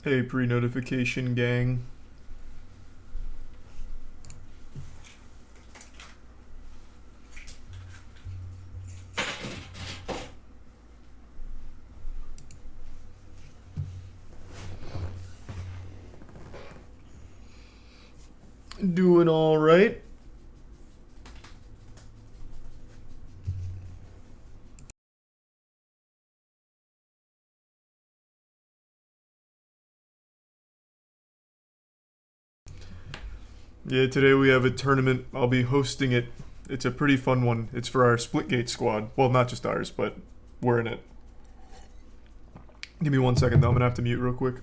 Hey, pre-notification gang. Doing all right. Yeah, today we have a tournament. I'll be hosting it. It's a pretty fun one. It's for our Splitgate squad. Well, not just ours, but we're in it. Give me 1 second though. I'm gonna have to mute real quick.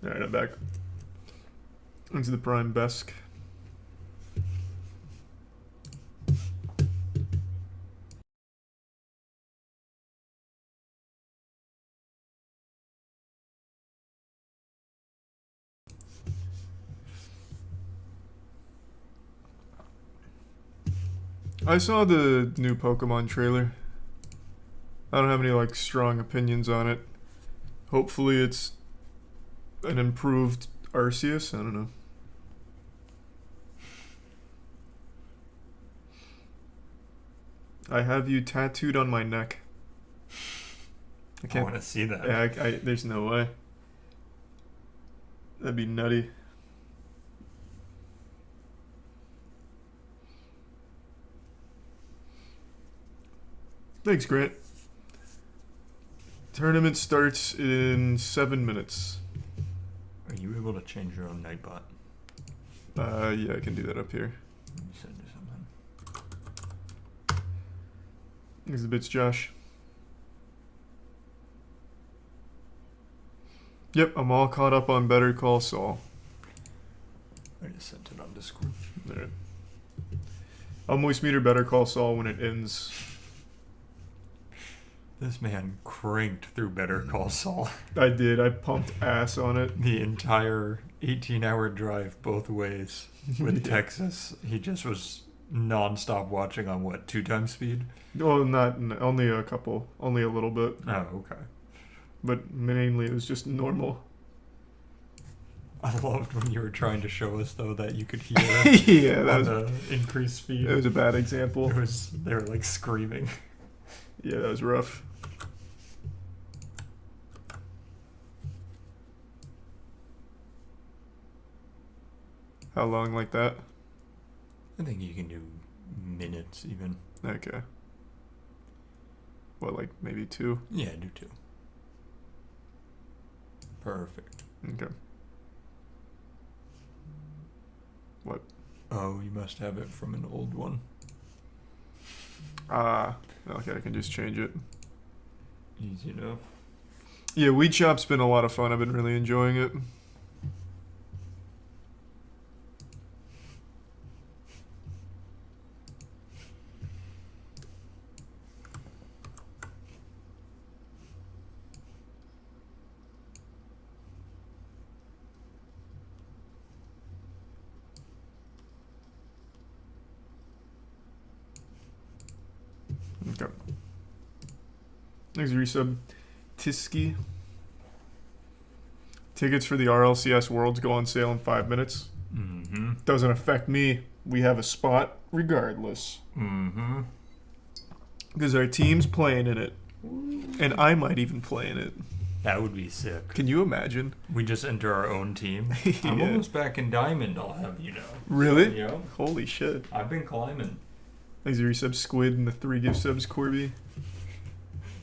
All right, I'm back. Into the prime Besk. I saw the new Pokemon trailer. I don't have any like strong opinions on it. Hopefully it's an improved Arceus. I don't know. I have you tattooed on my neck. I I can't. want to see that. Yeah, there's no way. That'd be nutty. Thanks, Grant. Tournament starts in 7 minutes. Are you able to change your own Nightbot? Yeah, I can do that up here. You said do something. Here's the bits, Josh. Yep, I'm all caught up on Better Call Saul. I just sent it on Discord. Alright. I'll moist meter Better Call Saul when it ends. This man cranked through Better Call Saul. I did. I pumped ass on it. The entire 18-hour drive both ways with Yeah. Texas. He just was non-stop watching on what, 2 times speed? Well, only a couple, only a little bit, Oh, okay. but mainly it was just normal. I loved when you were trying to show us though that you could hear Yeah, that on was the increased speed. that was a bad example. They were like screaming. Yeah, that was rough. How long like that? I think you can do minutes even. Okay. What, like maybe 2? Yeah, do 2. Perfect. Okay. What? Oh, you must have it from an old one. Okay, I can just change it. Easy enough. Yeah, Weed Shop's been a lot of fun. I've been really enjoying it. Okay. Next resub, Tiski. Tickets for the RLCS Worlds go on sale in 5 minutes. Mm-hmm. Doesn't affect me. We have a spot regardless. Mm-hmm. Because our team's playing in it. And I might even play in it. That would be sick. Can you imagine? We just enter our own team. I'm Yeah. almost back in Diamond, I'll have you know. Really? Yeah. Holy shit. I've been climbing. Thanks for your resub, Squid, and the 3 gift subs, Corby.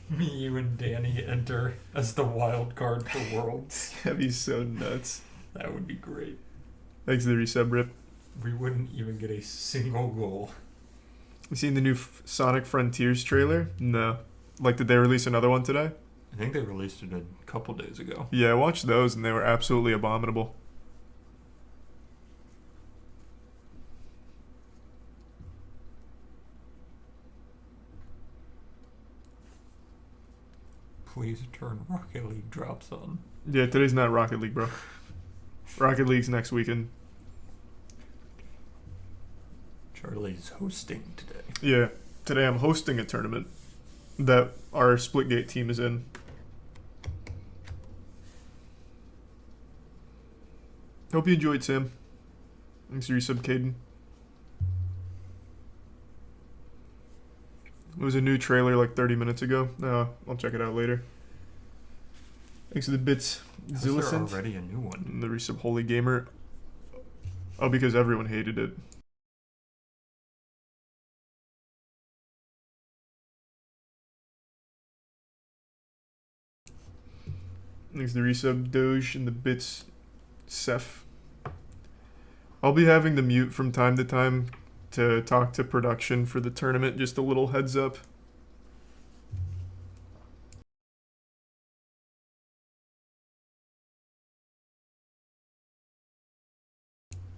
Me, you, and Danny enter as the wild card for Worlds. That'd be so nuts. That would be great. Thanks for the resub, Rip. We wouldn't even get a single goal. You seen the new Sonic Frontiers trailer? No. Like, did they release another one today? I think they released it a couple days ago. Yeah, I watched those and they were absolutely abominable. Please turn Rocket League drops on. Yeah, today's not Rocket League, bro. Rocket League's next weekend. Charlie's hosting today. Yeah, today I'm hosting a tournament that our Splitgate team is in. Hope you enjoyed, Sam. Thanks for your sub, Caden. It was a new trailer like 30 minutes ago. I'll check it out later. Thanks for the bits, Is there Zillicent. already a new one? And the resub Holy Gamer. Oh, because everyone hated it. Thanks to the resub Doge and the bits Seth. I'll be having the mute from time to time to talk to production for the tournament. Just a little heads up.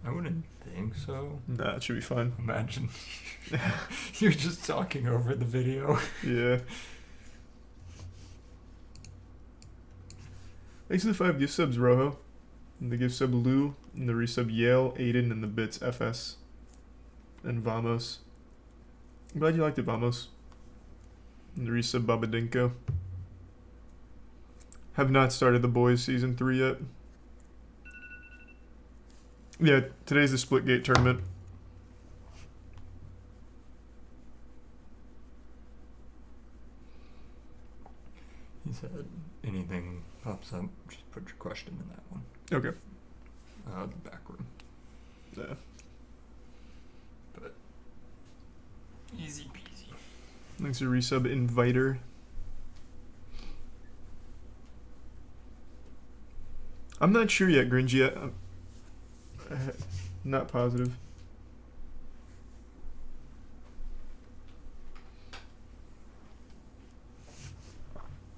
I wouldn't think so. Nah, it should be fine. Imagine you're just talking over the video. Yeah. Thanks to the 5 gift subs, Rojo. And the gift sub Lou. And the resub Yale, Aiden, and the bits FS. And Vamos. I'm glad you liked it, Vamos. And the resub Babadinko. Have not started the boys season 3 yet. Yeah, today's the Splitgate tournament. He said, anything pops up, just put your question in that one. Okay. The back room. Yeah. But easy peasy. Thanks to resub Inviter. I'm not sure yet, Gringy. I'm not positive.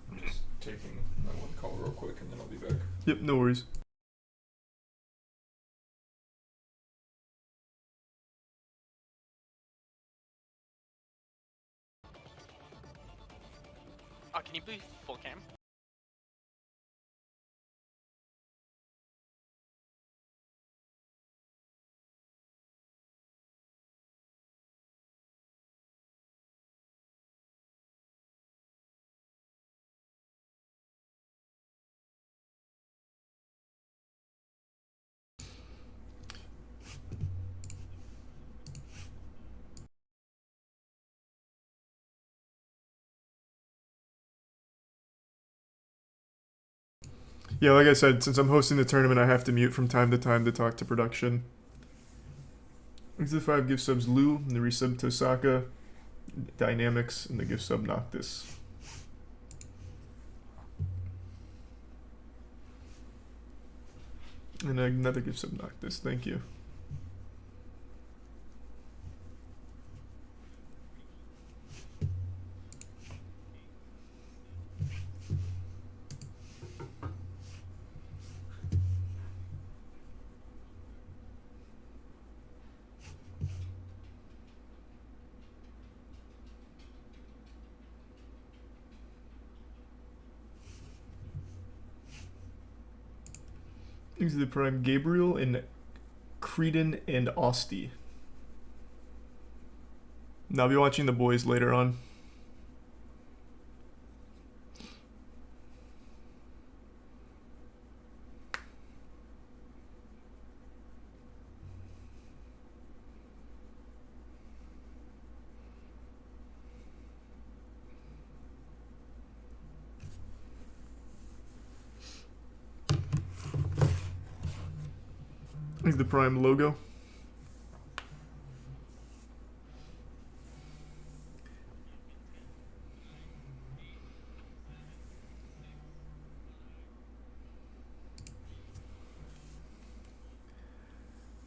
I'm just taking my one call real quick and then I'll be back. Yep, no worries. Can you be full cam? Yeah, like I said, since I'm hosting the tournament, I have to mute from time to talk to production. Thanks to the 5 gift subs Lou, and the resub Tosaka, Dynamics, and the gift sub Noctis. And another gift sub Noctis, thank you. Thanks to the prime Gabriel and Creedon and Austie. And I'll be watching the boys later on. Thanks to the prime logo.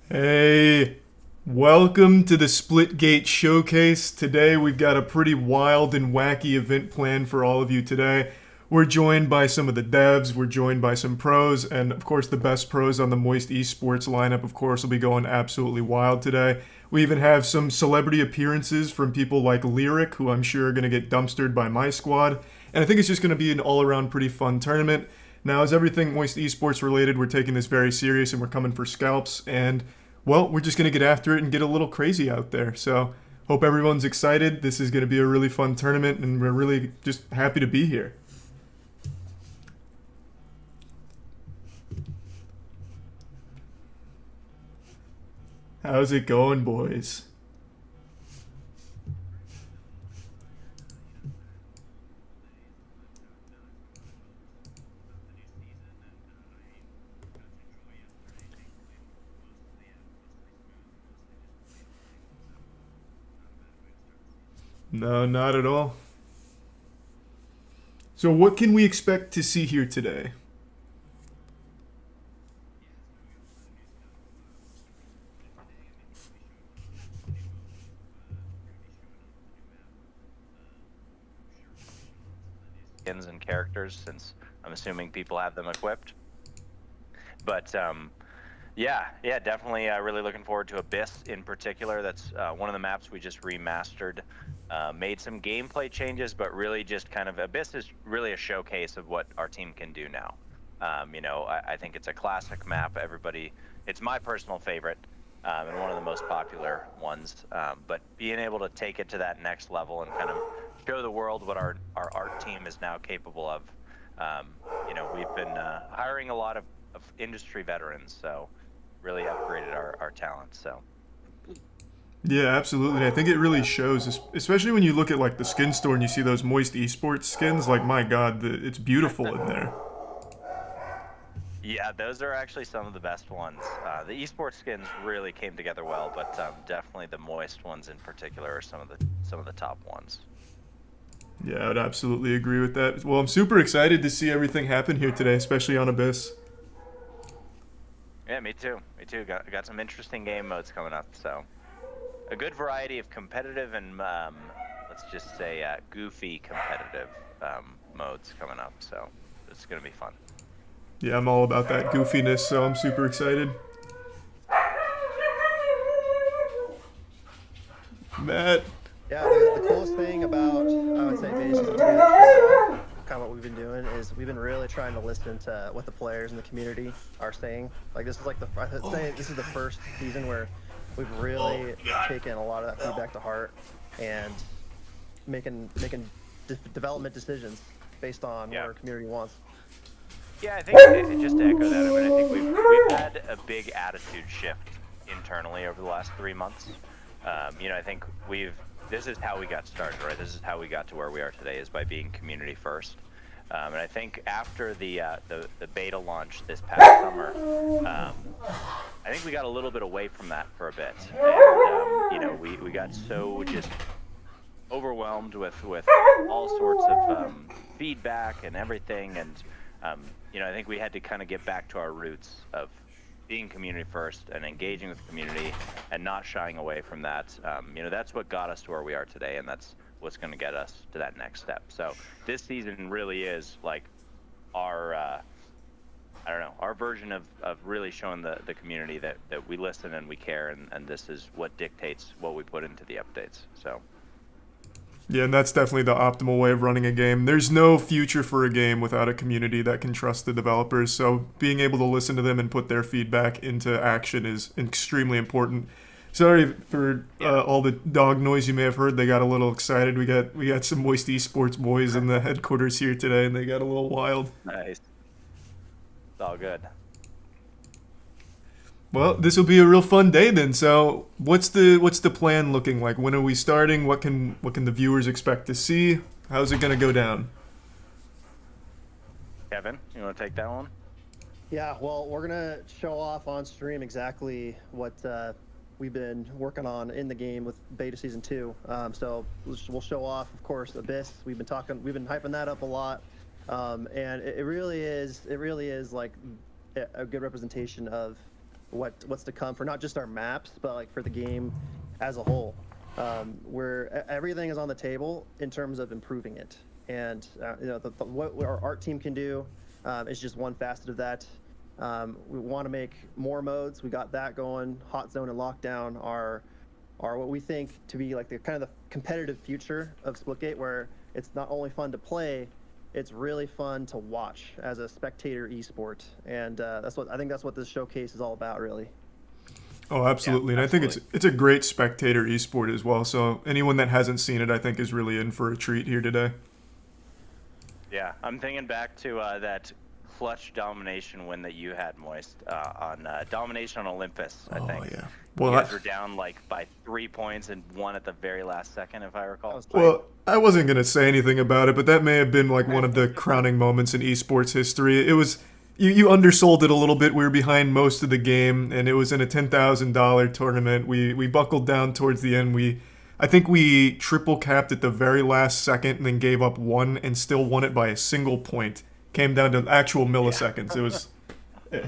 Hey, welcome to the Splitgate Showcase. Today we've got a pretty wild and wacky event planned for all of you today. We're joined by some of the devs, we're joined by some pros, and of course the best pros on the Moist Esports lineup, of course, will be going absolutely wild today. We even have some celebrity appearances from people like Lyric, who I'm sure are going to get dumpstered by my squad. And I think it's just going to be an all-around pretty fun tournament. Now, as everything Moist Esports related, we're taking this very serious and we're coming for scalps. And, well, we're just going to get after it and get a little crazy out there. So, hope everyone's excited. This is going to be a really fun tournament, and we're really just happy to be here. How's it going, boys? No, not at all. So, what can we expect to see here today? skins and characters, since I'm assuming people have them equipped. But yeah, definitely really looking forward to Abyss in particular. That's one of the maps we just remastered. Made some gameplay changes, but really just kind of Abyss is really a showcase of what our team can do now. You know, I think it's a classic map. It's my personal favorite and one of the most popular ones. But being able to take it to that next level and kind of show the world what our art team is now capable of. You know, we've been hiring a lot of industry veterans, so really upgraded our talent. So. Yeah, absolutely. I think it really shows, especially when you look at like the skin store and you see those Moist Esports skins. Like, my God, it's beautiful in there. Yeah, those are actually some of the best ones. The esports skins really came together well, but definitely the Moist ones in particular are some of the top ones. Yeah, I would absolutely agree with that. Well, I'm super excited to see everything happen here today, especially on Abyss. Yeah, me too. Me too. Got some interesting game modes coming up, so. A good variety of competitive and let's just say goofy competitive modes coming up, so it's gonna be fun. Yeah, I'm all about that goofiness, so I'm super excited. Matt. Yeah, the coolest thing about, I would say, beta season 2, kind of what we've been doing is we've been really trying to listen to what the players in the community are saying. Like, this is like this is the first season where we've really taken a lot of that feedback to heart and making development decisions based on what our community wants. Yeah, I think just to echo that, I mean, I think we've had a big attitude shift internally over the last 3 months. You know, I think this is how we got started, right? This is how we got to where we are today, is by being community first. And I think after the beta launch this past summer, I think we got a little bit away from that for a bit. And, you know, we got so just overwhelmed with all sorts of feedback and everything. And, you know, I think we had to kind of get back to our roots of being community first and engaging with the community and not shying away from that. You know, that's what got us to where we are today, and that's what's going to get us to that next step. So this season really is like our, I don't know, our version of really showing the community that we listen and we care, and this is what dictates what we put into the updates. So. Yeah, and that's definitely the optimal way of running a game. There's no future for a game without a community that can trust the developers, so being able to listen to them and put their feedback into action is extremely important. Sorry for all the dog noise you may have heard. They got a little excited. We got some Moist Esports boys in the headquarters here today, and they got a little wild. Nice. It's all good. Well, this will be a real fun day then. So, what's the plan looking like? When are we starting? What can the viewers expect to see? How's it gonna go down? Kevin, you want to take that one? Yeah, well, we're gonna show off on stream exactly what we've been working on in the game with beta season 2. So we'll show off, of course, Abyss. We've been hyping that up a lot, and it really is like a good representation of what's to come for not just our maps, but like for the game as a whole. Where everything is on the table in terms of improving it, and you know, what our art team can do is just one facet of that. We want to make more modes. We got that going. Hot Zone and Lockdown are what we think to be like the kind of the competitive future of Splitgate, where it's not only fun to play, it's really fun to watch as a spectator esport, and I think that's what this showcase is all about, really. Oh, absolutely. And I think it's a great spectator esport as well. So anyone that hasn't seen it, I think, is really in for a treat here today. Yeah, I'm thinking back to that clutch domination win that you had, Moist, on Domination on Olympus, I think. Oh, yeah. You Well, guys were down like by 3 points and won at the very last second, if I recall. I wasn't going to say anything about it, but that may have been like one of the crowning moments in esports history. It was, you undersold it a little bit. We were behind most of the game, and it was in a $10,000 tournament. We buckled down towards the end. I think we triple capped at the very last second and then gave up one and still won it by a single point. Came down to actual milliseconds. It was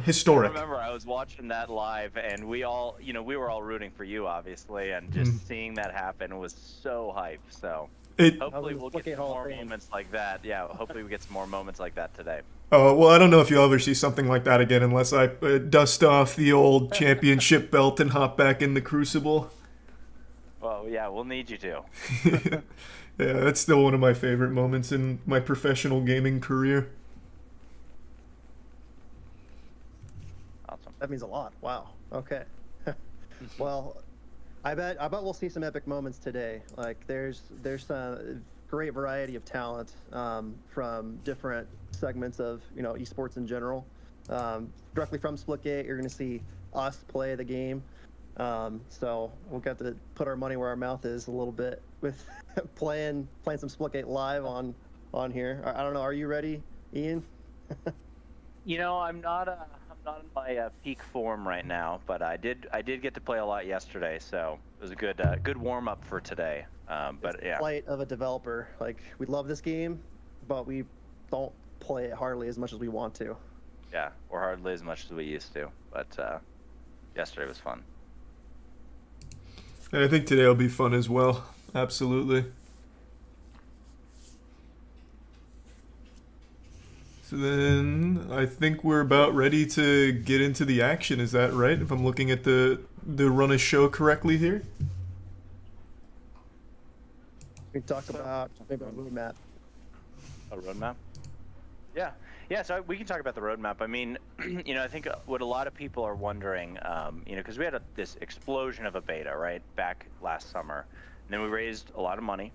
historic. I remember I was watching that live, and we all, we were all rooting for you, obviously, and just seeing that happen was so hype. So hopefully we'll get some more moments like that. Yeah, hopefully we get some more moments like that today. Oh, well, I don't know if you'll ever see something like that again unless I dust off the old championship belt and hop back in the Crucible. Well, yeah, we'll need you to. Yeah, that's still one of my favorite moments in my professional gaming career. Awesome. That means a lot. Wow. Okay. Well, I bet we'll see some epic moments today. Like there's a great variety of talent from different segments of esports in general. Directly from Splitgate, you're going to see us play the game. So we'll get to put our money where our mouth is a little bit with playing some Splitgate live on here. I don't know. Are you ready, Ian? I'm not in my peak form right now, but I did get to play a lot yesterday, so it was a good warm up for today. But yeah, Plight of a developer. Like we love this game, but we don't play it hardly as much as we want to. Yeah, or hardly as much as we used to. But yesterday was fun. And I think today will be fun as well. Absolutely. So then I think we're about ready to get into the action. Is that right? If I'm looking at the run of show correctly here? We talk about maybe a roadmap. A roadmap? Yeah. Yeah, so we can talk about the roadmap. I mean, I think what a lot of people are wondering, because we had this explosion of a beta, right, back last summer. And then we raised a lot of money.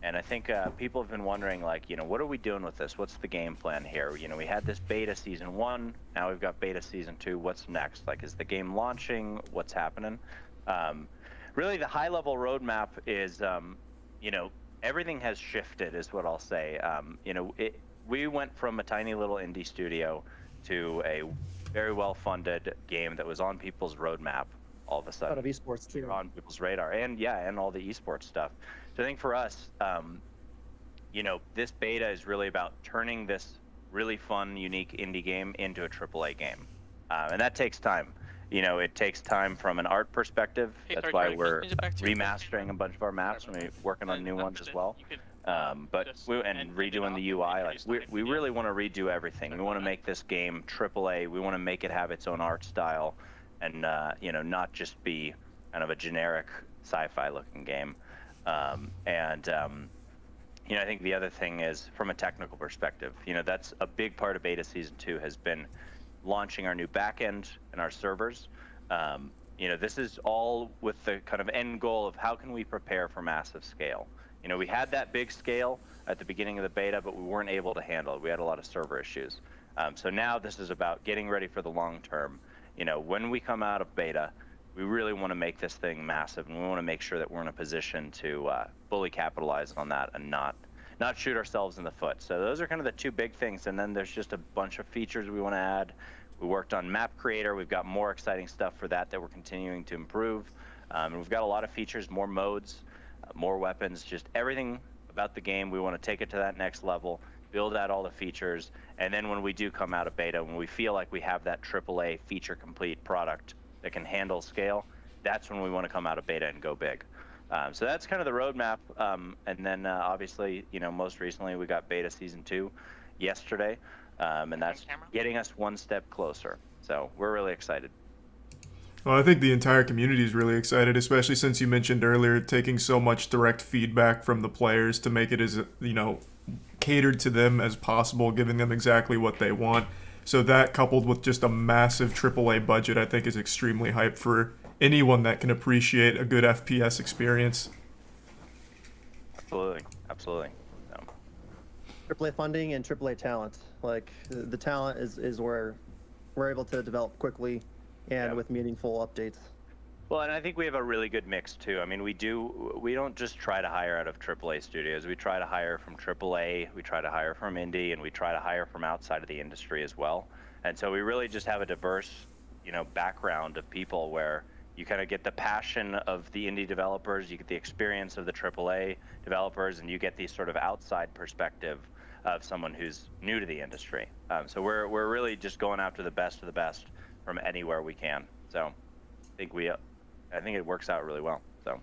And I think people have been wondering, like, what are we doing with this? What's the game plan here? We had this beta season 1. Now we've got beta season 2. What's next? Like, is the game launching? What's happening? Really, the high-level roadmap is, everything has shifted, is what I'll say. We went from a tiny little indie studio to a very well-funded game that was on people's roadmap all of a sudden. Out of esports too. On people's radar, and all the esports stuff. So I think for us, this beta is really about turning this really fun, unique indie game into a AAA game, and that takes time. It takes time from an art perspective. That's why we're remastering a bunch of our maps and we're working on new ones as well. And redoing the UI. Like we really want to redo everything. We want to make this game AAA. We want to make it have its own art style, and not just be kind of a generic sci-fi looking game. I think the other thing is from a technical perspective. That's a big part of beta season 2 has been launching our new backend and our servers. This is all with the kind of end goal of how can we prepare for massive scale. We had that big scale at the beginning of the beta, but we weren't able to handle it. We had a lot of server issues. So now this is about getting ready for the long term. When we come out of beta, we really want to make this thing massive, and we want to make sure that we're in a position to fully capitalize on that and not shoot ourselves in the foot. So those are kind of the two big things, and then there's just a bunch of features we want to add. We worked on Map Creator. We've got more exciting stuff for that we're continuing to improve. And we've got a lot of features, more modes, more weapons, just everything about the game. We want to take it to that next level, build out all the features, and then when we do come out of beta, when we feel like we have that AAA feature complete product that can handle scale, that's when we want to come out of beta and go big. So that's kind of the roadmap. And then obviously, most recently we got beta season 2 yesterday, and that's getting us one step closer. So we're really excited. Well, I think the entire community is really excited, especially since you mentioned earlier taking so much direct feedback from the players to make it as, catered to them as possible, giving them exactly what they want. So that coupled with just a massive AAA budget, I think is extremely hype for anyone that can appreciate a good FPS experience. Absolutely, absolutely. So, AAA funding and AAA talent. Like the talent is where we're able to develop quickly and Yeah. with meaningful updates. well, and I think we have a really good mix too. I mean, we don't just try to hire out of AAA studios. We try to hire from AAA, we try to hire from indie, and we try to hire from outside of the industry as well. And so we really just have a diverse, background of people where you kind of get the passion of the indie developers, you get the experience of the AAA developers, and you get the sort of outside perspective of someone who's new to the industry. So we're really just going after the best of the best from anywhere we can. So I think it works out really well. So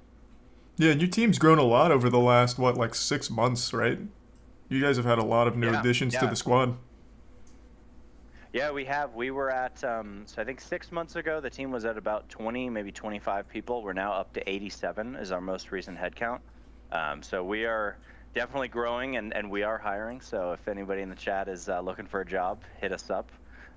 Yeah, and your team's grown a lot over the last, like 6 months, right? You guys have had a lot of new Yeah, additions to yeah. the squad. yeah, we have. We were at so I think 6 months ago the team was at about 20, maybe 25 people. We're now up to 87 is our most recent head count. So we are definitely growing and we are hiring. So if anybody in the chat is looking for a job, hit us up.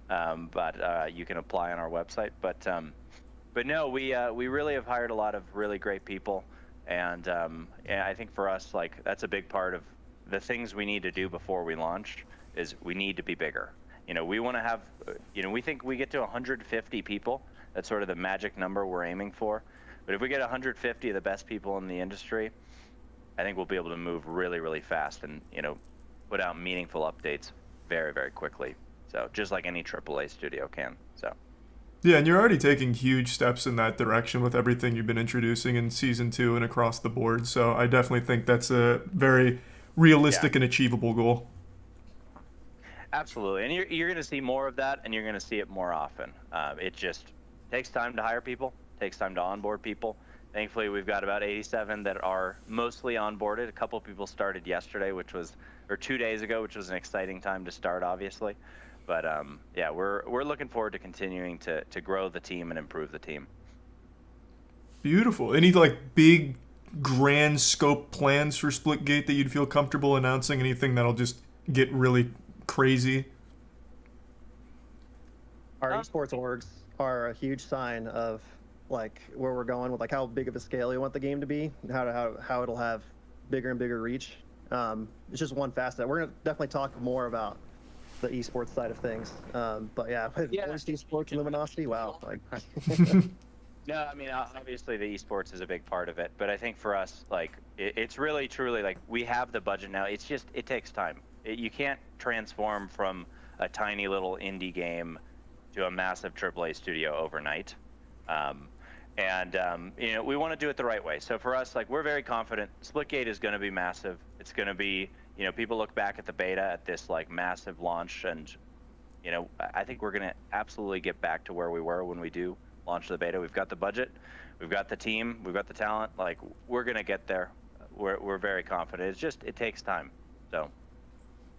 But you can apply on our website. But no, we really have hired a lot of really great people, and I think for us, like that's a big part of the things we need to do before we launch is we need to be bigger. We want to have, we think we get to 150 people. That's sort of the magic number we're aiming for. But if we get 150 of the best people in the industry, I think we'll be able to move really, really fast and put out meaningful updates very, very quickly. So just like any AAA studio can. So. Yeah, and you're already taking huge steps in that direction with everything you've been introducing in Season 2 and across the board. So I definitely think that's a very realistic and achievable goal. Absolutely, and you're going to see more of that, and you're going to see it more often. It just takes time to hire people, takes time to onboard people. Thankfully, we've got about 87 that are mostly onboarded. A couple of people started yesterday, or 2 days ago, which was an exciting time to start, obviously. But yeah, we're looking forward to continuing to grow the team and improve the team. Beautiful. Any big grand scope plans for Splitgate that you'd feel comfortable announcing? Anything that'll just get really crazy? Our esports orgs are a huge sign of where we're going with how big of a scale we want the game to be, how it'll have bigger and bigger reach. It's just one facet. We're gonna definitely talk more about the esports side of things. But yeah, with esports and luminosity, wow. No, I mean obviously the esports is a big part of it, but I think for us, it's really truly we have the budget now. It's just it takes time. You can't transform from a tiny little indie game to a massive AAA studio overnight. We want to do it the right way. So for us, we're very confident Splitgate is going to be massive. It's going to be, people look back at the beta at this massive launch, and I think we're going to absolutely get back to where we were when we do launch the beta. We've got the budget, we've got the team, we've got the talent. We're going to get there. We're very confident. It takes time. So.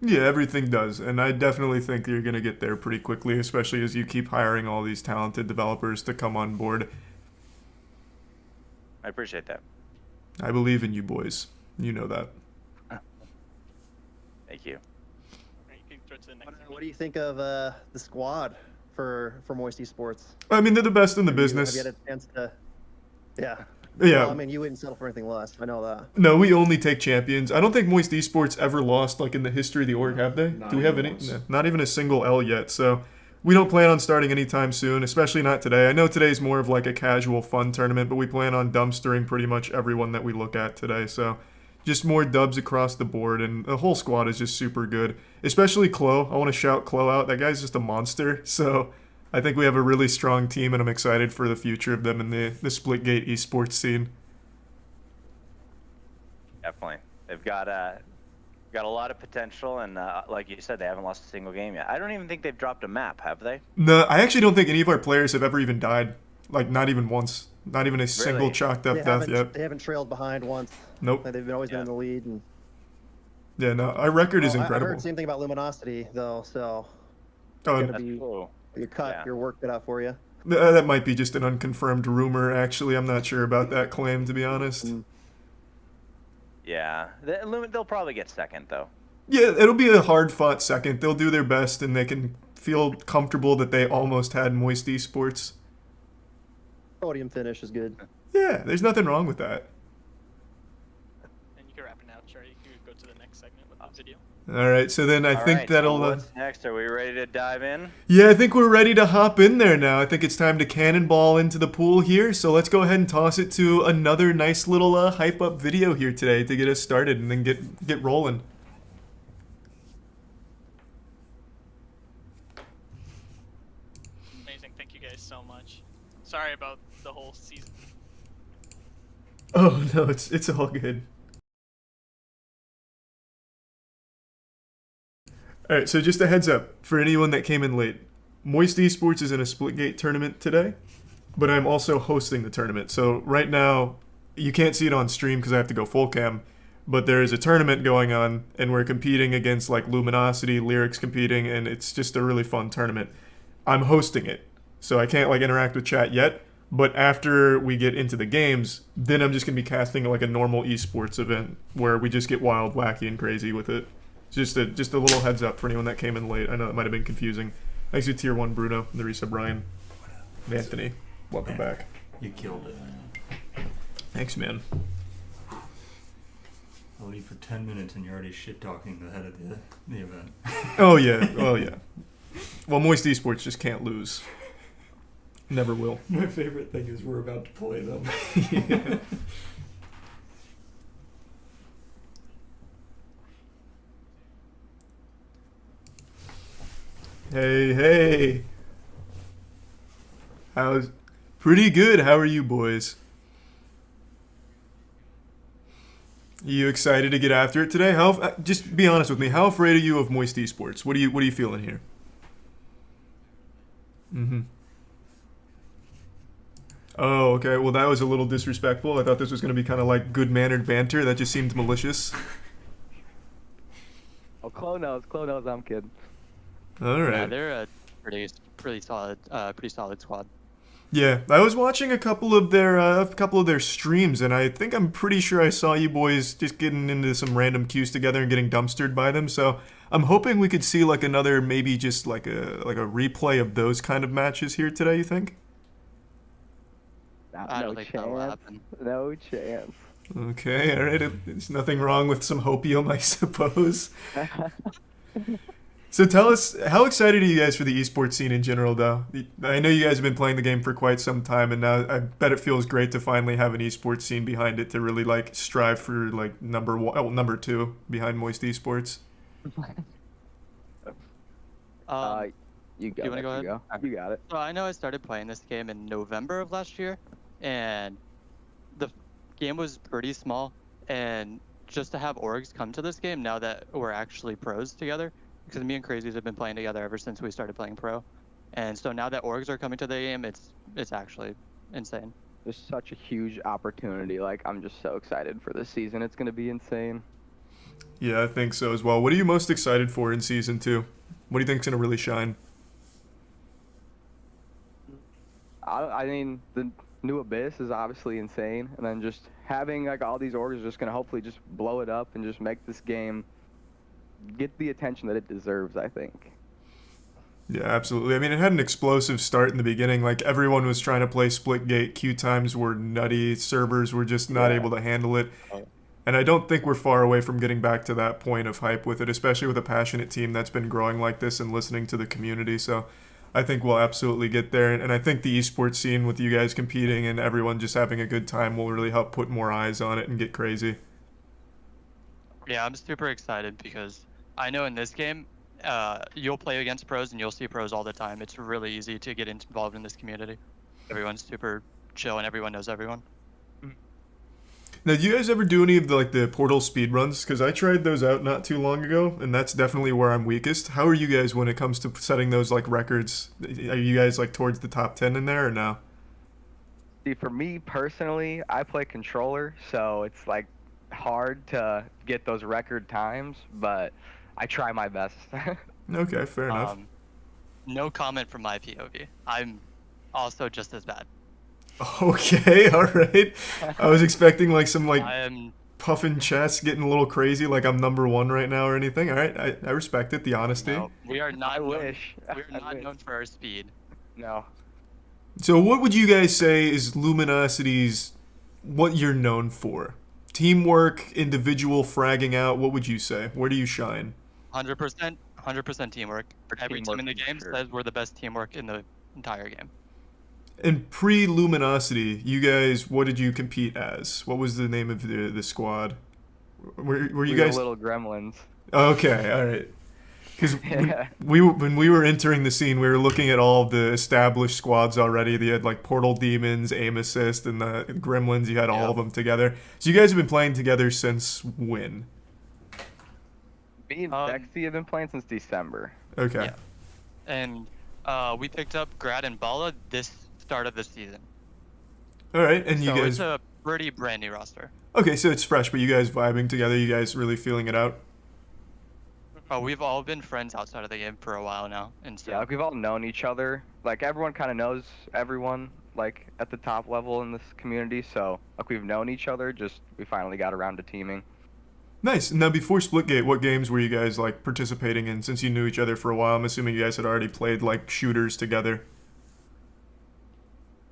Yeah, everything does. And I definitely think you're going to get there pretty quickly, especially as you keep hiring all these talented developers to come on board. I appreciate that. I believe in you boys. You know that. Thank you. Alright, you can throw to the next What do you think of the squad for Moist Esports? I mean, they're the best in the business. Have you had a chance to? Yeah. Yeah. Well, I mean, you wouldn't settle for anything less. I know that. No, we only take champions. I don't think Moist Esports ever lost in the history of the org, have they? Not Do we have even any? once. No, not even a single L yet. So we don't plan on starting anytime soon, especially not today. I know today's more of a casual fun tournament, but we plan on dumpstering pretty much everyone that we look at today. So just more dubs across the board, and the whole squad is just super good. Especially Chloe. I want to shout Chloe out. That guy's just a monster. So I think we have a really strong team, and I'm excited for the future of them in the Splitgate esports scene. Definitely, they've got a lot of potential, and like you said, they haven't lost a single game yet. I don't even think they've dropped a map, have they? No, I actually don't think any of our players have ever even died. Not even once. Not even a single Really? chalked up death yet. They haven't trailed behind once. Nope. They've always been in the lead. And Yeah, no, our record is I incredible. heard the same thing about luminosity though. So Oh, it's gonna That's be cool. your work cut out for you. that might be just an unconfirmed rumor, actually. I'm not sure about that claim, to be honest. Mm. Yeah, they'll probably get second though. Yeah, it'll be a hard fought second. They'll do their best and they can feel comfortable that they almost had Moist Esports. Podium finish is good. Yeah, there's nothing wrong with that. And you can wrap it now, Trey. You can go to the next segment with the video. All right, so then I All think right, that'll. so what's next? Are we ready to dive in? Yeah, I think we're ready to hop in there now. I think it's time to cannonball into the pool here. So let's go ahead and toss it to another nice little hype up video here today to get us started and then get rolling. Amazing. Thank you guys so much. Sorry about the whole season. Oh no, it's all good. All right, so just a heads up for anyone that came in late. Moist Esports is in a Splitgate tournament today, but I'm also hosting the tournament. So right now, you can't see it on stream because I have to go full cam, but there is a tournament going on, and we're competing against like Luminosity, Lyrics competing, and it's just a really fun tournament. I'm hosting it, so I can't like interact with chat yet. But after we get into the games, then I'm just gonna be casting like a normal esports event where we just get wild, wacky, and crazy with it. Just a little heads up for anyone that came in late. I know it might have been confusing. Thanks to Tier 1 Bruno, Narisa Brian, and Anthony. Welcome back. You killed it. Thanks, man. I'll leave for 10 minutes and you're already shit talking the head of the event. Oh yeah, oh yeah. Well, Moist Esports just can't lose. Never will. My favorite thing is we're about to play them. Yeah. Hey. How's pretty good. How are you boys? You excited to get after it today? Just be honest with me. How afraid are you of Moist Esports? What are you feeling here? Mm-hmm. Oh, okay. Well, that was a little disrespectful. I thought this was going to be kind of like good-mannered banter. That just seemed malicious. Oh, Clo knows I'm kidding. All right. Yeah, they're a pretty solid squad. Yeah, I was watching a couple of their streams, and I'm pretty sure I saw you boys just getting into some random queues together and getting dumpstered by them. So I'm hoping we could see like another, maybe just like a replay of those kind of matches here today. You think? I don't think that will happen. No chance. Okay, all right. There's nothing wrong with some hopium, I suppose. So tell us, how excited are you guys for the esports scene in general, though? I know you guys have been playing the game for quite some time, and now I bet it feels great to finally have an esports scene behind it to really like strive for like number two behind Moist Esports. You go. You wanna go ahead? You got it. So I know I started playing this game in November of last year, and the game was pretty small. And just to have orgs come to this game now that we're actually pros together, because me and Crazies have been playing together ever since we started playing pro, and so now that orgs are coming to the game, it's actually insane. There's such a huge opportunity. Like, I'm just so excited for this season. It's gonna be insane. Yeah, I think so as well. What are you most excited for in season 2? What do you think's gonna really shine? I mean, the new Abyss is obviously insane, and then just having like all these orgs is just gonna hopefully just blow it up and just make this game get the attention that it deserves, I think. Yeah, absolutely. I mean, it had an explosive start in the beginning. Like, everyone was trying to play Splitgate. Queue times were nutty. Servers were just not able to handle it. And I don't think we're far away from getting back to that point of hype with it, especially with a passionate team that's been growing like this and listening to the community. So I think we'll absolutely get there. And I think the esports scene with you guys competing and everyone just having a good time will really help put more eyes on it and get crazy. Yeah, I'm super excited because I know in this game, you'll play against pros and you'll see pros all the time. It's really easy to get involved in this community. Everyone's super chill and everyone knows everyone. Now, do you guys ever do any of the Portal speedruns? Because I tried those out not too long ago, and that's definitely where I'm weakest. How are you guys when it comes to setting those like records? Are you guys like towards the top 10 in there or no? See, for me personally, I play controller, so it's like hard to get those record times, but I try my best. Okay, fair enough. No comment from my POV. I'm also just as bad. Okay, all right. I was expecting like some like I am puffing chest, getting a little crazy, like I'm number one right now or anything. All right, I respect it, the honesty. No, we are not. I known, wish. We are I not wish. known for our speed. No. So, what would you guys say is Luminosity's what you're known for? Teamwork, individual fragging out. What would you say? Where do you shine? 100% teamwork. Every team in the game Sure. says we're the best teamwork in the entire game. And pre-Luminosity, you guys, what did you compete as? What was the name of the squad? Were you We guys? were little gremlins. Okay, all right. Because Yeah. when we were entering the scene, we were looking at all of the established squads already. They had like Portal Demons, Aim Assist, and the Gremlins. You had all Yeah. of them together. So you guys have been playing together since when? Me and Um, Dexy have been playing since December. Okay. Yeah. And we picked up Grad and Bala this start of the season. All right, and you So guys. it's a pretty brand new roster. Okay, so it's fresh, but you guys vibing together. You guys really feeling it out. Oh, we've all been friends outside of the game for a while now, and so Yeah, like we've all known each other. Like everyone kind of knows everyone, like at the top level in this community. So like we've known each other. Just we finally got around to teaming. Nice. Now, before Splitgate, what games were you guys like participating in? Since you knew each other for a while, I'm assuming you guys had already played like shooters together.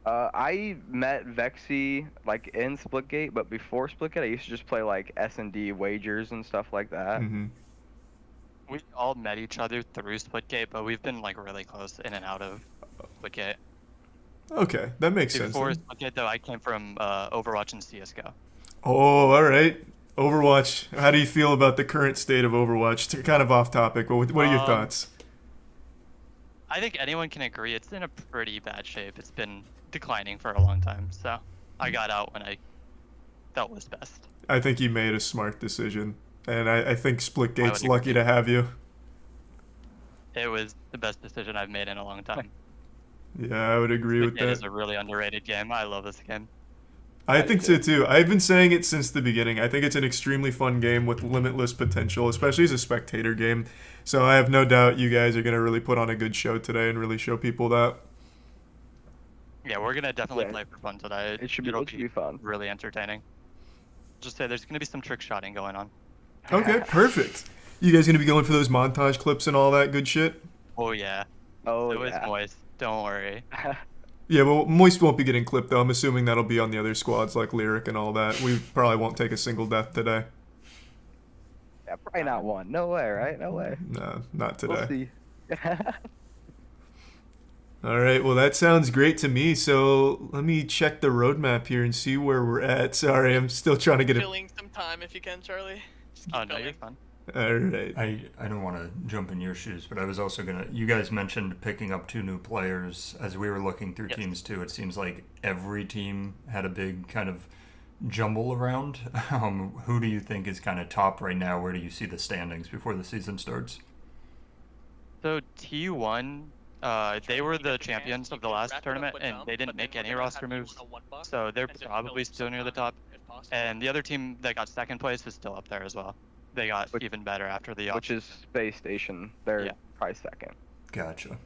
I met Vexy like in Splitgate, but before Splitgate, I used to just play like S&D wagers and stuff like that. Mm-hmm. we all met each other through Splitgate, but we've been like really close in and out of Splitgate. Okay, that makes sense. Before then. Splitgate, though, I came from Overwatch and CS:GO. Oh, all right. Overwatch. How do you feel about the current state of Overwatch? Kind of off topic, but what are your thoughts? I think anyone can agree it's in a pretty bad shape. It's been declining for a long time, so I got out when I felt was best. I think you made a smart decision, and I think Splitgate's would lucky agree. to have you. It was the best decision I've made in a long time. Yeah, I would agree with Splitgate is that. a really underrated game. I love this game. I think so too. I've been saying it since the beginning. I think it's an extremely fun game with limitless potential, especially as a spectator game. So I have no doubt you guys are going to really put on a good show today and really show people that. Yeah, we're gonna definitely Yeah. play for fun today. It should It'll be fun. really entertaining. Just say there's gonna be some trick shotting going on. Okay, perfect. You guys going to be going for those montage clips and all that good shit? Oh yeah, Oh it was yeah. moist. Don't worry. Yeah, well, Moist won't be getting clipped though. I'm assuming that'll be on the other squads like Lyric and all that. We probably won't take a single death today. Yeah, probably not one. No way, right? No way. No, not We'll today. see. All right, well, that sounds great to me. So let me check the roadmap here and see where we're at. Sorry, I'm still trying to get it. Filling some time if you can, Charlie. Just keep Oh no, going. you're fine. All right. I don't want to jump in your shoes, but I was also gonna. You guys mentioned picking up 2 new players. As we were looking through Yes. teams too, it seems like every team had a big kind of jumble around. Who do you think is kind of top right now? Where do you see the standings before the season starts? So T1, they were You got the the champions chance, of you the can last wrap it up tournament, with and them, they but didn't then make we're any gonna roster have you moves. on a 1-buff So they're and just probably build still some near the time top. if possible. And the other team that got second place is still up there as well. They got Which- even better after the Which is Space Station. They're Yeah. probably second. Gotcha.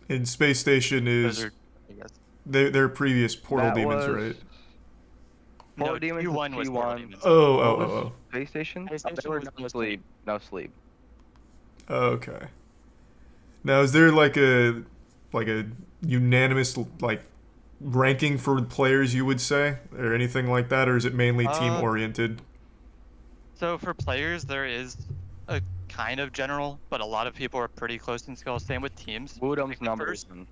And Space Station Those is are, I guess. their previous Portal That Demons, was- right? No, Portal Demons is T1 was Portal T1. Demons. Oh, What oh, was oh, Space Station? Space They Station were was no No sleep. No sleep. oh. Okay. Now, is there like a unanimous like ranking for players you would say, or anything like that, or is it mainly team oriented? So for players, there is a kind of general, but a lot of people are pretty close in skill. Same with teams. Woodham's Like, the number first- one.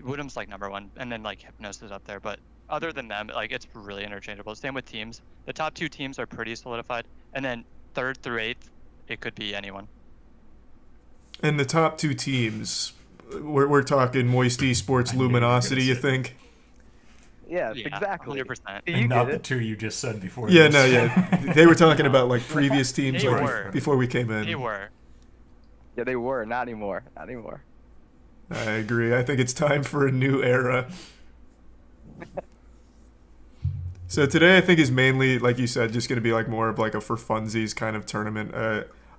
Woodham's like number one, and then like Hypnos is up there. But other than them, like it's really interchangeable. Same with teams. The top 2 teams are pretty solidified, and then 3rd through 8th, it could be anyone. And the top 2 teams, we're talking Moist Esports, I knew you were gonna Luminosity. You say- think? Yeah, Yeah, exactly. 100%. You And not get the it. 2 you just said before. Yeah, this. no, yeah. They were talking about like previous teams They like, were. before we came in. They were. Yeah, they were. Not anymore. Not anymore. I agree. I think it's time for a new era. So today, I think is mainly, like you said, just going to be like more of like a for funsies kind of tournament.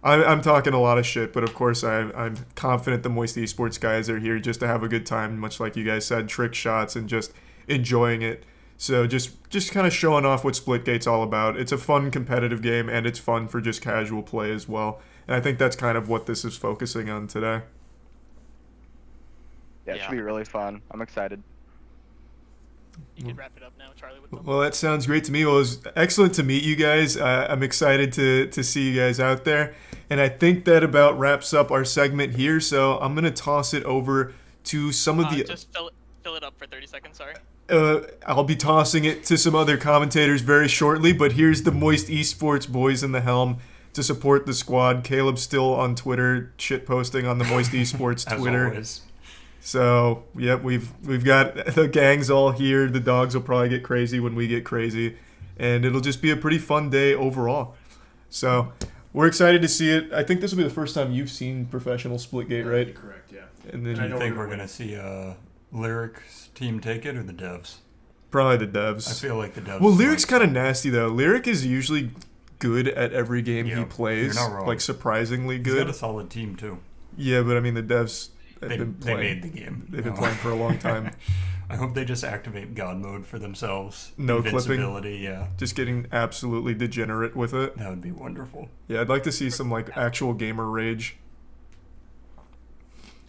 I'm talking a lot of shit, but of course I'm confident the Moist Esports guys are here just to have a good time, much like you guys said, trick shots and just enjoying it. So just kind of showing off what Splitgate's all about. It's a fun competitive game, and it's fun for just casual play as well. And I think that's kind of what this is focusing on today. Yeah, it should be really fun. I'm excited. You can wrap it up now, Charlie. With them. Well, that sounds great to me. Well, it was excellent to meet you guys. I'm excited to see you guys out there. And I think that about wraps up our segment here. So I'm going to toss it over to some of the... Just fill it up for 30 seconds, sorry. I'll be tossing it to some other commentators very shortly, but here's the Moist Esports boys in the helm to support the squad. Caleb's still on Twitter, shit posting on the Moist Esports As Twitter. always. So, yep, we've got the gangs all here. The dogs will probably get crazy when we get crazy, and it'll just be a pretty fun day overall. So, we're excited to see it. I think this will be the first time you've seen professional Splitgate, right? Correct, yeah. And then Do you think we're going to see Lyric's team take it or the devs? probably the devs. I feel like the devs. Well, Lyric's might- kind of nasty though. Lyric is usually good at every game he Yeah, plays, you're not wrong. like surprisingly He's good. got a solid team too. Yeah, but I mean the devs have They been playing. made the game. They've been No. playing for a long time. I hope they just activate God mode for themselves. No clipping. Invincibility, yeah. Just getting absolutely degenerate with it. That would be wonderful. Yeah, I'd like to see some like actual gamer rage.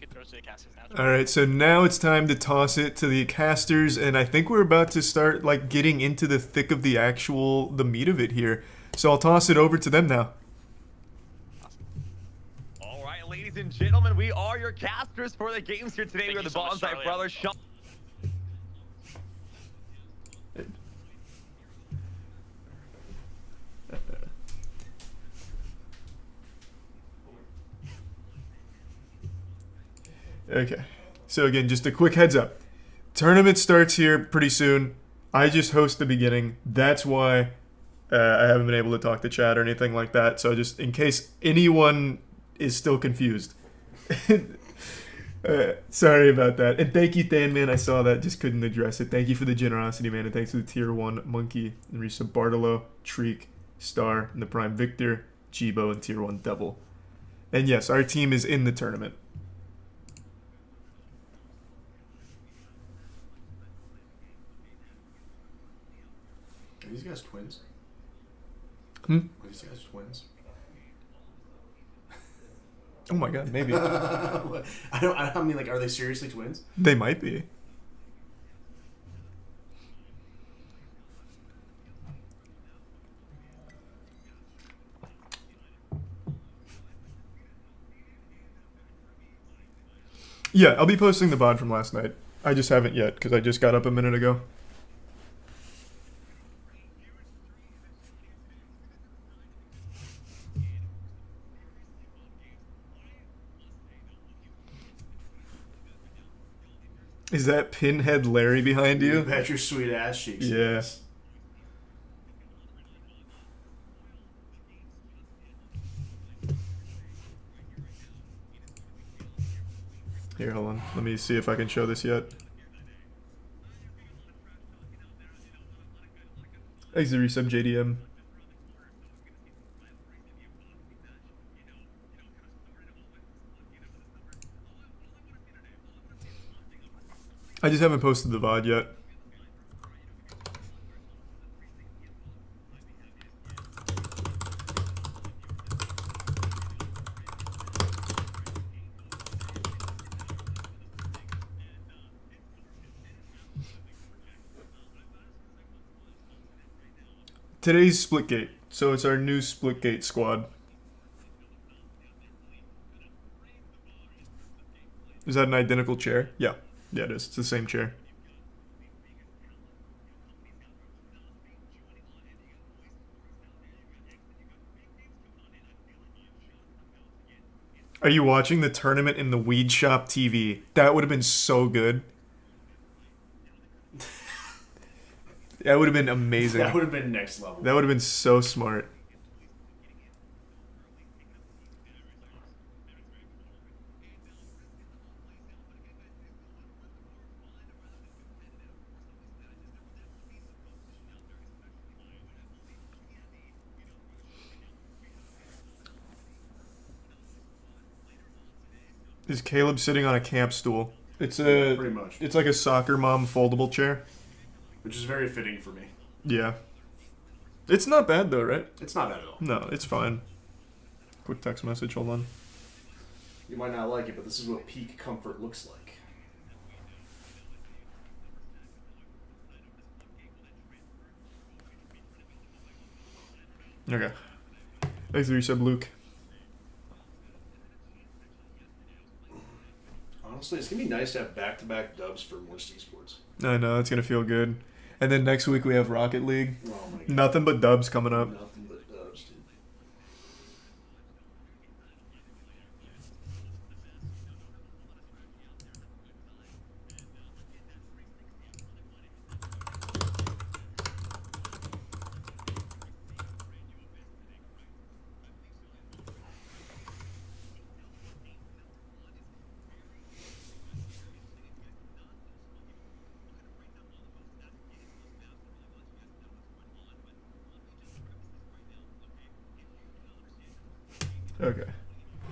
You can throw it to the casters now. All right, so now it's time to toss it to the casters, and I think we're about to start like getting into the thick of the meat of it here. So I'll toss it over to them now. All right, ladies and gentlemen, we are your casters for the games here today. Thank We are you the so much, Bonsai Charlie. Brothers. Okay. So again, just a quick heads up. Tournament starts here pretty soon. I just host the beginning. That's why I haven't been able to talk to chat or anything like that. So just in case anyone is still confused. Sorry about that. And thank you, Than Man. I saw that. Just couldn't address it. Thank you for the generosity, man. And thanks to the Tier 1 Monkey, and Risa Bartolo, Treek, Star, and the Prime Victor, Chibo, and Tier 1 Devil. And yes, our team is in the tournament. Are these guys twins? Hmm? Are these guys twins? Oh my god, maybe. I mean, like, are they seriously twins? They might be. Yeah, I'll be posting the VOD from last night. I just haven't yet because I just got up a minute ago. Is that Pinhead Larry behind You you? bet your sweet ass cheeks. Yeah. Here, hold on. Let me see if I can show this yet. Thanks to resub JDM. I just haven't posted the VOD yet. Today's Splitgate, so it's our new Splitgate squad. Is that an identical chair? Yeah. Yeah, it is. It's the same chair. Are you watching the tournament in the Weed Shop TV? That would have been so good. That would have been amazing. That would have been next level. That would have been so smart. Is Caleb sitting on a camp stool? It's a Pretty much. It's like a soccer mom foldable chair. which is very fitting for me. Yeah. It's not bad though, right? It's not bad at all. No, it's fine. Quick text message, hold on. You might not like it, but this is what peak comfort looks like. Okay. Thanks for your sub, Luke. Honestly, it's gonna be nice to have back-to-back dubs for Moist Esports. I know, it's gonna feel good. And then next week we have Rocket League. Oh my god. Nothing but dubs coming up. Nothing but dubs, dude. Okay.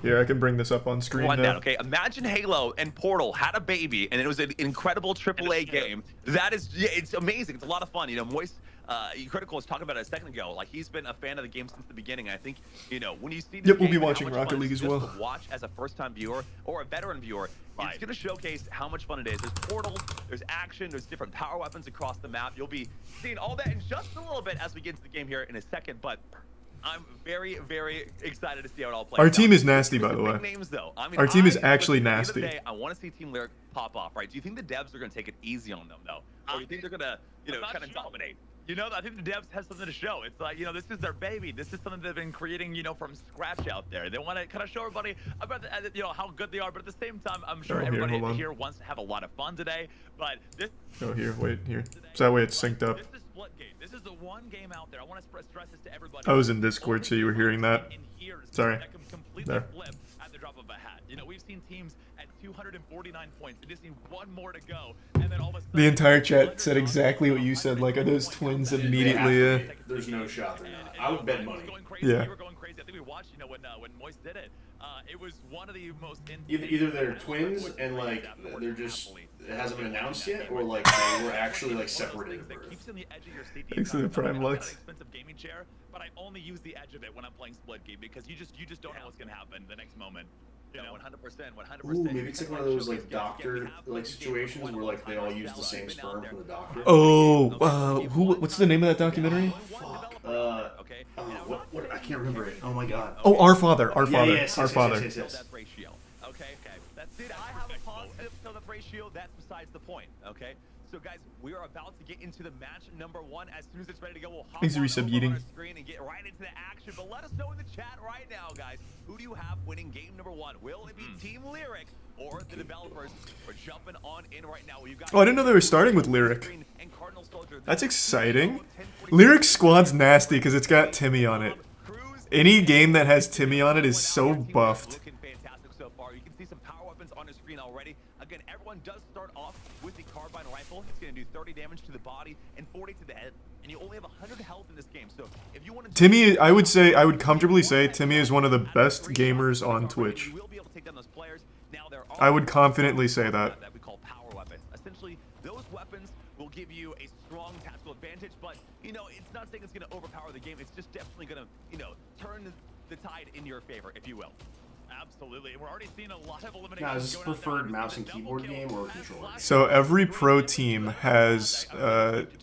Here, I can bring this up on screen One now. down, okay? Imagine Halo and Portal had a baby, and it was an incredible AAA game. That is, yeah, it's amazing. It's a lot of fun. You know, Moist, Critical was talking about it a second ago. Like, he's been a fan of the game since the beginning. I think, you know, when you see this Yep, we'll game be and how watching much Rocket fun League it's as just well. to watch as a first-time viewer or a veteran viewer, it's going to showcase how much fun it is. There's Portal, there's action, there's different power weapons across the map. You'll be seeing all that in just a little bit as we get into the game here in a second, but I'm very, very excited to see how it all plays Our out. team is nasty, by the Big way. names, though. I mean, Our team is listen, actually at the end of the nasty. day, I want to see Team Lyric pop off, right? Do you think the devs are going to take it easy on them, though? Or do you think they're going to, you know, kind of dominate? You know, I think the devs have something to show. It's like, you know, this is their baby. This is something they've been creating, you know, from scratch out there. They want to kind of show everybody about, you know, how good they are. But at the same time, I'm sure Oh, here, everybody hold on. here wants to have a lot of fun today. But this Oh, here, wait, here. So that way it's synced up. This is Splitgate. This is the one game out there. I want to stress this to everybody. I was in Discord, so you were hearing that. Sorry. That can completely There. flip at the drop of a hat. You know, we've seen teams at 249 points. They just need one more to go, and then all of a sudden The entire chat said exactly what you said. Like, are those twins immediately? There's no shot they're not. I would bet money. Yeah. We were going crazy. I think we watched, you know, when Moist did it. It was one of the most Either they're twins and like they're just it hasn't been announced yet, or like they were actually like separated at birth. Thanks to the Prime Lux. Expensive gaming chair, but I only use the edge of it when I'm playing Splitgate because you just don't know what's gonna happen the next moment. You know, 100%, 100%. Ooh, maybe it's like one of those like doctor like situations where like they all use the same sperm from the doctor. Oh, what's the name of that documentary? Fuck. What? I can't remember it. Oh my god. Oh, Our Father. Our Yeah, Father. yes, Our yes, Father. yes, yes, yes. Death ratio. Okay. That's it. I have a positive death ratio. That's besides the point. Okay. So guys, we are about to get into the match number 1. As soon as it's ready to go, we'll hop Thanks for on resub over on eating. our screen and get right into the action. But let us know in the chat right now, guys. Who do you have winning game number 1? Will it be Team Lyric or the developers? We're jumping on in right now. You guys Oh, I didn't know they were starting with Lyric. That's exciting. Lyric squad's nasty because it's got Timmy on it. Any game that has Timmy on it is so buffed. Looking fantastic so far. You can see some power weapons on the screen already. Again, everyone does start off with the carbine rifle. It's going to do 30 damage to the body and 40 to the head. And you only have 100 health in this game. So if you want to Timmy, I would comfortably say Timmy is one of the best gamers on Twitch. you will be able to take down those players. Now there are I would confidently say that. we call power weapons. Essentially, those weapons will give you a strong tactical advantage, but you know, it's not saying it's going to overpower the game. It's just definitely going to, you know, turn the tide in your favor, if you will. Absolutely. We're already seeing a lot of eliminations. Now, is this going on there. preferred mouse and keyboard game or controller? So every pro team has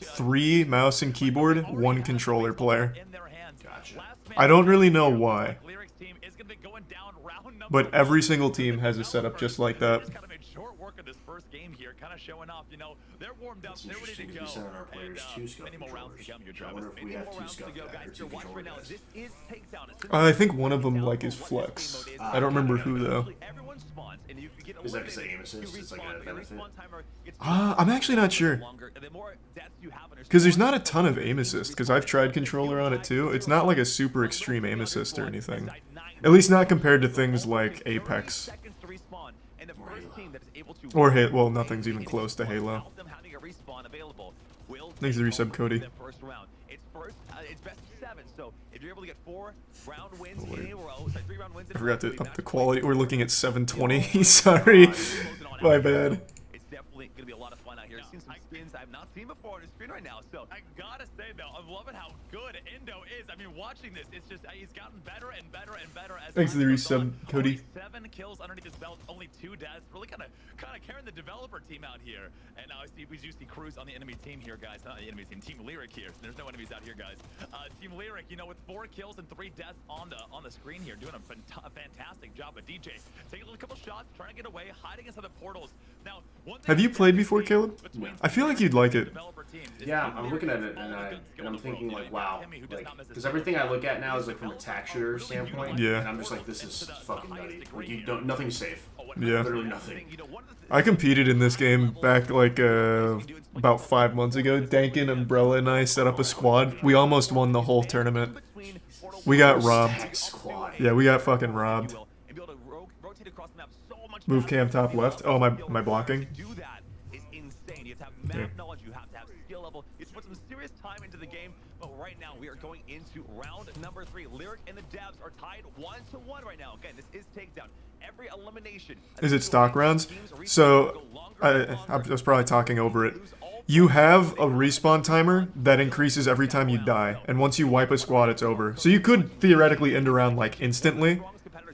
3 mouse and keyboard, 1 controller player. In their hands. Gotcha. I don't really know why, Lyric's team is going to be going down round number but every single team has a setup just like that. Just kind of made short work of this first game here, kind of showing off. You know, they're warmed up, It's they're ready to interesting go. 'cause we sent our players And, 2 scuff many more rounds to controllers. come here, I Travis. wonder if we Many have more 2 rounds to scuff go, guys guys. or 2 You're watching right now. controller guys. This is takedown. As soon I as think you one of them takedown, like is what this flex. game mode is, I don't remember who though. everyone spawns, and if you get Is that 'cause of aim eliminated, assist? you It's like a respawn, but your benefit? respawn timer gets I'm actually not sure. longer, and the more deaths you have on your Because there's spawn, not a ton of aim assist, because I've tried controller on it too. It's not like a super extreme aim assist or anything. At least not compared to things like Apex. seconds to respawn, and the first team that is able to Or Halo. Well, nothing's even close to Halo. without them having a respawn available will Thanks for the take resub, Cody. the first round. It's best of 7, so if you're able to get 4 round wins Oh, wait. in a row, 3 round wins in I a row, forgot to we up the match quality. point. We're looking at 720. Sorry. Closing on My out. bad. It's definitely going to be a lot of fun out here. Seeing some skins I've not seen before on the screen right now. So I gotta say though, I'm loving how good Indo is. I mean, watching this, it's just he's gotten better and better and better as Thanks for the time goes on. resub, Cody. Only 7 kills underneath his belt, only 2 deaths. Really kind of carrying the developer team out here. And now we do see Cruz on the enemy team here, guys. Not the enemy team, Team Lyric here. There's no enemies out here, guys. Team Lyric, you know, with 4 kills and 3 deaths on the screen here, doing a fantastic job. But DJ taking a couple shots, trying to get away, hiding inside the portals. Now, Have you played before, Caleb? I feel like you'd like it. Yeah, I'm looking at it and I'm thinking like, wow, like, because everything I look at now is like from a tack shooter standpoint. Yeah. And I'm just like, this is fucking nutty. Like, you don't, nothing's safe. Yeah. Literally nothing. I competed in this game back like about 5 months ago. Dankin, Umbrella, and I set up a squad. We almost won the whole tournament. We got robbed. Yeah, we got fucking robbed. Move cam top left. Oh, my blocking. Yeah. Knowledge, you have to have skill level. It's put some serious time into the game, but right now we are going into round number 3. Lyric and the Devs are tied 1-1 right now. Again, this is takedown. Every elimination. Is it stock rounds? So I was probably talking over it. You have a respawn timer that increases every time you die, and once you wipe a squad, it's over. So you could theoretically end a round like instantly,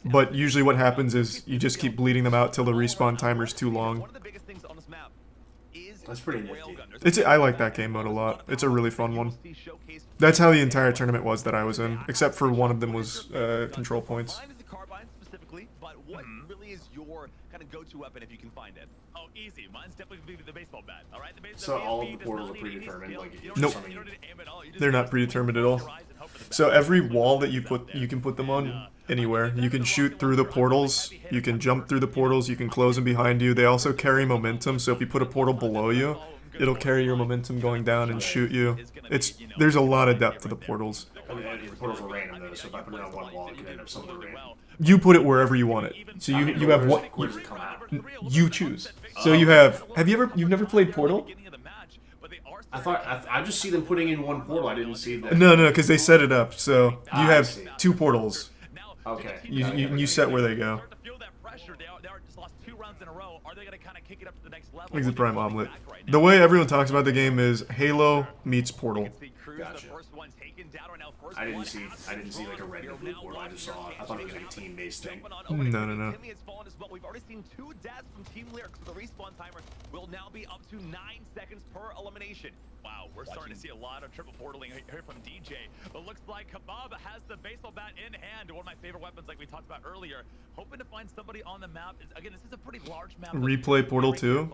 but usually what happens is you just keep bleeding them out till the respawn timer's too long. That's pretty nifty. I like that game mode a lot. It's a really fun one. That's how the entire tournament was that I was in, except for one of them was control points. But what really is your kind of go-to weapon if you can find it? Oh, easy. Mine's definitely gonna be the baseball bat. All right. So all of the portals are predetermined. Like, nope. They're not predetermined at all. So every wall that you can put them on anywhere. You can shoot through the portals. You can jump through the portals. You can close them behind you. They also carry momentum. So if you put a portal below you, it'll carry your momentum going down and shoot you. There's a lot of depth to the portals. I mean, the portals are random though, so if I put it on one wall, it could end up somewhere random. You put it wherever you want it. So you have what Where does it come out? you choose. So you've never played Portal? I just see them putting in one portal. I didn't see that. No, because they set it up. So you have see. 2 portals. Okay. You set where they go. Exit Prime Omelet. The way everyone talks about the game is Halo meets Portal. Gotcha. I didn't see like a red or blue portal. I thought it was like a team-based thing. No. Timmy has fallen as well. We've already seen 2 deaths from Team Lyric, so the respawn timer will now be up to 9 seconds per elimination. Wow, we're starting to see a lot of triple portaling here from DJ. But looks like Kebab has the baseball bat in hand, one of my favorite weapons like we talked about earlier. Hoping to find somebody on the map. Again, this is a pretty large map. Replay Portal 2?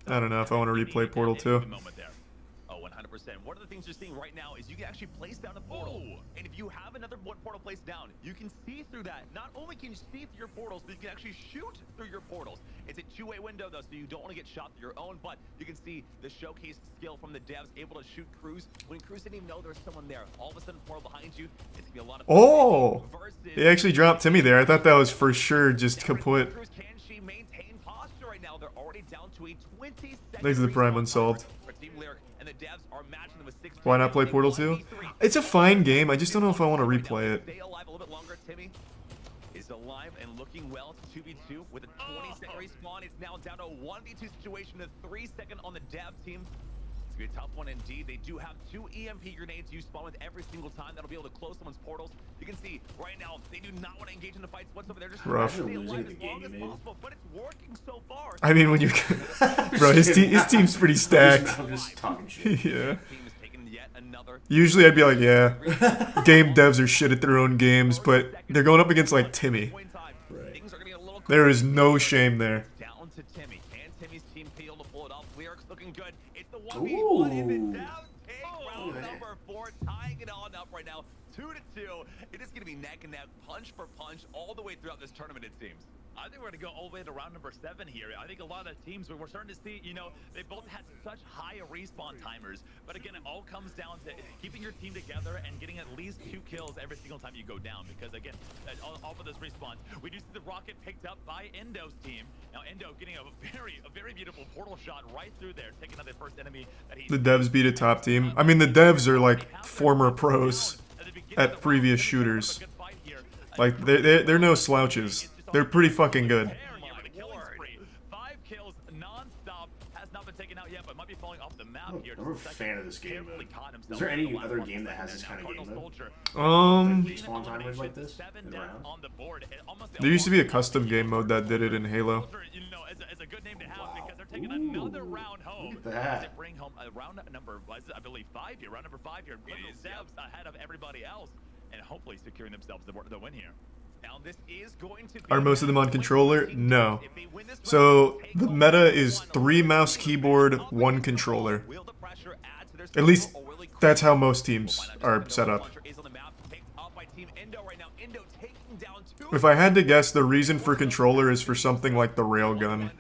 I don't know if I want to replay Portal 2. Oh, 100%. One of the things you're seeing right now is you can actually place down a portal. And if you have another one portal placed down, you can see through that. Not only can you see through your portals, but you can actually shoot through your portals. It's a 2-way window, though, so you don't want to get shot through your own, but you can see the showcase skill from the devs, able to shoot Cruz. When Cruz didn't even know there was someone there, all of a sudden, portal behind you, it's going to be a lot of fun. Oh! They actually dropped Timmy there. I thought that was for sure just kaput. Cruz, can she maintain posture right now? They're already down to a 20-second Thanks to the Prime Unsolved. Why not play Portal 2? It's a fine game. I just don't know if I want to replay it. Stay alive a little bit longer. Timmy is alive and looking well. It's 2v2 with a 20-second respawn. It's now down to a 1v2 situation. A 3-second on the dev team. It's gonna be a tough one indeed. They do have 2 EMP grenades you spawn with every single time. That'll be able to close someone's portals. You can see right now they do not want to engage in the fights whatsoever. They're just rough. trying to stay alive as long as possible, but it's working so far. I mean, when you bro, his team's pretty stacked. I'm just talking shit. Yeah. Usually I'd be like, yeah, game devs are shit at their own games, but they're going up against like Timmy. Right. There is no shame there. Down to Timmy. Can Timmy's team be able to pull it off? Lyric's looking good. It's the 1v1 in the down take. Round number 4, tying it on up right now. 2-2. It is going to be neck and neck, punch for punch, all the way throughout this tournament, it seems. I think we're going to go all the way to round number 7 here. I think a lot of teams, we're starting to see, you know, they both had such high respawn timers. But again, it all comes down to keeping your team together and getting at least 2 kills every single time you go down. Because again, off of this respawn, we do see the rocket picked up by Endo's team. Now Endo getting a very beautiful portal shot right through there, taking out the first enemy that he... The devs beat a top team. I mean, the devs are like former pros at previous shooters. Like, they're no slouches. They're pretty fucking good. 5 kills, I'm a fan of this game mode. Is there any other game that has this kind of game mode? Respawn timers like this in the round? There used to be a custom game mode that did it in Halo. Wow. Look at that. Bring home round number, I believe, 5 here. Round number 5 here. Devs ahead of everybody else, and hopefully securing themselves the win here. Now this is going to be Are most of them on controller? No. So the meta is 3 mouse, keyboard, 1 controller. At least that's how most teams are set up. If I had to guess, the reason for controller is for something like the railgun.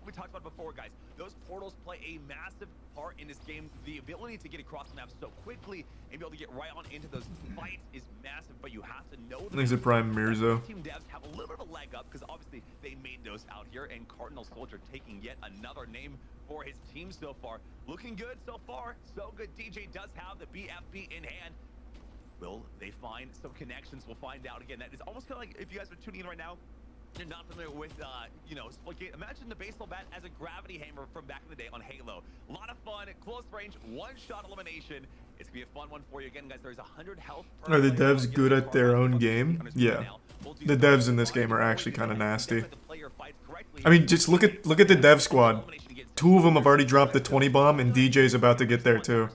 We talked about before, guys. Those portals play a massive part in this game. The ability to get across the map so quickly and be able to get right on into those fights is massive, but you have to know. There's a Prime Mirzo. Team devs have a little bit of a leg up because obviously they made those out here, and Cardinal Soldier taking yet another name for his team so far. Looking good so far. So good. DJ does have the BFB in hand. Will they find some connections? We'll find out. Again, that is almost kind of like if you guys are tuning in right now, you're not familiar with, Splitgate. Imagine the baseball bat as a gravity hammer from back in the day on Halo. A lot of fun, close range, one-shot elimination. It's going to be a fun one for you. Again, guys, there's 100 health. Are the devs good at their own game? Yeah. The devs in this game are actually kind of nasty. I mean, just look at the dev squad. 2 of them have already dropped the 20 bomb, and DJ's about to get there too.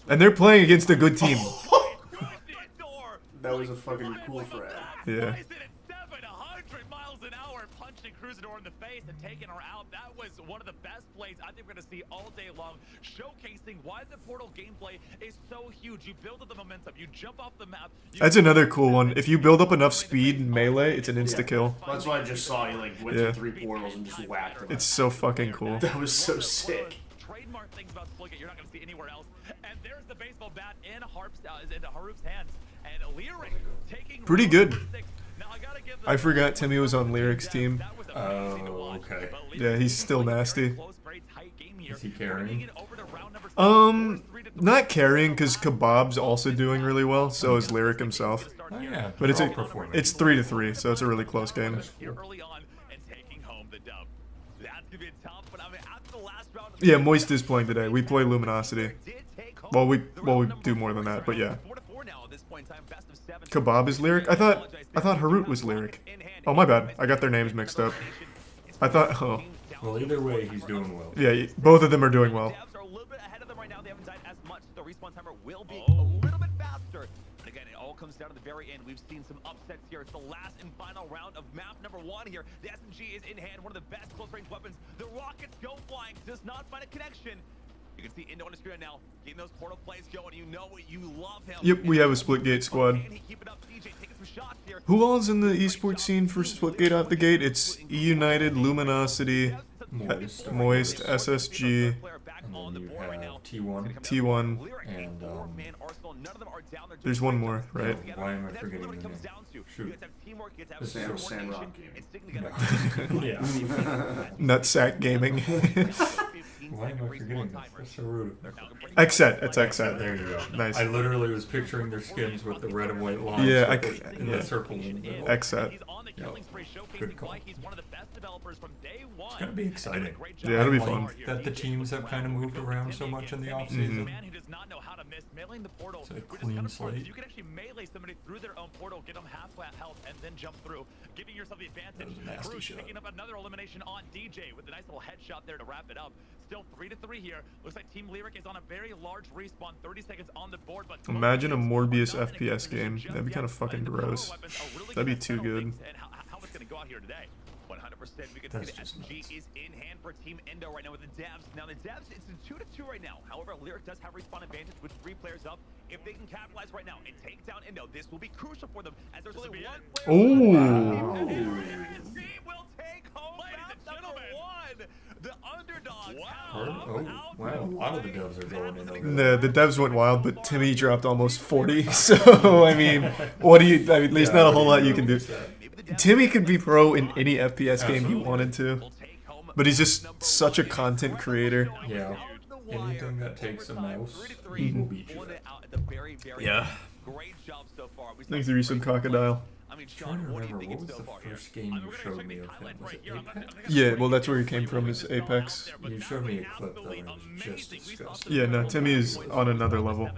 And they're playing against a good team. That was a fucking cool frag. Yeah. 700 miles an hour, punching Cruisador in the face and taking her out. That was one of the best plays I think we're going to see all day long, showcasing why the Portal gameplay is so huge. You build up the momentum, you jump off the map. That's another cool one. If you build up enough speed in melee, it's an insta-kill. That's why I just saw you like went through 3 portals and just whacked them. It's so fucking cool. That was so sick. Trademark things about Splitgate you're not going to see anywhere else. And there's the baseball bat in Harup's hands. And Lyric taking Pretty good. Now, I forgot Timmy was on Lyric's team. Oh, okay. Yeah, he's still nasty. Is he carrying? Not carrying because Kebab's also doing really well. So is Lyric himself. Oh, yeah. But it's performing. 3-3, so it's a really close game. Early on and taking home the dub. That's gonna be tough, but I mean, after the last round. Yeah, Moist is playing today. We play Luminosity. Well, we do more than that, but yeah. Kebab is Lyric? I thought Harut was Lyric. Oh, my bad. I got their names mixed up. I thought, oh. Well, either way, he's doing well. Yeah, both of them are doing well. Devs are a little bit ahead of them right now. They haven't died as much. The respawn timer will be a little bit faster. And again, it all comes down to the very end. We've seen some upsets here. It's the last and final round of map number 1 here. The SMG is in hand, one of the best close-range weapons. The rockets go flying, does not find a connection. You can see Indo on the screen now, getting those portal plays going. You know it, you love him. Yep, we have a Splitgate squad. Who all's in the esports scene for Splitgate out the gate? It's E United, Luminosity, Moist, SSG, And then you have T1. T1. And, There's one more, right? Why am I forgetting the name? Shoot. The Sandrock game. Yeah. Nutsack Gaming. Why am I forgetting this? That's so rude. Xset, it's Xset. There you go. Nice. I literally was picturing their skins with the red and white lines. Yeah, in the circle. Xset. Good call. It's gonna be exciting. Yeah, it'll be I like fun. that the teams have kind of moved around so much in the offseason. It's a clean slate. You can actually melee somebody through their own portal, get them half health, and then jump through, giving yourself the advantage. That was a nasty Cruz shot. picking up another elimination on DJ with a nice little headshot there to wrap it up. Still 3-3 here. Looks like Team Lyric is on a very large respawn. 30 seconds on the board, but Imagine a Morbius FPS game. That'd be kind of fucking gross. That'd be too good. And how it's going to go out here today. 100%. We can see the SMG is in hand for Team Endo right now with the devs. Now the devs, it's a 2-2 right now. However, Lyric does have respawn advantage with 3 players up. If they can capitalize right now and take down Endo, this will be crucial for them as there's only one player. Ooh. Team will take home number 1. The underdogs. Oh, wow. A lot of the devs are going in over The devs went wild, but Timmy dropped almost 40. So, I mean, what do you... I mean, there's not a whole lot you can do. Timmy could be pro in any FPS game he wanted to. But he's just such a content creator. Yeah. Anything that takes a mouse, he will beat you. Yeah. Great job so far. Thanks to Resub Crocodile. I mean, Trying Sean, to what do you remember, think what was so the far here? first game I mean, you we're gonna showed check me these of him? highlights Was right it here. Apex? Yeah, well, that's where he came from, is Apex. You showed me a clip though, and it was just disgusting. Yeah, no, Timmy is on another level.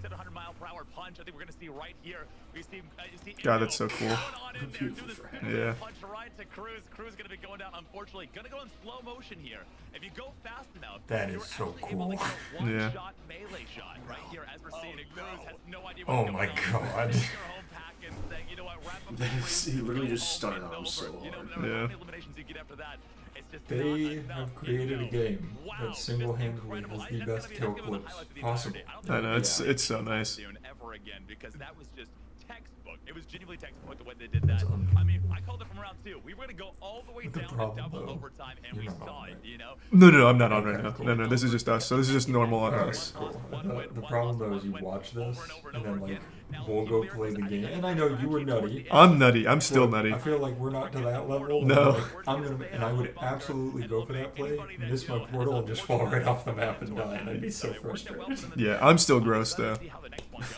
700 mile per hour punch. I think we're gonna see right here. We see, you see God, that's so cool. Yeah. Punch right to Cruz. Cruz gonna be going down. Unfortunately, gonna go in slow motion here. If you go fast enough, That is you're so actually able to cool. get a Yeah. one-shot melee shot right here. As we're seeing it, Cruz has no idea Oh what's my going on. God. Takes her home pack and saying, you know what, wrap up the That's- free, he literally go just home, stunned it's on him over. so You know, hard. no matter how Yeah. many eliminations you get after that, it's just They not enough. have created a game that single-handedly has the best kill clips possible. I know, it's so nice. Soon ever again, because that was just textbook. It was genuinely textbook the way they did that. I mean, I called it from round 2. We were gonna go all the way But the down to problem, double though, overtime, and we you're not saw on, it. right? You know. No, I'm not on right now. Okay, No, this is just us. So this is just normal on us. Cool. The problem though is you watch this, and then like, we'll go play the game, and I know you were nutty. I'm nutty. I'm still nutty. I feel like we're not to that level. No. Like, and I would absolutely go for that play, miss my portal, and just fall right off the map and die, and I'd be so frustrated. Yeah, I'm still gross though.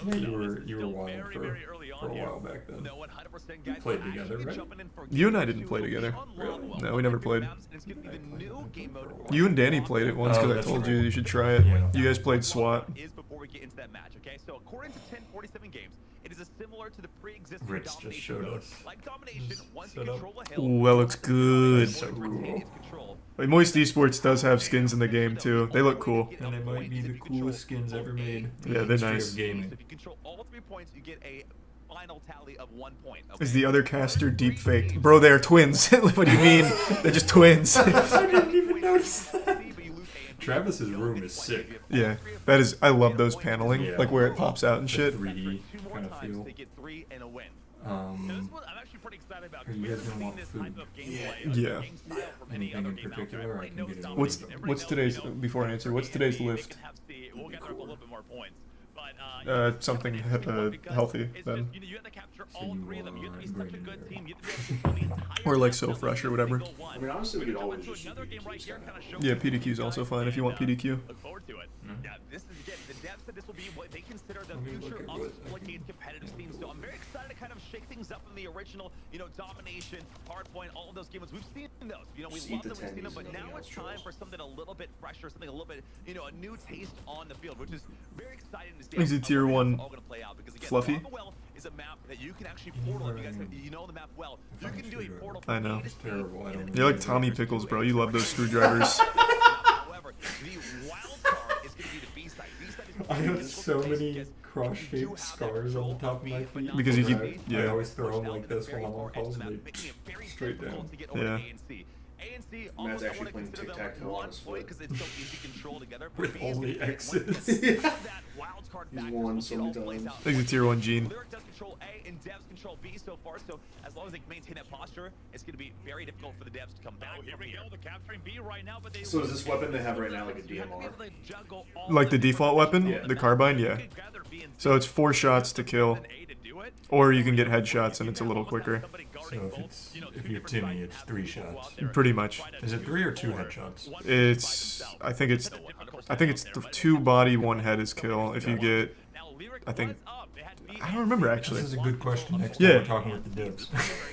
Yeah, you were wild for a while back then. We played together, right? You and I didn't play together. Really? No, we never played. I played that. You and Danny played it once Oh, because I that's told right. you should try it. Yeah. You guys played SWAT. Is before we get into that match, okay? So according to 1047 games, it is similar to the pre-existing Rich just domination showed mode. us. Like domination, once you set up. control a hill, Ooh, that looks good. So cool. Like, Moist Esports does have skins in the game too. They look cool. And they might be the coolest skins ever made. Yeah, they're History of nice. Gaming. If you control all 3 points, you get a final tally of 1 point. Is the other caster deep faked? Bro, they are twins. What do you mean? They're just twins. I didn't even notice that. Travis's room is sick. Yeah, that is. I love those paneling, Yeah. like where it pops out and The shit. 3D kind of feel. They get 3 and a win. Um, I'm actually pretty excited about. Are you We guys haven't gonna seen want this food? type of gameplay, Yeah. game style from any Anything other in game out there. particular? I Everybody can knows get it. What's domination. Everybody knows, today's you know, before I answer? What's today's they lift? can have C. We'll gather up a little bit more points. But, Something healthy then. You know, you have to capture So all you 3 of them. You have to be are such a good bringing team. You have to be able to control the entire Or like map so down to fresh or every whatever. single one. I mean, honestly, we We're could gonna always jump just into another do game right here, PDQ kind of style. showcase Yeah, what PDQ you is also guys fine if you want can, PDQ. Look forward to it. Yeah, this is again the devs said this will be what they consider the Let me look future at of what I Splitgate's competitive scene. So I'm very excited to kind of shake things up from the original, you know, domination, hardpoint, all of those games. We've seen those. You know, we See love the them, we've seen them, tendies but and now the it's time for something a little bit fresher, something a little bit, you know, a new taste on the field, which is very exciting to see. Is it how tier it's 1 all gonna play out because again, fluffy? Lava Well is a map that you can actually portal. If you guys you know the map well, you can do a portal. I know. It's terrible. I don't You're like Tommy Pickles, bro. You love those screwdrivers. However, the wild card is going to be the B side. B side is I have difficult so to many chase. cross-shaped scars on the top of my feet. Because you keep- I yeah. always throw them like this while I'm on calls, and they straight down. Yeah. ANC, Matt's almost I actually want to playing consider them tic-tac-toe on one his point foot. because it's so easy to control together. But With B is only gonna get one X's. again. That wild card He's factor, won we'll so see it many all plays times. out. I think it's tier 1 Gene. Lyric does control A and Devs control B so far, so as long as they maintain that posture, it's going to be very difficult for the Devs to come back. Here we go, they're capturing B right now, but they So is this weapon they have right now like a DMR? Like the default weapon? Yeah. The carbine? Yeah. So it's 4 shots to kill. Or you can get headshots and it's a little quicker. So if you're Timmy, it's 3 shots. Pretty much. Is it 3 or 2 headshots? I think it's 2 body, 1 head is kill. If you get, I don't remember This actually. is a good question. Next Yeah. time we're talking with the devs.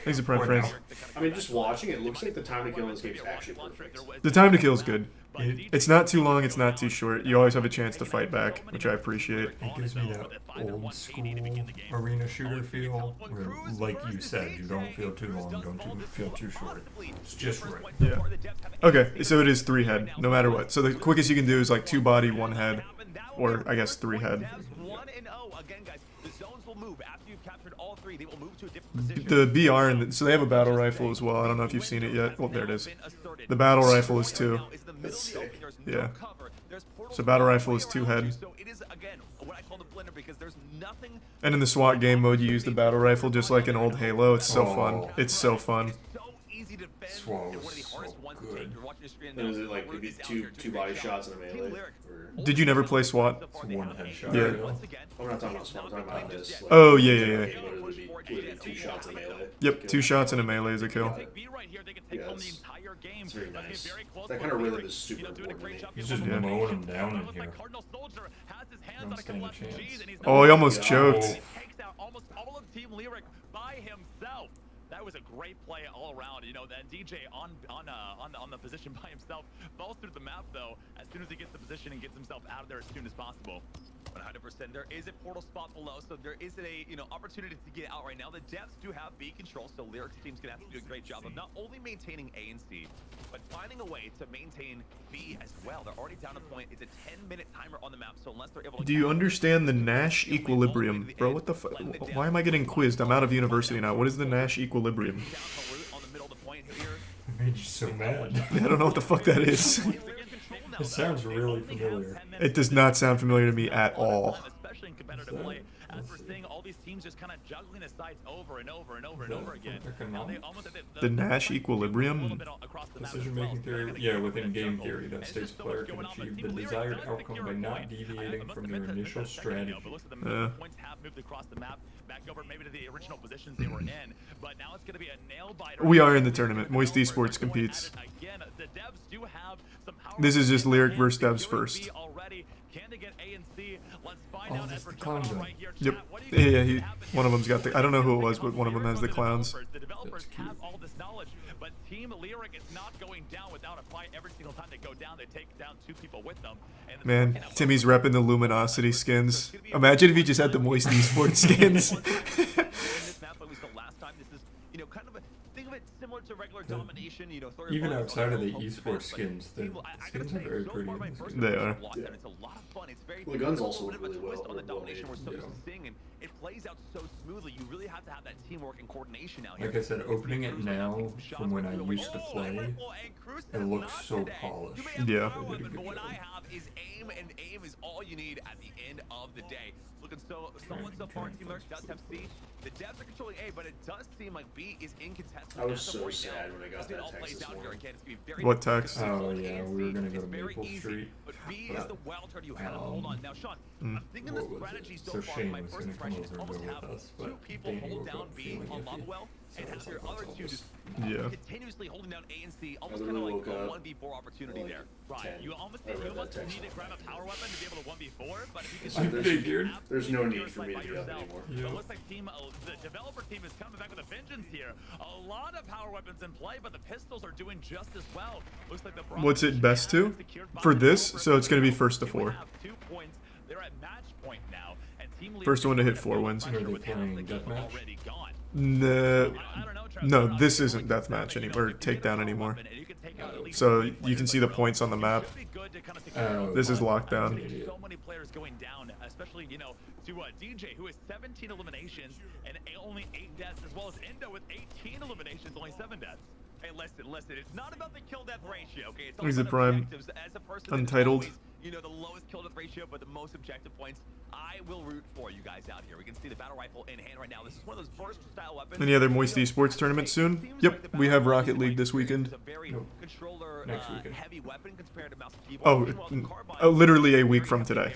Thanks for prime friends. I mean, just watching it looks like the time to kill in this game is actually perfect. The time to kill is good. It's not too long, it's not too short. You always have a chance to fight back, which I appreciate. It gives me that old school arena shooter feel, where, like you said, you don't feel too long, don't you feel too short. It's just right. Yeah. Okay, so it is 3 head, no matter what. So the quickest you can do is like 2 body, 1 head, or I guess 3 head. The BR and so they have a battle rifle as well. I don't know if you've seen it yet. Well, there it is. The battle rifle is 2. That's sick. Yeah. So battle rifle is 2 head. And in the SWAT game mode, you use the battle rifle just like an old Halo. It's so fun. It's so fun. SWAT was so good. And is it like maybe two body shots in a melee? Or... Did you never play SWAT? It's 1 headshot. Yeah. I'm not talking about SWAT, I'm talking about this. Like, Oh, yeah, yeah, yeah. Literally be 2 shots in melee. Yep, 2 shots and a melee is a kill. Yeah, it's very nice. That kind of rhythm is super important to me. He's just Yeah. mowing him down in here. Don't stand a chance. Oh, he almost Oh. choked. Takes out almost all of Team Lyric by by himself. That was a great play all around. You know, that DJ on the position by himself falls through the map though. As soon as he gets the position and gets himself out of there as soon as possible. 100%. There is a portal spot below, so there is a opportunity to get out right now. The devs do have B control, so Lyric's team's gonna have to do a great job of not only maintaining A and C, but finding a way to maintain B as well. They're already down a point. It's a 10-minute timer on the map, so unless they're able to. Do you understand the Nash equilibrium, bro? What the fuck? Why am I getting quizzed? I'm out of university now. What is the Nash equilibrium? Made you so mad. I don't know what the fuck that is. It sounds really familiar. It does not sound familiar to me at all. Especially in competitive play, as we're seeing all these teams just kind of juggling the sides over and over and over and over again. Now they almost The Nash equilibrium? Decision-making theory, yeah, within game theory, that states a player can achieve the desired outcome by not deviating from their initial strategy. Points have moved across the map, back over maybe to the original positions they were in, but now it's going to be a nail-biter. We are in the tournament. Moist Esports competes. This is just Lyric versus Devs first. Oh, that's the clown guy. Yep. Yeah, one of them's got the... I don't know who it was, but one of them has the clowns. The developers have all this knowledge, but Team Lyric is not going down without a fight. Every single time they go down, they take down 2 people with them. Man, Timmy's repping the Luminosity skins. Imagine if he just had the Moist Esports skins. Even outside of the esports skins, the skins are very pretty. They are. Yeah. Well, the guns also look really well. It plays out so smoothly. You really have to have that teamwork and coordination out here. Like I said, opening it now from when I used to play, it looks so polished. Yeah. But what I have is aim, and aim is all you need at the end of the day. Looking so solid so far. Team Lurch does have C. The devs are controlling A, but it does seem like B is incontestable. I was so sad when I got that text this morning. What text? Oh yeah, we were gonna go to Maple Street. But B is the wild card you have to hold on. Now, Sean, I'm thinking the strategy so So far. Shane My was first gonna come impression is over and almost go have with us, 2 but people Danny hold woke down up B feeling on iffy. Lovewell, and have their other 2 just Yeah. continuously holding down A and C, almost I kind of like literally a woke up 1v4 opportunity like there. Right, 10. you almost I read that need text to on grab a my power weapon to be able to 1v4, but if you So can there's no need for me to be up anymore. But it looks like the developer team is coming back with a vengeance here. A lot of power weapons in play, but the pistols are doing just as well. Looks like the What's it best to? For this, so it's going to be first to 4. They're at match point now, and Team First one to hit 4 wins. Are they playing deathmatch? No, this isn't deathmatch anymore, or takedown anymore. So you can see the points on the map. This is lockdown. So many players going down, especially to DJ, who has 17 eliminations and only 8 deaths, as well as Endo with 18 eliminations, only 7 deaths. Hey, listen, it's not about the kill death ratio, okay? It's all He's a about prime. objectives. As a person that's Untitled. always, the lowest kill death ratio, but the most objective points. I will root for you guys out here. We can see the battle rifle in hand right now. This is one of those burst style weapons. Any other Moist Esports tournaments soon? Yep, we have Rocket League this weekend. Next weekend. Heavy weapon compared to mouse and keyboard. Oh, literally a week from today.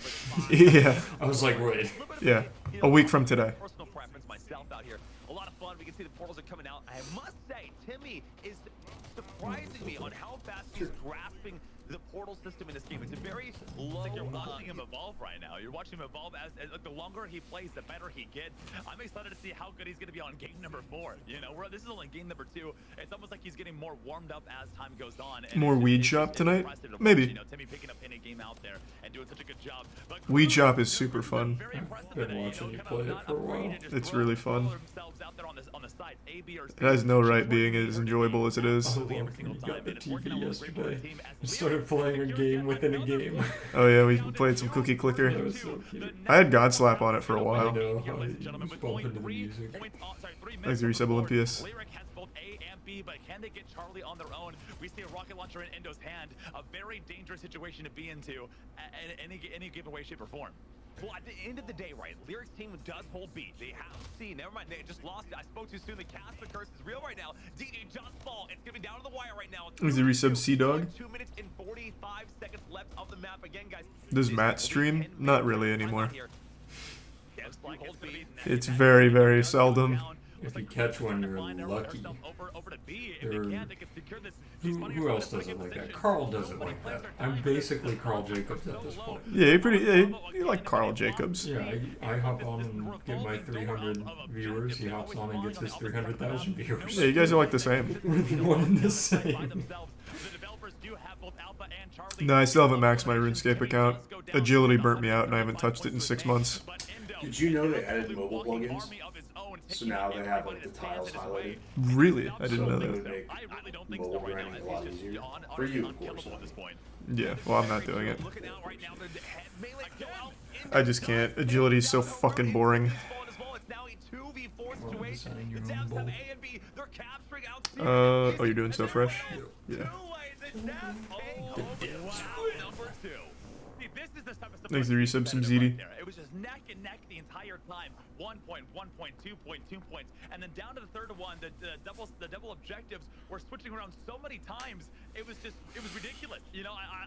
Yeah, I was like, wait. yeah, a week from today. Personal preference myself out here. A lot of fun. We can see the portals are coming out. I must say, Timmy is surprising me on how fast he's grasping the portal system in this game. It's a very low. It's like you're watching him evolve right now. You're watching him evolve as like, the longer he plays, the better he gets. I'm excited to see how good he's going to be on game number 4. This is only game number 2. It's almost like he's getting more warmed up as time goes on. And More Weed Shop tonight? Maybe. Timmy picking up any game out there and doing such a good job. But Weed Shop is super fun. I've been watching you play it for a while. It's really fun. It has no right being as enjoyable as it is. Oh, look, you got the TV yesterday. You started playing a game within a game. Oh yeah, we played some Cookie Clicker. That was so cute. I had God Slap on it for a I while. know how you just bump into the music. Thanks, Resub Olympius. Lyric has both A and B, but can they get Charlie on their own? We see a rocket launcher in Endo's hand, a very dangerous situation to be into in any given way, shape, or form. Well, at the end of the day, right, Lyric's team does hold B. They have C. Never mind, they just lost it. I spoke too soon. The Casper curse is real right now. DJ just fall. It's going to be down to the wire right now. Is he resub C-Dog? 2 minutes and 45 seconds left of the map again, guys. Does Matt stream? Not really anymore. It's very, very seldom. if you catch one, you're lucky. Who else does it like that? Carl does it like that. I'm basically Carl Jacobs at this point. Yeah, you like Carl Jacobs. Yeah, I hop on and get my 300 viewers. He hops on and gets his 300,000 viewers. Yeah, you guys are like the same. We're the one and the same. No, I still haven't maxed my RuneScape account. Agility burnt me out, and I haven't touched it in 6 months. Did you know they added mobile plugins? So now they have like the tiles highlighted. Really? I didn't know It that. would make mobile grinding a lot easier. For you, of course. Yeah, well, I'm not doing it. I just can't. Agility is so fucking boring. Oh, you're doing so fresh? Yeah. Thanks to resub some ZD. It was just neck and neck the entire time. 1 point, 1 point, 2 point, 2 points, and then down to the third one. The double objectives were switching around so many times. It was ridiculous. You know, I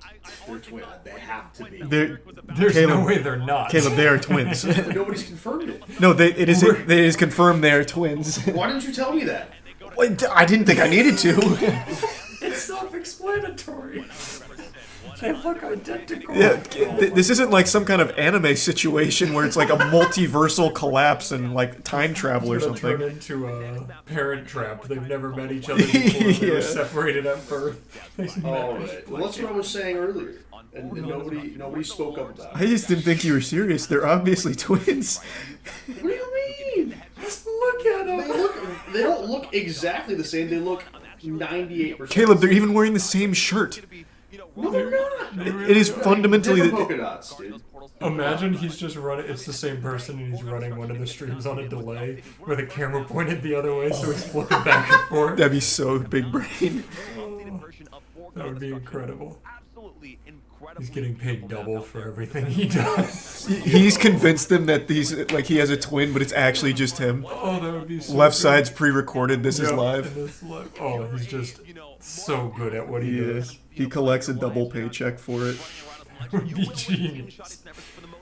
honestly thought they have to be. There's Caleb, no way they're not. Caleb, they are twins. Nobody's confirmed it. No, it is confirmed they are twins. Why didn't you tell me that? Wait, I didn't think I needed to. It's self-explanatory. They look identical. Yeah, this isn't like some kind of anime situation where it's like a multiversal collapse and like time travel or something. Turn into a parent trap. They've never met each other before. They were separated at birth. Alright. Well, that's what I was saying earlier. And nobody spoke up about it. I just didn't think you were serious. They're obviously twins. What do you mean? Just look at them. They don't look exactly the same. They look 98%. Caleb, they're even wearing the same shirt. No, they're not. It is fundamentally Different polka dots, dude. Imagine he's just running. It's the same person, and he's running one of the streams on a delay, where the camera pointed the other way, so he's flipping back and forth. That'd be so big brain. That would be incredible. He's getting paid double for everything he does. He's convinced them that he has a twin, but it's actually just him. Oh, that would be so Left good. side's pre-recorded. This is Yep, live. and this live. Oh, he's just so good at what he does. He collects a double paycheck for it. That would be genius.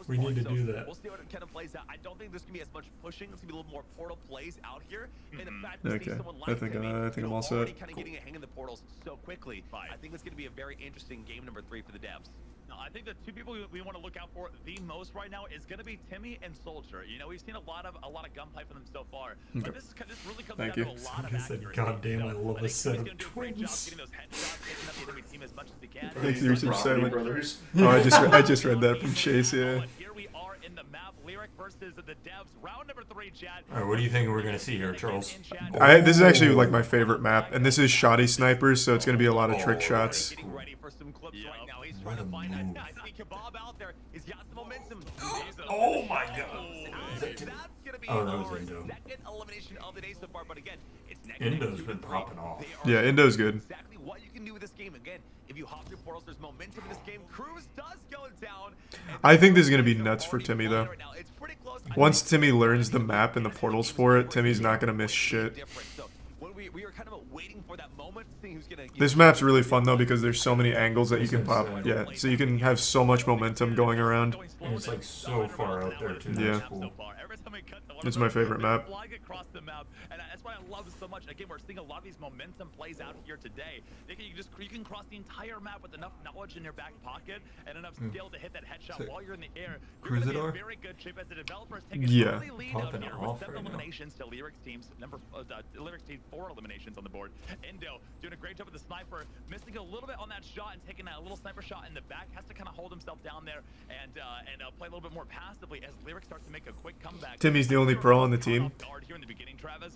We need to do that. We'll see how it kind of plays out. I don't think there's gonna be as much pushing. It's gonna be a little more portal plays out here. And in fact, Okay. I think I'm all set. kind of getting a hang of the portals so quickly. I think it's gonna be a very interesting game number 3 for the devs. Now, I think the two people we want to look out for the most right now is going to be Timmy and Soldier. You know, we've seen a lot of gunplay from them so far, but this really comes down to a lot of said, accuracy. God damn, I love a set of He's gonna do a great job twins. getting those headshots, hitting up the enemy team as much as he can. Thanks to some silent. Brothers. Oh, I just read that from Chase. Yeah. Here we are in the map. Lyric versus the devs. Round number 3, chat. All right, what do you think we're gonna see here, Charles? This is actually like my favorite map, and this is shoddy snipers, so it's gonna be a lot of trick shots. Getting ready for some clips right now. He's trying to find that Kebab out there. He's got some momentum. Oh my God! That's gonna be Oh, that was our Indo. second elimination of the day so far. But again, it's next. Indo's been popping off. Yeah, Indo's good. Exactly what you can do with this game. Again, if you hop through portals, there's momentum in this game. Cruz does go down. I think this is gonna be nuts for Timmy though. Once Timmy learns the map and the portals for it, Timmy's not gonna miss shit. We are kind of waiting for that moment to see who's gonna. This map's really fun though because there's so many angles that you can pop. Yeah, so you can have so much momentum going around. And it's like so far out there too. Yeah. That's cool. It's my favorite map. Flying across the map, and that's why I love this so much. Again, we're seeing a lot of these momentum plays out here today. You can cross the entire map with enough knowledge in your back pocket and enough skill to hit that headshot while you're in the air. You're gonna be in very good shape as the developers take an early lead out here with 7 eliminations to Lyric's team's Lyric's team 4 eliminations on the board. Indo doing a great job with the sniper, missing a little bit on that shot and taking that little sniper shot in the back. Has to kind of hold himself down there and play a little bit more passively as Lyric starts to make a quick comeback. Timmy's the only pro on the team.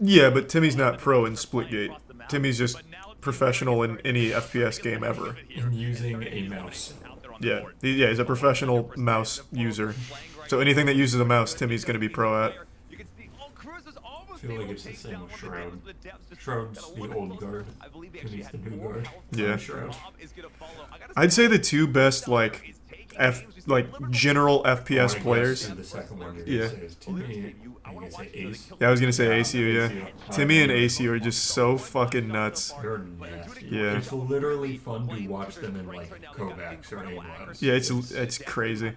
Yeah, but Timmy's not pro in Splitgate. Timmy's just professional in any FPS game ever. And using a mouse. Yeah, he's a professional mouse user. So anything that uses a mouse, Timmy's gonna be pro at. I feel like it's the same with Shroud. Shroud's the old guard. Timmy's the new guard. Yeah. Shroud. I'd say the two best general FPS players. The second one you're Yeah. gonna say is Timmy. I'm gonna say Ace. Yeah, I was gonna say ACU, yeah. Timmy and ACU are just so fucking nuts. They're nasty. Yeah. It's literally fun to watch them in like Kovacs or aim labs. Yeah, it's crazy.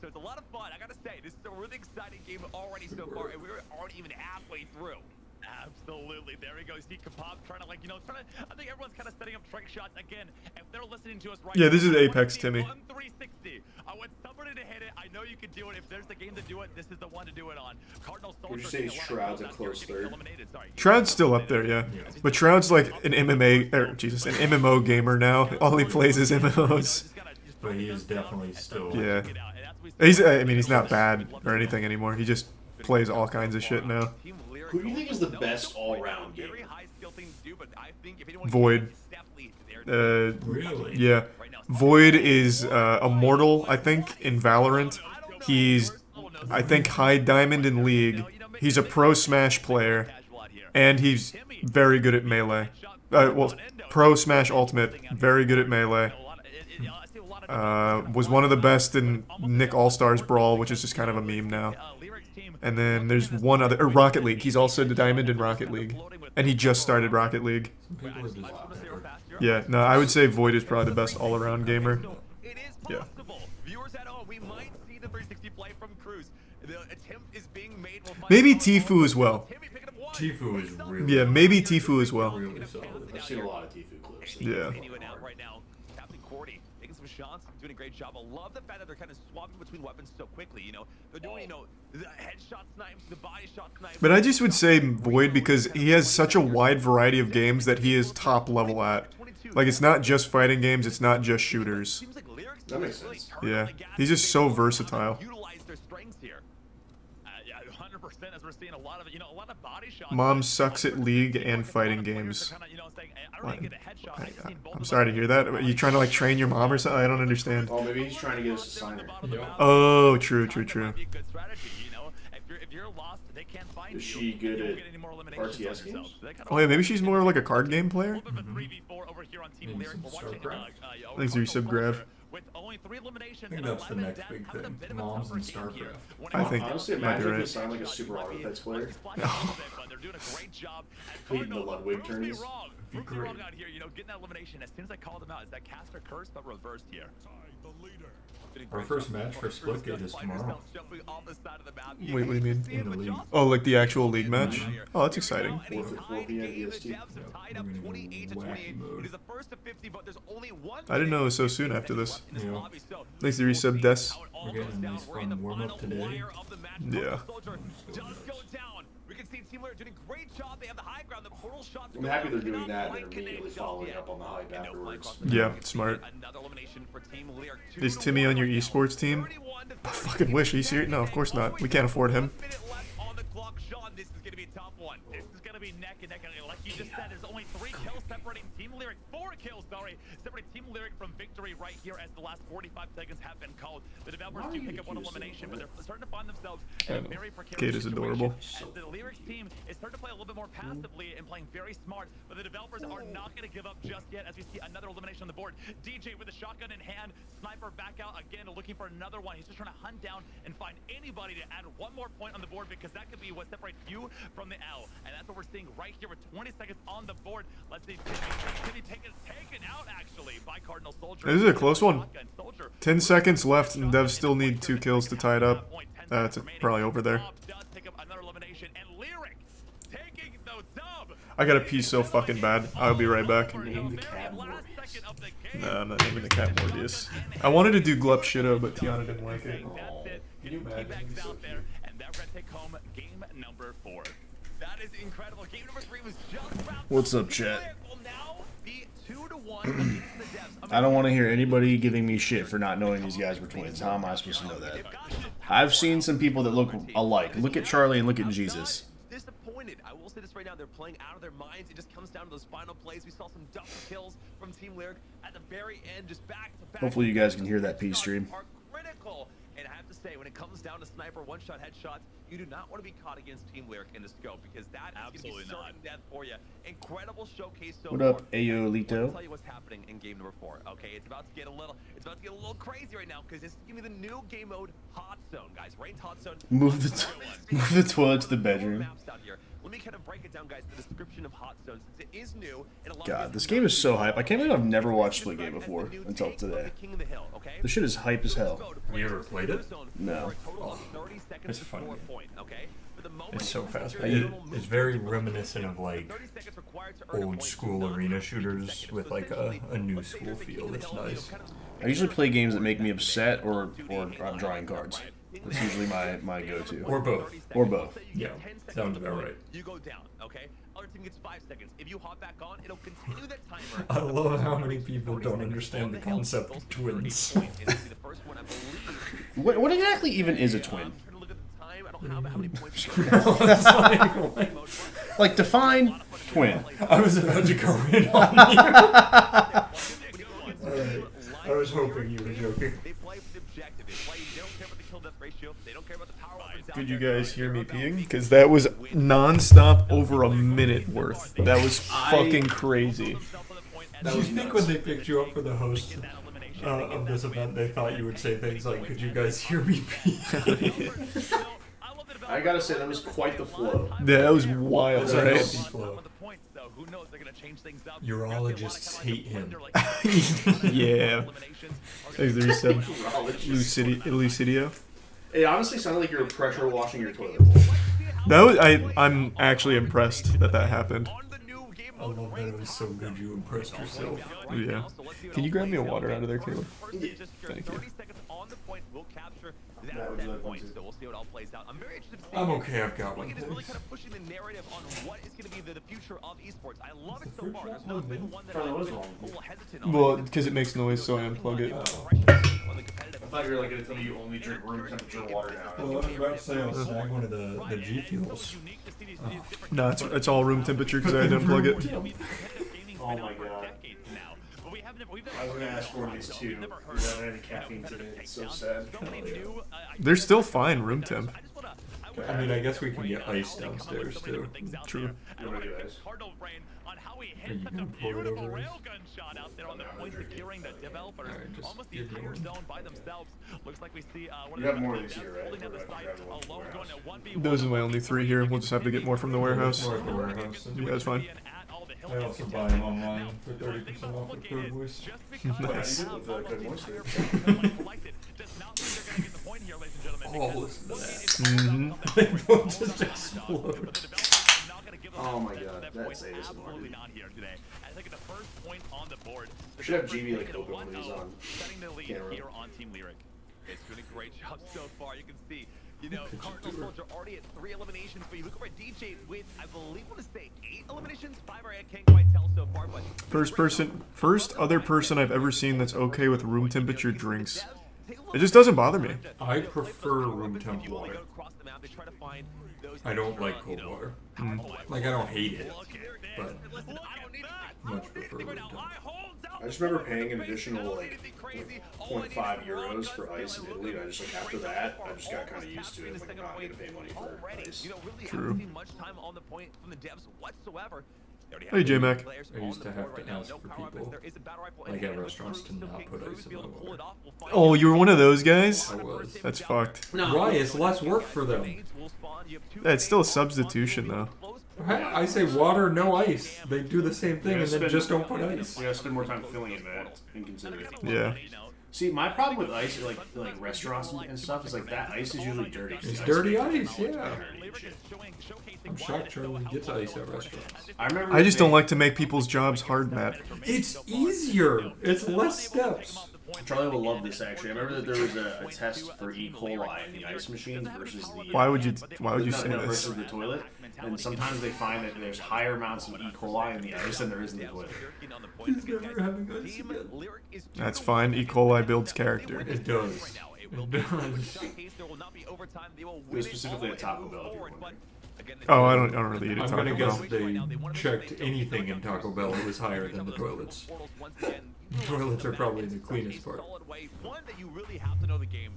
So it's a lot of fun. I gotta say, this is a really exciting game already so far, and we're already even halfway through. Absolutely. There he goes. See Kapop trying to, like, you know, I think everyone's kind of setting up trick shots again. If they're listening to us right Yeah, now, this is I wanna Apex see Timmy. 1-360. I want somebody to hit it. I know you can do it. If there's the game to do it, this is the one to do it on. Cardinal Would you Soldier say seeing a lot of Shroud's a kills out here, close getting third? eliminated. Sorry. Shroud's still up there, yeah. But Shroud's like an MMA, or Jesus, an MMO gamer now. All he plays is MMOs. But he is definitely still. Yeah. I mean, he's not bad or anything anymore. He just plays all kinds of shit now. Who do you think is the best all-round gamer? Void. Really? Yeah. Void is Immortal, I think, in Valorant. He's, I think, High Diamond in League. He's a pro Smash player. And he's very good at Melee. Well, pro Smash Ultimate, very good at Melee. Was one of the best in Nick All-Stars Brawl, which is just kind of a meme now. And then there's one other, Rocket League. He's also the Diamond in Rocket League. And he just started Rocket League. Some people are just better. Yeah, no, I would say Void is probably the best all-around gamer. Yeah. Maybe Tfue as well. Tfue is really. Yeah, maybe Tfue as well. Really solid. I've seen a lot of Tfue clips. Yeah. Shots, doing a great job. I love the fact that they're kind of swapping between weapons so quickly, you know. They're doing, you know, the headshot snipes, the body shot snipes. But I just would say Void because he has such a wide variety of games that he is top level at. Like, it's not just fighting games, it's not just shooters. That makes sense. Yeah, he's just so versatile. As we're seeing a lot of, you know, a lot of body shots. Mom sucks at League and fighting games. I'm sorry to hear that. Are you trying to, like, train your mom or something? I don't understand. Oh, maybe he's trying to get us to sign her. Oh, true. Is she good at RTS games? Oh, yeah, maybe she's more like a card game player? Maybe some StarCraft. Thanks for your sub, Grav. I think that's the next big thing. Moms and StarCraft. I think Honestly, might be imagine if we right. signed like a Super Artifacts player. Beating the Ludwig tourneys. Be great. Out here, you know, getting that elimination. As soon as I called him out, is that caster curse but reversed here? Our first match for Splitgate is tomorrow. Wait, what do you mean? In the league. Oh, like the actual league match? Oh, that's exciting. 4 p.m. EST. We're gonna go wacky mode. I didn't know it was so soon after this. Yeah. Thanks to resub Des. We're getting a nice fun warm up today. Yeah. I'm happy they're doing that and they're immediately following up on the hype afterwards. Yeah, smart. Is Timmy on your esports team? I fucking wish. Are you serious? No, of course not. We can't afford him. This is going to be a tough one. This is going to be neck and neck. Like you just said, there's only 3 kills separating Team Lyric. 4 kills, sorry, separating Team Lyric from victory right here as the last 45 seconds have been called. The developers do pick up one elimination, but they're starting to find themselves in a very precarious Kate is situation. adorable. As the Lyric team is starting to play a little bit more passively and playing very smart, but the developers are not going to give up just yet as we see another elimination on the board. DJ with a shotgun in hand, sniper back out again looking for another one. He's just trying to hunt down and find anybody to add one more point on the board because that could be what separates you from the L. And that's what we're seeing right here with 20 seconds on the board. Let's see Timmy taken out actually by Cardinal Soldier. This is a close one. 10 seconds left and Devs still need 2 kills to tie it up. It's probably over there. I gotta pee so fucking bad. I'll be right back. Name the cat Morbius. Nah, I'm not naming the cat Morbius. I wanted to do Glup Shido, but Tiana didn't like it. Oh, can you imagine? He's so cute. And they're gonna take home game number 4. That is incredible. Game number 3 was just wrapped. What's up, chat? Well, now the 2-1 against the Devs. I don't want to hear anybody giving me shit for not knowing these guys were twins. How am I supposed to know that? I've seen some people that look alike. Look at Charlie and look at Jesus. Disappointed. I will say this right now. They're playing out of their minds. It just comes down to those final plays. We saw some double kills from Team Lyric at the very end, just back to back. Hopefully you guys can hear that P stream. Are critical. And I have to say, when it comes down to sniper one-shot headshots, you do not want to be caught against Team Lyric in the scope because that is going to be certain death for you. Incredible showcase so What far. up, Ayo I'll Lito? tell you what's happening in game number 4. Okay, it's about to get a little crazy right now because this is gonna be the new game mode Hot Zone, guys. Ranked Hot Zone. Move the toilet to the bedroom. me kind of break it down, guys. The description of Hot Stones, it is new. And a lot God, of this game is so hype. I can't believe I've never watched Splitgate before until today. This shit is hype as hell. Have you ever played it? No. Oh, it's fun. It's so fast. It's very reminiscent of like old school arena shooters with like a new school feel. It's nice. I usually play games that make me upset or I'm drawing cards. That's usually my go-to. Or both. Or both. Yeah, sounds about right. You go down, okay? Other team gets 5 seconds. If you hop back on, it'll continue that timer. I love how many people don't understand the concept of twins. What exactly even is a twin? Like, define twin. I was about to go in on you. I was hoping you were joking. Could you guys hear me peeing? Because that was non-stop over a minute worth. That was fucking crazy. Do you think when they picked you up for the host of this event, they thought you would say things like, could you guys hear me pee? I gotta say, that was quite the flow. Yeah, that was wild, right? Urologists hate him. Yeah. Like there's some Lucidio. It honestly sounded like you were pressure washing your toilet bowl. That was, I'm actually impressed that happened. I love that it was so good you impressed yourself. Yeah. Can you grab me a water out of there, Caleb? Yeah. Thank you. I'm okay, I've got one. It is really kind of pushing the narrative on what is going to be the future of esports. I love it so far. There's not been one that I'm a little hesitant on. Well, because it makes noise, so I unplug it. I thought you were like going to tell me you only drink room temperature water now. Well, I was about to say I'll snag one of the G Fuels. No, it's all room temperature because I had to unplug it. Oh my god. I was going to ask for these two without any caffeine today. It's so sad. They're still fine room temp. I mean, I guess we can get ice downstairs too. True. You want to do ice? Are you going to pour it over ice? You have more of these here, right? Those are my only 3 here. We'll just have to get more from the warehouse. More at the warehouse. Yeah, that's fine. I also buy them online for 30% off with code voice. Nice. Oh, listen to that. Mm-hmm. They both just explode. Oh my god, that's ASMR. We should have GB like open when he's on camera. It's doing a great job so far. You can see, you know, Cardinal Soldier already at 3 eliminations, but you look over at DJ with, I believe, I want to say 8 eliminations. 5 I can't quite tell so far, but First other person I've ever seen that's okay with room temperature drinks. It just doesn't bother me. I prefer room temp water. I don't like cold water. Like, I don't hate it, but much prefer room temp. I just remember paying an additional like 0.5 euros for ice in Italy, and I just like after that I just got kind of used to it. Like, I'm not going to pay money for ice. True. Hey, J-Mac. I used to have to ask for people, like at restaurants, to not put ice in my water. Oh, you were one of those guys? I was. That's fucked. Why? It's less work for them. It's still a substitution, though. I say water, no ice. They do the same thing and then just don't put ice. We gotta spend more time filling it, man. Inconsiderate. Yeah. See, my problem with ice, like restaurants and stuff, is like that ice is usually dirty. It's dirty ice, yeah. Dirty and shit. I'm shocked Charlie gets ice at restaurants. I just don't like to make people's jobs hard, Matt. It's easier. It's less steps. Charlie will love this actually. I remember that there was a test for E. coli in the ice machines versus the. Why would you say this? Versus the toilet, and sometimes they find that there's higher amounts of E. coli in the ice than there is in the toilet. He's never having ice again. That's fine. E. coli builds character. It does. It does. It was specifically at Taco Bell. If you're wondering. Oh, I don't really eat it. I'm Taco gonna guess Bell. they checked anything in Taco Bell that was higher than the toilets. The toilets are probably the cleanest part. One that you really have to know the game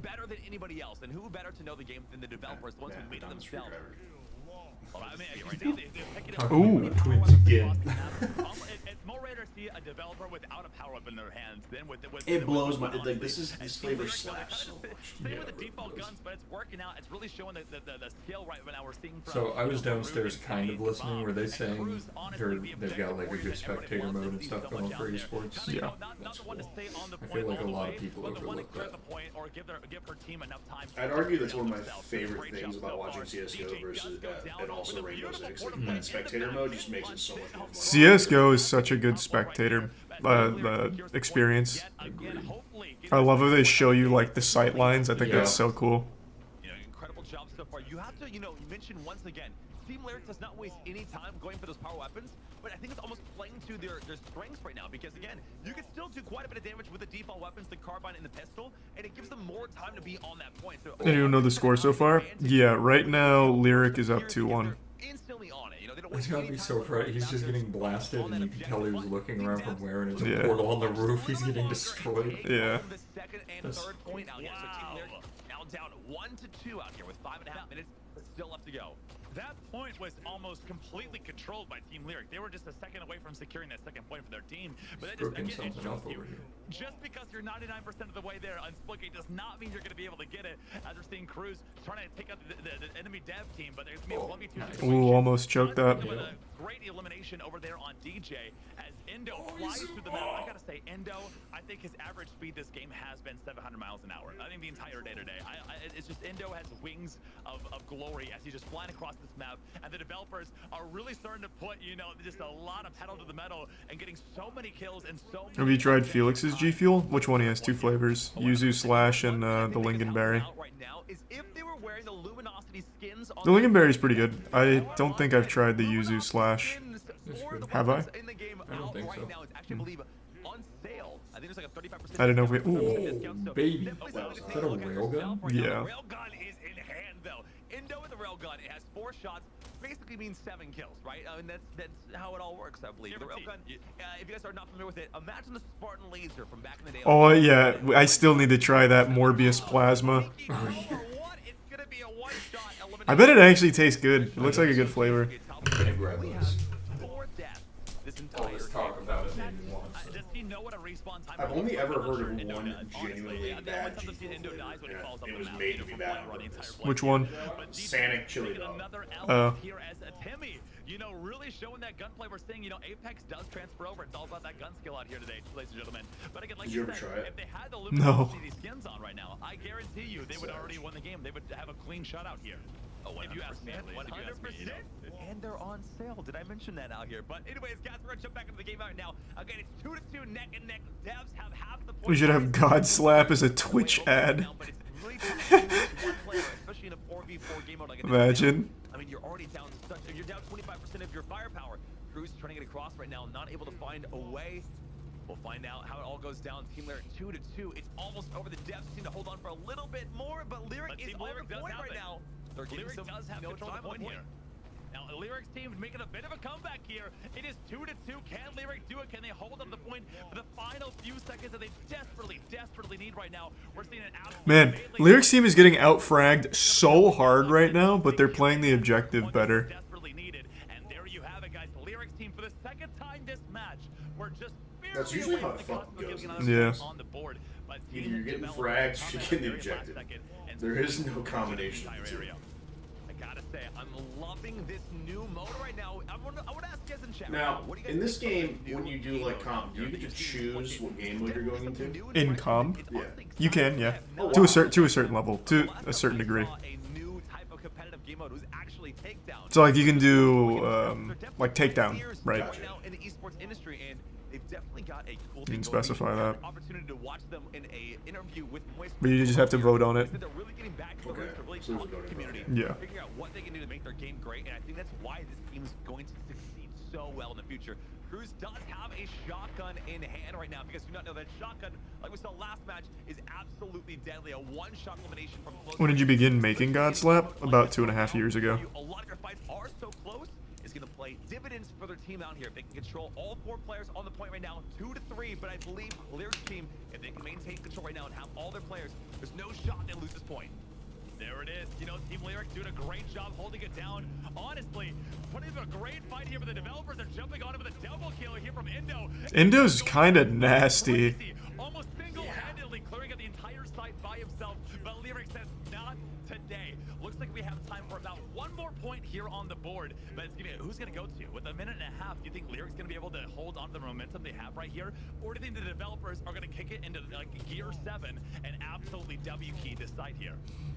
better than anybody else, and who better to know the game than the developers, the ones who made it themselves. Well, I mean, you see, they're picking up Ooh. Twins again. It's more rare to see a developer without a power up in their hands than with It blows my honestly. like this flavor slaps so much. Same Yeah, with the it default blows. guns, but it's working out. It's really showing the skill right now we're seeing from. So I was you know, downstairs Ruben, kind of Timmy, listening. Devon, Were they and saying Cruz, honestly, they've got like a good spectator mode and stuff going for esports? Kinda, you Yeah. know, not the one to stay on the I point feel like all a the lot way, of people but the one to overlook clear that. the point or give her team enough time. I'd argue that's one of my favorite things about watching CS:GO versus and also Rainbow Six. Like, that spectator mode just makes it so much more fun. CS:GO is such a good spectator experience. I love how they show you like the sight lines. I think that's so cool. You know, incredible job so far. You have to, you know, mention once again, Team Lyric does not waste any time going for those power weapons, but I think it's almost playing to their strengths right now because, again, you can still do quite a bit of damage with the default weapons, the carbine and the pistol, and it gives them more time to be on that point. So, Anyone know the score so far? Yeah, right now Lyric is up 2-1. instantly on it. You know, they don't It's waste gotta any be time so with fright. He's roadmaps. just getting blasted, and you can tell he was looking around from where, and there's a Yeah. portal on the roof. He's getting destroyed. Yeah. The second and third point out here. So Team Lyric now down 1-2 out here with 5.5 minutes still left to go. That point was almost completely controlled by Team Lyric. They were just a second away from securing that second point for their team. But that just, Cooking again, it something shows up you, over here. just because you're 99% of the way there on Splitgate does not mean you're going to be able to get it. As we're seeing Cruz trying to take out the enemy dev team, but there's going to be a 1v2 situation. Ooh, almost choked that. With a great elimination over there on DJ as Endo flies through the map. I gotta say, Endo, I think his average speed this game has been 700 miles an hour. I think the entire day today. It's just Endo has wings of glory as he's just flying across this map, and the developers are really starting to put, you know, just a lot of pedal to the metal and getting so many kills and so many. Have you tried Felix's G Fuel? Which one? He has two flavors: Yuzu Slash and the Lingonberry. Right now is if they were wearing the Luminosity skins on The Lingonberry is pretty good. I don't think I've tried the Yuzu Slash. Have I? I don't think so. I think there's like a 35% I didn't know if we. Oh, Ooh. baby. Is that a railgun? Yeah. Railgun is in hand though. Endo with the railgun, it has 4 shots, basically means 7 kills, right? I mean that's how it all works, I believe. The railgun, if you guys are not familiar with it, imagine the Spartan laser from back in the day. Oh yeah, I still need to try that Morbius Plasma. I bet it actually tastes good. It looks like a good flavor. Gonna grab those. All this talk about it maybe once. Does he know what a respawn time? I've only ever heard of Endo one does. genuinely Honestly, bad the only time I've seen G-Fuel Endo flavor, dies when he and falls off it the was map, made you to know, be from bad flying on around the purpose. entire Which one? But DJ Sanic chili making dog. another Oh. L here as a Timmy. You know, really showing that gunplay. We're seeing, you know, Apex does transfer over. It's all about that gun skill out here today, ladies and gentlemen. But again, like Did you you ever said, try it? if they had the No. Luminosity skins on right now, I guarantee you they would already won the game. They would have a clean shutout here. Oh, if you ask me, at least. 100%. And they're on sale. Did I mention that out here? But anyways, guys, we're gonna jump back into the game out now. Again, it's 2-2, neck and neck. Devs have half the points. We should have God Slap as a Twitch ad. Imagine. I mean, you're already down. You're down 25% of your firepower. Cruz trying to get across right now, not able to find a way. We'll find out how it all goes down. Team Lyric 2-2. It's almost over. The Devs seem to hold on for a little bit more, but Lyric is on the point right now. Lyric does have control of the point here. Now, Lyric's team making a bit of a comeback here. It is 2-2. Can Lyric do it? Can they hold up the point for the final few seconds that they desperately need right now? We're seeing an absolute Man, Lyric's team is getting out-fragged so hard right now, but they're playing the objective better. Desperately needed. And there you have it, guys. The Lyric's team for the second time this match. We're just That's usually how it fucking goes. Yeah. on the board. But Either you're getting fragged or you're getting the objective. There is no combination of the two. I gotta say, I'm loving this new mode right now. I want to ask you guys in chat. Now, in this game, when you do like comp, do you get to choose what game mode you're going into? In comp? Yeah. You can, yeah. Oh, To wow. a certain level, to a certain degree. A new type of competitive game mode was actually takedown. So like you can do like takedown, right? Right now in the esports industry, and they've definitely got a cool. You can specify that. Opportunity to watch them in a interview with Moist. But you just have to vote on it. They're really getting back to the Okay. roots, they're really So there's a talking to the voting community. Yeah. Figuring out what they can do to make their game great, and I think that's why this team is going to succeed so well in the future. Cruz does have a shotgun in hand right now, because you not know that shotgun, like we saw last match, is absolutely deadly. A one-shot elimination from close. When did you begin making God Slap? About 2.5 years ago. A lot of your fights are so close. It's going to play dividends for their team out here. If they can control all 4 players on the point right now, 2-3. But I believe Lyric's team, if they can maintain control right now and have all their players, there's no shot they lose this point. There it is. You know, Team Lyric doing a great job holding it down. Honestly, putting up a great fight here, but the developers are jumping on him with a double kill here from Indo. Indo's kind of nasty. Almost single-handedly clearing out the entire site by himself, but Lyric says not today. Looks like we have time for about one more point here on the board, but it's gonna be, who's gonna go to? With a minute and a half, do you think Lyric's gonna be able to hold on to the momentum they have right here, or do you think the developers are gonna kick it into like gear 7 and absolutely W key this site here?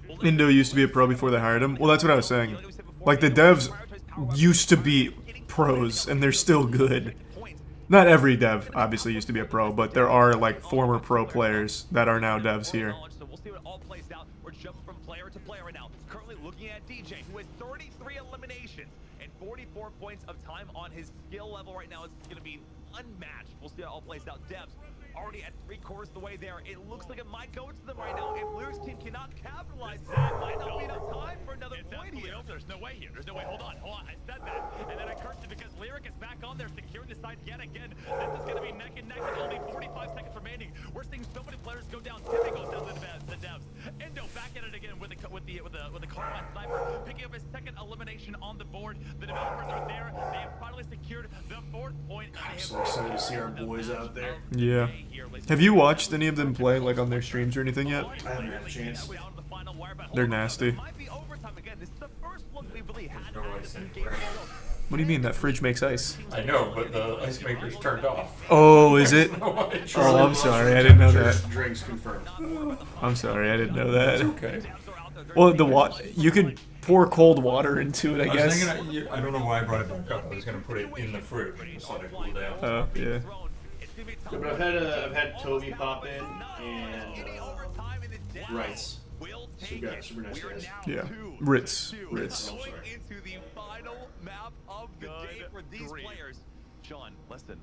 Well, Indo used to be a pro before they hired him. Well, that's what I was saying. Like, the devs used to be pros, and they're still good. Not every dev, obviously, used to be a pro, but there are, like, former pro players that are now devs here. So we'll see what it all plays out. We're jumping from player to player right now. Currently looking at DJ, who has 33 eliminations and 44 points of time on his skill level right now. It's going to be unmatched. We'll see how it all plays out. Devs already at 3/4 of the way there. It looks like it might go to them right now. If Lyric's team cannot capitalize, that might not be enough time for another point here. There's no way here. There's no way. Hold on. I said that, and then I cursed it because Lyric is back on there, securing the side yet again. This is going to be neck and neck with only 45 seconds remaining. We're seeing so many players go down. Timmy goes down to the devs. Endo back at it again with the Carbine sniper, picking up his second elimination on the board. The developers are there. They have finally secured the 4th point. I'm so excited to see our boys out there. Yeah. Have you watched any of them play, like, on their streams or anything yet? I haven't had a chance. They're nasty. What do you mean, that fridge makes ice? I know, but the ice maker's turned off. Oh, is it? Oh, I'm sorry, I didn't know that. Drinks confirmed. I'm sorry, I didn't know that. Okay. Well, you could pour cold water into it, I I was guess. thinking, I don't know why I brought it back up. I was going to put it in the fridge and just let it cool down. Oh, yeah. Yeah, but I've had Toby pop in and Rice. Super nice guys. Yeah. Ritz. Oh, I'm sorry. Into the final map of the day for these players. Sean, listen.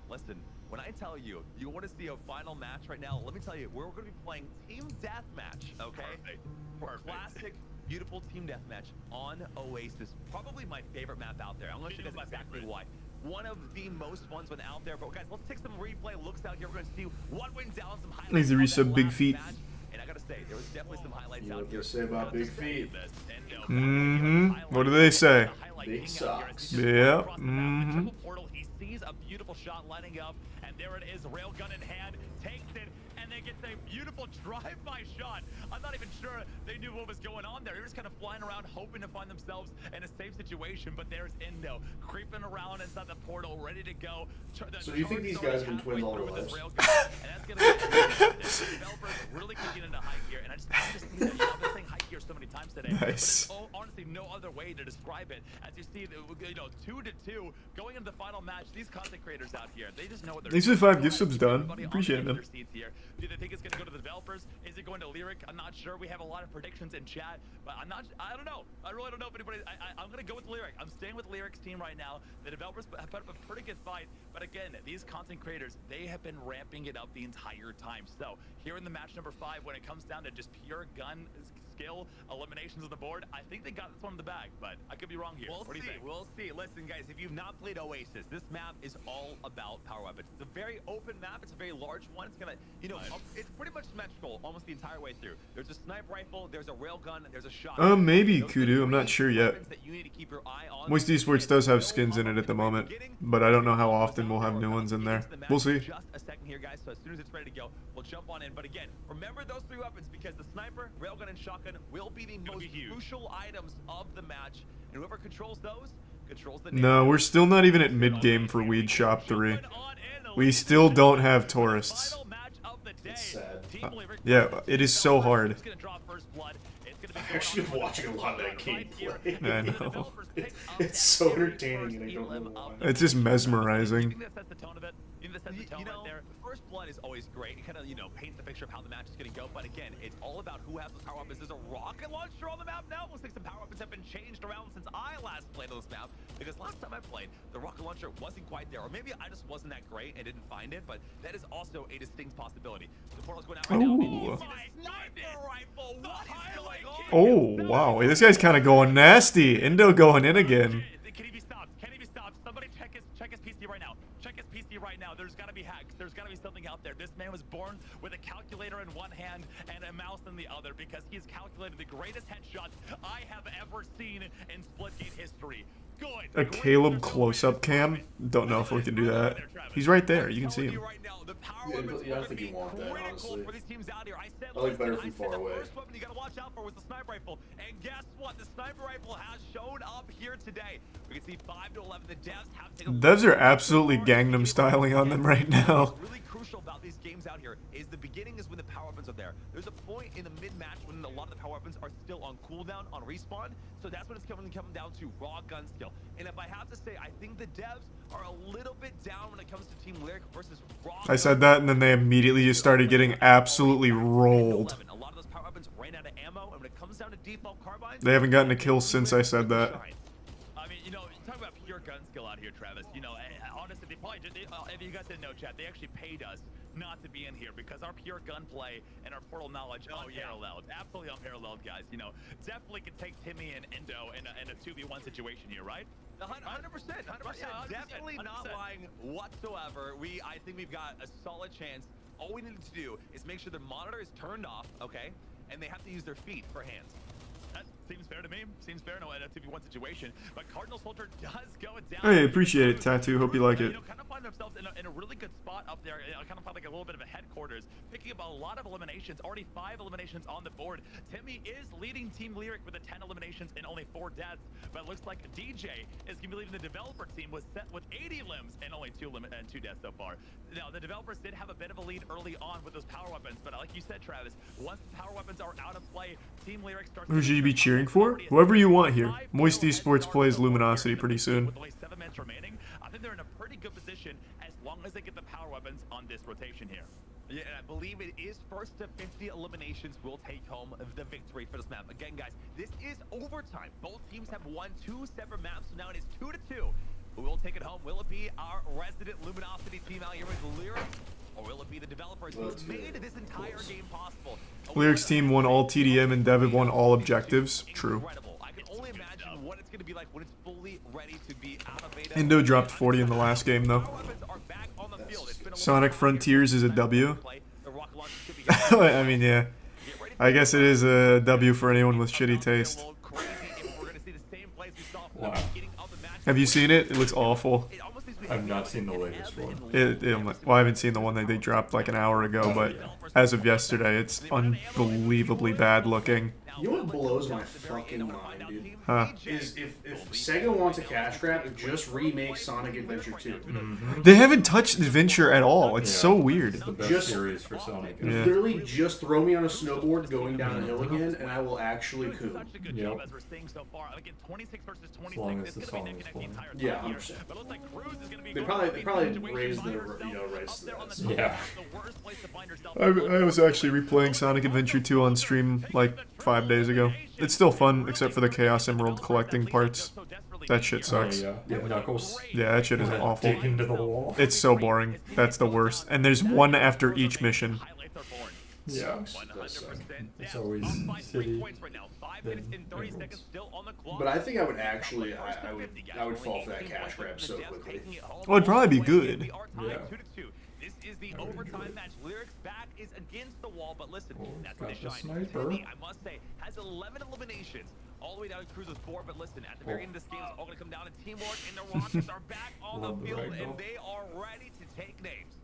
When I tell you, you want to see a final match right now, let me tell you, we're going to be playing Team Deathmatch, okay? Perfect. Classic, beautiful Team Deathmatch on Oasis. Probably my favorite map out there. I'm going to show you guys exactly why. One of the most fun ones out there. But guys, let's take some replay looks out here. We're going to see what went down, some highlights. Needs to resub Big Feet. And I got to say, there was definitely some highlights You know out what here. they say about Big Feet? What do they say? Big socks. Yeah. Triple portal, he sees a beautiful shot lining up, and there it is, railgun in hand, takes it, and then gets a beautiful drive-by shot. I'm not even sure they knew what was going on there. They were just kind of flying around, hoping to find themselves in a safe situation, but there's Indo creeping around inside the portal, ready to go. So do you think these guys have been twins all their lives? And that's gonna be the developers really kicking into high gear, and I just see that, I've been saying high gear so many times today. Nice. But there's honestly no other way to describe it. As you see, 2-2 going into the final match. These content creators out here, they just know what they're Thanks for the 5 gift subs, done. Appreciate it, man. Do they think it's going to go to the developers? Is it going to Lyric? I'm not sure. We have a lot of predictions in chat, but I don't know. I really don't know if anybody. I'm going to go with Lyric. I'm staying with Lyric's team right now. The developers have put up a pretty good fight, but again, these content creators, they have been ramping it up the entire time. So here in the match number 5, when it comes down to just pure gun skill, eliminations on the board, I think they got this one in the bag, but I could be wrong here. We'll What do you see. think? We'll see. Listen, guys, if you've not played Oasis, this map is all about power weapons. It's a very open map. It's a very large one. It's gonna, it's pretty much symmetrical almost the entire way through. There's a sniper rifle, there's a railgun, there's a shotgun. Maybe Kudu. I'm not sure yet. Weapons that you need to keep your eye on. Moist Esports does have skins in it at the moment, but I don't know how often we'll have new ones in there. We'll see. Just a second here, guys. So as soon as it's ready to go, we'll jump on in. But again, remember those 3 weapons because the sniper, railgun, and shotgun will be the most crucial items of the match. And whoever controls those controls the. No, we're still not even at mid-game for Weed Shop 3. We still don't have tourists. It's sad. Yeah, it is so hard. I've actually been watching a lot of that gameplay. I know. It's so entertaining and I don't know why. It's just mesmerizing. First blood is always great. It kind of, paints the picture of how the match is going to go. But again, it's all about who has those power weapons. There's a rocket launcher on the map now. Looks like some power weapons have been changed around since I last played on this map. Because last time I played, the rocket launcher wasn't quite there. Or maybe I just wasn't that great and didn't find it. But that is also a distinct possibility. The portal's going out right now. And you see the sniper rifle. What is going on? Oh, wow. This guy's kind of going nasty. Indo going in again. Can he be stopped? Can he be stopped? Somebody check his PC right now. Check his PC right now. There's got to be be hacks. There's got to be something out there. This man was born with a calculator in one hand and a mouse in the other because he's calculated the greatest headshots I have ever seen in Splitgate history. Good. A Caleb close-up cam? Don't know if we can do that. He's right there. You can see him. Yeah, I think you want that, honestly. I like better from far away. The first weapon you gotta watch out for was the sniper rifle. And guess what? The sniper rifle has shown up here today. We can see 5 to 11. The devs have taken. Devs are absolutely Gangnam styling on them right now. What's really crucial about these games out here is the beginning is when the power weapons are there. There's a point in the mid-match when a lot of the power weapons are still on cooldown, on respawn. So that's when it's coming down to raw gun skill. And if I have to say, I think the devs are a little bit down when it comes to Team Lyric versus raw. I said that, and then they immediately just started getting absolutely rolled. A lot of those power weapons ran out of ammo, and when it comes down to default carbines, They haven't gotten a kill since I said that. I mean, you know, talk about pure gun skill out here, Travis. You know, honestly, they probably just, if you guys didn't know, chat, they actually paid us not to be in here because our pure gunplay and our portal knowledge unparalleled. Absolutely unparalleled, guys. You know, definitely could take Timmy and Endo in a 2v1 situation here, right? 100%, 100%. Definitely not lying whatsoever. I think we've got a solid chance. All we need to do is make sure the monitor is turned off, okay? And they have to use their feet for hands. That seems fair to me. Seems fair in a 2v1 situation. But Cardinal Soldier does go down. Hey, appreciate it, Tattoo. Hope you like it. You know, kind of find themselves in a really good spot up there. You know, kind of find like a little bit of a headquarters, picking up a lot of eliminations. Already 5 eliminations on the board. Timmy is leading Team Lyric with 10 eliminations and only 4 deaths. But it looks like DJ is going to be leading the developer team with 80 limbs and only 2 deaths so far. Now, the developers did have a bit of a lead early on with those power weapons. But like you said, Travis, once the power weapons are out of play, Team Lyric starts. Who should you be cheering for? Whoever you want here. Moist Esports plays Luminosity pretty soon. With only 7 minutes remaining, I think they're in a pretty good position as long as they get the power weapons on this rotation here. Yeah, and I believe it is first to 50 eliminations will take home the victory for this map. Again, guys, this is overtime. Both teams have won 2 separate maps, so now it is 2-2. Who will take it home? Will it be our resident Luminosity team out here with Lyric? Or will it be the developers who made this entire game possible? Lyric's team won all TDM and Dev won all objectives. True. I can only imagine what it's going to be like when it's fully ready to be out of beta. Indo dropped 40 in the last game, though. Sonic Frontiers is a W. I mean, yeah. I guess it is a W for anyone with shitty taste. Wow. Have you seen it? It looks awful. I've not seen the latest one. Well, I haven't seen the one that they dropped like an hour ago, but as of yesterday, it's unbelievably bad looking. You know what blows my fucking mind, dude? Huh. Is if Sega wants a cash grab, just remake Sonic Adventure 2. Mm-hmm. They haven't touched Adventure at all. It's so weird. It's the best series for Sonic. Yeah. Literally just throw me on a snowboard going down a hill again, and I will actually coup. Yep. As long as the song is fun. Yeah, 100%. They probably raised the rights to that. So. Yeah. I was actually replaying Sonic Adventure 2 on stream like 5 days ago. It's still fun, except for the Chaos Emerald collecting parts. That shit sucks. Yeah, Knuckles. Yeah, that shit is awful. Dig into the wall. It's so boring. That's the worst. And there's one after each mission. Yeah. It's always city. But I think I would actually, I would fall for that cash grab so quickly. Well, it'd probably be good. Yeah. This is the overtime match. Lyric's back is against the wall, but listen, that's where they got the shine. sniper. Timmy, I must say, has 11 eliminations. All the way down to Cruz with 4, but listen, at the very end of this game, it's all going to come down to teamwork, and the Rockets are back on the field, and they are ready to take names.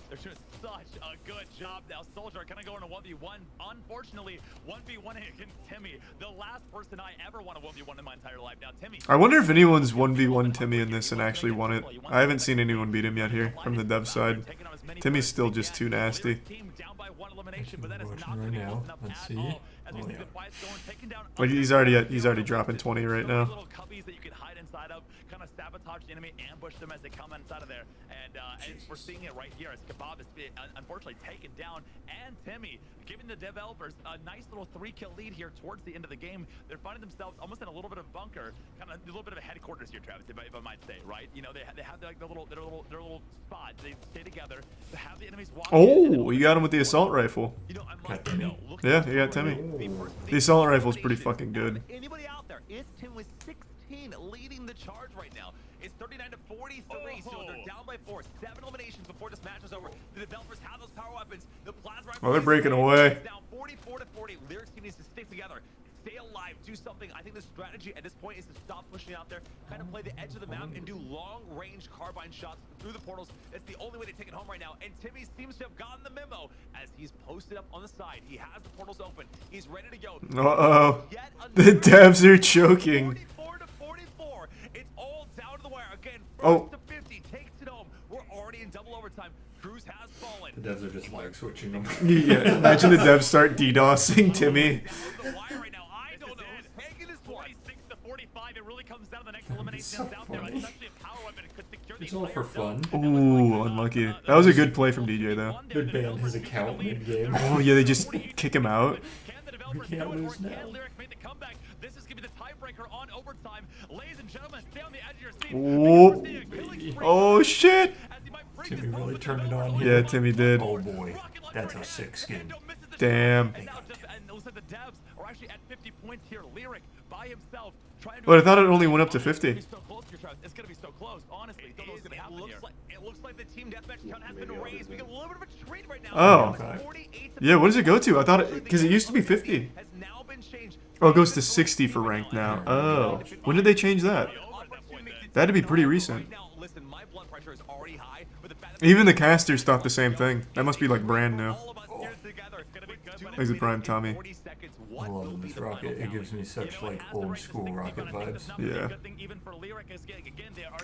They're doing such a good job now. Soldier kind of going to 1v1. Unfortunately, 1v1 against Timmy. The last person I ever won a 1v1 in my entire life. Now, Timmy. I wonder if anyone's 1v1 Timmy in this and actually won it. I haven't seen anyone beat him yet here from the dev side. Timmy's still just too nasty. Watching right now. Let's see. Oh, yeah. Like he's already dropping 20 right now. Little cubbies that you can hide inside of, kind of sabotage the enemy, ambush them as they come inside of there. And as we're seeing it right here, as Kebab is unfortunately taken down, and Timmy giving the developers a nice little 3-kill lead here towards the end of the game. They're finding themselves almost in a little bit of bunker, kind of a little bit of a headquarters here, Travis, if I might say, right? You know, they have like their little spot. They stay together to have the enemies walk. Oh, you got him with the assault rifle. You know, I must say, though, Yeah, you got Timmy. The assault rifle's pretty fucking good. Anybody out there? Is Tim with 16 leading the charge right now? It's 39 to 43, so they're down by 4. 7 eliminations before this match is over. The developers have those power weapons. The plasma. Oh, they're breaking away. It's down 44 to 40. Lyrics team needs to stick together. Stay alive, do something. I think the strategy at this point is to stop pushing out there, kind of play the edge of the map and do long-range carbine shots through the portals. That's the only way to take it home right now. And Timmy seems to have gotten the memo as he's posted up on the side. He has the portals open. He's ready to go. Uh-oh. The devs are choking. 44 to 44. It's all down to the wire. Again, Oh. to 50 takes it home. We're already in double overtime. Cruz has fallen. The devs are just like switching them. Yeah, imagine the devs start DDoSing Timmy. It's all for fun. Ooh, unlucky. That was a good play from DJ though. They banned his account mid-game. Oh yeah, they just kick him out. We can't lose now. This is gonna be the tiebreaker on overtime. Ladies and gentlemen, stay on the edge of your seat. Oh shit! Timmy really turned it on here. Yeah, Timmy did. Oh boy, that's a sick skin. Damn. And it looks like the devs are actually at 50 points here. Lyric by himself. But I thought it only went up to 50. It's gonna be so close, honestly. Don't know what's gonna happen here. It looks like the team deathmatch count has been raised. We get a little bit of a treat right now. Oh. Yeah, what does it go to? I thought it, because it used to be 50. Oh, it goes to 60 for ranked now. Oh. When did they change that? That'd be pretty recent. Even the casters thought the same thing. That must be like brand new. Exit Prime Tommy. I love this rocket. It gives me such like old school rocket vibes. Yeah.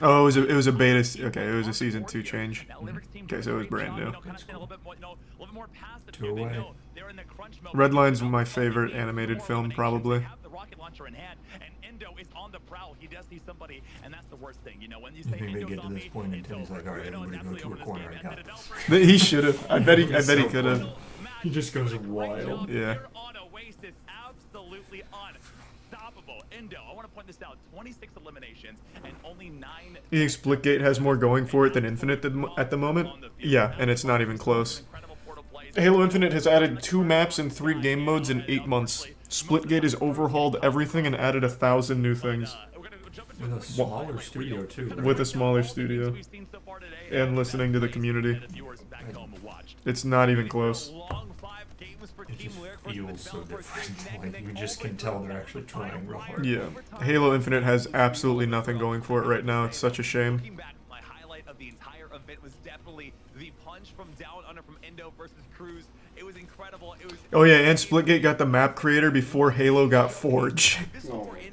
Oh, it was a beta. Okay, it was a season 2 change. Okay, so it was brand new. Cool. 2 away. Redline's my favorite animated film, probably. You think they get to this point and Timmy's like, alright, everybody go to a corner, I got this. He should have. I bet he could have. He just goes wild. Yeah. Absolutely unstoppable. Endo, I want to point this out. 26 eliminations and only 9. You think Splitgate has more going for it than Infinite at the moment? Yeah, and it's not even close. Halo Infinite has added 2 maps and 3 game modes in 8 months. Splitgate has overhauled everything and added 1,000 new things. With a smaller studio too. Right? With a smaller studio. And listening to the community. It's not even close. It just feels so different. Like, you just can tell they're actually trying real hard. Yeah. Halo Infinite has absolutely nothing going for it right now. It's such a shame. My highlight of the entire event was definitely the punch from down under from Endo versus Cruz. It was incredible. It was. Oh yeah, and Splitgate got the map creator before Halo got Forge.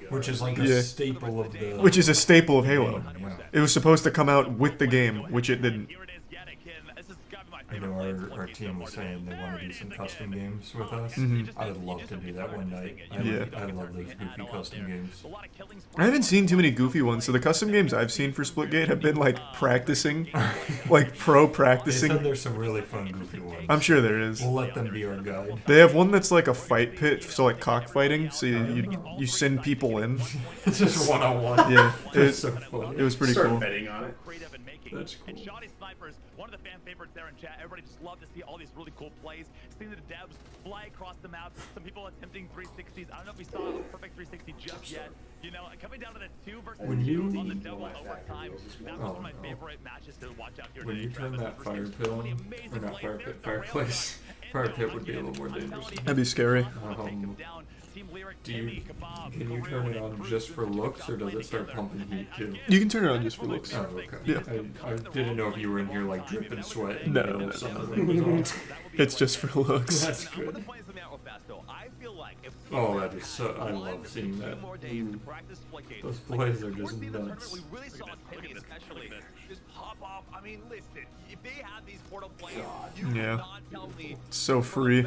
Which is like a staple of the... Which is a staple of Halo. Yeah. It was supposed to come out with the game, which it didn't. I know our team was saying they want to do some custom games with us. I would love to do that one night. I love those goofy custom games. I haven't seen too many goofy ones, so the custom games I've seen for Splitgate have been like practicing, like pro They practicing. said there's some really fun goofy ones. I'm sure there is. We'll let them be our guide. They have one that's like a fight pit, so like cockfighting, so you send people in. It's just one-on-one. Yeah, It's so funny. it was pretty Start cool. betting on it. That's cool. And Shoddy Snipers, one of the fan favorites there in chat. Everybody just love to see all these really cool plays. Seeing the devs fly across the map. Some people attempting 360s. I don't know if we saw a perfect 360 just yet. You know, coming down to the 2 versus 2 on the double overtime. That was one of my favorite matches to watch out here When today. you turn that fire pill, or not fire pit, fireplace, fire pit would be a little more dangerous. That'd be scary. Can you turn it on just for looks, or does it start pumping heat too? You can turn it on just for looks. Oh, okay. Yeah. I didn't know if you were in here like dripping sweat. And No. It's just for looks. That's good. Oh, that is so. I love seeing that. Those plays are just nuts. Just pop off. I mean, listen, if they have these portal plays, Yeah. So free.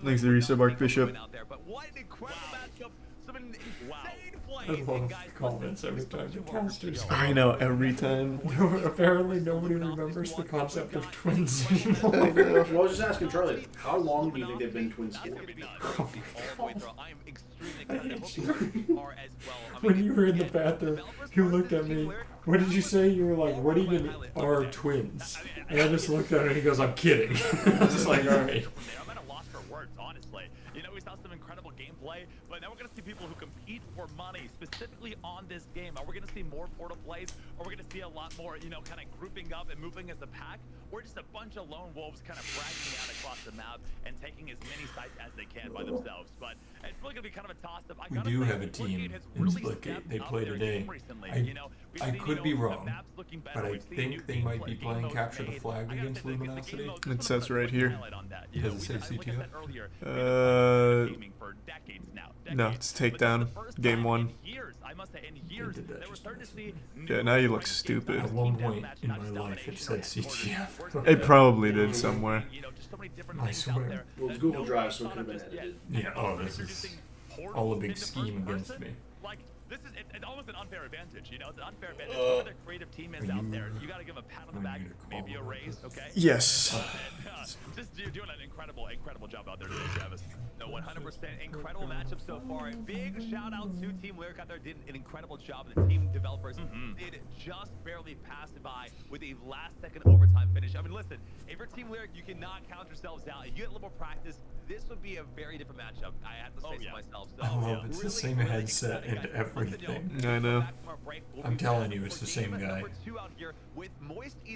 Thanks to the resub Archbishop. But what an incredible matchup. Some insane I plays. love comments every time the casters. I know, every time. Apparently nobody remembers the concept of twins anymore. Well, I was just asking Charlie, how long do you think they've been twins for? When you were in the bathroom, you looked at me. What did you say? You were like, what even are twins? And I just looked at him and he goes, I'm kidding. I was just like, alright. I'm at a loss for words, honestly. You know, we saw some incredible gameplay, but now we're going to see people who compete for money specifically on this game? Are we going to see more portal plays? Are we going to see a lot more, you know, kind of grouping up and moving as a pack? Or just a bunch of lone wolves kind of bragging out across the map and taking as many sites as they can by themselves? But it's really going to be kind of a toss-up. We do have a team in Splitgate. They play today. I could be wrong, but I think they might be playing Capture the Flag against Luminosity. It says right here. Does it say CTO? No, it's Takedown, game 1. Yeah, now you look stupid. At one point in my life, it said CTF. It probably did somewhere. I swear. Well, it's Google Drive, so it could have been edited. Yeah, oh, this is all a big scheme against me. Like, this is it's almost an unfair advantage, you know? It's an unfair advantage. Whoever the creative team is out there, you gotta give them a pat on the back, maybe a raise, okay? Yes. Just doing an incredible job out there today, Travis. No, 100% incredible matchup so far. Big shout out to Team Lyric out there. Did an incredible job. The team developers did just barely pass it by with a last-second overtime finish. I mean, listen, if you're Team Lyric, you cannot count yourselves out. If you get a little more practice, this would be a very different matchup. I have to say so myself. So, it's the same headset and everything. I know. I'm telling you, it's the same guy.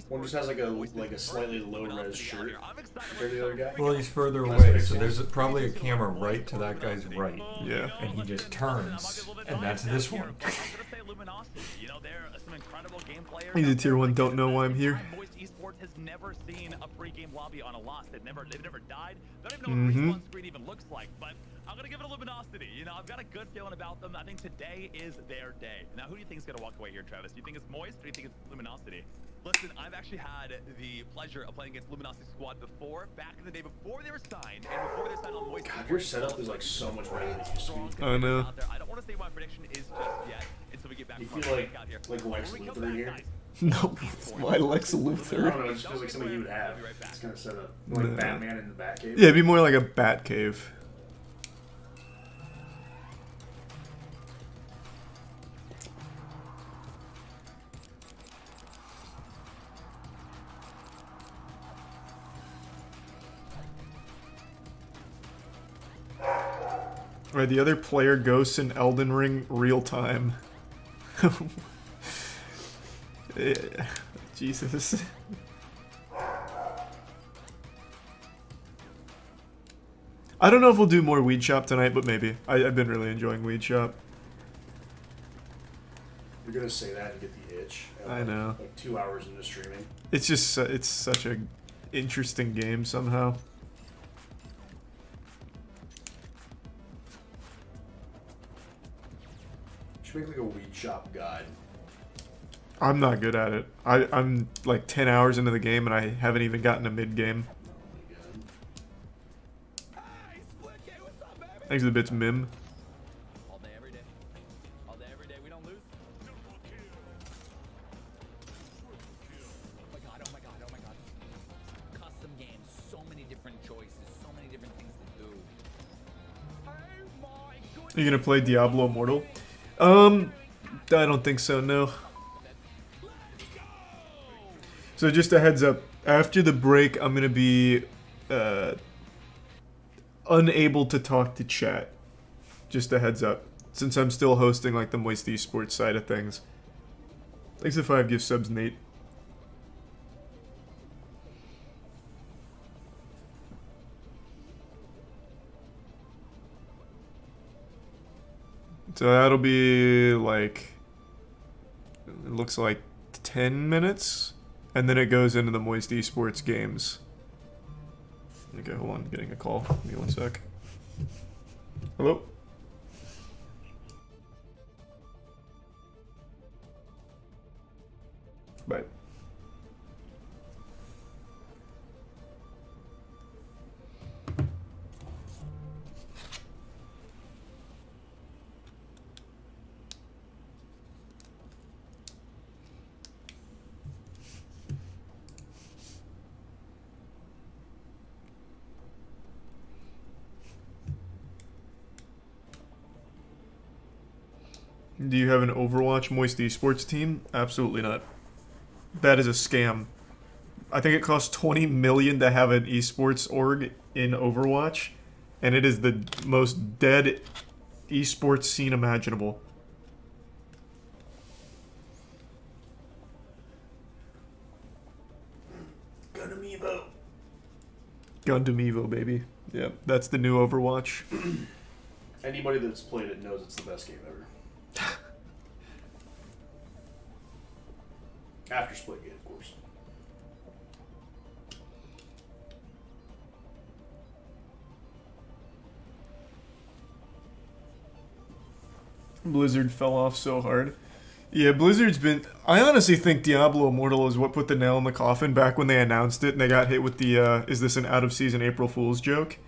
One just has like a slightly low-res shirt compared to the other guy. Well, he's further away, so there's probably a camera right to that guy's right. Yeah. And he just turns, and that's this one. He's a tier 1, don't know why I'm here. Esports has never seen a pre-game lobby on a loss. They've never died. They don't even know what the respawn screen even looks like. But I'm gonna give it a luminosity. You know, I've got a good feeling about them. I think today is their day. Now, who do you think is gonna walk away here, Travis? Do you think it's Moist or do you think it's Luminosity? Listen, I've actually had the pleasure of playing against Luminosity Squad before, back in the day before they were signed, and before they signed on Moist. God, your setup is like so much better than it used to be. I know. I don't want to say my prediction is just yet until we get back. You feel like Lex Luthor here? No, why Lex I Luthor? don't know, it just feels like something you would have. It's kind of set up like Batman in the Batcave. Yeah, it'd be more like a Batcave. Right, the other player ghosts in Elden Ring real time. Jesus. I don't know if we'll do more Weed Shop tonight, but maybe. I've been really enjoying Weed Shop. You're gonna say that and get the itch. I know. Like 2 hours into streaming. It's just, it's such a interesting game somehow. Should make like a Weed Shop guide. I'm not good at it. I'm like 10 hours into the game and I haven't even gotten a mid-game. Thanks to the bits, Mim. All day, every day. All day, every day. We don't lose. Oh my god, oh my god, oh my god. Custom games, so many different choices, so many different things to do. Are you gonna play Diablo Immortal? I don't think so, no. So just a heads up, after the break, I'm gonna be unable to talk to chat. Just a heads up, since I'm still hosting like the Moist Esports side of things. Thanks to 5 gift subs, Nate. So that'll be like, it looks like 10 minutes, and then it goes into the Moist Esports games. Okay, hold on, I'm getting a call. Give me 1 sec. Hello? Bye. Do you have an Overwatch Moist Esports team? Absolutely not. That is a scam. I think it costs 20 million to have an esports org in Overwatch, and it is the most dead esports scene imaginable. Gundam Evo, baby. Yep, that's the new Overwatch. Anybody that's played it knows it's the best game ever. After Splitgate, of course. Blizzard fell off so hard. Yeah, Blizzard's been... I honestly think Diablo Immortal is what put the nail in the coffin back when they announced it and they got hit with the, is this an out-of-season April Fool's joke?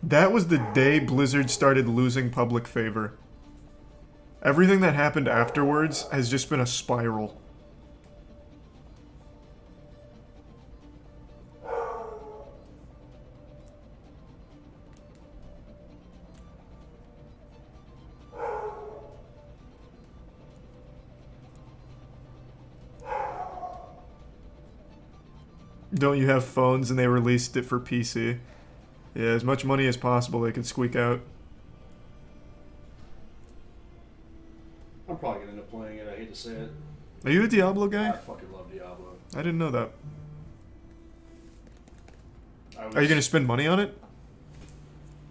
That was the day Blizzard started losing public favor. Everything that happened afterwards has just been a spiral. Don't you have phones and they released it for PC? Yeah, as much money as possible they could squeak out. I'm probably gonna end up playing it. I hate to say it. Are you a Diablo guy? I fucking love Diablo. I didn't know that. Are you gonna spend money on it?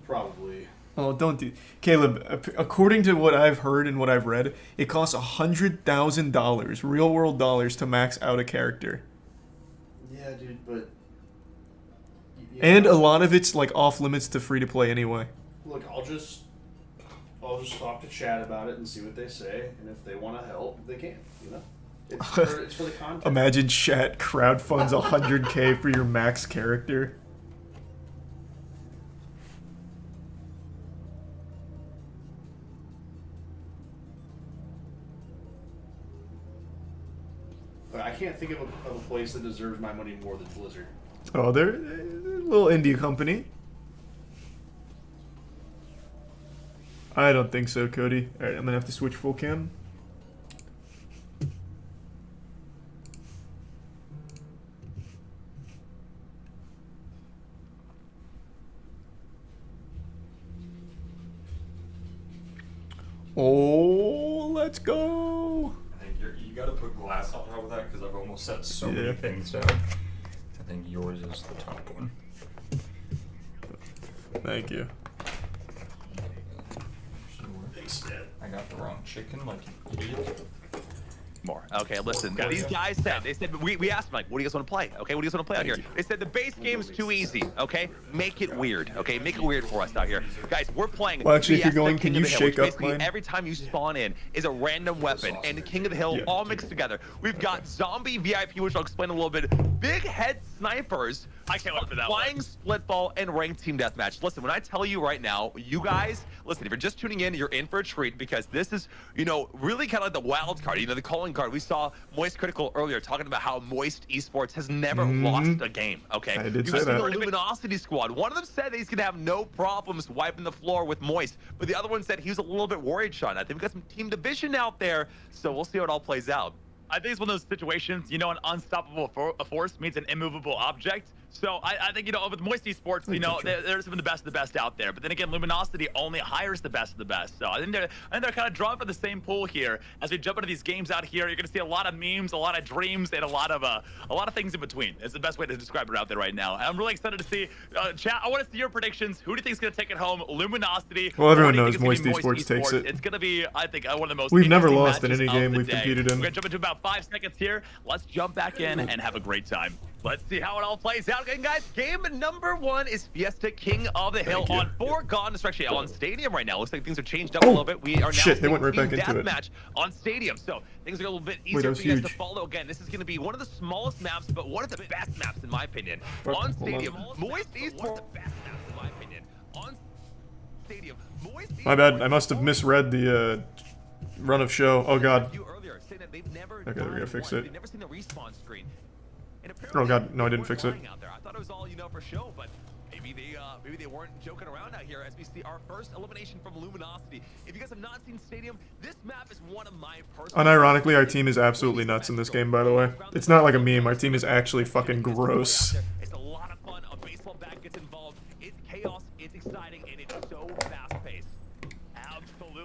Probably. Oh, don't do... Caleb, according to what I've heard and what I've read, it costs $100,000, real-world dollars, to max out a character. Yeah, dude, but... And a lot of it's, like, off-limits to free-to-play anyway. Look, I'll just talk to chat about it and see what they say, and if they want to help, they can, you know? It's for the content. Imagine chat crowdfunds 100K for your max character. I can't think of a place that deserves my money more than Blizzard. Oh, they're a little indie company. I don't think so, Cody. Alright, I'm gonna have to switch full cam. Oh, let's go! I think you gotta put glass on top of that because I've almost set so many things down. I think yours is the top one. Thank you. I got the wrong chicken, like you idiot. More. Okay, listen. These guys said, we asked them, like, what do you guys want to play? Okay, what do you guys want to play out here? They said the base game's too easy. Okay, make it weird. Okay, make it weird for us out here, guys. We're playing. Well, actually, if you're Fiesta going, can King you of the Hill, shake which up basically mine? every time you spawn in is a random weapon, and the King of the Hill all mixed together. We've got zombie VIP, which I'll explain a little bit. Big head snipers. I can't wait for that. Flying split ball and ranked team deathmatch. Listen, when I tell you right now, you guys, listen, if you're just tuning in, you're in for a treat because this is, you know, really kind of like the wild card, you know, the calling card. We saw Moist Critical earlier talking about how Moist Esports has never lost a game, okay? I did you say see that. the Luminosity squad. One of them said that he's going to have no problems wiping the floor with Moist, but the other one said he was a little bit worried, Sean. I think we got some team division out there, so we'll see how it all plays out. I think it's one of those situations, you know, an unstoppable force meets an immovable object. So I think, you know, with Moist Esports, you know, they're some of the best out there. But then again, Luminosity only hires the best of the best. So I think they're kind of drawn from the same pool here. As we jump into these games out here, you're going to see a lot of memes, a lot of dreams, and a lot of things in between. It's the best way to describe it out there right now. And I'm really excited to see, chat. I want to see your predictions. Who do you think is going to take it home? Luminosity. Well, everyone knows Moist Esports takes it. It's going to be, I think, one of the most. We've never interesting lost in matches any game of the we've day. competed in. We're going to jump into about 5 seconds here. Let's jump back in and have a great time. Let's see how it all plays out. And guys, game number 1 is Fiesta King of the Hill on Foregone. It's actually on Stadium right now. Looks like things have changed up a little bit. We are now they went right back into it. Match on Stadium. So things are a little bit easier for you guys to follow. Again, this is going to be one of the smallest maps, but one of the best maps in my opinion. On Stadium, Moist Esports, the best maps in my opinion. On Stadium, Moist Esports. My bad. I must have misread the run of show. Oh god. Okay, there we go. Fix it. They've never seen the respawn screen. Oh god, no, I didn't fix it. I thought it was all, you know, for show, but maybe they weren't joking around out here as we see our first elimination from Luminosity. If you guys have not seen Stadium, this map is one of my personal. Unironically, our team is absolutely nuts in this game, by the way. It's not like a meme. Our team is actually fucking gross. It's a lot of fun. A baseball bat gets involved. It's chaos. It's exciting, and it's so fast-paced. Absolutely.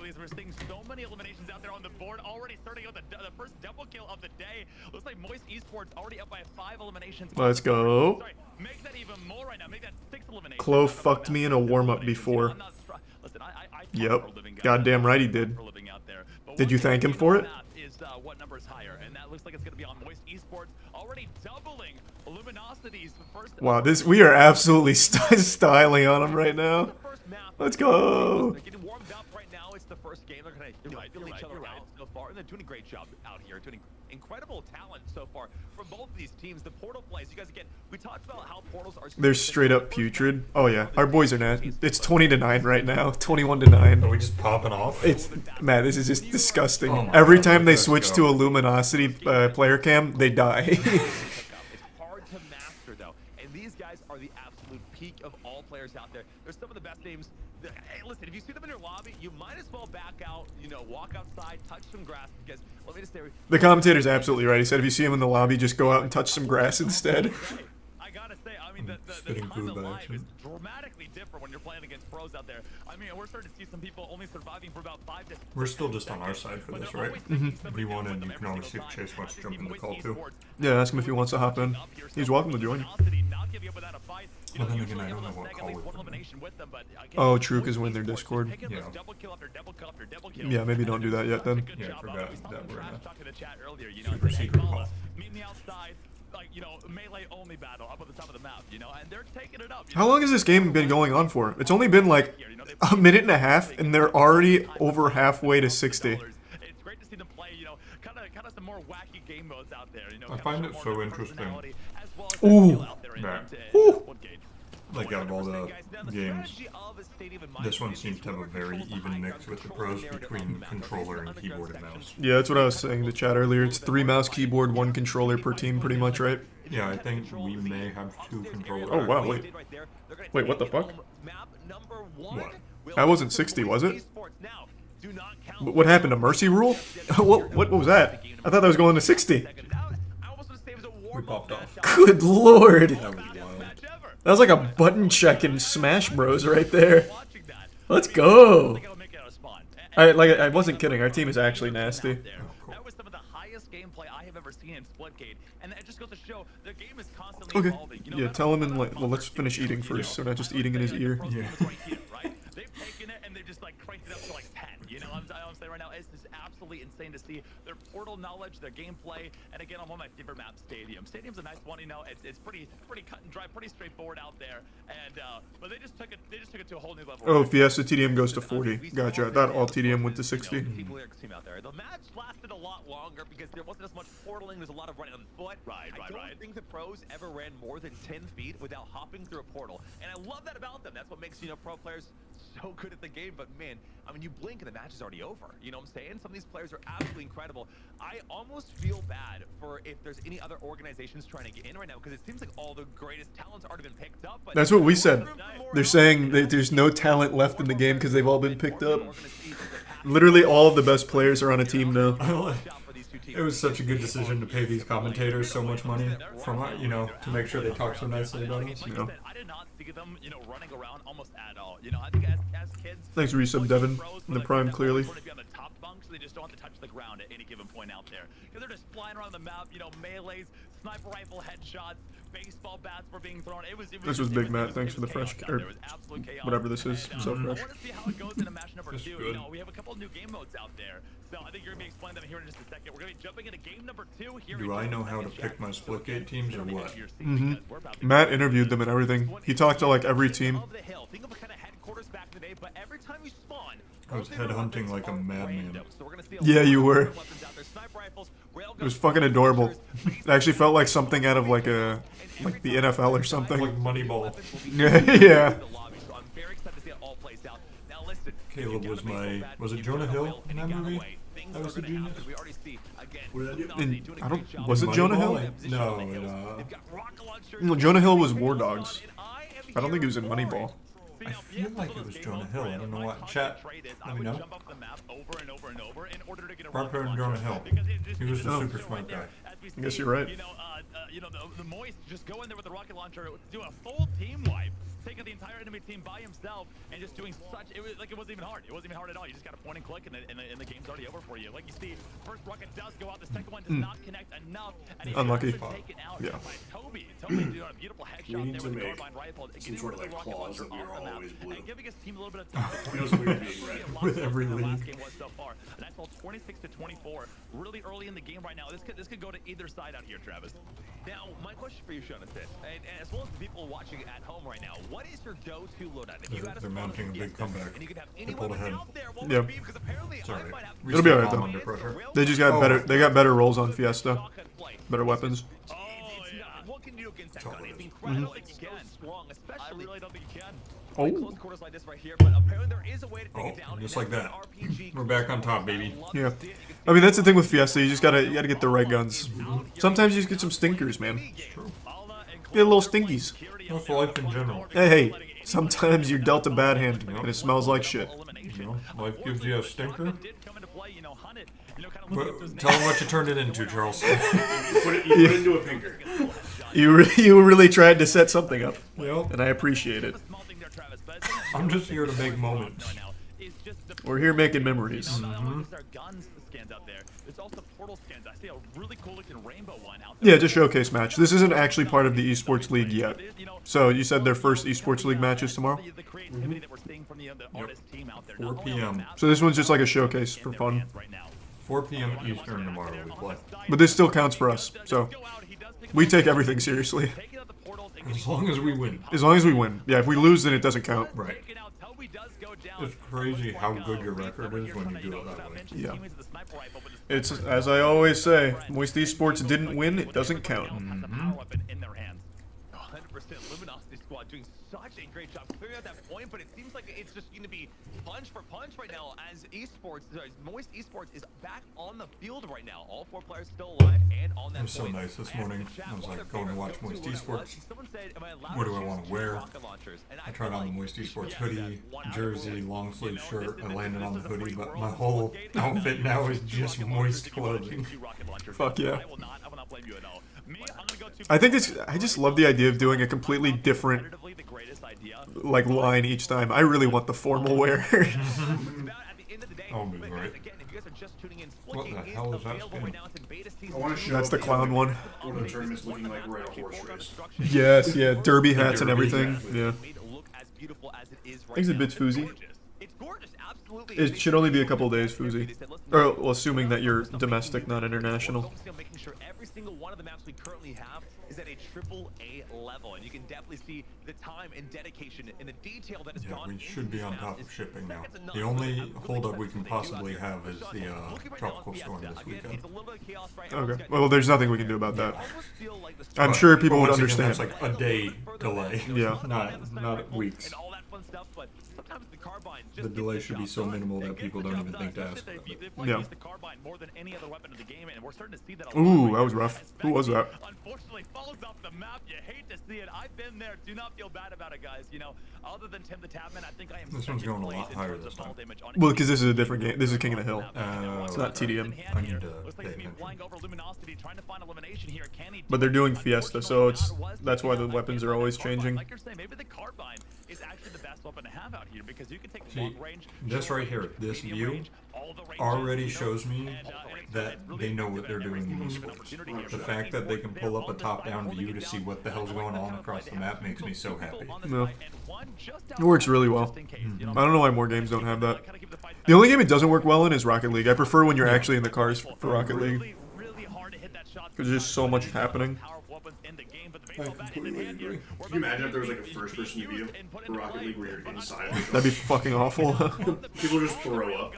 many eliminations out there on the board. Already starting with the first double kill of the day. Looks like Moist Esports already up by 5 eliminations. Let's go. Sorry, make that even more right now. Make that 6 eliminations. Clo fucked me in a warm-up before. Listen, I Yep. Goddamn right he did. Did you thank him for it? Is what number is higher, and that looks like it's going to be on Moist Esports, already doubling Luminosity's first. Wow, we are absolutely styling on him right now. Let's go. Getting warmed up right now. It's the first game. They're going to feel each other out so far, and they're doing a great job out here, doing incredible talent so far from both of these teams. The Portal plays, you guys, again, we talked about how portals are. They're straight up putrid. Oh yeah, our boys are nasty. It's 20-9 right now. 21-9. Are we just popping off? It's man, this is just disgusting. Oh Every God, time they let's switch go. to a Luminosity player cam, they die. It's hard to master though, and these guys are the absolute peak of all players out there. They're some of the best names. Hey, listen, if you see them in your lobby, you might as well back out, you know, walk outside, touch some grass, because let me just say, The commentator's absolutely right. He said if you see him in the lobby, just go out and touch some grass instead. I gotta say, I mean, the Spitting time food of by life is action. dramatically different when you're playing against pros out there. I mean, we're starting to see some people only surviving for about 5 to 6 We're still just on our side for this, right? If you want in, you can always see if Chase wants to jump in the call too. Yeah, ask him if he wants to hop in. He's welcome to join. Well, then again, I don't know what call we're playing. Oh, true, because we're in their Discord. Yeah. Yeah, maybe don't do that yet then. Yeah, I forgot that we're in a Super secret call. Meet me outside, like, you know, melee only battle up at the top of the map, you know, and they're taking it up. How long has this game been going on for? It's only been like a minute and a half, and they're already over halfway to 60. It's great to see them play, you know, kind of some more wacky game modes out there, you know. I find it so interesting. Ooh. Like out of all the games, this one seems to have a very even mix with the pros between controller and keyboard and mouse. Yeah, that's what I was saying to chat earlier. It's 3 mouse, keyboard, 1 controller per team, pretty much, right? Yeah, I think we may have 2 controllers. Oh wow, wait. Wait, what the fuck? What? That wasn't 60, was it? What happened to Mercy Rule? what was that? I thought that was going to 60. We popped off. Good lord. That was wild. That was like a button check in Smash Bros right there. Let's go. I wasn't kidding. Our team is actually nasty. That was some of the highest gameplay I have ever seen in Splitgate, and that just goes to show the game is constantly Okay. evolving. You know, Yeah, tell him and well, let's finish eating first, so not just eating in his ear. Yeah. They've taken it and they've just like cranked it up to like 10. You know, I'm saying right now, it's just absolutely insane to see their portal knowledge, their gameplay, and again, on one of my favorite maps, Stadium. Stadium's a nice one, you know. It's pretty cut and dry, pretty straightforward out there, and but they just took it to a whole new level. Oh, Fiesta TDM goes to 40. Gotcha. I thought all TDM went to 60. Team out there. The match lasted a lot longer because there wasn't as much portaling. There's a lot of running on foot. I don't think the pros ever ran more than 10 feet without hopping through a portal, and I love that about them. That's what makes, you know, pro players so good at the game. But man, I mean, you blink and the match is already over. You know what I'm saying? Some of these players are absolutely incredible. I almost feel bad for if there's any other organizations trying to get in right now, because it seems like all the greatest talents already been picked up. But That's what we said. They're saying that there's no talent left in the game because they've all been picked up. Literally all of the best players are on a team now. It was such a good decision to pay these commentators so much money from, you know, to make sure they talk so nicely about us. You know. I did not see them, you know, running around almost at all. You know, I think as kids. Thanks for resub, Devin. In the prime, clearly. On the top bunk, so they just don't have to touch the ground at any given point out there. Because they're just flying around the map, you know, melees, sniper rifle headshots, baseball bats were being thrown. This was Big Matt. Thanks for the fresh, or whatever this is. So fresh. I want to see how it goes in a match number 2. Good. You know, we have a couple of new game modes out there. So I think you're going to be explaining them here in just a second. We're going to be jumping into game number 2 here. Do I know how to pick my Splitgate teams or what? Matt interviewed them and everything. He talked to like every team. I was headhunting like a madman. Yeah, you were. It was fucking adorable. It actually felt like something out of like the NFL or something. Like Moneyball. Yeah. Caleb was it Jonah Hill in that movie? That was the genius? Was it Jonah Hill? No, No, Jonah Hill was War Dogs. I don't think he was in Moneyball. I feel like it was Jonah Hill. I don't know what. Chat, let me know. Parker and Jonah Hill. He was the super smart guy. I guess you're right. You know, the Moist just go in there with the rocket launcher, do a full team wipe. taking the entire enemy team by himself and just doing such. It wasn't even hard. It wasn't even hard at all. You just got to point and click, and the game's already over for you. Like you see, first rocket does go out. The second one does not connect enough. And Unlucky. Taken out Yeah. by Toby doing a beautiful headshot need there to with the make carbine rifle. some sort of like clause that we are always blue. And giving his team a little bit of time. Feels weird being red. With every The last league. game was so far. A nice little 26-24. Really early in the game right now. This could go to either side out here, Travis. Now, my question for you, Sean, is this, and as well as the people watching at home right now, what is your go-to loadout? If you had a They're mounting a big comeback. and you could have They anyone pulled ahead. out there, what Yeah. would it be? Because apparently I Sorry. might have It'll be alright, I'm though. under pressure. They just got better. They got better rolls on Fiesta. Better weapons. Oh, yeah. What can you do against that gun? It's Mm-hmm. incredible. It's so strong, especially. I really don't think you can. Oh. Close quarters like this right here, but apparently there is a way to take it down. Just and like that's that. an RPG. We're back on top, baby. Yeah. I mean, that's the thing with Fiesta. You gotta get the right guns. Sometimes you just get some stinkers, man. Get little stinkies. That's life in general. Hey, sometimes you're dealt a bad hand and it smells like shit. You know, life gives you a stinker. But tell them what you turned it into, Charles. You put it into a pinker. You really tried to set something up, Well, and I appreciate it. I'm just here to make moments. We're here making memories. There's also portal scans. I see a really cool looking rainbow one out there. Yeah, just showcase match. This isn't actually part of the esports league yet. So you said their first esports league match is tomorrow? The creativity that we're seeing from the artist team out there. 4 p.m. So this one's just like a showcase for fun. 4 p.m. Eastern tomorrow we play. But this still counts for us, so we take everything seriously. As long as we win. As long as we win. Yeah, if we lose, then it doesn't count. Right. It's crazy how good your record is when you do it that way. Yeah. It's, as I always say, Moist Esports didn't win, it doesn't count. 100% Luminosity squad doing such a great job clearing out that point, but it seems like it's just going to be punch for punch right now as Moist Esports is back on the field right now. All 4 players still alive and on that It was so point. nice this morning. I was like going to watch Moist Esports. What do I want to wear? I tried on the Moist Esports hoodie, jersey, long sleeve shirt. I landed on the hoodie, but my whole outfit now is just Moist clothing. Fuck yeah. I think this. I just love the idea of doing a completely different, like, line each time. I really want the formal wear. Oh, right. What the hell is that skin? I want to show That's the clown one. One of the tournaments looking like we're at a horse race. Yes, yeah, derby hats and everything. Exactly. Yeah. I think it's a bit foozy. It should only be a couple days, Foozy. Or, well, assuming that you're domestic, not international. Making sure every single one of the maps we currently have is at a AAA level, and you can definitely see the time and dedication and the detail that has Yeah, gone we into should be these on maps. top of It's shipping now. second to The none. only I'm really holdup we excited can to see what they do possibly out there. have is the Looking right now tropical at storm Fiesta, this again, weekend. it's a little bit of chaos right now. Okay. Well, there's nothing we can do about that. I almost feel like the I'm But- sure people but would once again, understand. That's like a day delay. Yeah. Not weeks. and all that fun stuff, but sometimes the carbine just The gets delay the should be job so done. minimal that It people gets the don't job even think to done. ask They about it. Yeah. use the carbine more than any other weapon in the game, and we're starting to see that a lot Ooh, right that was now. rough. Who was that? Unfortunately, falls off the map. You hate to see it. I've been there. Do not feel bad about it, guys. You know, other than Tim the Tapman, I think I am. This one's second going a place lot in higher terms this of fall time. damage on Well, any because this is a different game. This is King of the Hill. It's not TDM. I need to Looks like pay he's attention. flying over Luminosity, trying to find elimination here. Can he do But they're it? doing Fiesta, so it's Unfortunately, that's why the I weapons feel are like always the carbine, changing. like you're saying, maybe the carbine is actually the best weapon to have out here because you can take See, long range. this short right here, range, this medium view range, all the ranges, already you know, shows me and, it's that really they know effective what they're at every doing in single esports. opportunity here. The So fact that they can they're pull up a on this top-down side, view holding to it see down. what the hell's I like going that on kind of across play. the map makes me so happy. People on this No. side and one just It works really well. just in case, you know, I don't know why more games don't have that. The only game it doesn't work well in is Rocket League. I prefer when you're actually in the cars for Rocket League. really hard to hit that shot. There's just so much happening. Powerful weapons in the game, but the I baseball bat is in completely hand here. agree. We're Can you about imagine if there was to like a see first-person used view and put for into Rocket play. League where you're inside? That'd be fucking awful. People just throw up.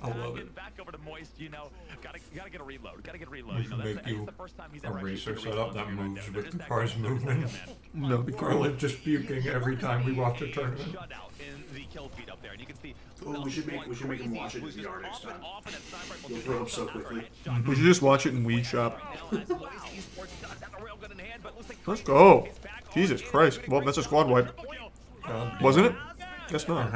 I love it. Back over to Moist, you know, gotta get a reload. Gotta get a reload. We You know, should that's make the, you the first time he's a ever actually racer seen a setup reload that here right moves there. with There's the that cars kind of moving. That'd be Or cool. like just puking every time we watch a tournament. Shutout in the kill feed up there, and you can see. Oh, we should make him watch it in Who's VR just next off and time. off, and that sniper rifle You'll just throw up goes so out for a quickly. headshot. We should just watch it in Weed Shop. Now, as Moist Esports does have the railgun in hand, but looks like Let's Crazy go. is back on Jesus in. Christ. Well, that's a squad wipe. Wasn't it? Guess not.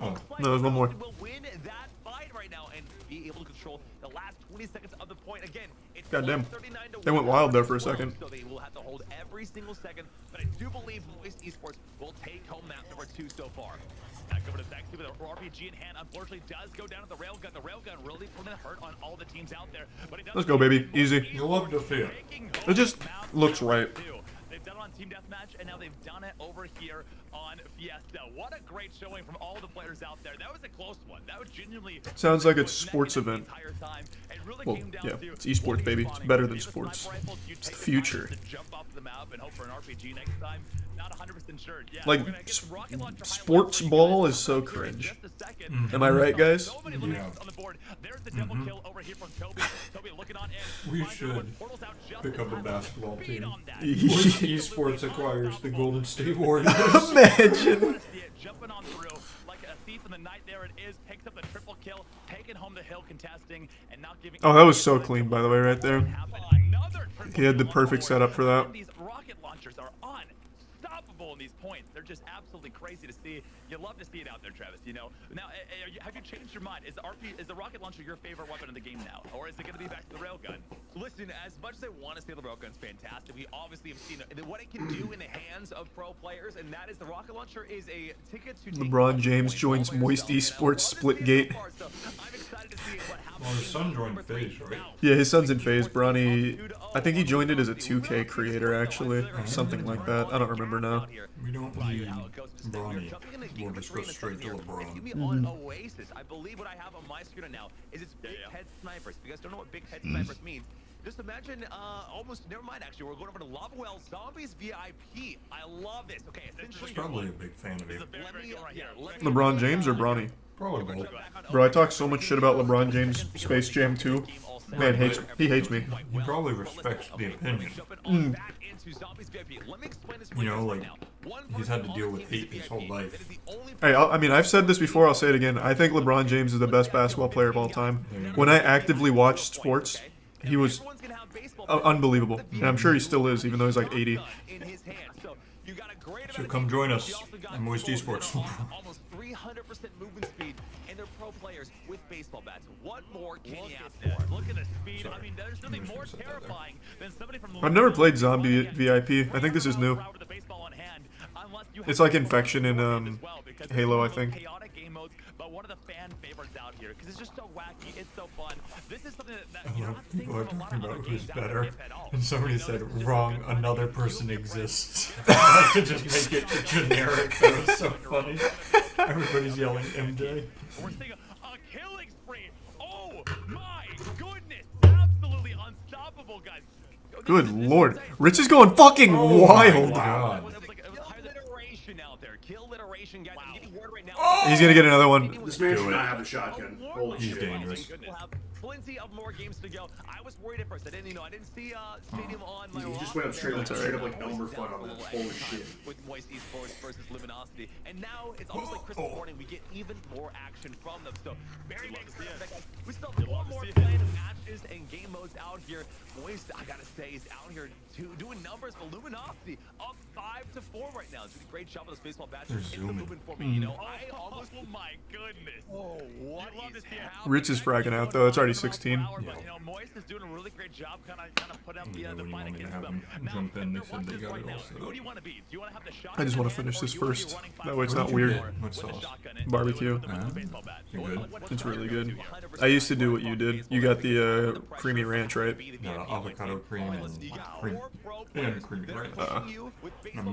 Oh. No, there's one more. Will win that fight right now and be able to control The last 20 seconds of the point. Again, it's Goddamn. 39 to They went 1. wild there for a second. So they will have to hold every single second. But I do believe Moist Esports will take home map number 2 so far. Back over to Sexy with an RPG in hand. Unfortunately, does go down to the railgun. The railgun really putting a hurt on all the teams out there. But it does. Let's go, baby. Easy. You'll love to see it. It just looks right. They've done it on Team Deathmatch, and now they've done it over here on Fiesta. What a great showing from all the players out there. That was a close one. That was genuinely... Sounds like it's a sports event. Really Well, yeah, it's esports, baby. It's better than sports. It's the future. Like, sports ball is so cringe. Am I right, guys? Yeah. We should pick up a basketball team. Esports acquires the Golden State Warriors. Imagine. Jumping on through like a thief in the night. There it is. Picks up the triple kill, taking home the hill, contesting, and not giving. Oh, that was so clean, by the way, right there. He had the perfect setup for that. These rocket launchers are unstoppable in these points. They're just absolutely crazy to see. You love to see it out there, Travis. You know. Now, have you changed your mind? Is the rocket launcher your favorite weapon in the game now, or is it going to be back to the railgun? Listen, as much as I want to say the railgun's fantastic, we obviously have seen what it can do in the hands of pro players, and that is the rocket launcher is a ticket to. LeBron James joins Moist Esports Splitgate. Well, his son joined FaZe, right? Yeah, his son's in FaZe. Bronny, I think he joined it as a 2K creator, actually. Something like that. I don't remember now. We don't need Bronny. We'll just go straight to LeBron. On Oasis, I believe what I have on my screen now is it's big head snipers. If you guys don't know what big head snipers means, just imagine, almost, never mind actually, we're going over to Lava Well Zombies VIP. I love this. Okay, essentially. He's probably a big fan of you. LeBron James or Bronny? Probably both. Bro, I talk so much shit about LeBron James Space Jam 2. Man, he hates me. He probably respects the opinion. You know, like, he's had to deal with hate his whole life. Hey, I mean, I've said this before, I'll say it again. I think LeBron James is the best basketball player of all time. When I actively watched sports, he was unbelievable. And I'm sure he still is, even though he's like 80. So come join us on Moist Esports. Almost 300% movement speed, and they're pro players with baseball bats. What more can you ask for? Look at the speed. I mean, there's nothing more terrifying than somebody from. I've never played Zombie VIP. I think this is new. It's like Infection in Halo, I think. But one of the fan favorites out here because it's just so wacky, it's so fun. This is something that I love people are talking about who's better, and somebody said wrong. Another person exists. I like to just make it generic. That was so funny. Everybody's yelling MJ. We're seeing a killing spree. Oh my goodness, absolutely unstoppable, guys. Good lord, Rich is going fucking wild. God. He's gonna get another one. This man should not have a shotgun. Holy He's shit. dangerous. We'll have plenty of more games to go. I was worried at first. I didn't see Stadium on my He just went up straight up like Elmer Fudd on that. Holy shit. With Moist Esports versus Luminosity. And now it's almost like Christmas morning. We get even more action from them. So very excited. We still have one more planned matches and game modes out here. Moist, I gotta say, is out here doing numbers for Luminosity. Up 5-4 right now. It's doing a great job with those baseball bats. It's moving for me, you know. I almost, oh my goodness. Oh, what is Rich is fragging out though. It's already 16. You know, Moist is doing a really great job kind of put up the fight against them. Jump in, they said they got it all set Who do up. you want to be? Do you want to have the shot? I just want to finish this first. That way it's not weird. What sauce? Barbecue. You good? It's really good. I used to do what you did. You got the creamy ranch, right? Avocado cream and cream. And creamy ranch.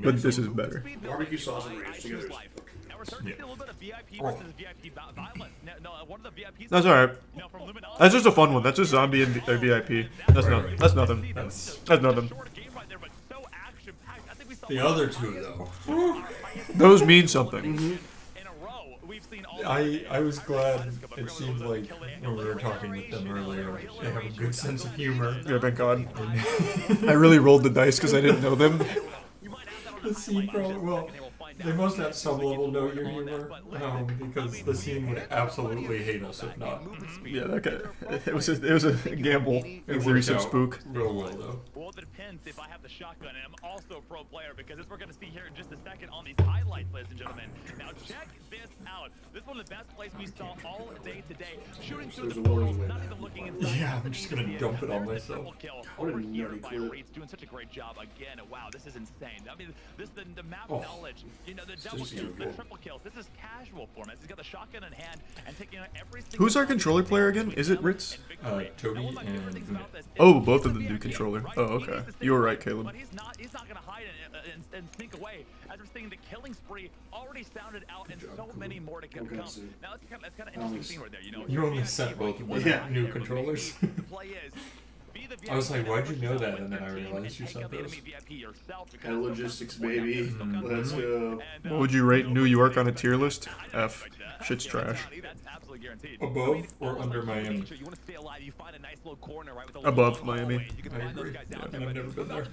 But this is better. Barbecue sauce and ranch together is Yeah. That's alright. That's just a fun one. That's just zombie and VIP. That's nothing. That's nothing. The other two, though. Those mean something. I was glad it seemed like when we were talking with them earlier, they have a good sense of humor. Yeah, thank God. I really rolled the dice because I didn't know them. The scene probably, well, they must have some level know your humor, because the scene would absolutely hate us if not. Yeah, that guy. It was a gamble. It was a recent spook. Real well though. sense if I have the shotgun and I'm also a pro player, because as we're going to see here in just a second on these highlights, ladies and gentlemen. Now check this out. This is one of the best plays we saw all day today. Shooting through the portal, not even looking inside. Yeah, I'm just gonna dump it on myself. Over here by Reed's doing such a great job again. Wow, this is insane. I mean, this the map knowledge. You know, the double kills, the triple kills. This is casual format. He's got the shotgun in hand and taking out every single. Who's our controller player again? Is it Ritz? Toby and Oh, both of them do controller. Oh, okay. You were right, Caleb. But he's not going to hide and sneak away. As we're seeing, the killing spree already sounded out, and so many more to come. Now that's kind of interesting thing right there. You know, you only set both of them new controllers. I was like, why'd you know that? And then I realized you sent those. Head logistics, baby. Let's go. What would you rate New York on a tier list? F. Shit's trash. Above or under Miami? Above Miami. I agree. Yeah, and I've never been there.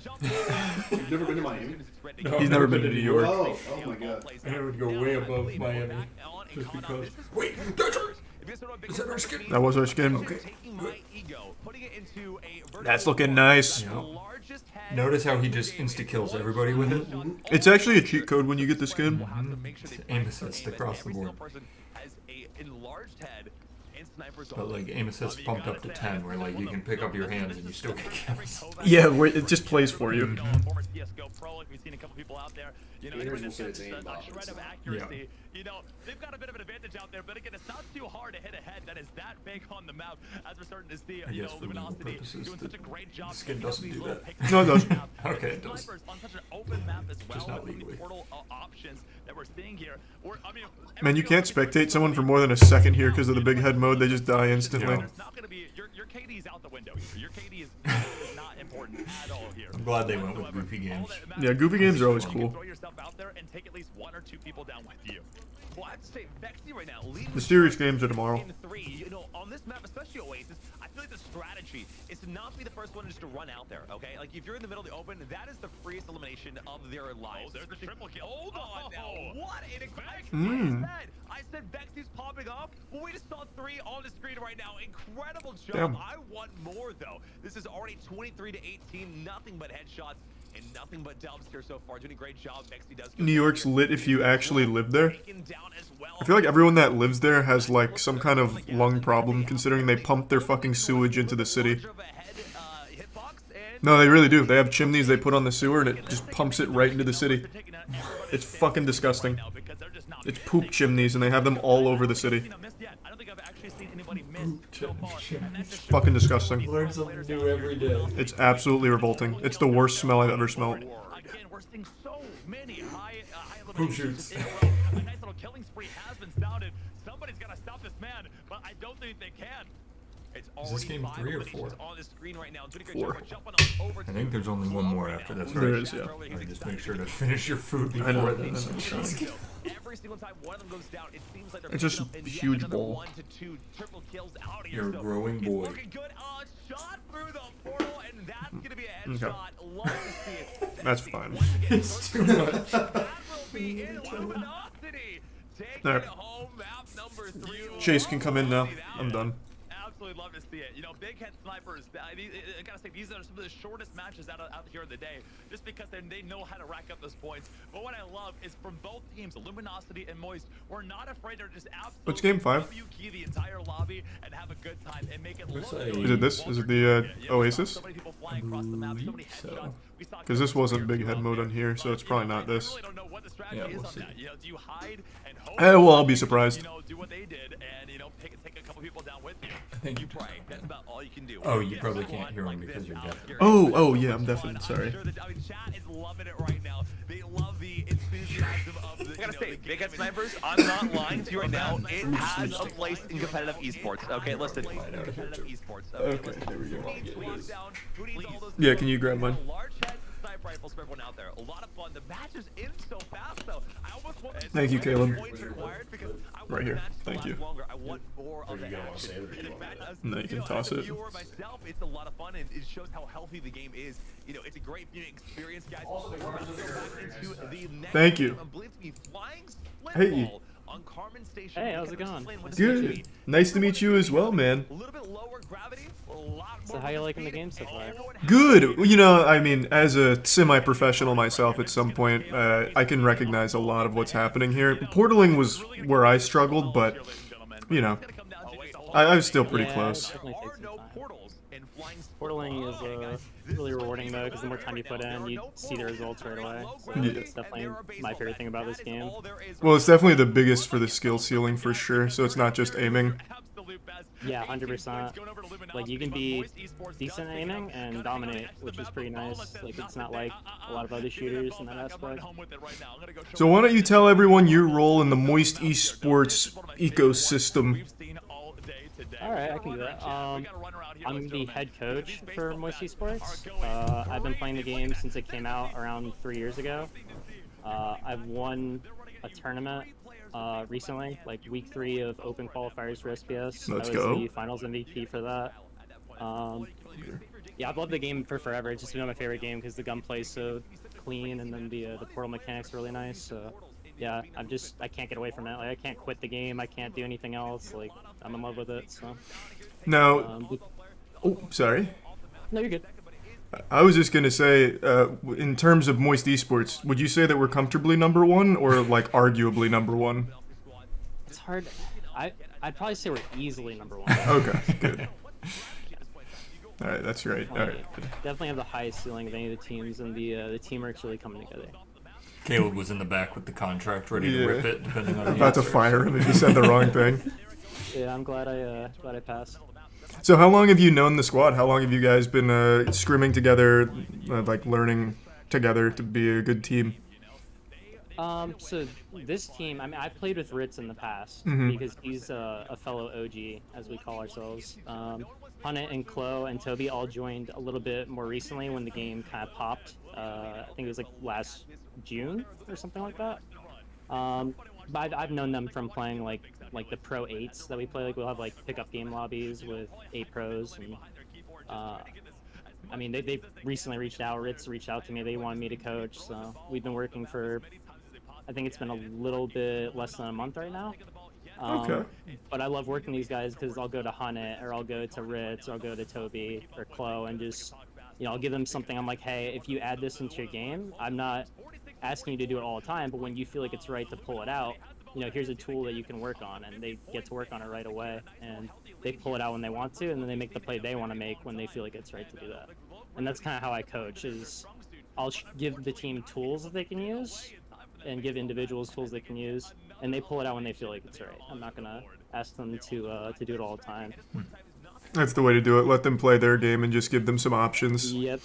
You've never been to Miami? No, He's never been to New York. Oh my god. I would go way above Miami. Just because. Wait, that's our... Is that our skin? That was our skin. Okay. That's looking nice. Yeah. Notice how he just insta-kills everybody with it? It's actually a cheat code when you get the skin. Aim assist across the board. But like aim assist bumped up to 10, where like you can pick up your hands and you still get kills. Yeah, where it just plays for you. Haters will say it's aimbot. Yeah. You know, they've got a bit of an advantage out there, but again, it's not too hard to hit a head that is that big on the map, as we're starting to see, you know, Luminosity doing such a great job. Skin doesn't do that. No, it doesn't. Okay, it does. On such an open map as well, Just not with the legally. portal options that we're seeing here. I mean, Man, you can't spectate someone for more than a second here because of the big head mode. They just die instantly. It's not going to be your KD is out the window here. Your KD is not important at all here. I'm glad they went with goofy games. Yeah, goofy games are always You cool. can throw yourself out there and take at least 1 or 2 people down with you. Well, I have to say, Vexy right now leading The serious games are tomorrow. in 3. You know, on this map, especially Oasis, I feel like the strategy is to not be the first one just to run out there, okay? Like, if you're in the middle of the open, that is the freest elimination of their lives. Oh, there's the triple kill. Hold on now. What an incredible I said Vexy's popping up. Well, we just saw 3 on the screen right now. Incredible job. Damn. I want more, though. This is already 23 to 18. Nothing but headshots and nothing but dubs here so far. Doing a great job. Vexy does. New York's lit if you actually live there. I feel like everyone that lives there has like some kind of lung problem, considering they pump their fucking sewage into the city. No, they really do. They have chimneys they put on the sewer and it just pumps it right into the city. It's fucking disgusting. It's poop chimneys and they have them all over the city. It's fucking disgusting. Learn something new every day. It's absolutely revolting. It's the worst smell I've ever smelled. Poop shoots. A nice little killing spree has been started. Somebody's got to stop this man, but I don't think they can. It's Is this game 3 or 4? on the screen right now. 4. I think there's only one more after this, right? There is, yeah. Right, just make sure to finish your food I know. before then. Every single time one of them goes down, it seems like they're It's just picking up a in yet huge another bowl. 1 to 2 triple kills out here. You're a So growing it's boy. looking good. Shot through the portal, and that's gonna be a headshot. Love to see it. That's fine. It's too much. That will be in Luminosity. Taking There. home map number 3. Chase can come in now. I'm done. Absolutely love to see it. You know, big head snipers. I gotta say, these are some of the shortest matches out here in the day, just because they know how to rack up those points. But what I love is from both teams, Luminosity and Moist, we're not afraid to just absolutely What's game 5? W-key the entire lobby and have a good time and make it look like- good. Is it this? Is it the Oasis? So many people flying across the map, so many So. headshots. We saw Because this wasn't big head mode on here, so it's probably not I this. really don't know what the strategy Yeah, is we'll on see. that. You know, do you hide and hope? Well, I'll be surprised. You know, do what they did and, you know, take a couple people down with you. I think You pray. That's about all you can do. Oh, you probably can't hear him because you're deaf. Oh, yeah, I'm deafened. I'm Sorry. sure that, I mean, chat is loving it right now. They love the enthusiasm of the. I gotta say, Big Head Snipers, I'm not lying to you right now. It has a place in competitive esports. Okay, listen. Competitive esports. Okay, there we go. Who needs lockdown? Who needs all those Yeah, can you grab mine? large head sniper rifles for everyone out there. A lot of fun. The match is in so fast, though. I almost want to Thank you, Caleb. points required because I want Right here. the match to Thank last you. longer. I want more of the you gotta action. save it if And you in want fact, as, No, you can know, toss as a it. viewer myself, it's a lot of fun, and it shows how healthy the game is. You know, it's a great viewing experience, guys. We're about to go back into the next Thank you. game. I believe to be flying split Hey. ball on Carmen Station. Hey, how's it going? Good. Nice to meet you as well, man. A little bit lower gravity, a lot So more how you wind liking the speed. game so far? Good. You know, I mean, as a semi-professional myself at some point, I can recognize a lot of what's happening here. Portaling was where I struggled, but, you know, I was still pretty close. It definitely takes some time. Portaling is really rewarding though, because the more time you put in, you see the results right away. So Yeah. it's definitely my favorite thing about this game. Well, it's definitely the biggest for the skill ceiling for sure, so it's not just aiming. Yeah, 100%. Like, you can be decent at aiming and dominate, which is pretty nice. Like, it's not like a lot of other shooters in that aspect. So why don't you tell everyone your role in the Moist Esports ecosystem? Alright, I can do that. I'm the head coach for Moist Esports. I've been playing the game since it came out around 3 years ago. I've won a tournament recently, like week 3 of open qualifiers for SPS. Let's I was go. the finals MVP for that. Yeah, I've loved the game for forever. It's just been my favorite game because the gunplay is so clean, and then the portal mechanics are really nice. So yeah, I can't get away from it. Like, I can't quit the game. I can't do anything else. Like, I'm in love with it. So Now, oh, sorry. no, you're good. I was just gonna say, in terms of Moist Esports, would you say that we're comfortably #1 or like arguably #1? It's hard. I'd probably say we're easily #1. Okay, good. All right, that's right. All right. Definitely have the highest ceiling of any of the teams, and the teamwork's really coming together. Caleb was in the back with the contract ready to rip it, depending on the About to answers. fire him if he said the wrong thing. Yeah, I'm glad I passed. So how long have you known the squad? How long have you guys been scrimming together, like learning together to be a good team? So this team, I mean, I've played with Ritz in the past because he's a fellow OG, as we call ourselves. Hunnit and Chloe and Toby all joined a little bit more recently when the game kind of popped. I think it was like last June or something like that. But I've known them from playing like the Pro 8s that we play. Like, we'll have like pickup game lobbies with 8 pros, and I mean, they've recently reached out. Ritz reached out to me. They wanted me to coach, so we've been working for, I think it's been a little bit less than a month right now. Okay. But I love working these guys because I'll go to Hunnit, or I'll go to Ritz, or I'll go to Toby or Chloe, and just, you know, I'll give them something. I'm like, hey, if you add this into your game, I'm not asking you to do it all the time, but when you feel like it's right to pull it out, you know, here's a tool that you can work on, and they get to work on it right away, and they pull it out when they want to, and then they make the play they want to make when they feel like it's right to do that. And that's kind of how I coach, is I'll give the team tools that they can use and give individuals tools they can use, and they pull it out when they feel like it's right. I'm not gonna ask them to do it all the time. That's the way to do it. Let them play their game and just give them some options. Yep.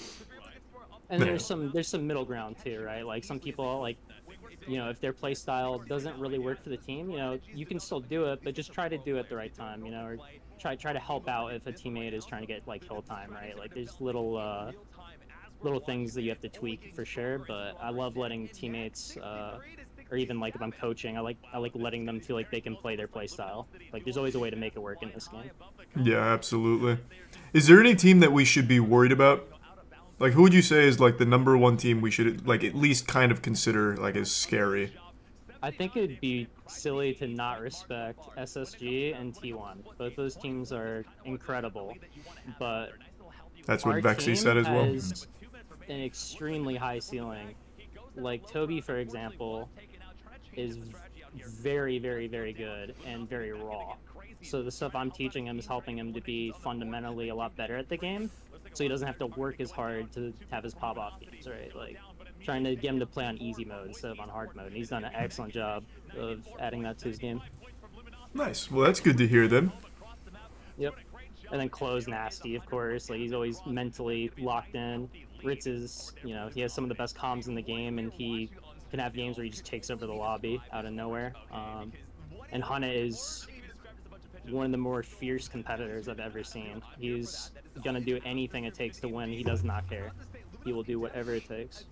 And there's some middle ground too, right? Like, some people, like, you know, if their play style doesn't really work for the team, you know, you can still do it, but just try to do it the right time, you know, or try to help out if a teammate is trying to get like kill time, right? Like, there's little things that you have to tweak for sure, but I love letting teammates, or even like if I'm coaching, I like letting them feel like they can play their play style. Like, there's always a way to make it work in this game. Yeah, absolutely. Is there any team that we should be worried about? Like, who would you say is like the #1 team we should like at least kind of consider like as scary? I think it'd be silly to not respect SSG and T1. Both those teams are incredible, but That's what our Vexy team said as well. has an extremely high ceiling. Like, Toby, for example, is very, very, very good and very raw. So the stuff I'm teaching him is helping him to be fundamentally a lot better at the game, so he doesn't have to work as hard to have his pop-off games, right? Like, trying to get him to play on easy mode instead of on hard mode, and he's done an excellent job of adding that to his game. Nice. Well, that's good to hear then. Yep. And then Chloe's nasty, of course. Like, he's always mentally locked in. Ritz is, you know, he has some of the best comms in the game, and he can have games where he just takes over the lobby out of nowhere. And Hunnit is one of the more fierce competitors I've ever seen. He's gonna do anything it takes to win. He does not care. He will do whatever it takes.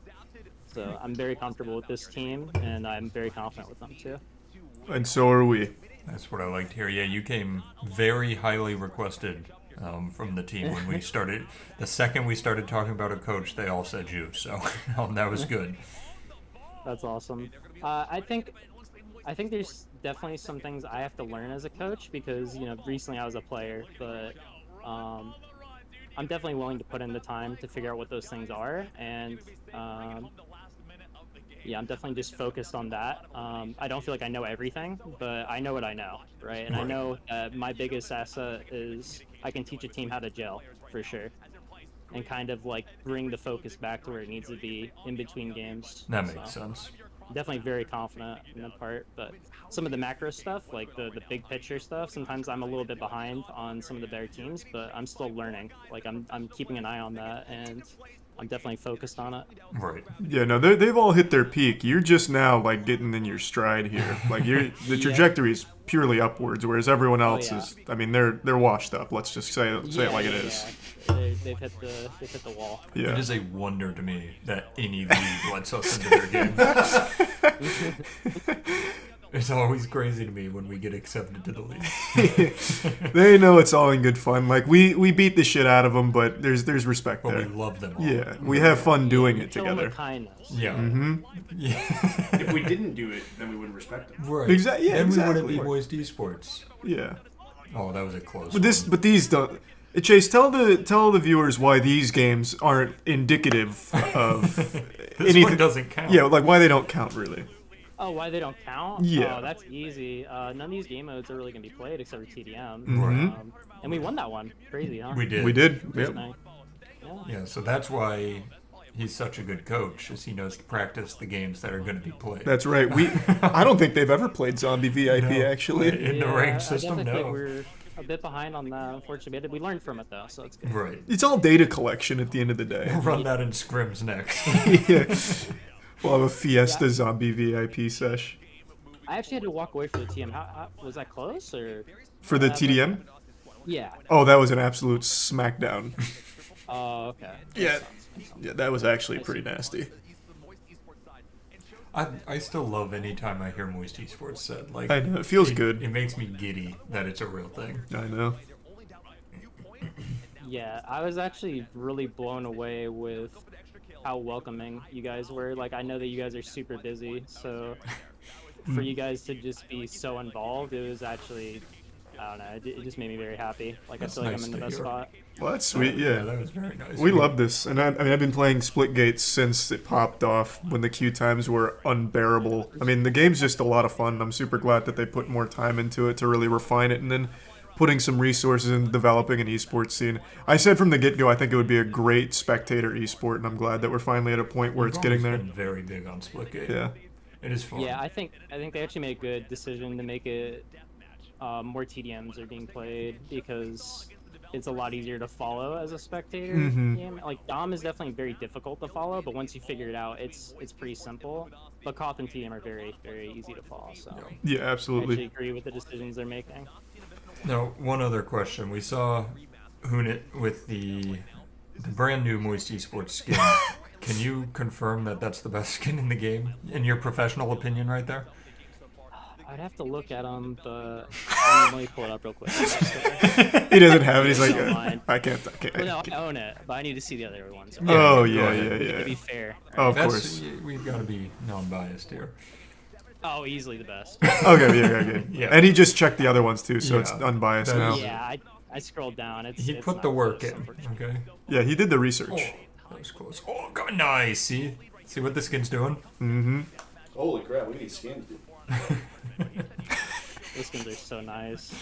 So I'm very comfortable with this team, and I'm very confident with them too. And so are we. That's what I liked here. Yeah, you came very highly requested from the team when we started. The second we started talking about a coach, they all said you. So that was good. That's awesome. I think definitely some things I have to learn as a coach because recently I was a player, but I'm definitely willing to put in the time to figure out what those things are, and yeah, I'm definitely just focused on that. I don't feel like I know everything, but I know what I know, right? And I know my biggest asset is I can teach a team how to gel, for sure, and kind of like bring the focus back to where it needs to be in between games. That makes sense. Definitely very confident in that part, but some of the macro stuff, like the big picture stuff, sometimes I'm a little bit behind on some of the better teams, but I'm still learning. Like I'm keeping an eye on that, and I'm definitely focused on it. Right. Yeah, no, they've all hit their peak. You're just now like getting in your stride here. Like the trajectory is purely upwards, whereas everyone else is. I mean, they're washed up. Let's just say it like it is. They've hit the wall. Yeah. It is a wonder to me that any league lets us into their game. It's always crazy to me when we get accepted to the league. They know it's all in good fun. Like we beat the shit out of them, but there's respect there. But we love them all. Yeah, we have fun doing it Show them together. with kindness. Yeah. Yeah. If we didn't do it, then we wouldn't respect them. Right. Exactly. Yeah, then exactly. we wouldn't be Moist Esports. Yeah. Oh, that was a close But these don't. Chase, tell the viewers why these games aren't indicative of anything. One doesn't count. Yeah, like why they don't count really. Oh, why they don't count? Yeah. Oh, that's easy. None of these game modes are really going to be played except for TDM. Mm-hmm. And we won that one. Crazy, huh? We did. We did. Yep. Yeah, so that's why he's such a good coach, is he knows to practice the games that are going to be played. That's right. I don't think they've ever played Zombie VIP, actually. In the ranked system, I no. think we're a bit behind on that, unfortunately. We learned from it, though, so it's good. Right. It's all data collection at the end of the day. We'll run that in scrims next. Yeah. We'll have a Fiesta Zombie VIP sesh. I actually had to walk away for the TM. How was that close, or? For the TDM? Yeah. Oh, that was an absolute smackdown. Oh, okay. Yeah. Yeah, that was actually pretty nasty. I still love any time I hear Moist Esports said. Like, I know, it feels good. It makes me giddy that it's a real thing. I know. Yeah, I was actually really blown away with how welcoming you guys were. Like, I know that you guys are super busy, so for you guys to just be so involved, it was actually, I don't know, it just made me very happy. Like, That's I feel like nice I'm in the to best hear. spot. Well, that's sweet, yeah. That was very nice. We love this, and I mean, I've been playing Splitgate since it popped off when the queue times were unbearable. I mean, the game's just a lot of fun. I'm super glad that they put more time into it to really refine it, and then putting some resources into developing an esports scene. I said from the get-go I think it would be a great spectator esport, and I'm glad that we're finally at a point where it's getting there. Been very big on Splitgate. Yeah. It is fun. Yeah, I think they actually made a good decision to make it more TDMs are being played because it's a lot easier to follow as a spectator game. Like Dom is definitely very difficult to follow, but once you figure it out, it's pretty simple. But Koth and TDM are very, very easy to follow. So Yeah, I absolutely. actually agree with the decisions they're making. Now, one other question. We saw Hunit with the brand new Moist Esports skin. Can you confirm that that's the best skin in the game, in your professional opinion right there? I'd have to look at them, but let me pull it up real quick. He doesn't have it. He's like, I can't. Well, no, I own it, but I need to see the other ones. Oh, yeah. To be fair. Oh, of That's, course. We've got to be non-biased here. Oh, easily the best. Okay. Yeah. And he just checked the other ones too, so Yeah. it's unbiased now. Yeah, I scrolled down. He it's put not the work close, in. unfortunately. Okay. Yeah, he did the research. That was close. Oh, God, nice. See what the skin's doing? Mm-hmm. Holy crap, look at these skins, dude. Those skins are so nice.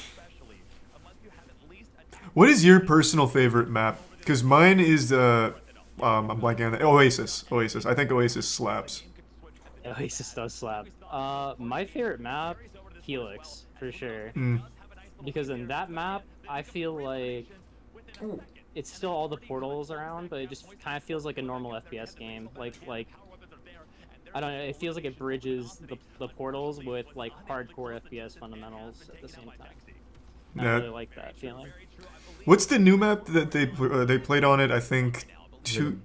What is your personal favorite map? Because mine is I'm blanking on that. Oasis. I think Oasis slaps. Oasis does slap. My favorite map, Helix, for sure. Because in that map, I feel like it's still all the portals around, but it just kind of feels like a normal FPS game. Like I don't know, it feels like it bridges the portals with like hardcore FPS fundamentals at the same time. I really like that feeling. What's the new map that they played on it? I think two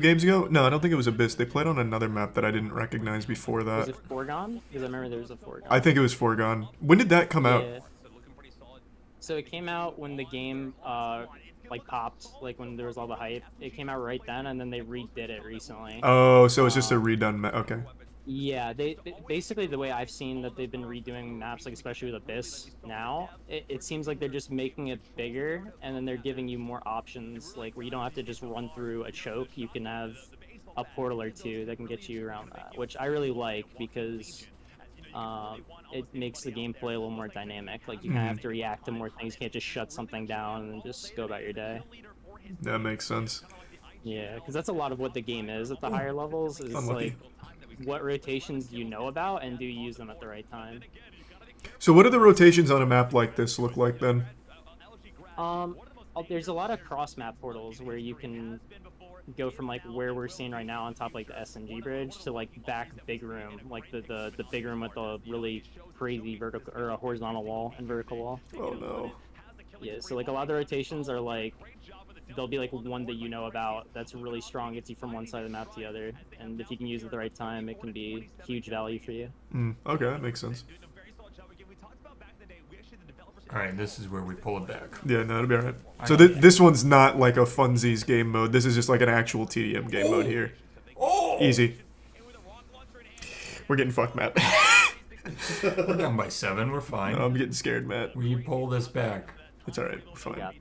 games ago. No, I don't think it was Abyss. They played on another map that I didn't recognize before that. Was it Foregone? Because I remember there was a Foregone. I think it was Foregone. When did that come out? So it came out when the game like popped, like when there was all the hype. It came out right then, and then they redid it recently. Oh, so it's just a redone map. Okay. Yeah, they basically the way I've seen that they've been redoing maps, like especially with Abyss now, it seems like they're just making it bigger, and then they're giving you more options, like where you don't have to just run through a choke. You can have a portal or two that can get you around that, which I really like because it makes the gameplay a little more dynamic. Like you kind of have to react to more things. You can't just shut something down and just go about your day. That makes sense. Yeah, because that's a lot of what the game is at the higher levels. Is Unlucky. like, what rotations do you know about, and do you use them at the right time? So what do the rotations on a map like this look like then? There's a lot of cross-map portals where you can go from like where we're seeing right now on top like the SNG bridge to like back big room, like the big room with the really crazy vertical or a horizontal wall and vertical wall. Oh no. Yeah, so like a lot of the rotations are like there'll be like one that you know about that's really strong, gets you from one side of the map to the other, and if you can use it at the right time, it can be huge value for you. Okay, that makes sense. Alright, this is where we pull it back. Yeah, no, it'll be alright. So this one's not like a funsies game mode. This is just like an actual TDM game mode here. Easy. We're getting fucked, Matt. We're down by 7, we're fine. No, I'm getting scared, Matt. We pull this back. It's alright, we're fine.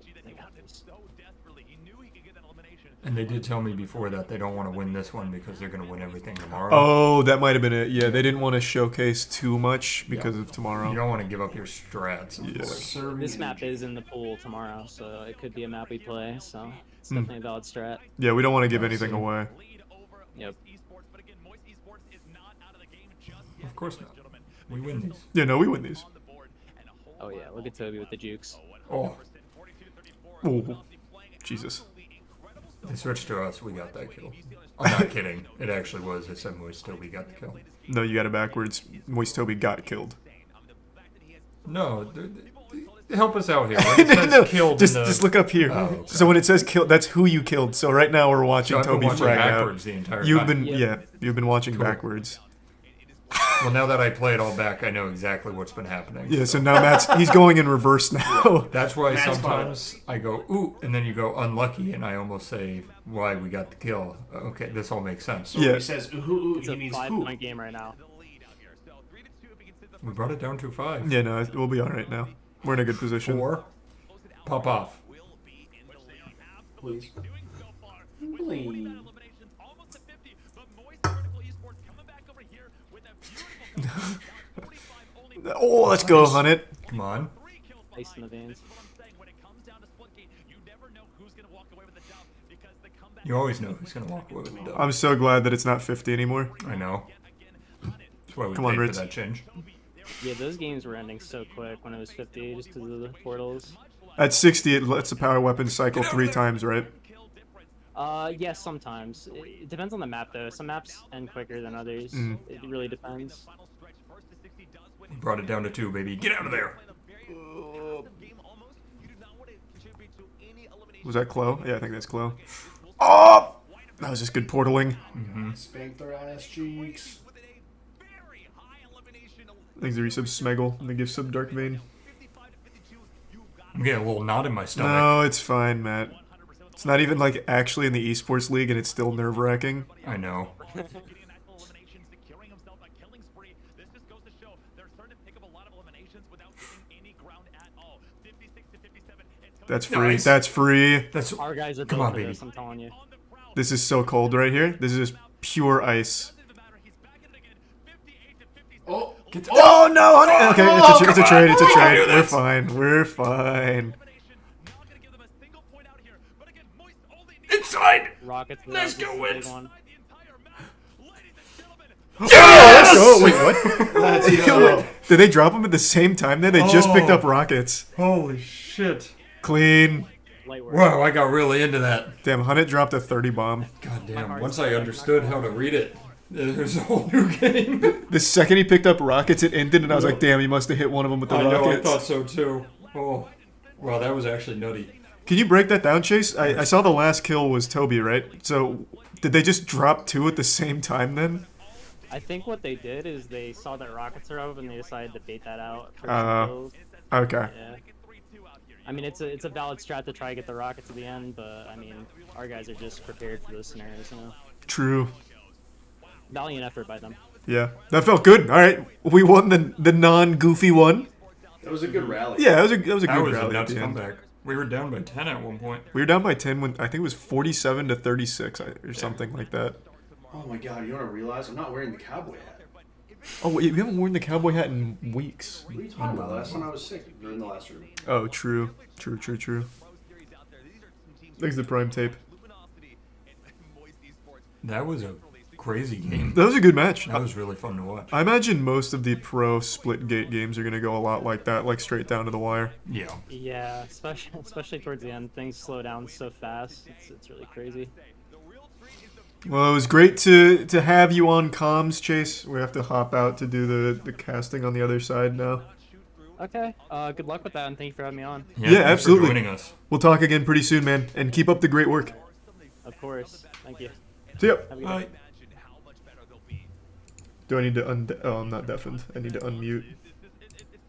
And they did tell me before that they don't want to win this one because they're going to win everything tomorrow. Oh, that might have been it. Yeah, they didn't want to showcase too much because of tomorrow. You don't want to give up your strats. Yeah. This map is in the pool tomorrow, so it could be a map we play, so it's definitely a valid strat. Yeah, we don't want to give anything away. Yep. Of course not. We win these. Yeah, no, we win these. Oh yeah, look at Toby with the jukes. Oh. Oh. Jesus. They switched to us, we got that kill. I'm not kidding. It actually was. They said Moist Toby got the kill. No, you got it backwards. Moist Toby got killed. No, help us out here. When it says no, killed just look up here. Oh, okay. So when it says killed, that's who you killed. So right now we're watching So I've been Toby watching frag backwards out. the entire You've time. been Yep. you've been watching Cool. backwards. Well, now that I play it all back, I know exactly what's been happening. Yeah, so now he's going in reverse now. That's why Matt's sometimes I go, ooh, and then you go unlucky, and I almost say, why we got the kill. Okay, this all makes sense. So Yeah. when he says ooh, It's he a means who? 5-point game right now. We brought it down to 5. Yeah, no, we'll be all right now. We're in a good position. 4. Pop off. Please. Please. Oh, let's go, hunt it. Come on. Ice in the veins. You always know who's going to walk away with the dub. I'm so glad that it's not 50 anymore. I know. That's why we Come on, paid for Ritz. that change. Yeah, those games were ending so quick when it was 50 just because of the portals. At 60, it lets the power weapon cycle 3 times, right? Yes, sometimes. It depends on the map, though. Some maps end quicker than others. It really depends. We brought it down to 2, baby. Get out of there. Was that Chloe? Yeah, I think that's Chloe. Oh! That was just good portaling. Spank their ass cheeks. Thanks to resub Smeggle and the gift sub Dark Vein. I'm getting a little knot in my stomach. No, it's fine, Matt. It's not even like actually in the esports league and it's still nerve-wracking. I know. That's free. Nice. That's free. That's Our guys are Come built on, for baby. this, I'm telling you. This is so cold right here. This is just pure ice. Oh, Oh no! Honey. Okay, it's a trade. It's a on, trade. do We're this. fine. We're fine. inside. Rockets. Let's this go, is a Wins. big one. Let's go. Wait, what? let's go. Did they drop them at the same time? Then they just picked up rockets. Holy shit. Clean. Light work. Wow, I got really into that. Damn, Hunnit dropped a 30 bomb. God damn. Once I understood how to read it, there's a whole new game. The second he picked up rockets, it ended, and I was like, damn, he must have hit one of them with the I know, I rockets. thought so too. Oh. Wow, that was actually nutty. Can you break that down, Chase? I saw the last kill was Toby, right? So, did they just drop 2 at the same time then? I think what they did is they saw that rockets are up and they decided to bait that out for Uh, some kills. Okay. Yeah. I mean, it's a valid strat to try to get the rockets at the end, but I mean, our guys are just prepared for those scenarios, you know. True. Valiant effort by them. Yeah, that felt good. All right, we won the non-goofy one. That was a good rally. Yeah, that was a good That was rally a at nuts the end. comeback. We were down by 10 at one point. We were down by 10 when I think it was 47 to 36 or something like that. Oh my god, you know what I realized? I'm not wearing the cowboy hat. Oh, wait, we haven't worn the cowboy hat in weeks. What are you talking about? Last time I was sick during the last room. Oh, true. Thanks to Prime Tape. That was a crazy game. That was a good match. That was really fun to watch. I imagine most of the pro Splitgate games are going to go a lot like that, like straight down to the wire. Yeah. Yeah, especially towards the end, things slow down so fast. It's really crazy. Well, it was great to have you on comms, Chase. We have to hop out to do the casting on the other side now. Okay. Good luck with that, and thank you for having me on. Yeah, absolutely. For joining us. We'll talk again pretty soon, man. And keep up the great work. Of course. Thank you. See ya. Have a good Bye. day. Do I need to oh, I'm not deafened. I need to unmute. It's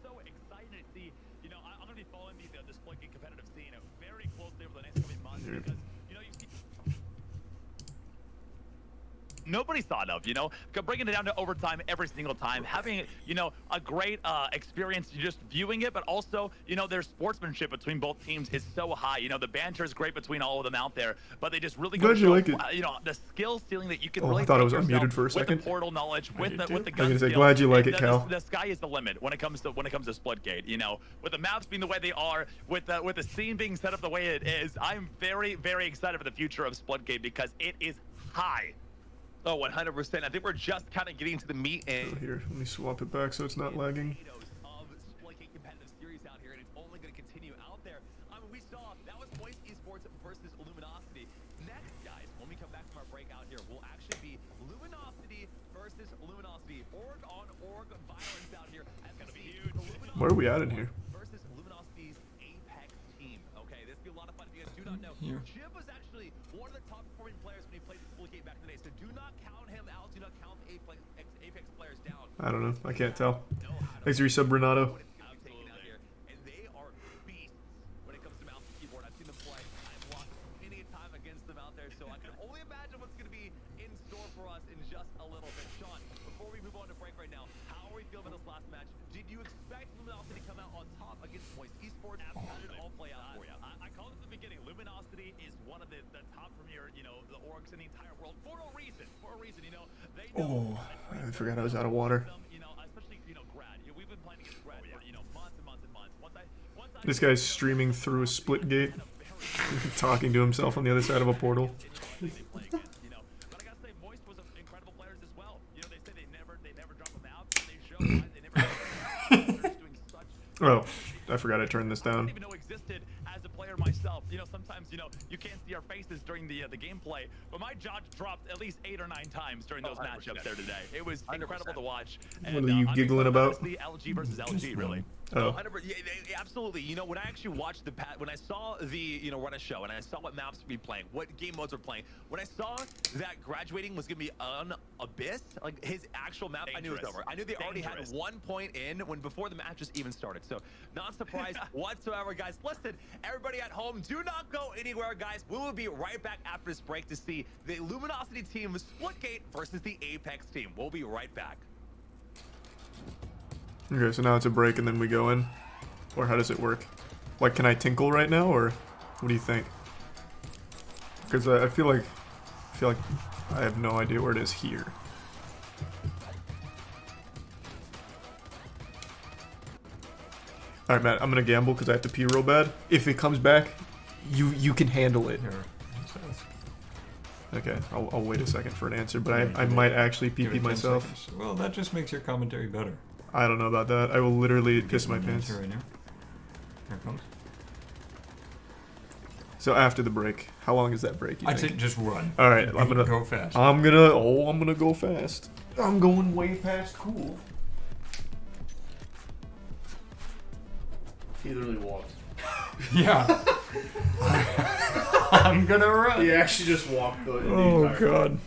so exciting to see. You know, I'm going to be following the Splitgate competitive scene very closely over the next coming months because, you know, you see. Nobody thought of, you know, bringing it down to overtime every single time, having, you know, a great experience just viewing it, but also, you know, their sportsmanship between both teams is so high. You know, the banter is great between all of them out there, but they just really go Glad you show, like it. you know, the skill ceiling that you can Oh, really I thought I take was yourself unmuted for a second. with the portal knowledge, with the gun I was gonna say, skill. glad you like it, Cal. The sky is the limit when it comes to Splitgate. You know, with the maps being the way they are, with the scene being set up the way it is, I'm very, very excited for the future of Splitgate because it is high. Oh, 100%. I think we're just kind of getting to the meat and Here, let me swap it back so it's not lagging. of Splitgate competitive series out here, and it's only going to continue out there. I mean, we saw that was Moist Esports versus Luminosity. Next, guys, when we come back from our break out here, will actually be Luminosity versus Luminosity. Org on org violence out here. That's going to be huge. Where are we at in here? Versus Luminosity's Apex team. Okay, this will be a lot of fun. If you guys do not know, Here. Jib was actually one of the top performing players when he played Splitgate back in the day. So do not count him out. Do not count the Apex players down. I don't know. I can't tell. Thanks for resub, Renato. I'm taking out here, and they are beasts when it comes to mouse and keyboard. I've seen them play. I've watched many a time against them out there, so I can only imagine what's going to be in store for us in just a little bit. Sean, before we move on to break right now, how are we feeling in this last match? Did you expect Luminosity to come out on top against Moist Esports? How did it all play out for you? I called it at the beginning. Luminosity is one of the top premier, you know, the orgs in the entire world for a reason. For a reason, you know. They know. Oh, I forgot I was out of water. You know, especially, you know, Grad. We've been playing against Grad for, you know, months and months and months. Once I This guy's streaming through a Splitgate, talking to himself on the other side of a portal. you know, but I gotta say, Moist was incredible players as well. You know, they say they never drop a map, but they show they never doing such. Oh, I forgot I turned this I down. didn't even know existed as a player myself. You know, sometimes, you know, you can't see our faces during the gameplay, but my jaw dropped at least 8 or 9 times during those matchups there today. It was incredible to watch. What are you giggling about? LG versus LG, really. Oh. 100%, yeah, absolutely. You know, when I actually watched when I saw the, you know, run a show, and I saw what maps we playing, what game modes we're playing, when I saw that graduating was gonna be on Abyss, like his actual map, I knew it was over. I knew they already had 1 point in before the matches even started. So not surprised whatsoever, guys. Listen, everybody at home, do not go anywhere, guys. We will be right back after this break to see the Luminosity team Splitgate versus the Apex team. We'll be right back. Okay, so now it's a break and then we go in? Or how does it work? Like, can I tinkle right now, or what do you think? Because I feel like I have no idea where it is here. Alright, Matt, I'm gonna gamble because I have to pee real bad. If it comes back, you can handle it. Okay, I'll wait a second for an answer, but I might actually pee myself. Seconds. Well, that just makes your commentary better. I don't know about that. I will literally piss my pants. Right now. Here it comes. So after the break, how long is that break? I'd say just run. All right, I'm gonna go fast. I'm gonna go fast. I'm going way past cool. He literally walked. Yeah. I'm gonna run. He actually just walked the Oh entire god.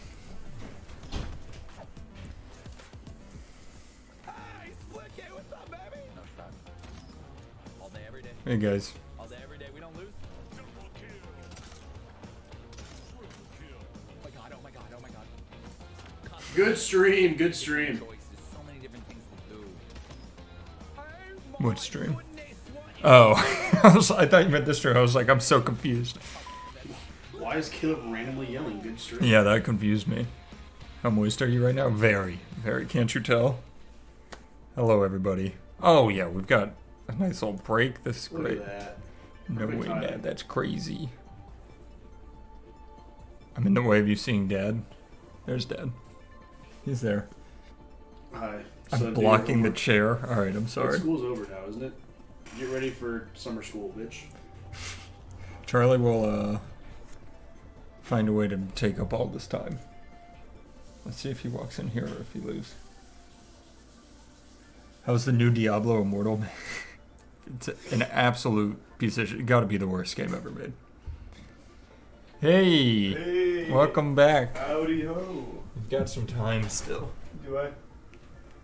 Hey guys. All day, every day, we don't lose. Oh my god, oh my god, oh my god. Good stream, good stream. What stream? Oh, I thought you meant this stream. I was like, I'm so confused. Why is Caleb randomly yelling good stream? Yeah, that confused me. How moist are you right now? Very, very. Can't you tell? Hello, everybody. Oh, yeah, we've got a nice little break. This is great. Look at that. No Perfect way, timing. Dad. That's crazy. I'm in the way of you seeing Dad. There's Dad. He's there. Hi. I'm So, blocking the dude, chair. Alright, I'm Like, sorry. school's over now, isn't it? Get ready for summer school, bitch. Charlie will, find a way to take up all this time. Let's see if he walks in here or if he leaves. How's the new Diablo Immortal? It's an absolute piece of shit. Gotta be the worst game ever made. Hey! Welcome back. Howdy ho. We've got some time still. Do I?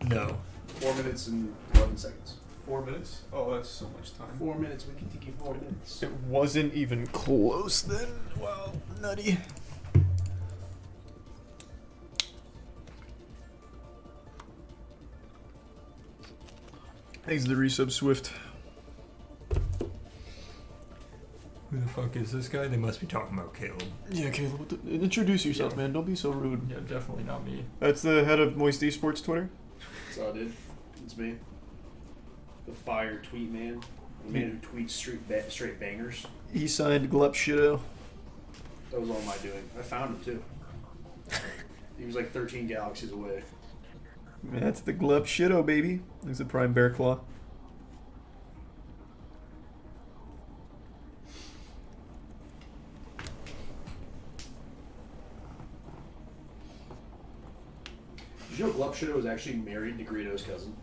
No. 4 minutes and 11 seconds. 4 minutes? Oh, that's so much time. 4 minutes, we can take you 4 minutes. It wasn't even close then. Wow, nutty. Thanks to the resub Swift. Who the fuck is this guy? They must be talking about Caleb. Yeah, Caleb, introduce yourself, man. Don't be so rude. Yeah, definitely not me. That's the head of Moist Esports Twitter. That's all I did. It's me. The fire tweet man. The man who tweets straight bangers. He signed Glup Shido. That was all my doing. I found him too. He was like 13 galaxies away. That's the Glup Shido, baby. There's the Prime Bear Claw. Did you know Glupshido was actually married to Greedo's cousin?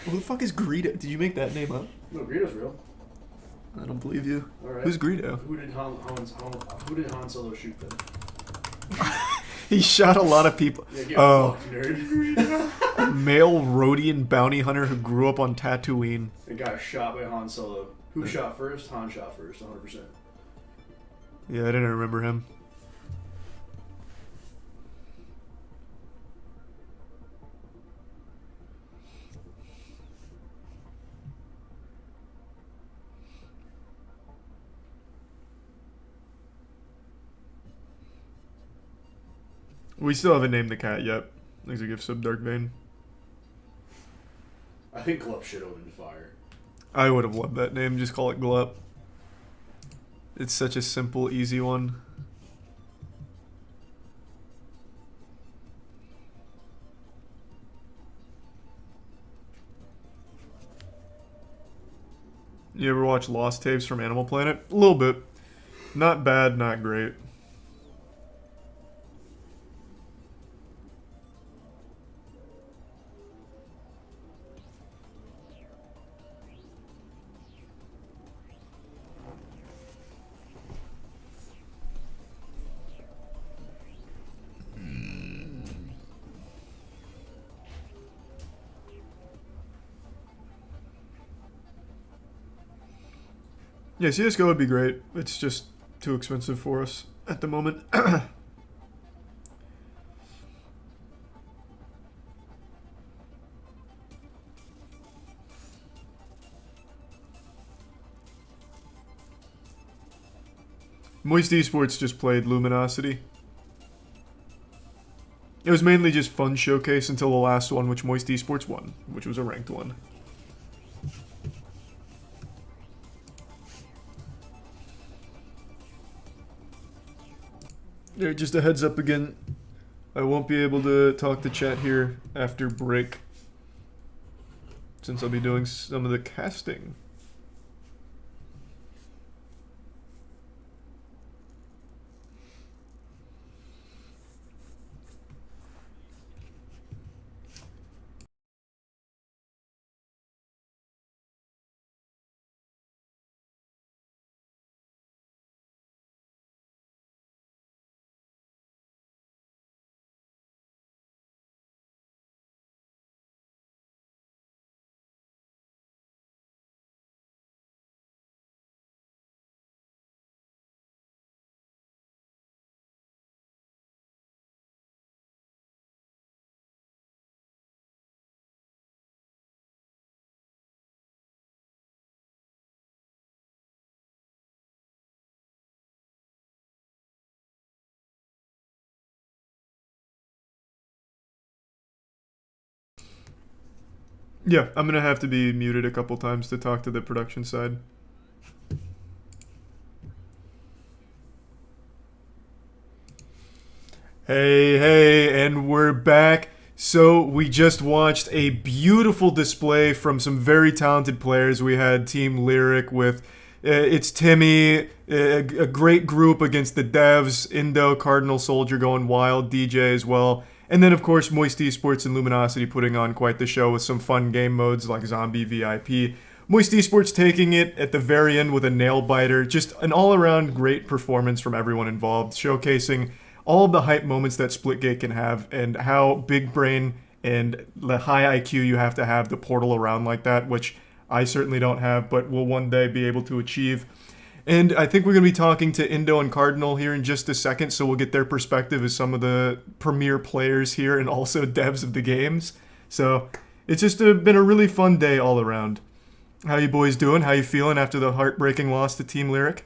Who the fuck is Greedo? Did you make that name up? No, Greedo's real. I don't believe you. All right. Who's Greedo? Who did Han Solo shoot then? He shot a lot of people. Yeah, get Oh, fucked, nerd. a male Rhodian bounty hunter who grew up on Tatooine. The guy shot by Han Solo. Who shot first? Han shot first, 100%. Yeah, I didn't remember him. We still haven't named the cat yet. Thanks a gift sub, Dark Vein. I think Glupshido would have been fire. I would have loved that name. Just call it Glup. It's such a simple, easy one. You ever watch Lost Tapes from Animal Planet? A little bit. Not bad, not great. Yeah, CSGO would be great. It's just too expensive for us at the moment. Moist Esports just played Luminosity. It was mainly just fun showcase until the last one, which Moist Esports won, which was a ranked one. There, just a heads up again. I won't be able to talk to chat here after break, since I'll be doing some of the casting. Yeah, I'm gonna have to be muted a couple times to talk to the production side. Hey, and we're back. So we just watched a beautiful display from some very talented players. We had Team Lyric with it's Timmy, a great group against the devs, Indo, Cardinal Soldier going wild, DJ as well. And then, of course, Moist Esports and Luminosity putting on quite the show with some fun game modes like Zombie VIP. Moist Esports taking it at the very end with a nail biter. Just an all-around great performance from everyone involved, showcasing all of the hype moments that Splitgate can have and how big brain and the high IQ you have to portal around like that, which I certainly don't have, but will one day be able to achieve. And I think we're going to be talking to Indo and Cardinal here in just a second, so we'll get their perspective as some of the premier players here and also devs of the games. So it's just been a really fun day all around. How you boys doing? How you feeling after the heartbreaking loss to Team Lyric?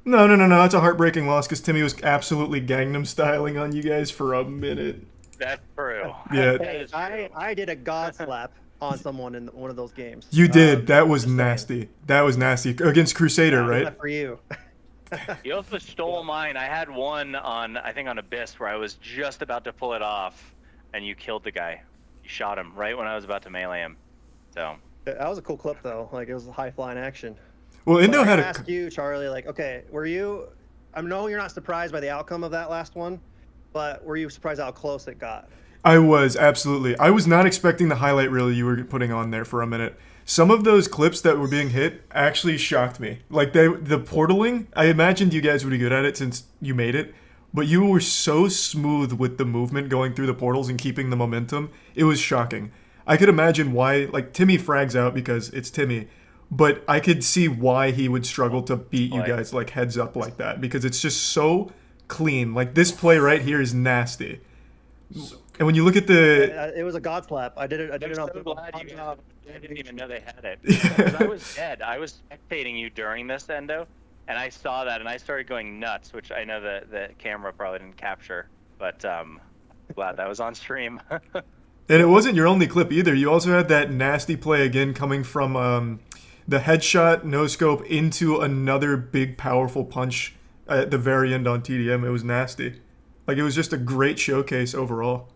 No. It's a heartbreaking loss because Timmy was absolutely Gangnam styling on you guys for a minute. That's true. Yeah. Hey, I did a god slap on someone in one of those games. You did. That was nasty. That was nasty. Against Crusader, right? That for you. You also stole mine. I had one I think on Abyss where I was just about to pull it off, and you killed the guy. You shot him right when I was about to melee him. So. That was a cool clip, though. Like, it was a high-flying action. Well, Indo had I ask you, Charlie, like, okay, were you... I know you're not surprised by the outcome of that last one, but were you surprised how close it got? I was, absolutely. I was not expecting the highlight reel you were putting on there for a minute. Some of those clips that were being hit actually shocked me. Like, the portaling, I imagined you guys would be good at it since you made it, but you were so smooth with the movement going through the portals and keeping the momentum. It was shocking. I could imagine why, like, Timmy frags out because it's Timmy, but I could see why he would struggle to beat you guys, like, heads up like that, because it's just so clean. Like, this play right here is nasty. And when you look at the... It was a god slap. I did it on so glad you guys, I didn't even know they had it. Because I was dead. I was spectating you during this, Endo, and I saw that, and I started going nuts, which I know the camera probably didn't capture, but glad that was on stream. And it wasn't your only clip either. You also had that nasty play again coming from the headshot, no-scope, into another big, powerful punch at the very end on TDM. It was nasty. Like, it was just a great showcase overall.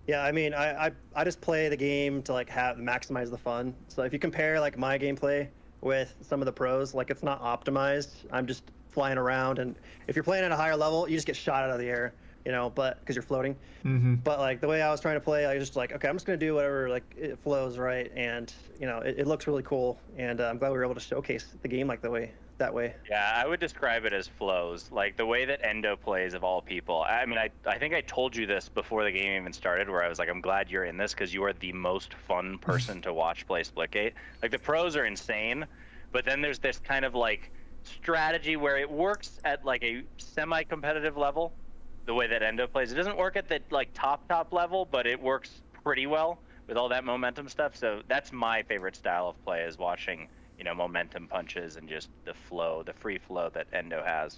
Yeah, I mean, I just play the game to, like, maximize the fun. So if you compare, like, my gameplay with some of the pros, like, it's not optimized. I'm just flying around, and if you're playing at a higher level, you just get shot out of the air. You know, but because you're floating. But like the way I was trying to play, I was just like, okay, I'm just gonna do whatever like it flows right, and you know, it looks really cool, and I'm glad we were able to showcase the game like that way. Yeah, I would describe it as flows, like the way that Endo plays of all people. I mean, I think I told you this before the game even started, where I was like, I'm glad you're in this because you are the most fun person to watch play Splitgate. Like the pros are insane, but then there's this kind of like strategy where it works at like a semi-competitive level. The way that Endo plays, it doesn't work at the like top level, but it works pretty well with all that momentum stuff. So that's my favorite style of play, is watching, you know, momentum punches and just the flow, the free flow that Endo has.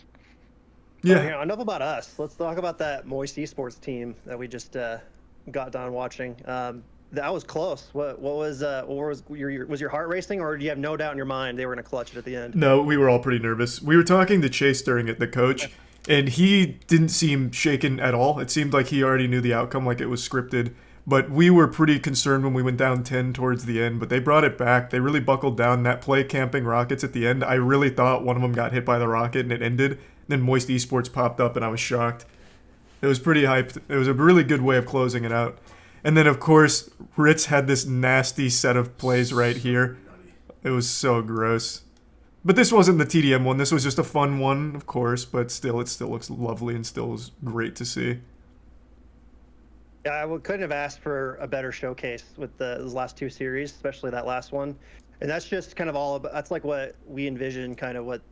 Yeah. Enough about us. Let's talk about that Moist Esports team that we just got done watching. That was close. What was your heart racing, or do you have no doubt in your mind they were going to clutch it at the end? No, we were all pretty nervous. We were talking to Chase during it, the coach. And he didn't seem shaken at all. It seemed like he already knew the outcome, like it was scripted. But we were pretty concerned when we went down 10 towards the end. But they brought it back. They really buckled down. That play camping rockets at the end, I really thought one of them got hit by the rocket and it ended. Then Moist Esports popped up and I was shocked. It was pretty hyped. It was a really good way of closing it out. And then, of course, Ritz had this nasty set of plays right here. It was so gross. But this wasn't the TDM one. This was just a fun one, of course, but still, it still looks lovely and still is great to see. Yeah, couldn't have asked for a better showcase with those last two series, especially that last one. And that's just kind of all about, that's like what we envision kind of what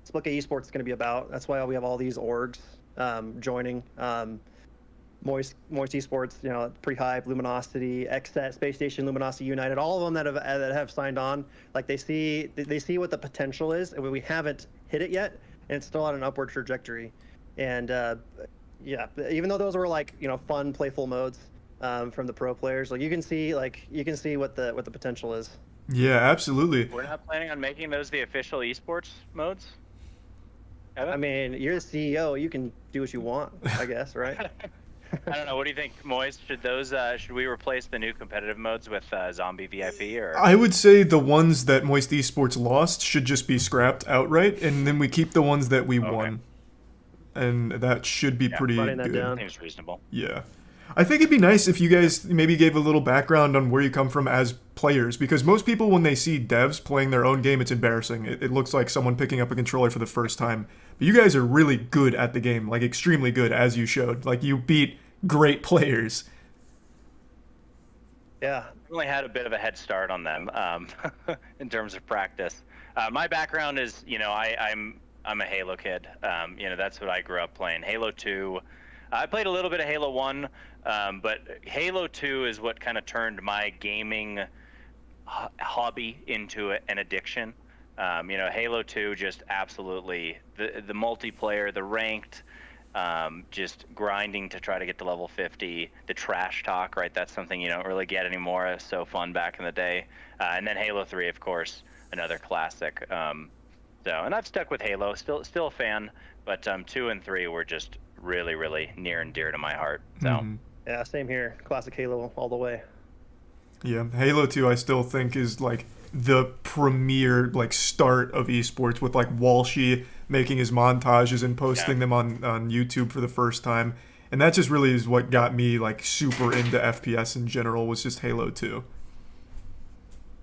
Splitgate Esports is going to be about. That's why we have all these orgs joining. Moist Esports, you know, Pre-Hype, Luminosity, XSET, Space Station, Luminosity United, all of them that have signed on. Like they see what the potential is, and we haven't hit it yet, and it's still on an upward trajectory. And yeah, even though those were like fun, playful modes from the pro players, like you can see what the potential is. Yeah, absolutely. We're not planning on making those the official esports modes. Evan? I mean, you're the CEO. You can do what you want, I guess, right? I don't know. What do you think, Moist? Should we replace the new competitive modes with Zombie VIP or? I would say the ones that Moist Esports lost should just be scrapped outright, and then we keep the ones that we won, and that should be pretty writing that good. down. Seems reasonable. Yeah. I think it'd be nice if you guys maybe gave a little background on where you come from as players, because most people, when they see devs playing their own game, it's embarrassing. It looks like someone picking up a controller for the first time. But you guys are really good at the game, like extremely good, as you showed. Like, you beat great players. Yeah. Really had a bit of a head start on them in terms of practice. My background is, I'm a Halo kid. That's what I grew up playing. Halo 2. I played a little bit of Halo 1, but Halo 2 is what kind of turned my gaming hobby into an addiction. Halo 2 just absolutely, the multiplayer, the ranked, just grinding to try to get to level 50, the trash talk, right? That's something you don't really get anymore. It was so fun back in the day. And then Halo 3, of course, another classic. And I've stuck with Halo, still a fan, but 2 and 3 were just really, really near and dear to my heart. So Yeah, same here. Classic Halo all the way. Yeah, Halo 2 I still think is like the premier like start of esports, with like Walshy making his montages and posting them on YouTube for the first time. And that just really is what got me like super into FPS in general, was just Halo 2.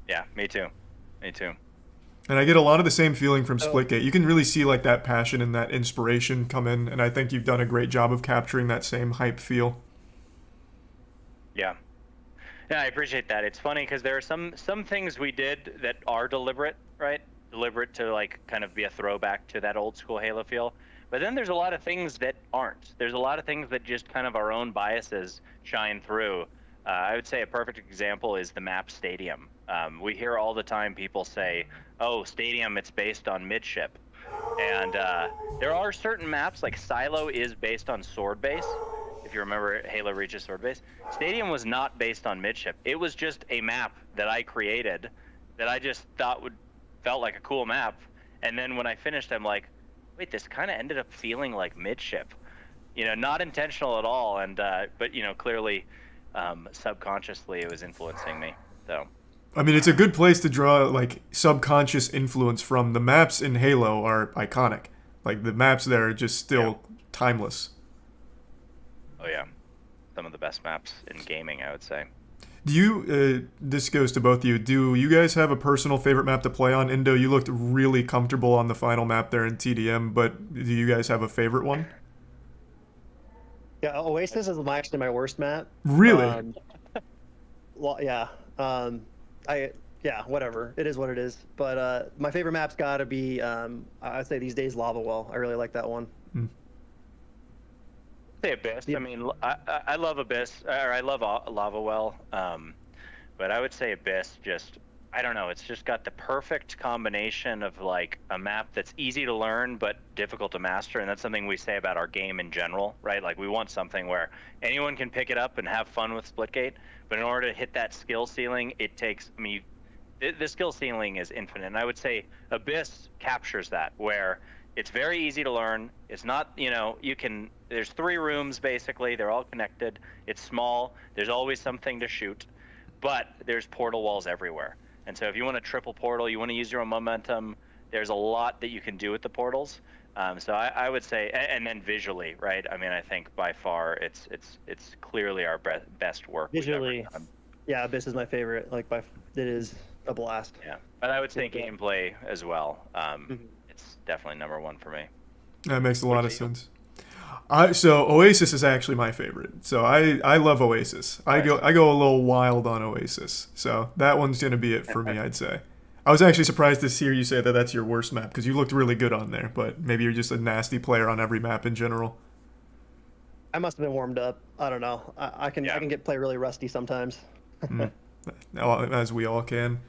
Yeah, me too. And I get a lot of the same feeling from Splitgate. You can really see like that passion and that inspiration come in, and I think you've done a great job of capturing that same hype feel. Yeah, I appreciate that. It's funny because there are some things we did that are deliberate, right? Deliberate to like kind of be a throwback to that old school Halo feel. But then there's a lot of things that aren't. There's a lot of things that just kind of our own biases shine through. I would say a perfect example is the map Stadium. We hear all the time people say, "Oh, Stadium, it's based on midship," and there are certain maps like Silo is based on sword base. If you remember Halo Reach's sword base, Stadium was not based on midship. It was just a map that I created that I just thought felt like a cool map. And then when I finished, I'm like, wait, this kind of ended up feeling like midship. Not intentional at all, and but clearly, subconsciously it was influencing me. So. I mean, it's a good place to draw like subconscious influence from. The maps in Halo are iconic. Like, the maps there are just still timeless. Oh yeah, some of the best maps in gaming, I would say. Do you, this goes to both of you, do you guys have a personal favorite map to play on? Indo, you looked really comfortable on the final map there in TDM, but do you guys have a favorite one? Yeah, Oasis is actually my worst map. Really? Well, yeah. Whatever. It is what it is. But my favorite map's got to be, I'd say these days, Lava Well. I really like that one. Say Abyss. I mean, I love Abyss, or I love Lava Well, but I would say Abyss just, I don't know, it's just got the perfect combination of like a map that's easy to learn but difficult to master, and that's something we say about our game in general, right? Like, we want something where anyone can pick it up and have fun with Splitgate, but in order to hit that skill ceiling, it takes, I mean, the skill ceiling is infinite, and I would say Abyss captures that, where it's very easy to learn. It's not, there's 3 rooms basically. They're all connected. It's small. There's always something to shoot, but there's portal walls everywhere. And so if you want to triple portal, you want to use your own momentum, there's a lot that you can do with the portals. So I would say, and then visually, right? I mean, I think by far it's clearly our best work. Visually, yeah, Abyss is my favorite. It is a blast. Yeah, but I would say gameplay as well. It's definitely number 1 for me. That makes a lot of sense. So Oasis is actually my favorite. So I love Oasis. I go a little wild on Oasis. So that one's gonna be it for me, I'd say. I was actually surprised to hear you say that that's your worst map, because you looked really good on there. But maybe you're just a nasty player on every map in general. I must have been warmed up. I don't know. I can play really rusty sometimes. As we all can.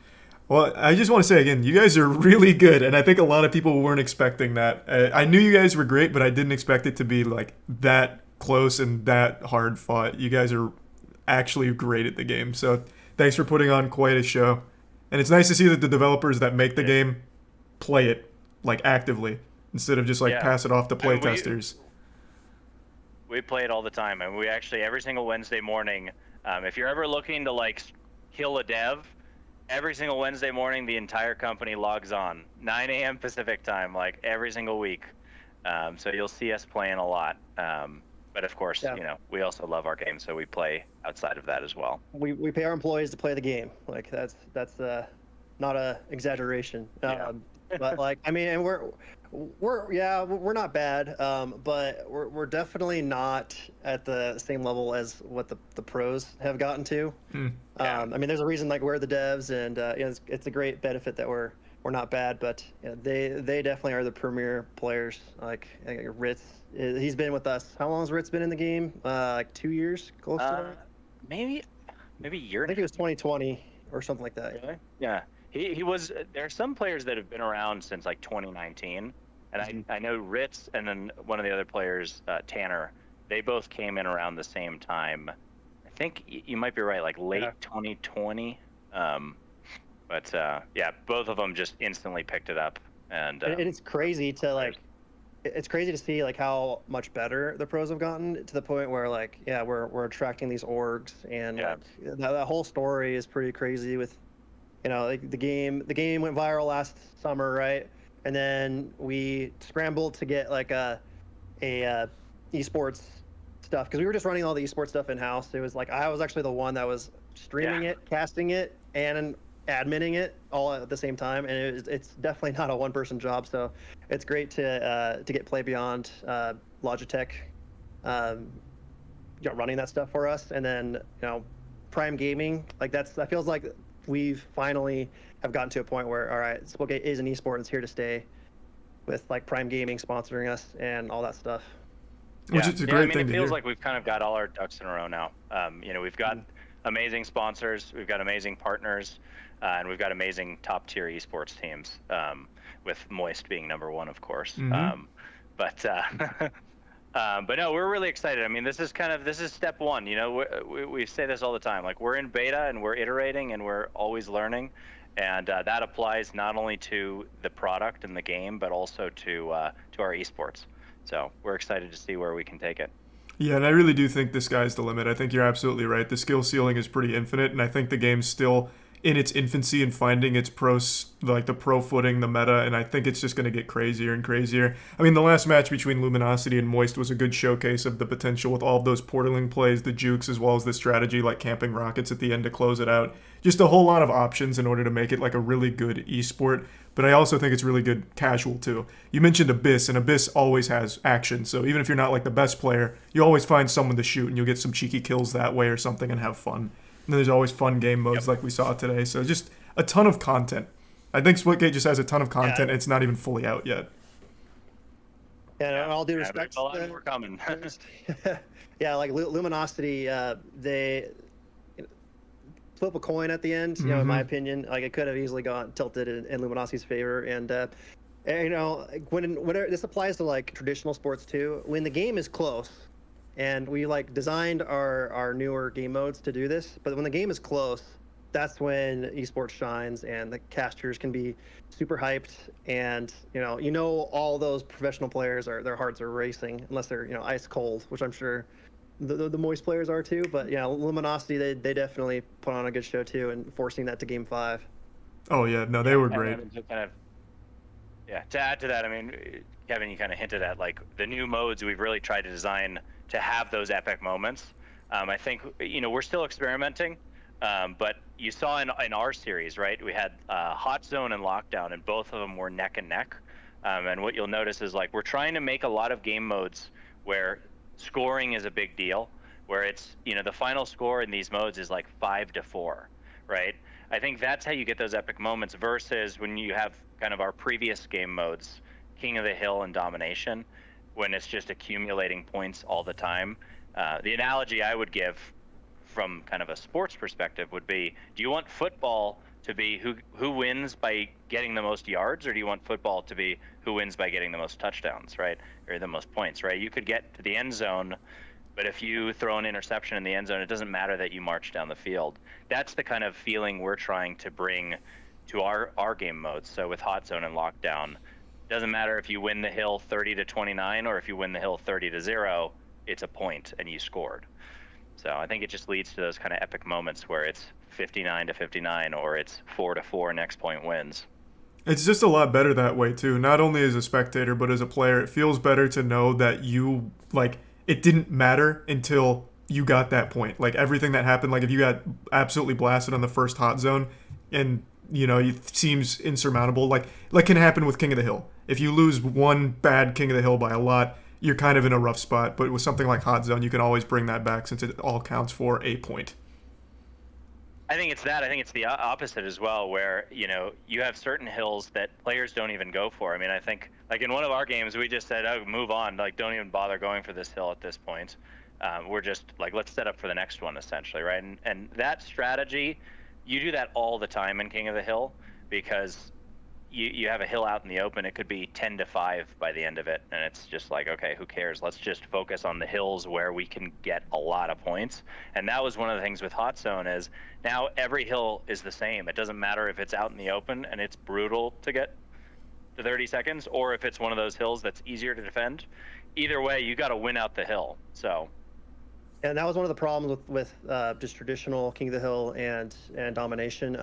Well, I just want to say again, you guys are really good, and I think a lot of people weren't expecting that. I knew you guys were great, but I didn't expect it to be like that close and that hard fought. You guys are actually great at the game. So thanks for putting on quite a show. And it's nice to see that the developers that make the game play it like actively instead of just like pass it off to play testers. We play it all the time, and we actually every single Wednesday morning. If you're ever looking to like kill a dev, every single Wednesday morning the entire company logs on 9 a.m. Pacific time, like every single week. So you'll see us playing a lot. But of course, you know, we also love our game, so we play outside of that as well. We pay our employees to play the game. Like that's not a exaggeration. But like I mean, and we're not bad, but we're definitely not at the same level as what the pros have gotten to. I mean, there's a reason like we're the devs, and you know, it's a great benefit that we're not bad, but you know, they definitely are the premier players. Like Ritz, he's been with us. How long has Ritz been in the game? Like 2 years, close to that? Maybe a year. I think it was 2020 or something like that. Really? Yeah. He was. There are some players that have been around since like 2019, and I know Ritz and then one of the other players, Tanner. They both came in around the same time. I think you might be right, like late 2020. But yeah, both of them just instantly picked it up, and it's crazy to like. It's crazy to see like how much better the pros have gotten to the point where like we're attracting these orgs, and like, that whole story is pretty crazy with. You know, like the game went viral last summer, right? And then we scrambled to get like a esports stuff because we were just running all the esports stuff in house. It was like I was actually the one that was streaming it, casting it, and adminning it all at the same time. And it's definitely not a one-person job. So it's great to get Play Beyond, Logitech, running that stuff for us, and then you know, Prime Gaming. Like that feels like. We've finally have gotten to a point where, all right, Splitgate is an esport and it's here to stay with like Prime Gaming sponsoring us and all that stuff. Which is a great thing to it feels hear. like we've kind of got all our ducks in a row now. You know, we've got amazing sponsors, we've got amazing partners, and we've got amazing top tier esports teams, with Moist being number one, of course. But no, we're really excited. I mean, this is step one. You know, we say this all the time. Like we're in beta and we're iterating and we're always learning, and that applies not only to the product and the game, but also to our esports. So we're excited to see where we can take it. Yeah, and I really do think the sky's the limit. I think you're absolutely right. The skill ceiling is pretty infinite, and I think the game's still in its infancy and finding its the pro footing, the meta, and I think it's just going to get crazier and crazier. I mean, the last match between Luminosity and Moist was a good showcase of the potential with all of those portaling plays, the jukes, as well as the strategy like camping rockets at the end to close it out. Just a whole lot of options in order to make it like a really good esport, but I also think it's really good casual too. You mentioned Abyss, and Abyss always has action, so even if you're not like the best player, you always find someone to shoot and you'll get some cheeky kills that way or something and have fun. And then there's always fun game modes like we saw today. So just a ton of content. I think Splitgate just has a ton of content. And it's not even fully out yet. And all due respect, a lot more coming. yeah, like Luminosity, they flip a coin at the end. You know, in my opinion, like it could have easily gone tilted in Luminosity's favor. And you know, whenever this applies to like traditional sports too, when the game is close. And we like designed our newer game modes to do this, but when the game is close, that's when esports shines and the casters can be super hyped, and you know all those professional players their hearts are racing unless they're ice cold, which I'm sure the Moist players are too. But yeah, Luminosity they definitely put on a good show too, and forcing that to Game 5. Oh yeah, no, they were great. To add to that, I mean, Kevin, you kind of hinted at like the new modes we've really tried to design to have those epic moments. I think we're still experimenting, but you saw in our series, right? We had Hot Zone and Lockdown, and both of them were neck and neck. And what you'll notice is like we're trying to make a lot of game modes where scoring is a big deal, where it's the final score in these modes is like 5-4, right? I think that's how you get those epic moments versus when you have kind of our previous game modes, King of the Hill and Domination, when it's just accumulating points all the time. The analogy I would give from kind of a sports perspective would be, do you want football to be who wins by getting the most yards, or do you want football to be who wins by getting the most touchdowns, right? Or the most points, right? You could get to the end zone, but if you throw an interception in the end zone, it doesn't matter that you march down the field. That's the kind of feeling we're trying to bring to our game modes. So with Hot Zone and Lockdown, doesn't matter if you win the hill 30-29 or if you win the hill 30-0, it's a point and you scored. So I think it just leads to those kind of epic moments where it's 59-59 or it's 4-4, next point wins. It's just a lot better that way too. Not only as a spectator, but as a player, it feels better to know that you like it didn't matter until you got that point. Like everything that happened, like if you got absolutely blasted on the first Hot Zone, and it seems insurmountable. Like can happen with King of the Hill. If you lose one bad King of the Hill by a lot, you're kind of in a rough spot. But with something like Hot Zone, you can always bring that back since it all counts for a point. I think it's that. I think it's the opposite as well, where you have certain hills that players don't even go for. I mean, I think like in one of our games, we just said, "Oh, move on. Like, don't even bother going for this hill at this point. We're just like, let's set up for the next one, essentially, right?" And that strategy, you do that all the time in King of the Hill because you have a hill out in the open. It could be 10-5 by the end of it, and it's just like, okay, who cares? Let's just focus on the hills where we can get a lot of points. And that was one of the things with Hot Zone is now every hill is the same. It doesn't matter if it's out in the open and it's brutal to get to 30 seconds, or if it's one of those hills that's easier to defend. Either way, you got to win out the hill. So. And that was one of the problems with just traditional King of the Hill and domination.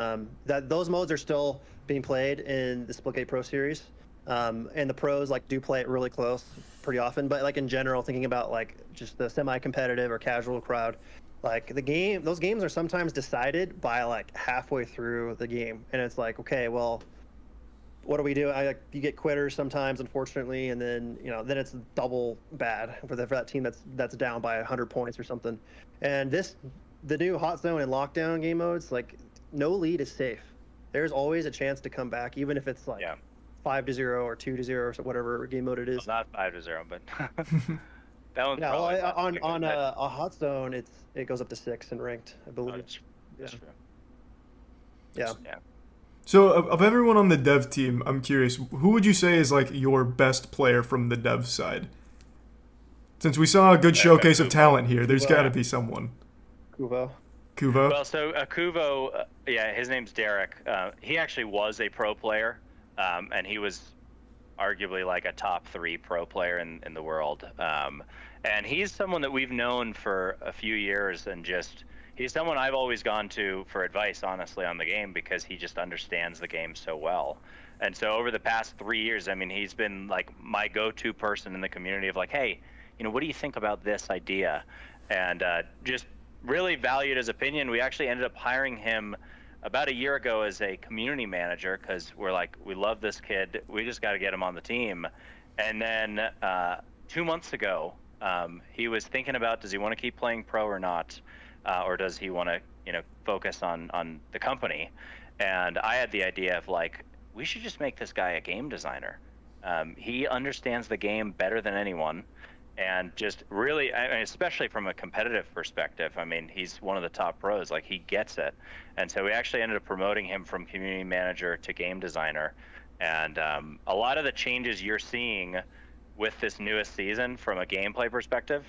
That those modes are still being played in the Splitgate Pro Series, and the pros do play it really close pretty often. But in general, thinking about just the semi-competitive or casual crowd, those games are sometimes decided by halfway through the game, and it's okay, well, what do we do? You get quitters sometimes, unfortunately, and then then it's double bad for that team that's down by 100 points or something. And the new Hot Zone and Lockdown game modes, no lead is safe. There's always a chance to come back, even if it's 5-0 or 2-0 or whatever game mode it is. Well, not 5-0, but that one's on a Hot Zone, it goes up to 6 in ranked, I believe. That's true. Yeah. So of everyone on the dev team, I'm curious, who would you say is your best player from the dev side? Since we saw a good showcase of talent here, there's got to be someone. Kuvo. Well, so Kuvo, his name's Derek. He actually was a pro player, and he was arguably a top 3 pro player in the world. And he's someone that we've known for a few years, and he's someone I've always gone to for advice, honestly, on the game because he just understands the game so well. And so over the past 3 years, I mean, he's been my go-to person in the community of hey, what do you think about this idea? And just really valued his opinion. We actually ended up hiring him about a year ago as a community manager because we're we love this kid. We just got to get him on the team. And then 2 months ago, he was thinking about, does he want to keep playing pro or not? Or does he want to, focus on the company? And I had the idea of we should just make this guy a game designer. He understands the game better than anyone, and just really, especially from a competitive perspective. I mean, he's one of the top pros. He gets it. And so we actually ended up promoting him from community manager to game designer. And a lot of the changes you're seeing with this newest season from a gameplay perspective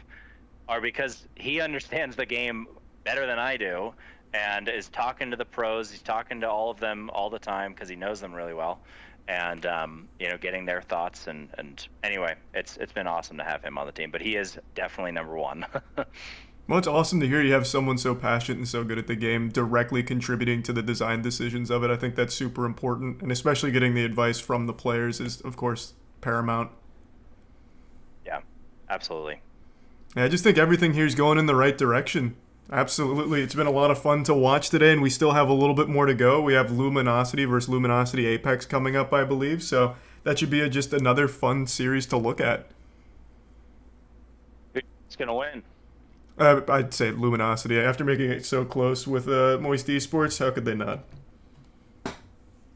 are because he understands the game better than I do and is talking to the pros. He's talking to all of them all the time because he knows them really well, and getting their thoughts. And anyway, it's been awesome to have him on the team, but he is definitely number 1. Well, it's awesome to hear you have someone so passionate and so good at the game directly contributing to the design decisions of it. I think that's super important, and especially getting the advice from the players is, of course, paramount. Yeah, absolutely. Yeah, I just think everything here is going in the right direction. Absolutely. It's been a lot of fun to watch today, and we still have a little bit more to go. We have Luminosity versus Luminosity Apex coming up, I believe, so that should be just another fun series to look at. Who's going to win? I'd say Luminosity. After making it so close with Moist Esports, how could they not?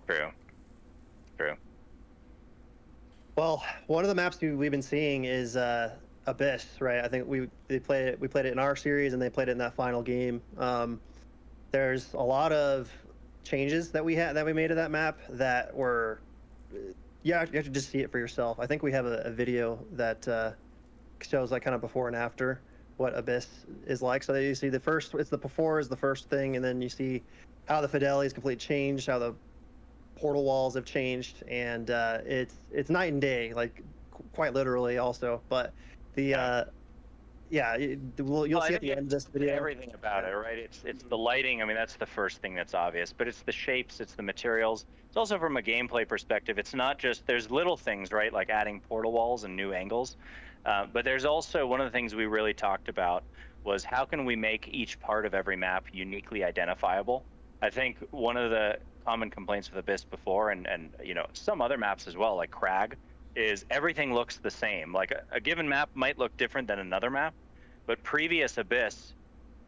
True. Well, one of the maps we've been seeing is Abyss, right? I think we played it in our series, and they played it in that final game. There's a lot of changes that we made to that map that were, you have to just see it for yourself. I think we have a video that shows like kind of before and after what Abyss is like. So you see it's the before is the first thing, and then you see how the fidelity is completely changed, how the portal walls have changed, and it's night and day, like quite literally also. But the you'll see at the end of this video everything about it, right? It's the lighting. I mean, that's the first thing that's obvious, but it's the shapes, it's the materials. It's also from a gameplay perspective. It's not just there's little things, right, like adding portal walls and new angles, but there's also one of the things we really talked about was how can we make each part of every map uniquely identifiable. I think one of the common complaints with Abyss before, and you know, some other maps as well, like Crag, is everything looks the same. Like a given map might look different than another map, but previous Abyss,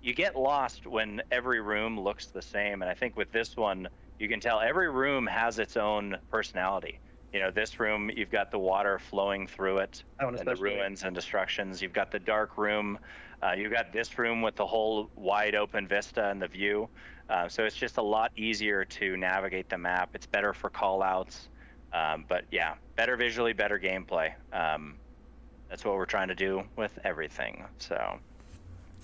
you get lost when every room looks the same. And I think with this one, you can tell every room has its own personality. You know, this room, you've got the water flowing through it, and the ruins and destructions. You've got the dark room. You've got this room with the whole wide open vista and the view. So it's just a lot easier to navigate the map. It's better for call outs. But yeah, better visually, better gameplay. That's what we're trying to do with everything. So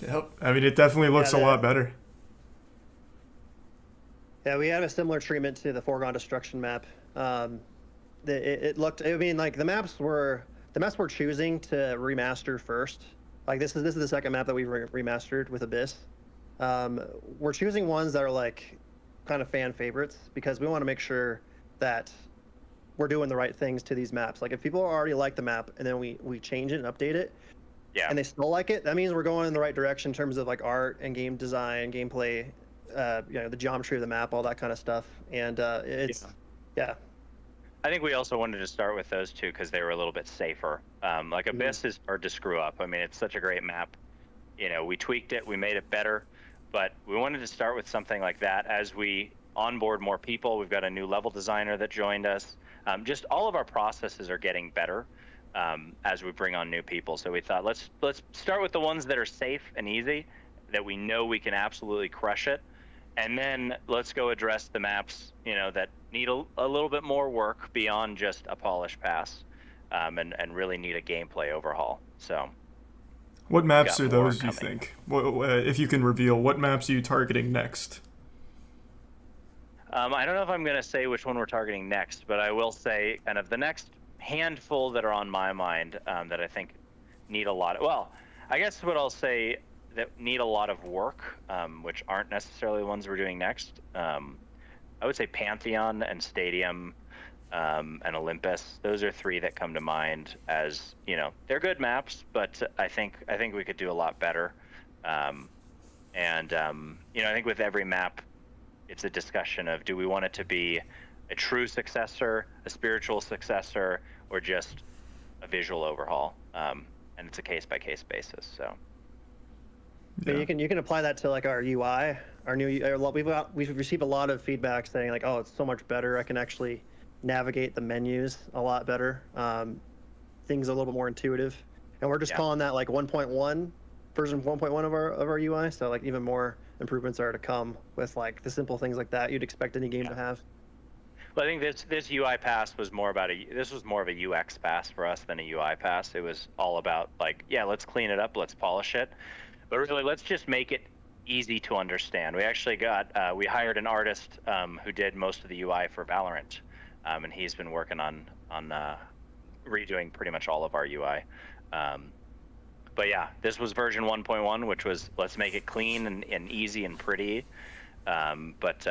yep, I mean, it definitely looks a lot better. Yeah, we had a similar treatment to the Foregone Destruction map. It looked, I mean, like the maps we're choosing to remaster first. Like this is the second map that we've remastered with Abyss. We're choosing ones that are like kind of fan favorites because we want to make sure that we're doing the right things to these maps. Like if people already like the map and then we change it and update it, and they still like it, that means we're going in the right direction in terms of like art and game design, gameplay, you know, the geometry of the map, all that kind of stuff. And yeah. I think we also wanted to start with those two because they were a little bit safer. Like Abyss is hard to screw up. I mean, it's such a great map. You know, we tweaked it, we made it better, but we wanted to start with something like that as we onboard more people. We've got a new level designer that joined us. Just all of our processes are getting better as we bring on new people. So we thought let's start with the ones that are safe and easy, that we know we can absolutely crush it, and then let's go address the maps, you know, that need a little bit more work beyond just a polish pass, and really need a gameplay overhaul. So what maps are those, you think? If you can reveal, what maps are you targeting next? I don't know if I'm going to say which one we're targeting next, but I will say kind of the next handful that are on my mind that I think need a lot of, well, I guess what I'll say that need a lot of work, which aren't necessarily the ones we're doing next. I would say Pantheon and Stadium and Olympus. Those are three that come to mind as, you know, they're good maps, but I think we could do a lot better. You know, I think with every map, it's a discussion of, do we want it to be a true successor, a spiritual successor, or just a visual overhaul? And it's a case-by-case basis. So yeah. You can apply that to like our UI, our new. We've received a lot of feedback saying like, oh, it's so much better. I can actually navigate the menus a lot better. Things are a little bit more intuitive, and we're just calling that like 1.1 version 1.1 of our UI. So like even more improvements are to come with like the simple things like that you'd expect any game to have. Well, I think this UI pass was more about this was more of a UX pass for us than a UI pass. It was all about like, yeah, let's clean it up, let's polish it, but really let's just make it easy to understand. We actually we hired an artist who did most of the UI for Valorant, and he's been working on redoing pretty much all of our UI. But yeah, this was version 1.1, which was let's make it clean and easy and pretty. But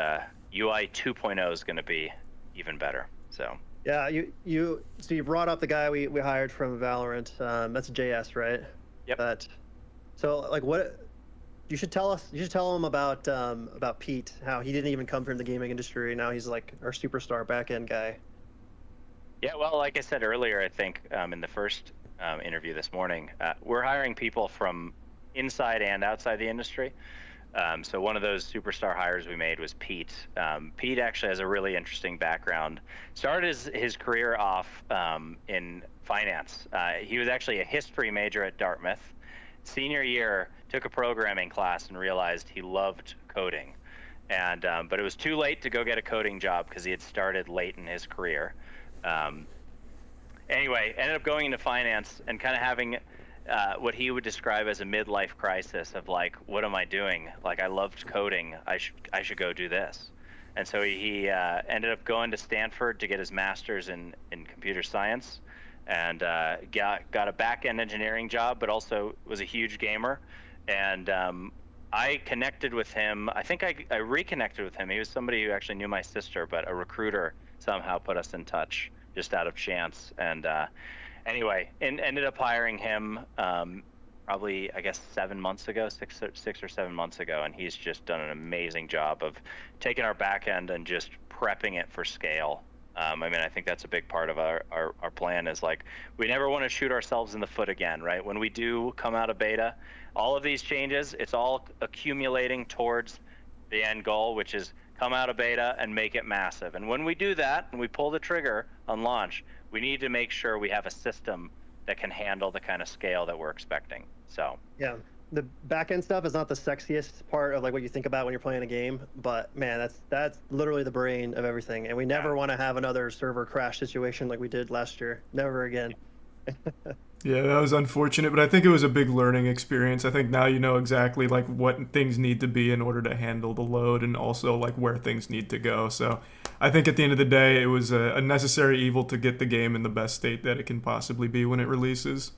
UI 2.0 is going to be even better. So yeah, you brought up the guy we hired from Valorant. That's JS, right? Yep. So like what you should tell him about Pete, how he didn't even come from the gaming industry. Now he's like our superstar back-end guy. Yeah, well, like I said earlier, I think in the first interview this morning, we're hiring people from inside and outside the industry. So one of those superstar hires we made was Pete. Pete actually has a really interesting background. Started his career off in finance. He was actually a history major at Dartmouth. Senior year, took a programming class and realized he loved coding. and but it was too late to go get a coding job because he had started late in his career. Anyway, ended up going into finance and kind of having what he would describe as a midlife crisis of like, what am I doing? Like, I loved coding. I should go do this. And so he ended up going to Stanford to get his master's in computer science, and got a back-end engineering job, but also was a huge gamer. And I connected with him. I think I reconnected with him. He was somebody who actually knew my sister, but a recruiter somehow put us in touch just out of chance. And anyway, ended up hiring him probably, I guess, 7 months ago, six or 7 months ago, and he's just done an amazing job of taking our back end and just prepping it for scale. I mean, I think that's a big part of our plan is like, we never want to shoot ourselves in the foot again, right? When we do come out of beta, all of these changes, it's all accumulating towards the end goal, which is come out of beta and make it massive. And when we do that and we pull the trigger on launch, we need to make sure we have a system that can handle the kind of scale that we're expecting. So yeah, the back end stuff is not the sexiest part of like what you think about when you're playing a game, but man, that's literally the brain of everything. And we never want to have another server crash situation like we did last year. Never again. Yeah, that was unfortunate, but I think it was a big learning experience. I think now you know exactly like what things need to be in order to handle the load, and also like where things need to go. So I think at the end of the day, it was a necessary evil to get the game in the best state that it can possibly be when it releases.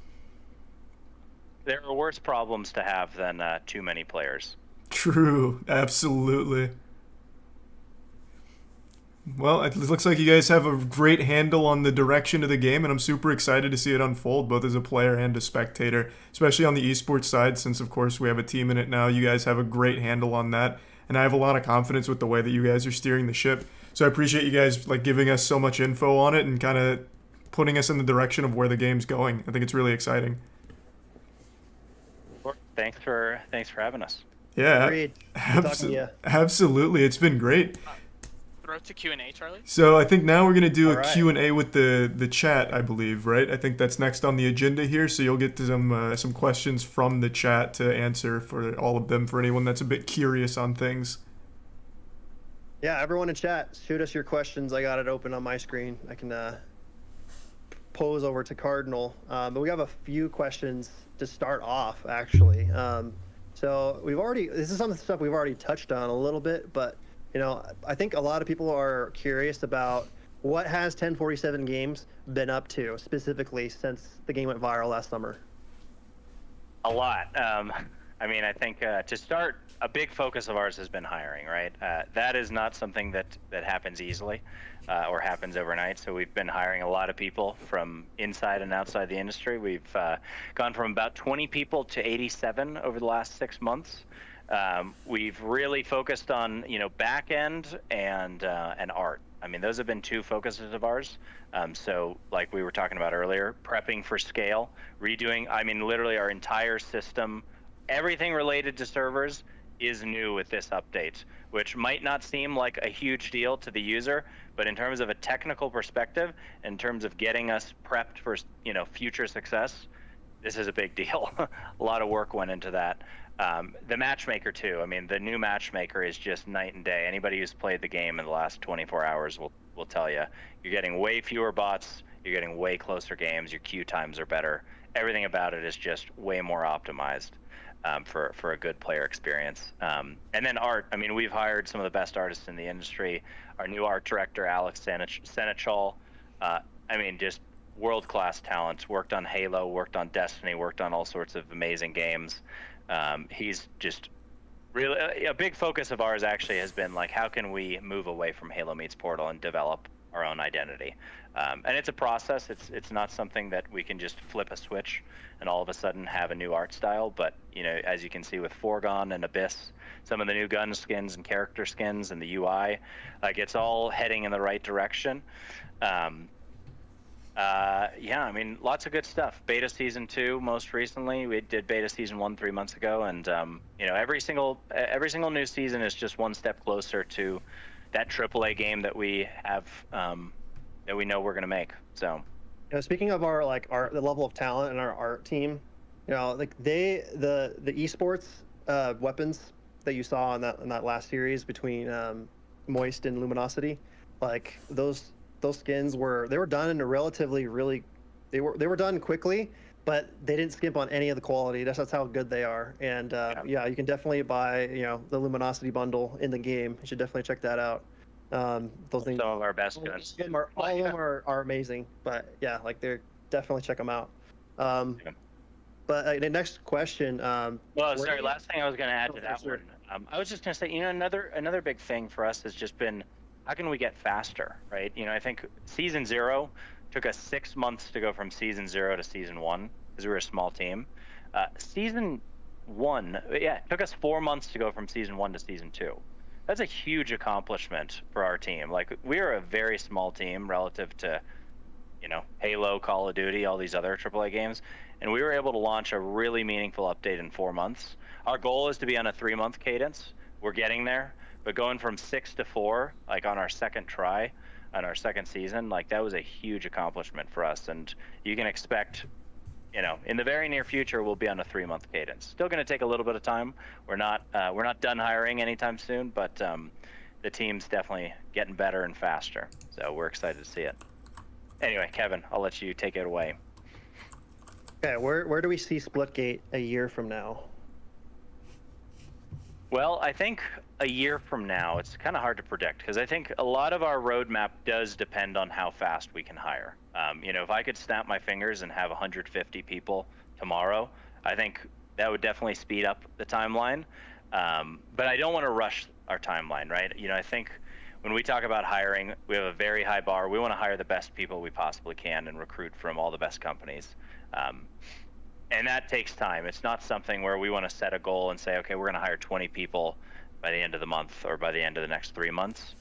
There are worse problems to have than too many players. True, absolutely. Well, it looks like you guys have a great handle on the direction of the game, and I'm super excited to see it unfold, both as a player and a spectator, especially on the esports side, since, of course, we have a team in it now. You guys have a great handle on that, and I have a lot of confidence with the way that you guys are steering the ship. So I appreciate you guys like giving us so much info on it and kind of putting us in the direction of where the game's going. I think it's really exciting. Thanks for having us. Yeah, absolutely. It's been great. Throw it to Q&A, Charlie. So I think now we're going to do a Q&A with the chat, I believe, right? I think that's next on the agenda here, so you'll get to some questions from the chat to answer for all of them for anyone that's a bit curious on things. Yeah, everyone in chat, shoot us your questions. I got it open on my screen. I can pose over to Cardinal. But we have a few questions to start off, actually. So this is some of the stuff we've already touched on a little bit, but you know, I think a lot of people are curious about what has 1047 Games been up to specifically since the game went viral last summer. A lot. I mean, I think to start, a big focus of ours has been hiring, right? That is not something that happens easily or happens overnight. So we've been hiring a lot of people from inside and outside the industry. We've gone from about 20 people to 87 over the last 6 months. We've really focused on, you know, back end and art. I mean, those have been two focuses of ours. So like we were talking about earlier, prepping for scale, redoing, I mean, literally our entire system, everything related to servers is new with this update, which might not seem like a huge deal to the user, but in terms of a technical perspective, in terms of getting us prepped for, you know, future success, this is a big deal. A lot of work went into that. The matchmaker too. I mean, the new matchmaker is just night and day. Anybody who's played the game in the last 24 hours will tell you, you're getting way fewer bots, you're getting way closer games, your queue times are better. Everything about it is just way more optimized for a good player experience. And then art. I mean, we've hired some of the best artists in the industry. Our new art director, Alex Senechal, I mean, just world-class talent. Worked on Halo, worked on Destiny, worked on all sorts of amazing games. He's just really a big focus of ours actually has been like, how can we move away from Halo meets Portal and develop our own identity? And it's a process. It's not something that we can just flip a switch and all of a sudden have a new art style. But you know, as you can see with Foregone and Abyss, some of the new gun skins and character skins and the UI, like it's all heading in the right direction. Yeah, I mean, lots of good stuff. Beta Season 2, most recently. We did Beta Season 1 3 months ago, and you know, every single new season is just one step closer to that AAA game that we have, that we know we're gonna make. So, you know, speaking of our like art, the level of talent in our art team, you know, like the esports weapons that you saw in that last series between Moist and Luminosity, like those skins were done in a relatively they were done quickly, but they didn't skimp on any of the quality. That's how good they are. And yeah, you can definitely buy the Luminosity bundle in the game. You should definitely check that out. Those things, Some of our best guns. all of them are amazing. But yeah, like they're definitely check them out. But the next question. Well, sorry. Last thing I was going to add to that one. I was just going to say, another big thing for us has just been, how can we get faster, right? I think season 0 took us 6 months to go from season 0 to season 1 because we were a small team. Season 1, it took us 4 months to go from season 1 to season 2. That's a huge accomplishment for our team. Like, we are a very small team relative to, Halo, Call of Duty, all these other AAA games. And we were able to launch a really meaningful update in 4 months. Our goal is to be on a 3-month cadence. We're getting there, but going from 6 to 4, like on our second try, on our second season, like that was a huge accomplishment for us. And you can expect, in the very near future, we'll be on a 3-month cadence. Still going to take a little bit of time. We're not done hiring anytime soon, but the team's definitely getting better and faster. So we're excited to see it. Anyway, Kevin, I'll let you take it away. Okay, where do we see Splitgate a year from now? Well, I think a year from now, it's kind of hard to predict because I think a lot of our roadmap does depend on how fast we can hire. If I could snap my fingers and have 150 people tomorrow, I think that would definitely speed up the timeline. But I don't want to rush our timeline, right? I think when we talk about hiring, we have a very high bar. We want to hire the best people we possibly can and recruit from all the best companies. And that takes time. It's not something where we want to set a goal and say, okay, we're going to hire 20 people by the end of the month or by the end of the next 3 months.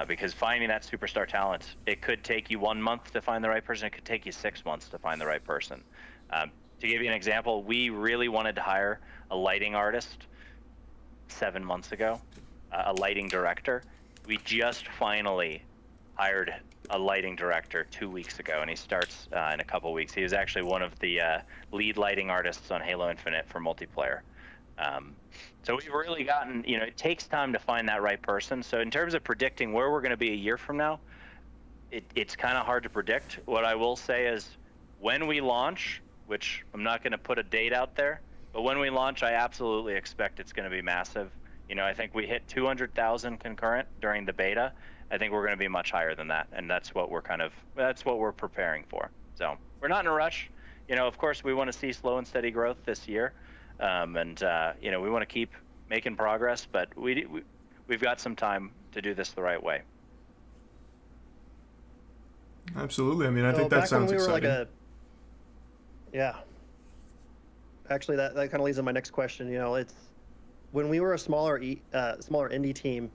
Because finding that superstar talent, it could take you 1 month to find the right person. It could take you 6 months to find the right person. To give you an example, we really wanted to hire a lighting artist 7 months ago, a lighting director. We just finally hired a lighting director 2 weeks ago, and he starts in a couple weeks. He was actually one of the lead lighting artists on Halo Infinite for multiplayer. So we've really gotten, it takes time to find that right person. So in terms of predicting where we're going to be a year from now, it's kind of hard to predict. What I will say is when we launch, which I'm not going to put a date out there, but when we launch, I absolutely expect it's going to be massive. I think we hit 200,000 concurrent during the beta. I think we're going to be much higher than that, and that's what we're preparing for. So we're not in a rush. Of course, we want to see slow and steady growth this year, and we want to keep making progress, but we've got some time to do this the right way. Absolutely. I mean, I think that sounds exciting. Yeah. Actually, that kind of leads to my next question. It's when we were a smaller indie team,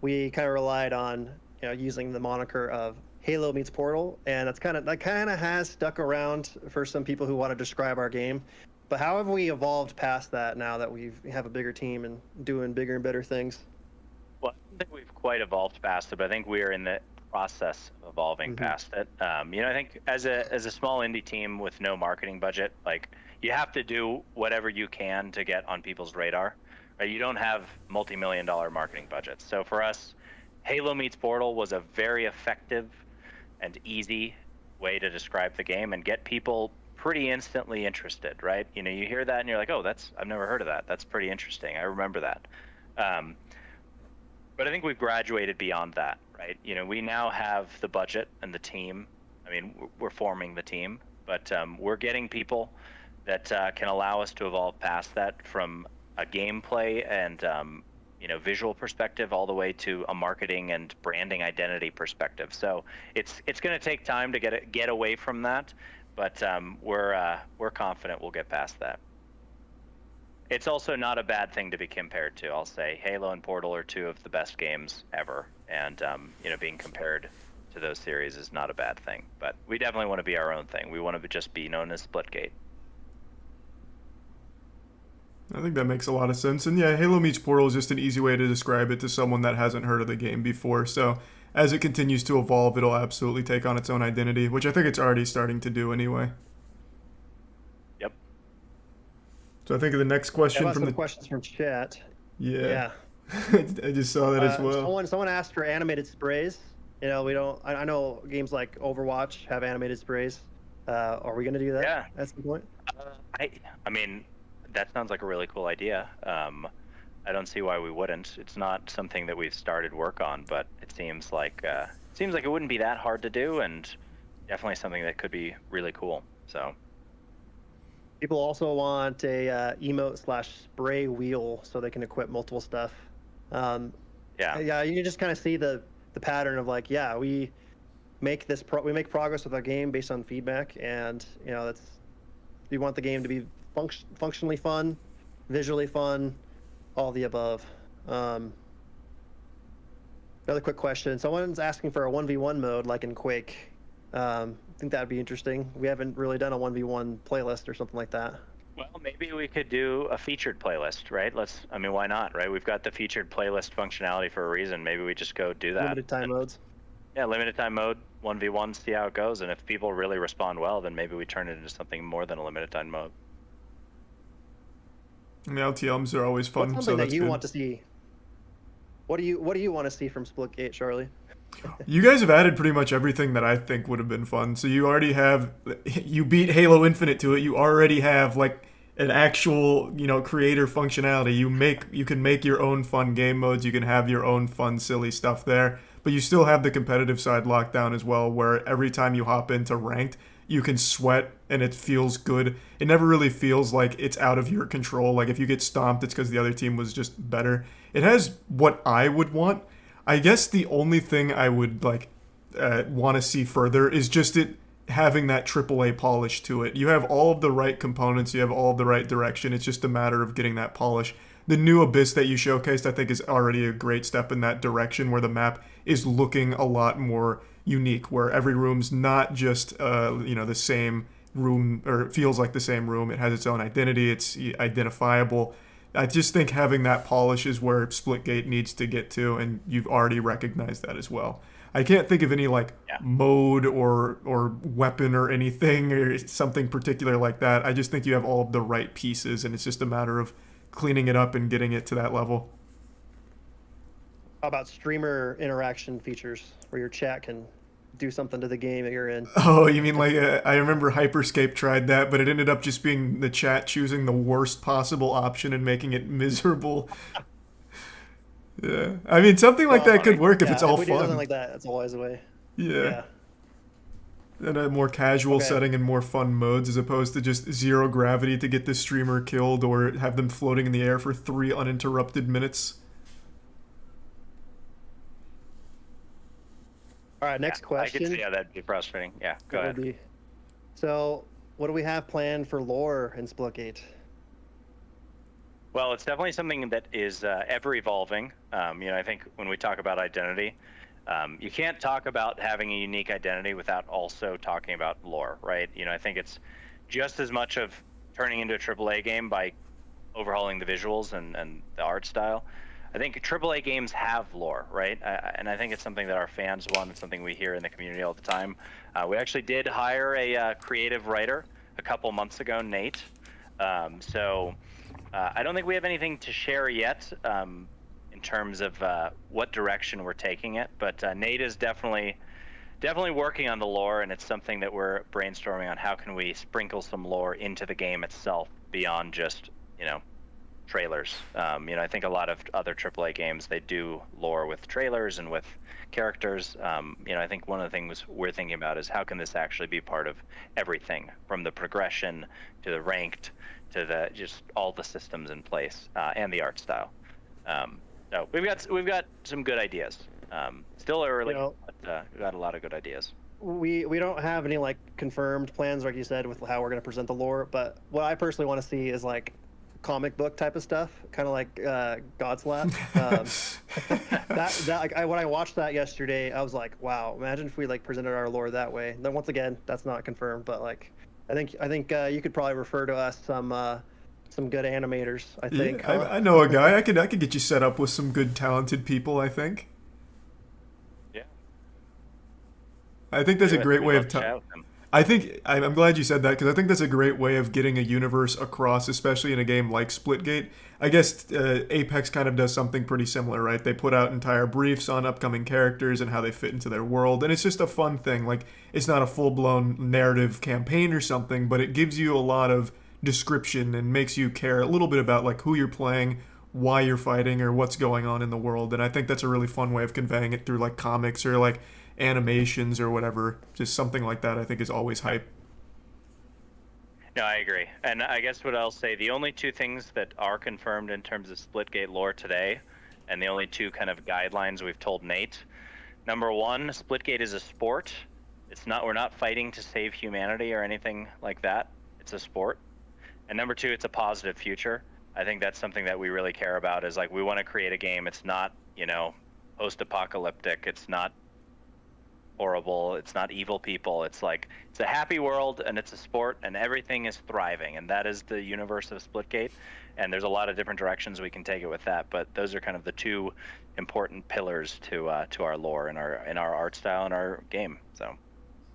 we kind of relied on using the moniker of Halo meets Portal, and that kind of has stuck around for some people who want to describe our game. But how have we evolved past that now that we have a bigger team and doing bigger and better things? Well, I don't think we've quite evolved past it, but I think we are in the process of evolving past it. I think as a small indie team with no marketing budget, like you have to do whatever you can to get on people's radar. Right? You don't have multi-million-dollar marketing budgets. So for us, Halo meets Portal was a very effective and easy way to describe the game and get people pretty instantly interested, right? You hear that and you're like, oh, I've never heard of that. That's pretty interesting. I remember that. But I think we've graduated beyond that, right? We now have the budget and the team. I mean, we're forming the team, but we're getting people that can allow us to evolve past that from a gameplay and visual perspective all the way to a marketing and branding identity perspective. So it's going to take time to get away from that, but we're confident we'll get past that. It's also not a bad thing to be compared to. I'll say Halo and Portal are two of the best games ever, and being compared to those series is not a bad thing. But we definitely want to be our own thing. We want to just be known as Splitgate. I think that makes a lot of sense. And yeah, Halo meets Portal is just an easy way to describe it to someone that hasn't heard of the game before. So as it continues to evolve, it'll absolutely take on its own identity, which I think it's already starting to do anyway. Yep. So I think the next question from the questions from chat. Yeah. I just saw that as well. Someone asked for animated sprays. You know, we don't. I know games like Overwatch have animated sprays. Are we gonna do that? Yeah. At some point? I mean, that sounds like a really cool idea. I don't see why we wouldn't. It's not something that we've started work on, but it seems like it wouldn't be that hard to do, and definitely something that could be really cool. So. People also want a emote/spray wheel so they can equip multiple stuff. Yeah, you can just kind of see the pattern of like, yeah, we make progress with our game based on feedback, and you know we want the game to be functionally fun, visually fun, all the above. Another quick question: someone's asking for a 1v1 mode like in Quake. I think that'd be interesting. We haven't really done a 1v1 playlist or something like that. Well, maybe we could do a featured playlist, right? Why not, right? We've got the featured playlist functionality for a reason. Maybe we just go do that. Limited time modes. Yeah, limited time mode, 1v1, see how it goes. And if people really respond well, then maybe we turn it into something more than a limited time mode. I mean, LTMs are always fun. What's something that you want to see? What do you want to see from Splitgate, Charlie? You guys have added pretty much everything that I think would have been fun. So you already have, you beat Halo Infinite to it. You already have like an actual, creator functionality. You can make your own fun game modes. You can have your own fun, silly stuff there. But you still have the competitive side locked down as well, where every time you hop into ranked, you can sweat and it feels good. It never really feels like it's out of your control. Like if you get stomped, it's because the other team was just better. It has what I would want. I guess the only thing I would want to see further is just it having that AAA polish to it. You have all of the right components, you have all of the right direction. It's just a matter of getting that polish. The new Abyss that you showcased, I think, is already a great step in that direction, where the map is looking a lot more unique, where every room's not just the same room, or it feels like the same room. It has its own identity. It's identifiable. I just think having that polish is where Splitgate needs to get to, and you've already recognized that as well. I can't think of any mode or weapon or anything or something particular like that. I just think you have all of the right pieces, and it's just a matter of cleaning it up and getting it to that level. How about streamer interaction features where your chat can do something to the game that you're in? Oh, you mean I remember Hyperscape tried that, but it ended up just being the chat choosing the worst possible option and making it miserable. Yeah, I mean, something like that could work if it's all we fun. Do something like that, that's always a way. Yeah. And a more casual setting and more fun modes, as opposed to just zero gravity to get the streamer killed or have them floating in the air for 3 uninterrupted minutes. All right, next question. I can see how that'd be frustrating. Yeah, go ahead. So, what do we have planned for lore in Splitgate? Well, it's definitely something that is ever evolving. I think when we talk about identity, you can't talk about having a unique identity without also talking about lore, right? I think it's just as much of turning into a AAA game by overhauling the visuals and the art style. I think AAA games have lore, right? And I think it's something that our fans want. It's something we hear in the community all the time. We actually did hire a creative writer a couple months ago, Nate. I don't think we have anything to share yet in terms of what direction we're taking it, but Nate is definitely working on the lore, and it's something that we're brainstorming on. How can we sprinkle some lore into the game itself beyond just trailers? I think a lot of other AAA games, they do lore with trailers and with characters. I think one of the things we're thinking about is how can this actually be part of everything, from the progression to the ranked to the just all the systems in place and the art style. So we've got some good ideas. Still early, but we've got a lot of good ideas. We don't have any confirmed plans, like you said, with how we're going to present the lore. But what I personally want to see is comic book type of stuff, kind of like Godslap. When I watched that yesterday, I was like, wow, imagine if we presented our lore that way. Then once again, that's not confirmed, but I think you could probably refer to us some good animators. I think. Yeah, I know a guy. I could get you set up with some good talented people, I think. Yeah. I think that's a great way of I think I'm glad you said that because I think that's a great way of getting a universe across, especially in a game like Splitgate. I guess Apex kind of does something pretty similar, right? They put out entire briefs on upcoming characters and how they fit into their world, and it's just a fun thing. Like, it's not a full-blown narrative campaign or something, but it gives you a lot of description and makes you care a little bit about like who you're playing, why you're fighting, or what's going on in the world. And I think that's a really fun way of conveying it through like comics or like animations or whatever. Just something like that I think is always hype. No, I agree. And I guess what I'll say, the only two things that are confirmed in terms of Splitgate lore today, and the only two kind of guidelines we've told Nate, number one, Splitgate is a sport. We're not fighting to save humanity or anything like that. It's a sport. And number two, it's a positive future. I think that's something that we really care about, is like, we want to create a game. It's not, post-apocalyptic. It's not horrible. It's not evil people. It's like, it's a happy world, and it's a sport, and everything is thriving. And that is the universe of Splitgate. And there's a lot of different directions we can take it with that. But those are kind of the two important pillars to our lore and our art style and our game. So.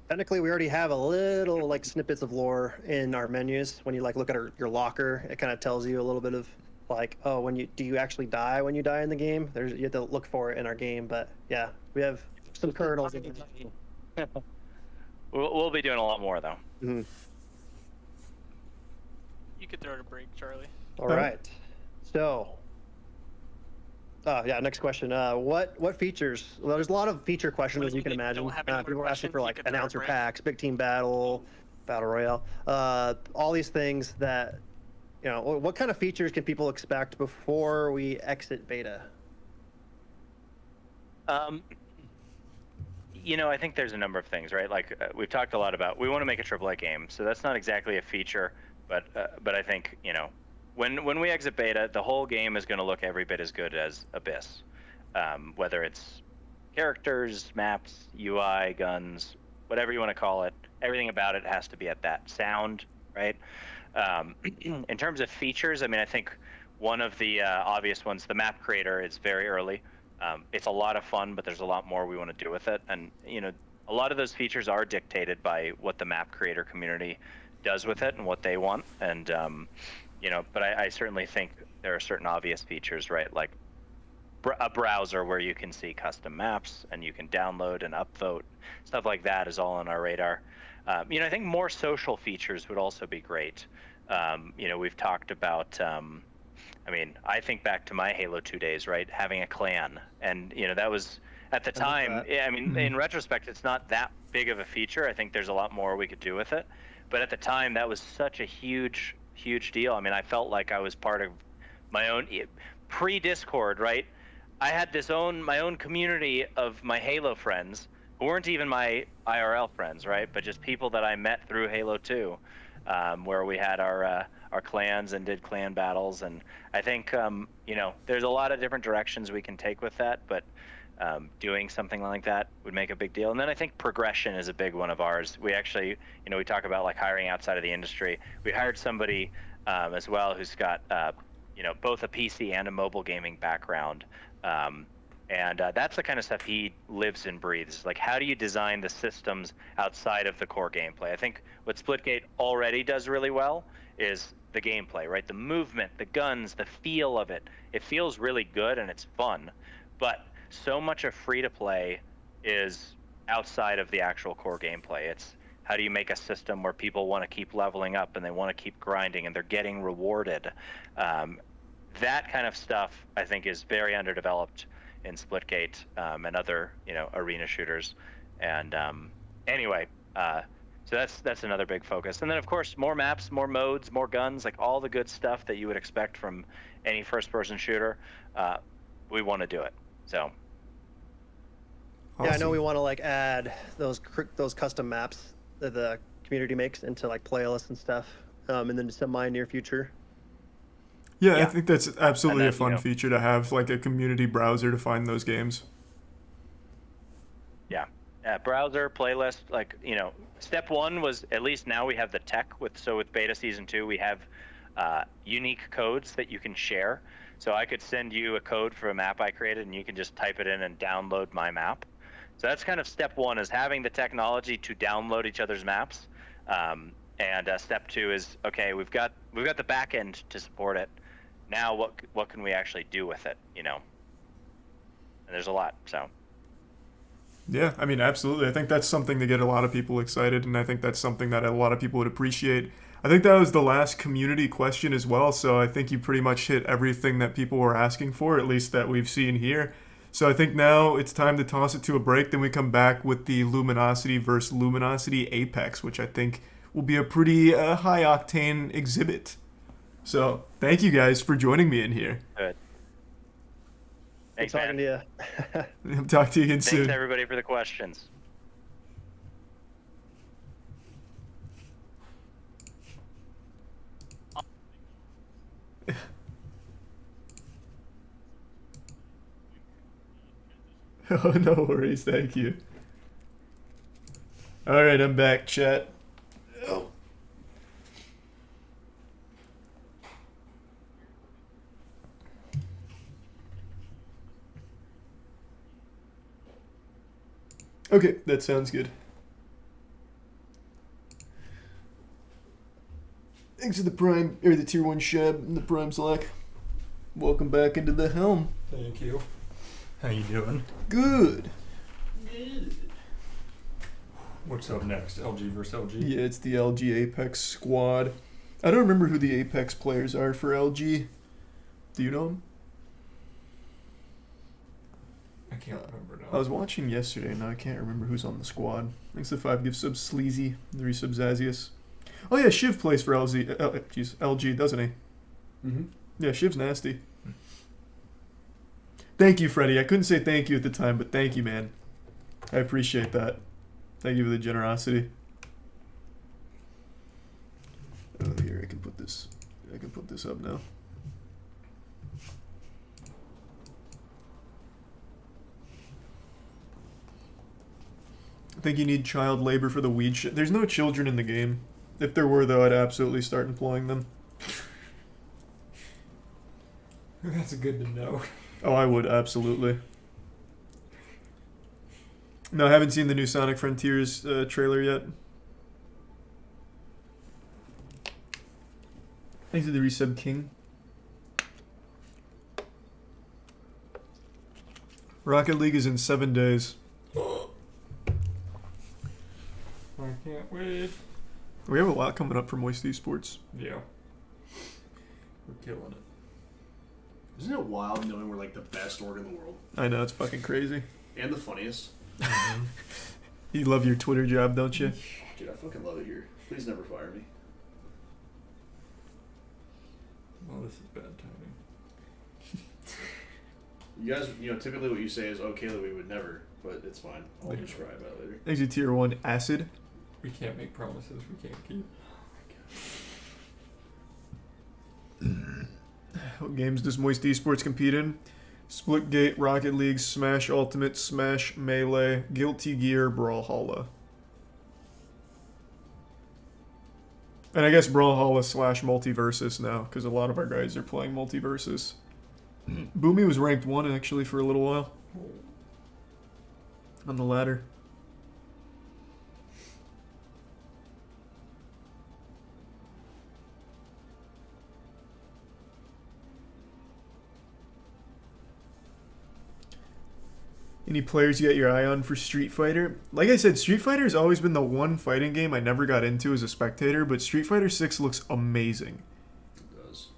Technically, we already have a little like snippets of lore in our menus. When you like look at your locker, it kind of tells you a little bit of like, oh, do you actually die when you die in the game? You have to look for it in our game. But yeah, we have some kernels. We'll be doing a lot more though. Mm-hmm. You could throw it a break, Charlie. All right. So. Next question. What features? Well, there's a lot of feature questions, as you can imagine. People were asking for like announcer packs, big team battle royale, all these things that, what kind of features can people expect before we exit beta? I think there's a number of things, right? Like we've talked a lot about, we want to make a AAA game, so that's not exactly a feature, but I think, when we exit beta, the whole game is going to look every bit as good as Abyss, whether it's characters, maps, UI, guns, whatever you want to call it. Everything about it has to be at that sound, right? In terms of features, I think one of the obvious ones, the map creator, is very early. It's a lot of fun, but there's a lot more we want to do with it. And, a lot of those features are dictated by what the map creator community does with it and what they want. And, but I certainly think there are certain obvious features, right? Like a browser where you can see custom maps and you can download and upvote. Stuff like that is all on our radar. I think more social features would also be great. We've talked about, I think back to my Halo 2 days, right? Having a clan. And, that was, at the time, in retrospect, it's not that big of a feature. I think there's a lot more we could do with it. But at the time, that was such a huge deal. I felt like I was part of my own pre-Discord, right? I had my own community of my Halo friends who weren't even my IRL friends, right? But just people that I met through Halo 2, where we had our clans and did clan battles. And I think, there's a lot of different directions we can take with that, but doing something like that would make a big deal. And then I think progression is a big one of ours. We actually, we talk about like hiring outside of the industry. We hired somebody as well who's got, both a PC and a mobile gaming background. And that's the kind of stuff he lives and breathes. Like, how do you design the systems outside of the core gameplay? I think what Splitgate already does really well is the gameplay, right? The movement, the guns, the feel of it. It feels really good and it's fun. But so much of free-to-play is outside of the actual core gameplay. It's how do you make a system where people want to keep leveling up and they want to keep grinding and they're getting rewarded. That kind of stuff, I think, is very underdeveloped in Splitgate and other, arena shooters. And so that's another big focus. And then, of course, more maps, more modes, more guns, like all the good stuff that you would expect from any first-person shooter. We want to do it. So. Awesome. Yeah, I know we want to like add those custom maps that the community makes into like playlists and stuff, and then semi near future. Yeah, I think that's absolutely a fun feature to have, like a community browser to find those games. Yeah, browser, playlist, like, step one was, at least now we have the tech with Beta Season 2, we have unique codes that you can share. So I could send you a code for a map I created and you can just type it in and download my map. So that's kind of step one, is having the technology to download each other's maps. And step two is, okay, we've got the back end to support it. Now what can we actually do with it, you know? And there's a lot, so. Yeah, I mean, absolutely. I think that's something to get a lot of people excited, and I think that's something that a lot of people would appreciate. I think that was the last community question as well, so I think you pretty much hit everything that people were asking for, at least that we've seen here. So I think now it's time to toss it to a break, then we come back with the Luminosity versus Luminosity Apex, which I think will be a pretty high-octane exhibit. So thank you guys for joining me in here. Good. Thanks, talking to you. I'll talk to you again soon. Thanks, everybody, for the questions. Oh, no worries. Thank you. All right, I'm back, chat. Oh. Okay, that sounds good. Thanks to the Prime, or the Tier 1 Shab and the Prime Slack. Welcome back into the helm. Thank you. How you doing? Good. What's up next? LG versus LG? Yeah, it's the LG Apex squad. I don't remember who the Apex players are for LG. Do you know them? I can't remember now. I was watching yesterday, and I can't remember who's on the squad. Thanks to 5 gift subs, Sleazy, 3 subs, Azius. Oh yeah, Shiv plays for LG, doesn't he? Mm-hmm. Yeah, Shiv's nasty. Thank you, Freddie. I couldn't say thank you at the time, but thank you, man. I appreciate that. Thank you for the generosity. Oh, here, I can put this up now. I think you need child labor for the weed shit. There's no children in the game. If there were, though, I'd absolutely start employing them. That's good to know. Oh, I would, absolutely. No, I haven't seen the new Sonic Frontiers trailer yet. Thanks to the resub King. Rocket League is in 7 days. I can't wait. We have a lot coming up from Moist Esports. Yeah. We're killing it. Isn't it wild knowing we're like the best org in the world? I know, it's fucking crazy. And the funniest. You love your Twitter job, don't you? Dude, I fucking love it here. Please never fire me. Well, this is bad timing. You guys, typically what you say is, oh, Caleb, we would never, but it's fine. I'll describe that later. Thanks to Tier 1 Acid. We can't make promises we can't keep. What games does Moist Esports compete in? Splitgate, Rocket League, Smash Ultimate, Smash Melee, Guilty Gear, Brawlhalla. And I guess Brawlhalla / Multiversus now, because a lot of our guys are playing Multiversus. Boomy was ranked 1 actually for a little while. On the ladder. Any players you got your eye on for Street Fighter? Like I said, Street Fighter has always been the one fighting game I never got into as a spectator, but Street Fighter 6 looks amazing. It does.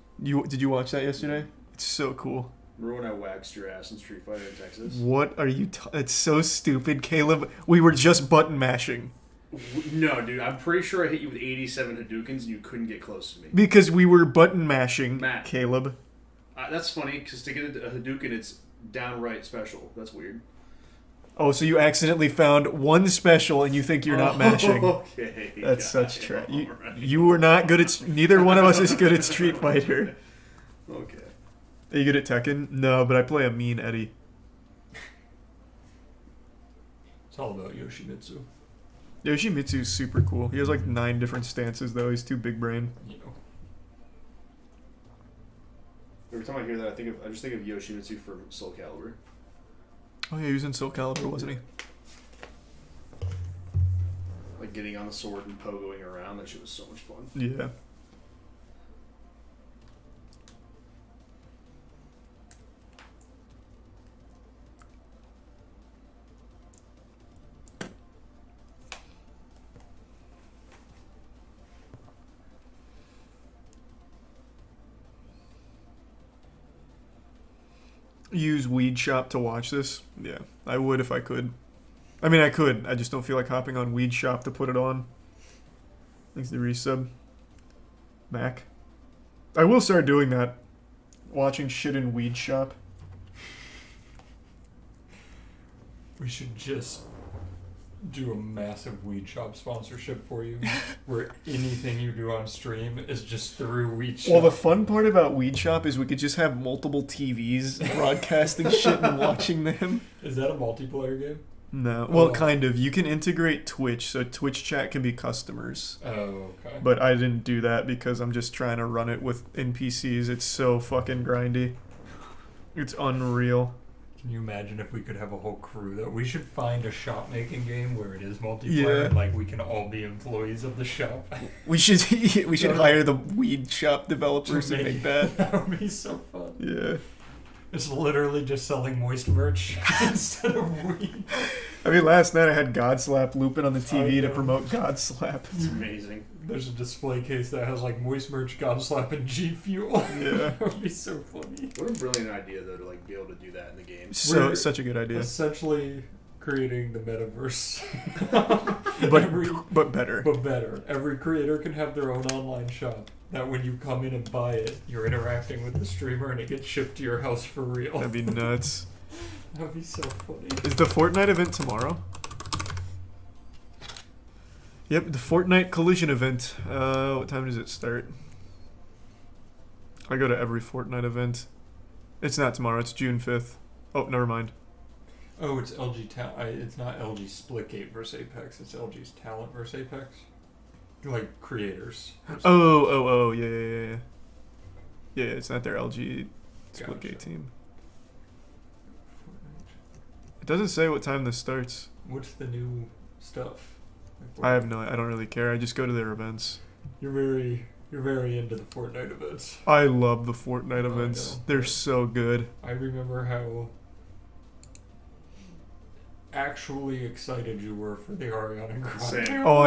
Did you watch that yesterday? It's so cool. Remember when I waxed your ass in Street Fighter in Texas? What are you... It's so stupid, Caleb. We were just button mashing. No, dude. I'm pretty sure I hit you with 87 Hadoukens and you couldn't get close to me. Because we were button mashing, Matt. Caleb. That's funny, because to get a Hadouken, it's downright special. That's weird. Oh, so you accidentally found one special and you think you're not mashing. Okay. That's such trash. You were not good at... Neither one of us is good at Street Fighter. Okay. Are you good at Tekken? No, but I play a mean Eddie. It's all about Yoshimitsu. Yoshimitsu's super cool. He has like 9 different stances, though. He's too big brain. You know. Every time I hear that, I just think of Yoshimitsu from Soul Calibur. Oh yeah, he was in Soul Calibur, wasn't he? like getting on the sword and pogoing around. That shit was so much fun. Yeah. Use Weed Shop to watch this? Yeah, I would if I could. I mean, I could. I just don't feel like hopping on Weed Shop to put it on. Thanks to the resub. Mac. I will start doing that. Watching shit in Weed Shop. We should just do a massive Weed Shop sponsorship for you, where anything you do on stream is just through Weed Shop. Well, the fun part about Weed Shop is we could just have multiple TVs broadcasting shit and watching them. Is that a multiplayer game? No. Well, kind of. You can integrate Twitch, so Twitch chat can be customers. Oh, okay. But I didn't do that because I'm just trying to run it with NPCs. It's so fucking grindy. It's unreal. Can you imagine if we could have a whole crew that we should find a shop making game where it is multiplayer and like we can all be employees of the shop? We should hire the Weed Shop developers to make that. That would be so fun. Yeah. It's literally just selling moist merch instead of weed. I mean, last night I had Godslap looping on the TV to promote Godslap. It's amazing. There's a display case that has like moist merch, Godslap, and G Fuel. Yeah. That would be so funny. What a brilliant idea, though, to like be able to do that in the game. So such a good idea. Essentially creating the metaverse. but better. But better. Every creator can have their own online shop. That when you come in and buy it, you're interacting with the streamer and it gets shipped to your house for real. That'd be nuts. That'd be so funny. Is the Fortnite event tomorrow? Yep, the Fortnite Collision event. What time does it start? I go to every Fortnite event. It's not tomorrow, it's June 5th. Oh, never mind. Oh, it's LG it's not LG Splitgate versus Apex, it's LG's Talent versus Apex. Like creators. Yeah. Yeah, it's not their LG Splitgate team. It doesn't say what time this starts. What's the new stuff? I have no. I don't really care. I just go to their events. You're very into the Fortnite events. I love the Fortnite events. They're so good. I remember how actually excited you were for the Ariana Grande. Oh,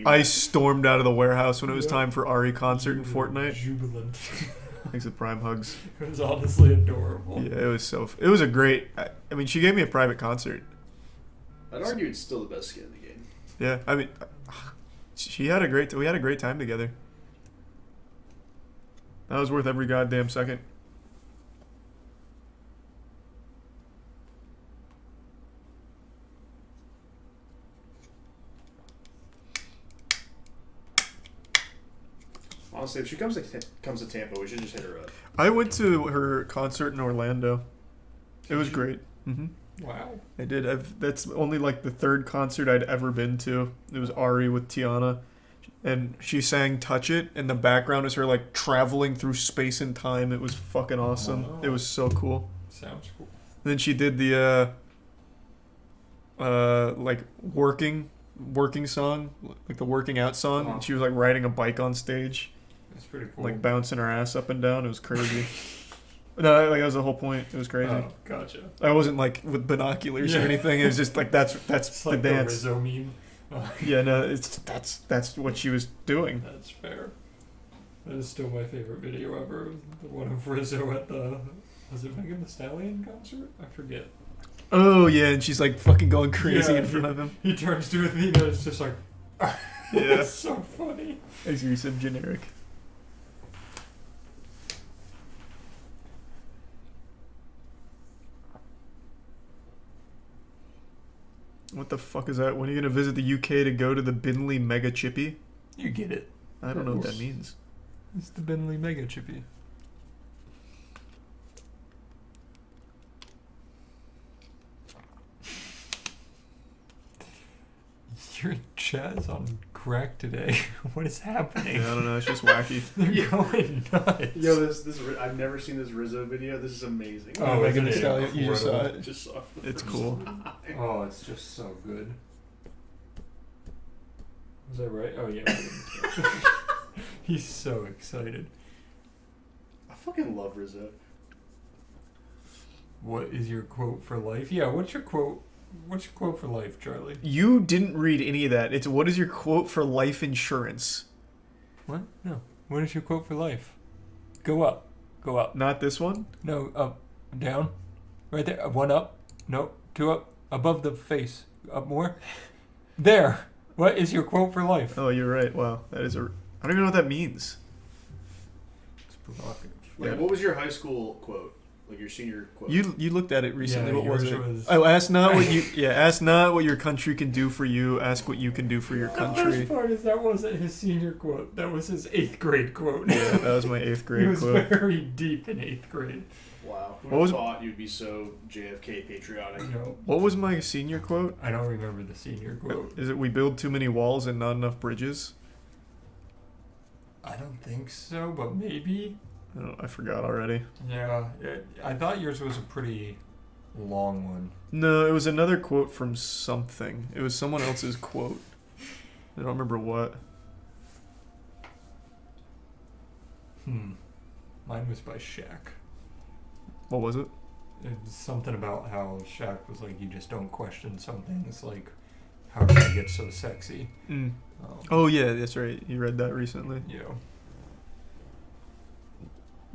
I stormed out of the warehouse when it was time for Ari concert in Fortnite. Jubilant. Thanks to Prime Hugs. It was honestly adorable. Yeah, it was a great. I mean, she gave me a private concert. I'd argue it's still the best skin in the game. Yeah, I mean, we had a great time together. That was worth every goddamn second. Honestly, if she comes to Tampa, we should just hit her up. I went to her concert in Orlando. It was great. Mm-hmm. Wow. I did. That's only like the third concert I'd ever been to. It was Ari with Tiana. And she sang Touch It. And the background is her like traveling through space and time. It was fucking awesome. Oh. It was so cool. Sounds cool. And then she did the like working song. Like the working out song. Uh-huh. And she was like riding a bike on stage. That's pretty cool. Like bouncing her ass up and down. It was crazy. No, like that was the whole point. It was crazy. Oh, gotcha. I wasn't like with binoculars or anything. It was just like that's it's the like dance. The Rizzo meme. Yeah, no, that's what she was doing. That's fair. That is still my favorite video ever. The one of Rizzo at the was it Megan Thee Stallion concert? I forget. Oh yeah, and she's like fucking going crazy in front of him. He turns to Athena. It's just like, yeah, it's so funny. As you said, generic. What the fuck is that? When are you gonna visit the UK to go to the Binley Mega Chippy? You get it. I don't know what that means. It's the Binley Mega Chippy. Your chat is on crack today. What is happening? Yeah, I don't know. It's just wacky. They're going nuts. Yo, this I've never seen this Rizzo video. This is amazing. Oh, Megan Thee Stallion. You just saw it. Just saw it's cool. Oh, it's just so good. Was that right? Oh, yeah. He's so excited. I fucking love Rizzo. What is your quote for life? Yeah, what's your quote? What's your quote for life, Charlie? You didn't read any of that. It's what is your quote for life insurance? What? No. What is your quote for life? Go up. Go up. Not this one? No, up. Down. Right there. One up. No. Two up. Above the face. Up more. There. What is your quote for life? Oh, you're right. Wow. That is a... I don't even know what that means. It's provocative. Like, what was your high school quote? Like your senior quote? You looked at it recently. Yeah, what was it? was... Oh, ask not what you... Yeah, ask not what your country can do for you. Ask what you can do for your country. The best part is that wasn't his senior quote. That was his 8th grade quote. Yeah, that was my 8th grade quote. He was very deep in 8th grade. Wow. What was... thought you'd be so JFK patriotic. No. What was my senior quote? I don't remember the senior quote. Is it we build too many walls and not enough bridges? I don't think so, but maybe. I forgot already. Yeah, I thought yours was a pretty long one. No, it was another quote from something. It was someone else's quote. I don't remember what. Mine was by Shaq. What was it? It was something about how Shaq was like, you just don't question something. It's like, how did I get so sexy? Oh, yeah, that's right. You read that recently. Yeah.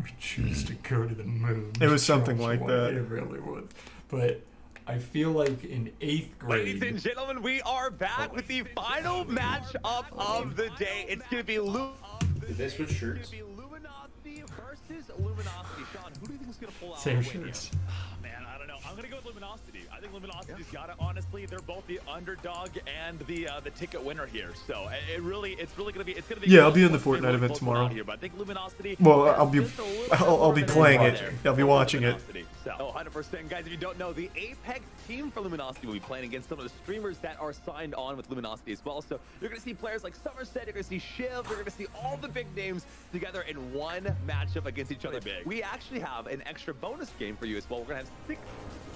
We choose to go to the moon. It was something like that. It really was. But I feel like in 8th grade... Ladies and gentlemen, we are back with the final matchup of the day. It's going to be Did they switch shirts? Luminosity versus Luminosity. Sean, who do you think is going to pull out Same the win shirts. here? Oh, man, I don't know. I'm going to go with Luminosity. I think Luminosity's got it. Honestly, they're both the underdog and the ticket winner here. So it's really going to be. Yeah, I'll be in the Fortnite event tomorrow. Here, but I think Luminosity. Well, I'll be playing it. I'll be watching it. So, 100%, guys. If you don't know, the Apex team for Luminosity will be playing against some of the streamers that are signed on with Luminosity as well. So you're going to see players like Somerset, you're going to see Shiv, you're going to see all the big names together in one matchup against each other. We actually have an extra bonus game for you as well. We're going to have 6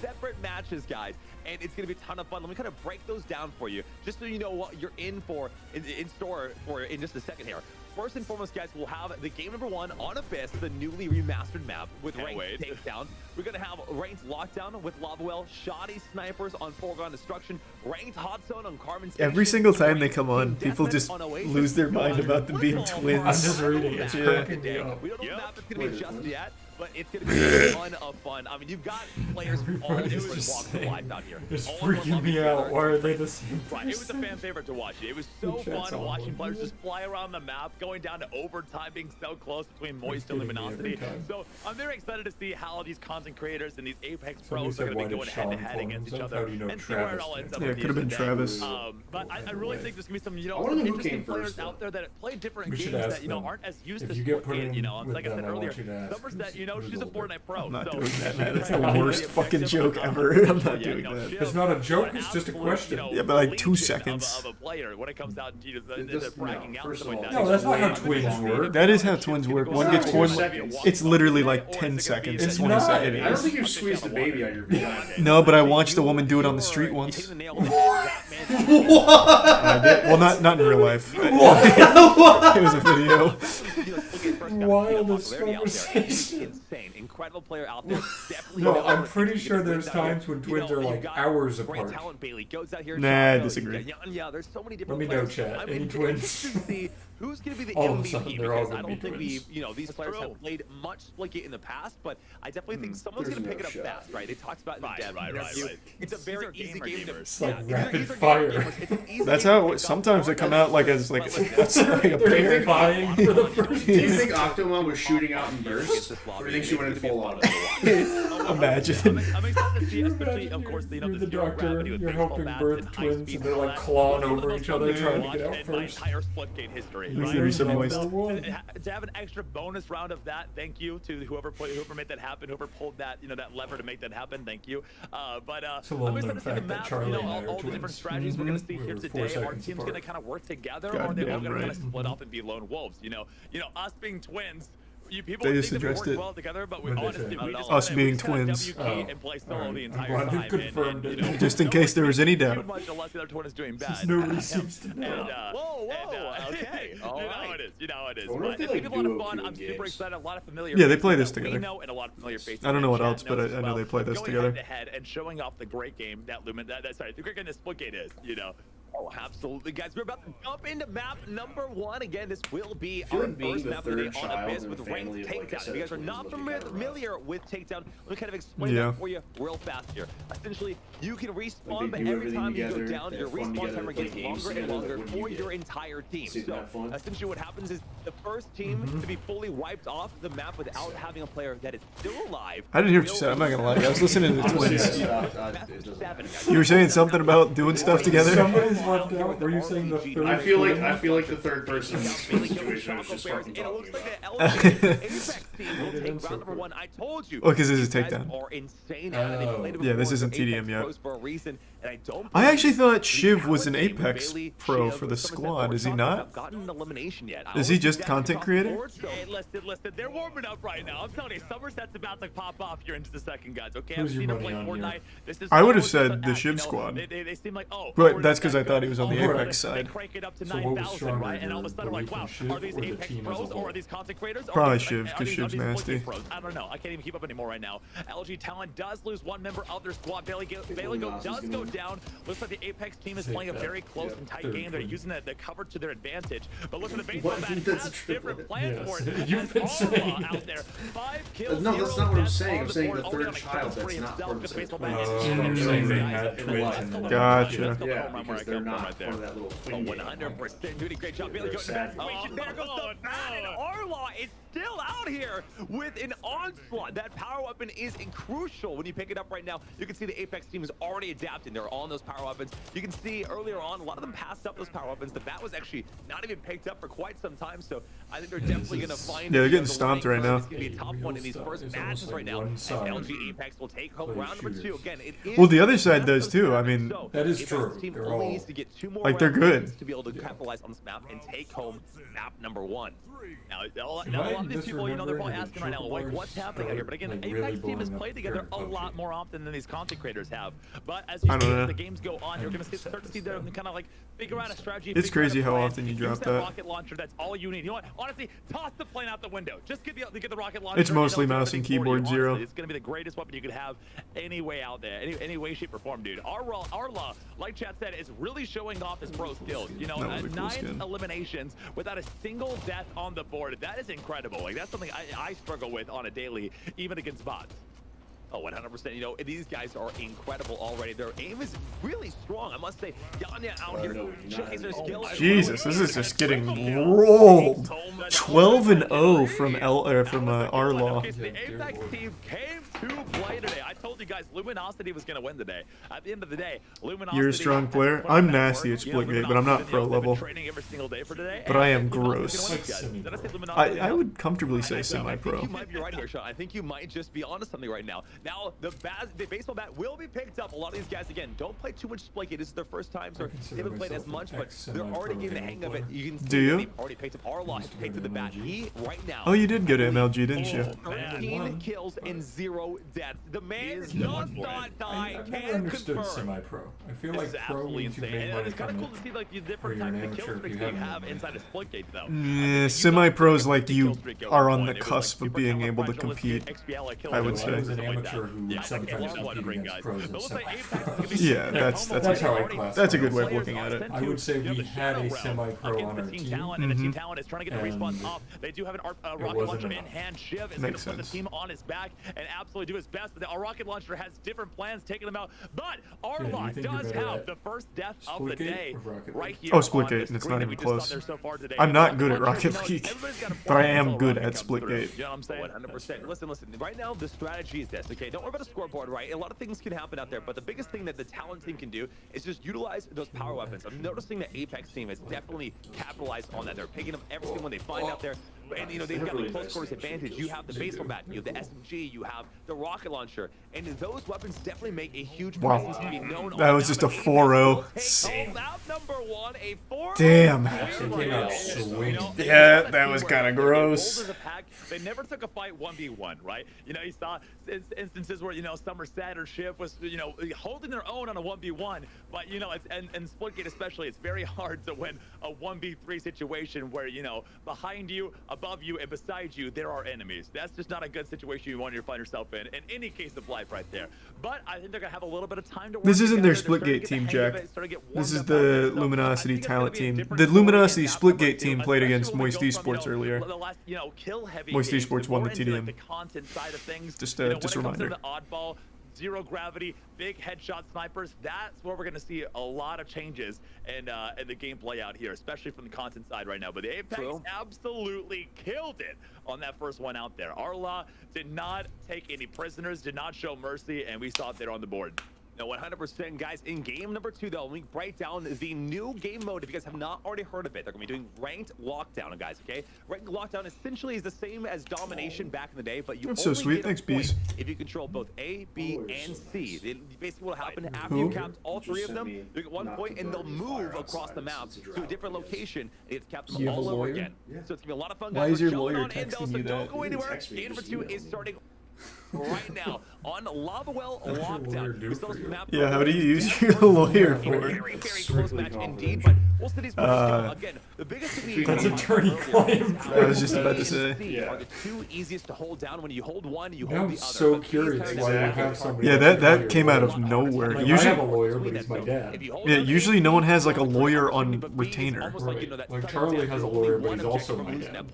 separate matches, guys, and it's going to be a ton of fun. Let me kind of break those down for you, just so you know what you're in for in store for in just a second here. First and foremost, guys, we'll have the game number 1 on Abyss, the newly remastered map with ranked takedown. We're going to have ranked lockdown with Lava Well, shoddy snipers on foreground destruction, ranked hot zone on Carmen Station. Every single time they come on, people just lose their mind about them being twins. I'm just reading it. It's cracking me up. We don't know what map it's going to be just yet, but it's going to be a ton of fun. I mean, you've got players from all different walks of life out here. It's freaking me out. Why are they the same? Right, it was a fan favorite to watch. It was so fun watching players just fly around the map, going down to overtime, being so close between Moist and Luminosity. So I'm very excited to see how these content creators and these Apex pros are going to be going head-to-head against each other and see where it all ends up. Yeah, it could have been Travis. But I really think there's going to be some, I interesting players out there that play different games that, aren't as used to Splitgate. Like I said earlier, Somerset, she's a Fortnite pro. I'm not doing that, man. That's the worst fucking joke ever. I'm not doing that. It's not a joke, it's just a question. Yeah, but like 2 seconds. Of a player when it comes out to the bragging out. No, that's not how twins work. That is how twins work. One gets born. It's literally like 10 seconds. It's 20 not. seconds. I don't think you've squeezed the baby out your vagina. No, but I watched a woman do it on the street once. What? Well, not in real life. It was a video. Wildest conversation. Insane, incredible player out there. Definitely. No, I'm pretty sure there's times when twins are like hours apart. Nah, I disagree. Yeah, there's so many different. Let me know, chat. Any twins? Who's going to be the all of a MVP? sudden, they're all Because I gonna don't be think these players have played much Splitgate in the past, but I definitely think someone's going to pick it up fast, right? They talked about it in the dev. Right. It's a very easy game to. It's like rapid fire. That's how sometimes they come out like as like a They're flying for the first Do you think Octomom was shooting out in bursts? Or do you think she went in full on? Imagine. I'm excited to see, especially, of course, You're the doctor, you're helping birth twins, and they're like clawing over each other trying to get out first. My entire Splitgate history. There's gonna be some moist. To have an extra bonus round of that, thank you to whoever made that happen, whoever pulled that that lever to make that happen. Thank you. But it's a little I'm known excited to see the fact that map. Charlie and I are all the different twins. strategies we're gonna see here We're 4 today. Our seconds team's apart. gonna kind of work together, or are they all Goddamn gonna kind right. of split up and be lone wolves? Us being twins. people They would just think that we addressed work it. well together, but we When they honestly, say- we just Us kinda- being we just kinda twins. WK and play solo the entire glad you time. confirmed and, it. you know, Just in no case there was any too doubt. much unless the other twin is doing bad. Nobody seems to know. Okay. You know how it is. You know how it is. I wonder if But they, it's like, gonna be a lot of duo fun. queue I'm in super games. excited. A lot of familiar Yeah, they faces play this that we together. know and a lot of familiar faces I don't know that what chat else, but knows I as know well. they play this Going together. head-to-head and showing off the great game that the great game that Splitgate is. You know. Oh, absolutely, guys. We're about to jump into map number 1. Again, this will be feel our like being first the map of the day third on child Abyss in a with ranked family of, like, a takedown. set If you of guys are twins not must be kinda rough. familiar with takedown, let me kind of explain Yeah. that for you real fast here. Essentially, you can respawn, Like, they but do every everything time you go together, down, they your have fun respawn together, timer play gets games longer and together, longer like, what do for you your get? entire team. See, So that fun? essentially, what happens is the first team to be fully wiped off the map without having a player that is still alive. I didn't hear what you said. I'm not gonna lie. I was listening to the twins. It doesn't- You were saying something about doing stuff together. Somebody's left out. Were you saying the third? I feel like the third person in this situation is just fucking And it looks talking like about. the Apex team will take round number 1. I told you. Oh, 'cause this is these guys takedown. are insane at it. They played it Yeah, this before. isn't They're TDM Apex yet. pros for a reason, and I don't I actually believe thought Shiv was an Talent Apex Bailey, pro Shiv, for the Somerset, squad. Is he Orchard not? have gotten an elimination yet. Is he just content creator? Hey, listen. They're warming up right now. I'm telling you, Somerset's about to pop off here into the second, guys. Okay, Who's I've your seen him money play on Fortnite. here? This is I would have almost said an the act, Shiv you know, squad. They seem like, oh. But where that's does 'cause I that thought go? he was on the Oh, Apex they side. crank it up to So what was 9,000, stronger, right? And all of a sudden, your like, wow, belief in Shiv are these or the Apex team as a pros or whole? are these content creators? Or Probably are Shiv, these- 'cause are Shiv's these nasty. Splitgate pros? I don't know. I can't even keep up anymore right now. LG Talent does lose one member of their squad. Bailey does go down. Looks like the Apex team is Take playing a that. very close Yep. and tight Third game. They're twin. using the cover to their advantage. But look at the baseball What? bat That's has true. different plans Yes. for it. You've As been Arla saying out there. 5 kills, No, that's 0 not what I'm deaths saying. on I'm the saying board. the Only third on a child couple that's free not himself part of because the baseball twins. bat is Oh, huge. saying they Guys, had and twins that's and the then- Gotcha. That's the Yeah, home run where I because they're come from not right there. part of that little Oh, twin game. 100% doing a great job. Bailey They're goes to the sad. situation. There goes the bat, and Arlaw is still out here with an onslaught. That power weapon is crucial when you pick it up right now. You can see the Apex team is already adapting. They're on those power weapons. You can see earlier on, a lot of them passed up those power weapons. The bat was actually not even picked up for quite some time, so I think they're definitely going to find. Yeah, they're getting the stomped winning right now. It's going to be a tough one in these first It's matches almost right like now. one As side LG Apex will take home play round number 2. shooters. Again, it is Well, the other side best does of too. I 7, mean, so that is Apex true. team They're only all- needs to get 2 more like, they're rounds good. to be able to capitalize on this map and take home map number 1. Now, a lot Am of these I people, you know, they're probably misremembering asking right now, the like, triple what's bars happening out here? But again, like, Apex really team has blowing played up together a during lot PUBG. more often than these content creators have. But as you I see, don't as know. the games go on, you're going to start to see them kind of like figure out a strategy. It's figure out a crazy how plan, often you use drop that that. rocket launcher. That's all you need. You know what? Honestly, toss the plane out the window. Just get the rocket launcher. It's mostly and it'll do mouse and everything for you. keyboard, zero. Honestly, it's going to be the greatest weapon you could have any way out there, any way, shape, or form, dude. Arla, like chat said, is really showing off his pro skills. You know, That was a cool 9 skin. eliminations without a single death on the board. That is incredible. Like, that's something I struggle with on a daily, even against bots. Oh, 100%. You know, these guys are incredible already. Their aim is really strong. I must say, Yanya out here showing their skills. Jesus, this is just getting rolled. 12-0 from Arlaw. Okay, so the Apex team came to play today. I told you guys, Luminosity was going to win today. At the end of the day, Luminosity. You're a strong player. I'm nasty at Splitgate, but I'm not pro level. Training every single day for today. But I am gross. Did I say Luminosity? I would comfortably say I semi-pro. think you might be right here, Sean. I think you might just be onto something right now. Now, the baseball bat will be picked up. A lot of these guys, again, don't play too much Splitgate. This is their first time, so they haven't played as much, but they're already getting the hang of it. You can see Do you? they've already picked up Arlaw, has picked up the bat. He, right now, Oh, you did go to MLG, didn't you? 13 kills and 0 deaths. The man does not die. I've never Can understood confirm. semi-pro. I feel This like is pro absolutely means you insane. make And money it's kind of from cool it. to see like the Or different you're an types of amateur kill if streaks you that you haven't have made inside of Splitgate, though. Yeah, semi-pros like you are on the cusp of being able to compete, I would I say. was an amateur who would sometimes compete against pros and semi-pro. Yeah, that's how I classify that's a good way of it. looking at it. I would say we had a semi-pro on our Team team. Talent, and the Team Talent is trying to get the And respawn off. They do have an rocket wasn't launcher in enough. hand. Shiv is going to Makes put the sense. team on his back and absolutely do his best, but the rocket launcher has different plans, taking them out. But Arlaw think you're does better have at the first death of the Splitgate day or Rocket right League? here. Oh, on Splitgate, the and it's screen not that we even just saw close. there so far today. I'm not good at Launcher, Rocket League, everybody's got a but I plan am until good rocket at comes through. Splitgate. You know what I'm saying? 100%. Listen. Right now, the strategy is this, okay? Don't worry about the scoreboard, right? A lot of things can happen out there, but the biggest thing that the Talent team can do is just utilize those power weapons. I'm noticing the Apex team has definitely capitalized on that. They're picking up everything when they find out there. and you know they've got the close quarters advantage. You have the baseball bat, you have the SMG, you have the rocket launcher, and those weapons definitely make a huge presence to be known. That was just a 4-0. Damn. Yeah, that was kind of gross. They never took a fight 1v1, right? You know, you saw instances where, you know, Somerset or Shiv was, you know, holding their own on a 1v1, but, you know, and Splitgate especially, it's very hard to win a 1v3 situation where, you know, behind you, above you, and beside you, there are enemies. That's just not a good situation you want to find yourself in any case of life right there. But I think they're going to have a little bit of time to work. This isn't their Splitgate team, Jack. This is the Luminosity talent team. The Luminosity Splitgate team played against Moist Esports earlier. Moist Esports won the TDM. Just a reminder. Oddball, zero gravity, big headshot snipers. That's where we're going to see a lot of changes in the gameplay out here, especially from the content side right now. But the Apex absolutely killed it on that first one out there. Arla did not take any prisoners, did not show mercy, and we saw it there on the board. No, 100%, guys. In game number 2, though, we break down the new game mode. If you guys have not already heard of it, they're going to be doing ranked lockdown, guys, okay? Ranked lockdown essentially is the same as domination back in the day, but you That's so sweet. Thanks, Bees. If you control both A, B, and C. Basically what will happen after you capped all 3 of them, you get 1 point, and they'll move across the map to a different location, and it's capped them all over again. So it's going to be a lot of fun, guys. Why is your lawyer texting you that? Don't go anywhere. Game number 2 is starting right now on Lava Well Lockdown. Yeah, how do you use your lawyer for? Very close match indeed, but we'll see these again. The biggest thing that's attorney claim. I was just about to say. Are the 2 easiest to hold down. When you hold one, you hold I'm the other. So curious why you have somebody. Yeah, that came out of nowhere. Like, Usually, I have a lawyer, but he's my dad. Yeah, usually no one has like a lawyer on retainer. Right. Like Charlie has a lawyer, but he's also my dad.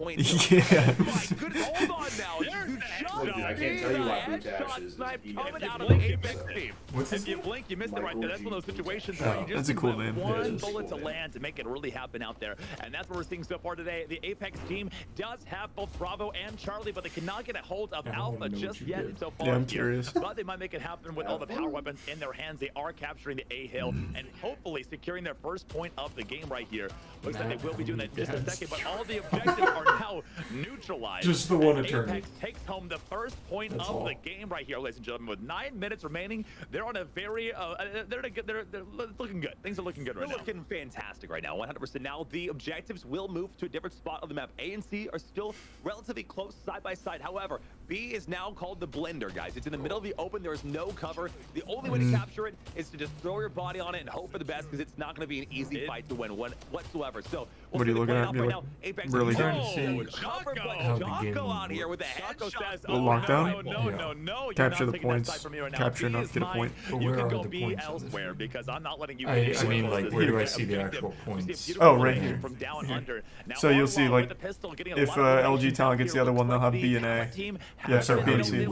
Yeah. Hold on now. You Look, dude, I can't tell you why Brutash is coming out of the Apex team. If you blink, you missed it right there. That's one of those situations where you just that's a cool name. one bullet to land to make it really happen out there. And that's what we're seeing so far today. The Apex team does have both Bravo and Charlie, but they cannot get a hold of Alpha just yet so far. Yeah, I'm curious. But they might make it happen with all the power weapons in their hands. They are capturing the A hill and hopefully securing their first point of the game right here. Looks like they will be doing that in just a second, but all the objectives are now neutralized. Just the one attorney. Apex takes home the first point of the game right here, ladies and gentlemen. With 9 minutes remaining, they're on a very they're looking good. Things are looking good right now. They're looking fantastic right now, 100%. Now the objectives will move to a different spot of the map. A and C are still relatively close side by side. However, B is now called the Blender, guys. It's in the middle of the open. There is no cover. The only way to capture it is to just throw your body on it and hope for the best, because it's not going to be an easy fight to win whatsoever. So what are you looking at? Right now. Apex really trying to see Jocko out here with the headshot says, lockdown? No, capture the points. Capture enough to get a point. But you where can are go the B points elsewhere because I'm not letting you. I mean, like, where do I see the actual points? Oh, right here. From down under. Now, so you'll see, like, if LG Talent gets the other one, they'll have B and A. Yeah, sorry, B and C.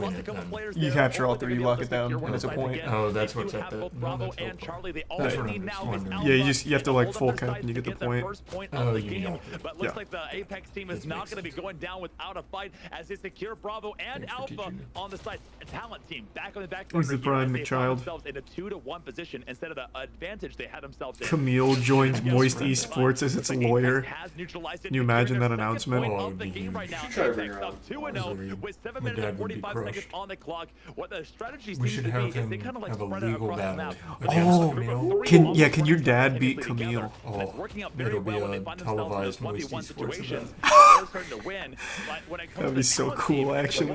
You capture all 3, you lock it down, and it's a point. Oh, that's what's at the. Bravo and Charlie, they only need now is yeah, you have to like full cap and you get the point. Oh, yeah. But looks like the Apex team is not going to be going down without a fight as they secure Bravo and Alpha on the side. A talent team back on the back. He's the prime child. Themselves in a 2-1 position instead of the advantage they had themselves in. Camille joins Moist Esports as its lawyer. Can you imagine that announcement? Oh, of the game right now. Try to bring her Apex on. 2-0 with 7 minutes and 45 seconds on the clock. What the strategy We seems should to have be is they him kind of like have a spread it legal across the battle map. against Can your dad beat Camille? Oh, Working out very it'll be well when they a find themselves in televised those 1v1 Moist Esports situations. event. They're starting to win. But when it comes That'd to be the so talent cool, team, actually.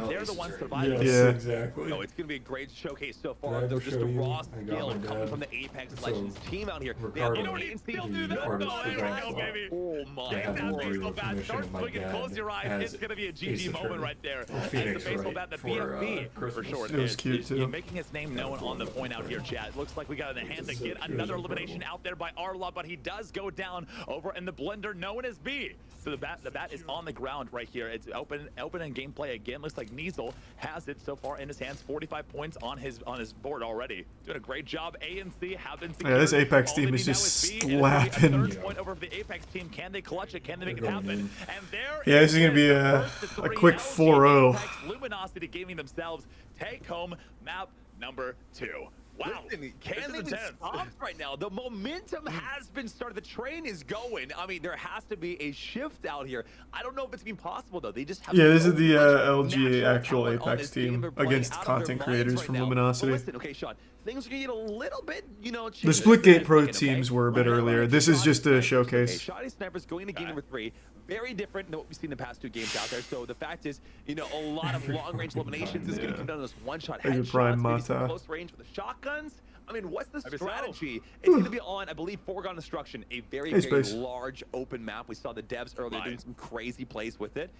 they're the ones surviving. Yes, Yeah. exactly. No, it's going to be a great showcase so far. Did I They're ever just a show you? raw I got skill my coming dad. from the Apex So, Legends team out here. Ricardo, They have no still do that. Ricardo Oh, there we Splitgate. go, baby. Oh my They have God. the Baseball bat permission starts of my swinging. dad Close your eyes. as It's going to be a ace GG moment attorney right there. for As Phoenix, the baseball right, bat, the for, BFB for Christmas. short. It was cute, too. Making his name known on the point out here, Chad. It looks like we got in the hands to get another elimination out there by Arla, but he does go down over in the Blender known as B. So the bat is on the ground right here. It's open in gameplay again. Looks like Niesel has it so far in his hands. 45 points on his board already. Doing a great job. A and C have been secured. Yeah, this Apex All team they is need just now is B, and it'll be a slapping. third point over for the Apex team. Can they clutch it? Can they make it happen? And there Yeah, this is gonna be the a first of 3 quick LG 4-0. Apex Luminosity gaming themselves take home map number 2. Wow. Listen, can't even stop right now. The momentum has been started. The train is going. I mean, there has to be a shift out here. I don't know if it's even possible, though. They just have this is the LGA actual Apex team against content creators from Luminosity. Listen, okay, Sean, things are going to get a little bit, you know, the Splitgate Pro teams were a bit earlier. This is just a showcase. Shoddy Snipers going to game number 3. Very different than what we've seen in the past 2 games out there. So the fact is, you know, a lot of long-range eliminations is going to come down to this one-shot headshots, maybe some close range with the shotguns. I mean, what's the strategy? It's going to be on, I believe, Foregone Destruction, a very large open map. We saw the devs earlier doing some crazy plays with it.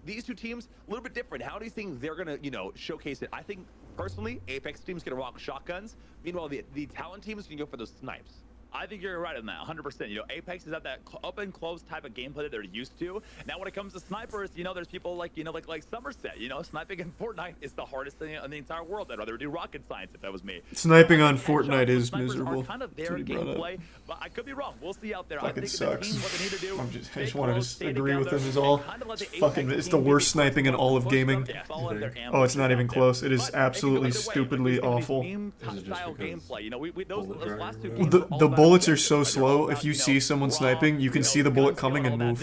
These 2 teams, a little bit different. How do you think they're going to, you know, showcase it? I think, personally, Apex team's going to rock shotguns. Meanwhile, the Talon team is going to go for those snipes. I think you're right on that, 100%. You know, Apex is at that up and close type of gameplay that they're used to. Now, when it comes to snipers, you know, there's people like, you know, like Somerset. You know, sniping in Fortnite is the hardest thing in the entire world. I'd rather do rocket science if that was me. Sniping on Fortnite is miserable. Kind of their gameplay, but I could be wrong. We'll see out there. Fucking I think sucks. the team, what they need to do, I just want to agree with him is all. It's the worst sniping in all of gaming. Oh, it's not even close. It is absolutely stupidly awful. Gameplay. You know, those last 2 games. The bullets are so slow. If you see someone sniping, you can see the bullet coming and move.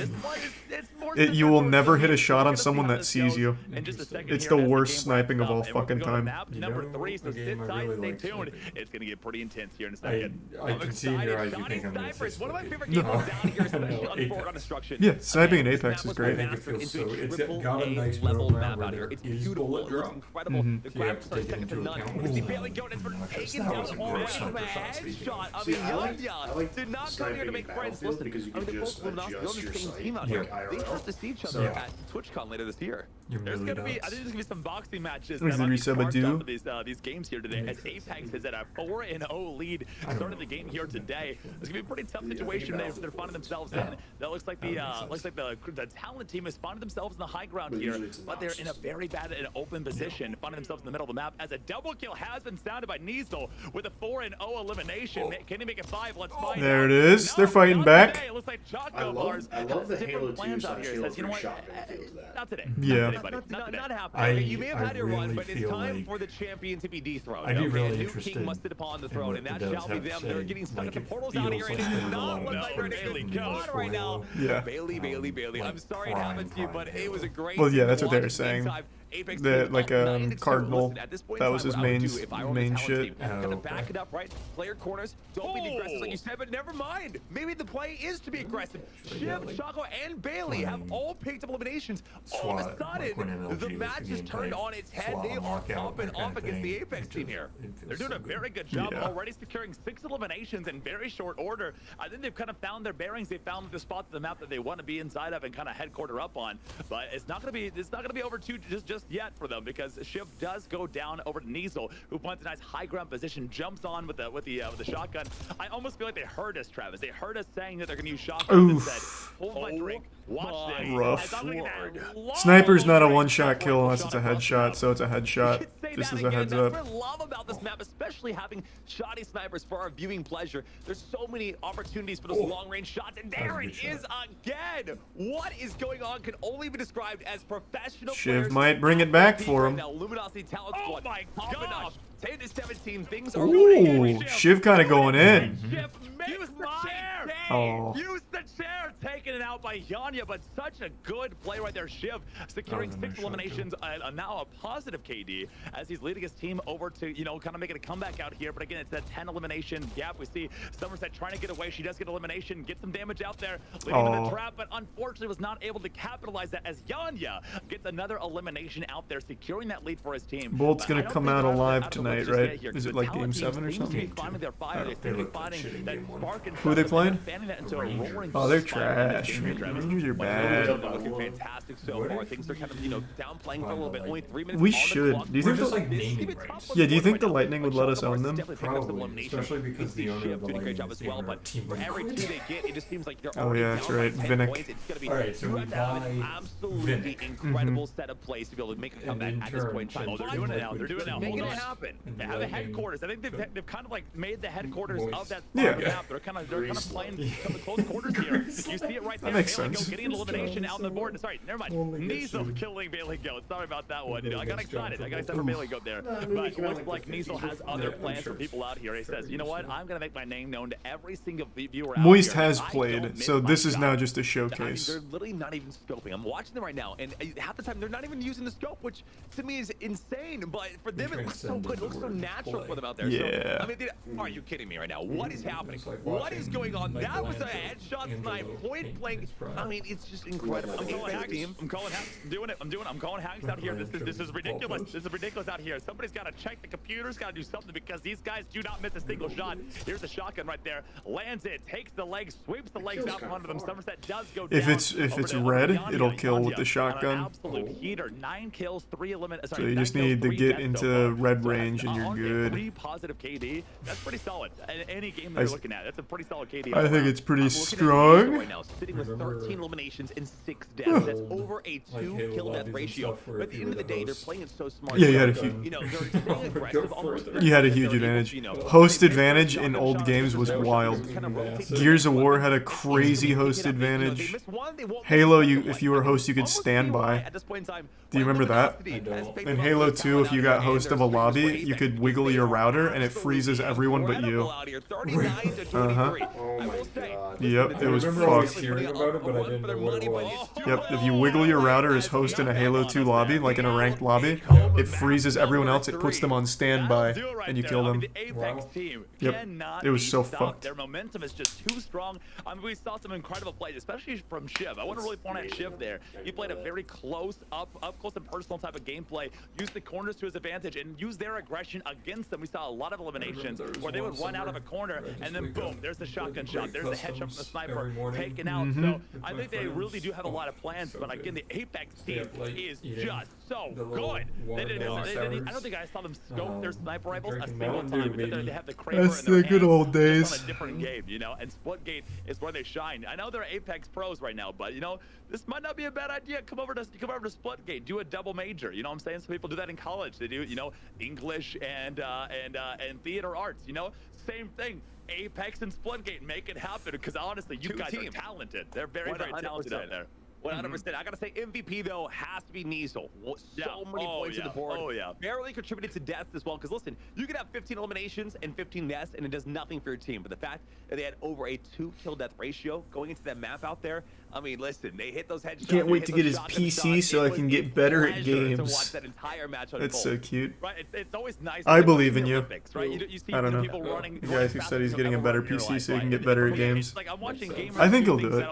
You will never hit a shot on someone that sees you. It's the worst sniping of all fucking time. Number 3, so sit tight, stay tuned. It's gonna get pretty intense here in a second. I can see in your eyes you think I'm gonna say one of my favorite games down here, especially on Foregone Destruction. Yeah, sniping in Apex is great. It's got a nice middle ground where there is bullet drop. Incredible. The So you have to take it into account. I mean, Yanya did not come here to make friends. Listen, because you can just adjust your sight out here. They have to see each other at TwitchCon later this year. There's gonna be, I think there's gonna be some boxing matches that might be sparked off of these games here today. As Apex is at a 4-0 lead, started the game here today. It's gonna be a pretty tough situation they're finding themselves in. That looks like the Talent team is finding themselves in the high ground here, but they're in a very bad and open position, finding themselves in the middle of the map. As a double kill has been sounded by Niesel with a 4-0 elimination. Can he make it 5? Let's find out. There it is. They're fighting back. It looks like I love the Halo 2 / Halo 3 shotgun feel to that. Not today. Yeah. Not happening. You may have had your run, but it's time for the champion to be dethroned. I'd be really new interested king must sit upon the throne, and that shall be them. They're getting stuck in the portals out here, and it feels does not like look like they're Bailey going to go right now. Yeah. Bailey. I'm sorry it happened to you, but it was a great. Well, yeah, that's what they were saying. That like Cardinal, that was his main shit. Gonna back it up, right? Player corners, don't be aggressive like you said, but never mind. Maybe the play is to be aggressive. Shiv, Choco, and Bailey have all picked up eliminations. All of a sudden, the match is turned on its head. They are popping off against the Apex team here. They're doing a very good job already, securing 6 eliminations in very short order. I think they've kind of found their bearings. They found the spot of the map that they want to be inside of and kind of headquarter up on. But it's not gonna be over just yet for them, because Shiv does go down over to Niesel, who finds a nice high ground position, jumps on with the shotgun. I almost feel like they heard us, Travis. They heard us saying that they're gonna use shotguns and said, hold my drink, watch this. Rough. Sniper's not a one-shot kill unless it's a headshot, so it's a headshot. Just as a heads up. That's what I love about this map, especially having shoddy snipers for our viewing pleasure. There's so many opportunities for those long-range shots, and there it is again. What is going on can only be described as professional players. Shiv might bring it back for him. Now, Luminosity Talent Squad, my gosh! 10 to 17, things are Ooh, Shiv kind of going in. Shiv, use the chair! Oh. Use the chair! Taken it out by Yanya, but such a good play right there. Shiv securing 6 eliminations, now a positive KD, as he's leading his team over to, you know, kind of making a comeback out here. But again, it's that 10 elimination gap. We see Somerset trying to get away. She does get elimination, get some damage out there, leading him in the trap, but unfortunately was not able to capitalize that, as Yanya gets another elimination out there, securing that lead for his team. Bolt's gonna come out alive tonight, right? Is it like game 7 or something? Who are they playing? Oh, they're trash. You're bad. Looking fantastic so far. Things are kind of, you know, downplaying for a little bit. Only 3 minutes. We should. Do you think yeah, do you think the Lightning would let us own them? Probably, especially because the owner of the Lightning is well, but for every 2 they get, it just seems like they're oh yeah, that's right. Vinnick. It's gonna be alright, so we buy absolutely incredible set of plays to be able to make a comeback at this point in time. Oh, they're doing it now. They're doing it now. Making it happen. They have a headquarters. I think they've kind of like made the headquarters of that map. They're kind of playing close quarters here. You see it right there. That makes Bailey sense. Go getting an elimination out on the board. Sorry, never mind. Niesel killing Bailey Go. Sorry about that one. You know, I got excited. For Bailey Go there. But it looks like Niesel has other plans for people out here. He says, you know what? I'm going to make my name known to every single viewer out Moist here. has played, so this is now just a I mean, showcase. they're literally not even scoping. I'm watching them right now, and half the time they're not even using the scope, which to me is insane. But for them, it looks so good. It looks so natural for them out there. Yeah. So, I mean, are you kidding me right now? What is happening? What is going on? That was a headshot snipe, point blank. I mean, it's just incredible. I'm calling hacks. I'm calling hacks. I'm doing it. I'm calling hacks out here. This is ridiculous. This is ridiculous out here. Somebody's got to check the computers. Got to do something because these guys do not miss a single shot. Here's the shotgun right there. Lands it. Takes the legs. Sweeps the legs out from under them. Somerset does go down. If it's red, it'll kill with the shotgun. Absolute heater. 9 kills, 3 eliminations. So you just need to get into red range and you're good. 3 positive KD. That's pretty solid. Any game that you're looking at, that's a pretty solid KD. I think it's pretty I'm looking at strong. right now, sitting with 13 eliminations and 6 deaths. That's over a 2 kill death ratio. But at the end of the day, they're playing it so smart. Yeah, you had a huge. You know, they're staying aggressive. You had a huge advantage. Host advantage in old games was wild. Gears of War had a crazy host advantage. Halo, if you were host, you could stand by. Do you remember that? In Halo 2, if you got host of a lobby, you could wiggle your router and it freezes everyone but you. Uh-huh. Oh my god. Yep, it was fucked. Yep, if you wiggle your router as host in a Halo 2 lobby, like in a ranked lobby, it freezes everyone else, it puts them on standby, and you kill them. Yep, it was so fucked. Their momentum is just too strong. I mean, we saw some incredible plays, especially from Shiv. I want to really point at Shiv there. He played a very close, up close and personal type of gameplay, used the corners to his advantage, and used their aggression against them. We saw a lot of eliminations where they would run out of a corner, and then boom, there's the shotgun shot, there's the headshot from the sniper, taken out. So I think they really do have a lot of plans, but again, the Apex team is just so good. I don't think I saw them scope their sniper rifles a single time. They have the Kraber That's in their the good hands, old just days. on a different game, you know, and Splitgate is where they shine. I know they're Apex pros right now, but you know, this might not be a bad idea. Come over to Splitgate, do a double major. You know what I'm saying? Some people do that in college. They do, you know, English and theater arts. You know, same thing. Apex and Splitgate, make it happen because honestly, you guys are talented. They're very, very talented out there. 100%. I gotta say, MVP though has to be Niesel. So many points on the board. Oh yeah. Barely contributed to deaths as well. Because listen, you could have 15 eliminations and 15 deaths, and it does nothing for your team. But the fact that they had over a 2 kill death ratio going into that map out there, I mean, listen, they hit those headshots. Can't wait to get his PC so I can get better at games. That's so cute. Right? It's always nice. I believe in you. Olympics, right? You see I don't know. people running. The guy who said he's getting a better PC so he can get better at games. Like I'm watching gamers. I think he'll do it.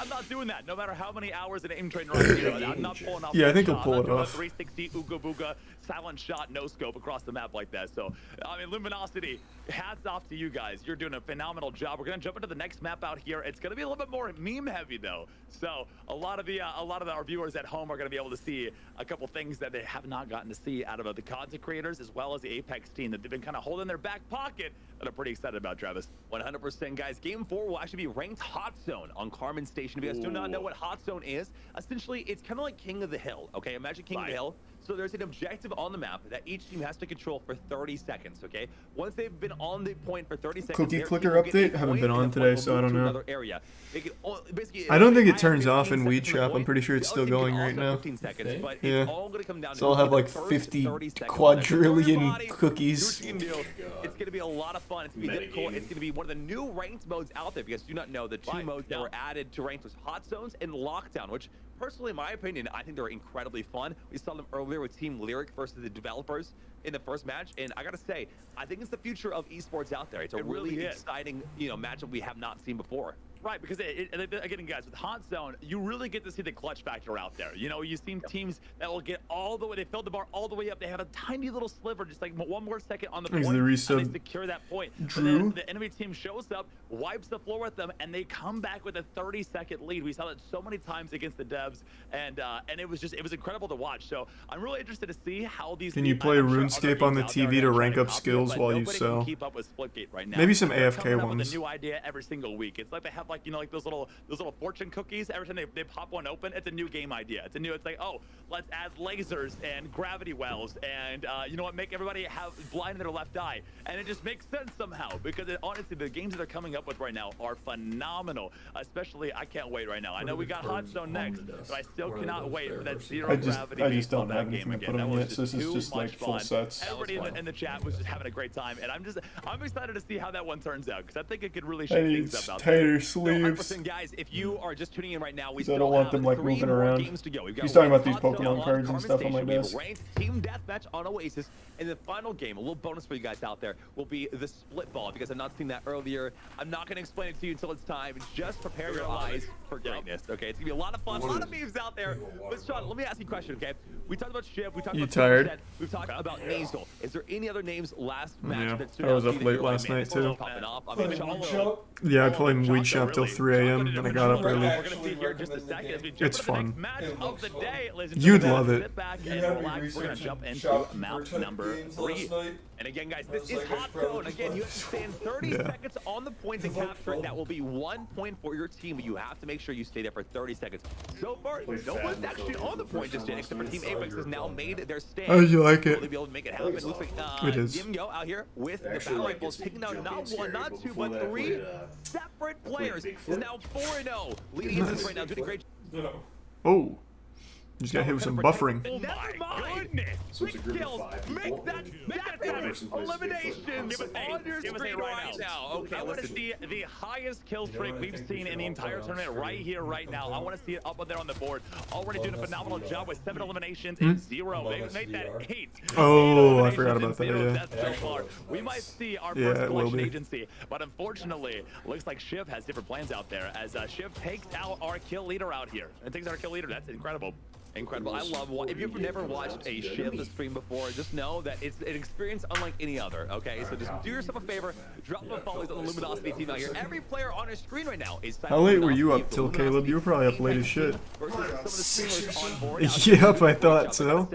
I'm not doing that. No matter how many hours in aim training runs, you know, I'm not pulling off. Yeah, I think he'll pull it off. 360 Ooga Booga silent shot, no scope across the map like that. So, I mean, Luminosity, hats off to you guys. You're doing a phenomenal job. We're gonna jump into the next map out here. It's gonna be a little bit more meme heavy though. So, a lot of our viewers at home are gonna be able to see a couple things that they have not gotten to see out of the content creators as well as the Apex team that they've been kind of holding in their back pocket that I'm pretty excited about, Travis. 100%, guys. Game 4 will actually be ranked Hot Zone on Carmen Station. If you guys do not know what Hot Zone is, essentially it's kind of like King of the Hill. Okay, imagine King of the Hill. So there's an objective on the map that each team has to control for 30 seconds, okay? Once they've been on the point for 30 seconds... Cookie clicker update? Haven't been on today, so I don't know. Area. I don't think it turns off in Weed Shop. I'm pretty sure it's still going right now. 15 seconds, but Yeah. it's all going to come down to So I'll have like 50 quadrillion cookies. It's going to be a lot of fun. It's going to be difficult. It's going to be one of the new ranked modes out there. If you guys do not know, the 2 modes that were added to ranked was Hot Zones and Lockdown, which personally, in my opinion, I think they're incredibly fun. We saw them earlier with Team Lyric versus the developers in the first match, and I gotta say, I think it's the future of esports out there. It's a really exciting, matchup we have not seen before. Right, because again, guys, with Hot Zone, you really get to see the clutch factor out there. You know, you've seen teams that will get all the way, they filled the bar all the way up. They have a tiny little sliver, just like one more second on the point, and they secure that point. Drew. The enemy team shows up, wipes the floor with them, and they come back with a 30-second lead. We saw that so many times against the devs, and it was incredible to watch. So I'm really interested to see how these. Can you play RuneScape on the TV to rank up skills while you sell? Keep up with Splitgate right now. Maybe some They're AFK coming up ones. with a new idea every single week. It's like they have like, you know, like those little fortune cookies. Every time they pop one open, it's a new game idea. It's like, oh, let's add lasers and gravity wells and you know what, make everybody have blind in their left eye. And it just makes sense somehow because honestly, the games that they're coming up with right now are phenomenal. Especially, I can't wait right now. I know we got Hot Zone next, but I still cannot wait for that zero gravity. I just don't have anything to put on yet, so this is just like full sets. Everybody in the chat was just having a great time, and I'm excited to see how that one turns out because I think it could really shake things up out there. Tighter sleeves. So, guys, if you are just tuning in right now, we I don't want them like moving around. He's talking about these Pokemon cards and stuff on my desk. Team deathmatch on Oasis, and the final game, a little bonus for you guys out there, will be the split ball. If you guys have not seen that earlier, I'm not going to explain it to you until it's time. Just prepare your eyes for greatness. Okay, it's gonna be a lot of fun, a lot of memes out there. But Sean, let me ask you a question. Okay, we talked about Shiv, we talked about tired? We've talked about Nasal. Is there any other names last match that stood I was out up to you late last night too. Yeah, I played Weed Shop till 3 a.m. and I got up early. We're gonna see here in just a second as we jump It's to the fun. next match of the day. Ladies and You'd gentlemen, love it. Sit back and relax. We're gonna jump into map number 3. And again, guys, this is Hot Zone. Again, you have to stand 30 seconds on the point to capture it. That will be 1 point for your team, but you have to make sure you stay there for 30 seconds. So far, no one's actually on the point just yet, except for Team Apex has now made their stand. Oh, you like it? Will they be able to make it happen? It looks like It is. Yimgo out here with the battle rifles, taking out not 1, not 2, but 3 separate players. Is now 4-0, leading into this right now, doing a great job. Oh. Just got hit with some buffering. Oh my goodness! So it's a group of 5 people. Make that eliminations on your screen right now. Okay, I want to see the highest kill streak we've seen in the entire tournament right here, right now. I want to see it up there on the board. Already doing a phenomenal job with 7 eliminations and 0. They made that 8. Oh, I forgot about that, yeah. That's so far. We might see our first collection agency, but unfortunately, looks like Shiv has different plans out there as Shiv takes out our kill leader out here. And takes out our kill leader. That's incredible. Incredible. I love if you've never watched a Shiv stream before, just know that it's an experience unlike any other, okay? So just do yourself a favor, drop them follows on the Luminosity team out here. Every player on our screen right now is How late were you up till, Caleb? You were probably up late as shit. Yep, I thought so.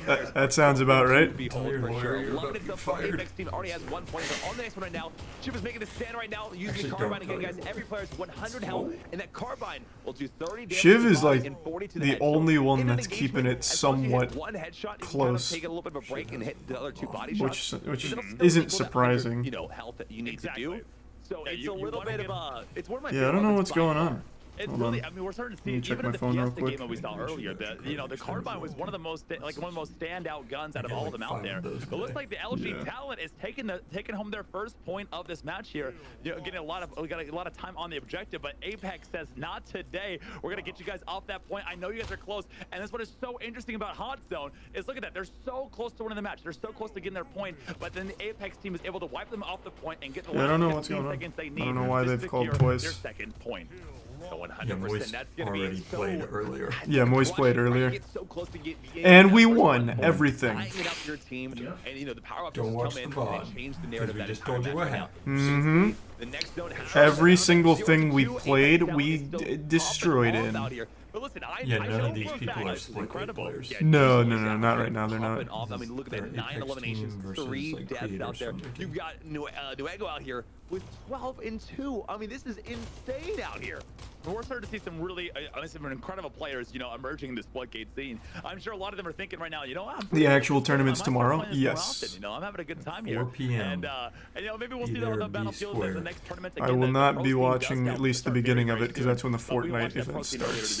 That sounds about right. Apex team already has 1 point. They're on the next one right now. Shiv is making the stand right now, using the carbine again, guys. Every player has 100 health, and that carbine will do 30 damage. Shiv is like the only one that's keeping it somewhat close, which isn't surprising. You know, health that you need to do. So it's a little bit of a. It's one of my. Yeah, I don't know what's going on. It's really, I mean, we're starting to see even in the Fiesta game that we saw earlier. The carbine was one of the most standout guns out of all of them out there. But it looks like the LG talent is taking home their first point of this match here. You know, getting we got a lot of time on the objective, but Apex says not today. We're gonna get you guys off that point. I know you guys are close, and that's what is so interesting about Hot Zone is look at that. They're so close to winning the match. They're so close to getting their point, but then the Apex team is able to wipe them off the point and get the I don't know what's going on. I don't know why they've called twice. Their second point. So 100%. Yeah, Moist already played earlier. Yeah, Moist played earlier. And we won everything. Don't watch the VOD, because we just told you what happened. Every single thing we played, we destroyed it. But listen, yeah, none of these people are Splitgate players. No, not right now. They're not. I mean, look at that, 9 eliminations, 3 deaths out there. You've got Nuego out here with 12-2. I mean, this is insane out here. And we're starting to see some really, some incredible players, you know, emerging in the Splitgate scene. I'm sure a lot of them are thinking right now, you know, the actual tournament's tomorrow. Yes. You know, I'm having a good time here. 4 p.m. And you know, maybe we'll see that on the battlefield in the next tournament. I will not be watching at least the beginning of it because that's when the Fortnite event starts.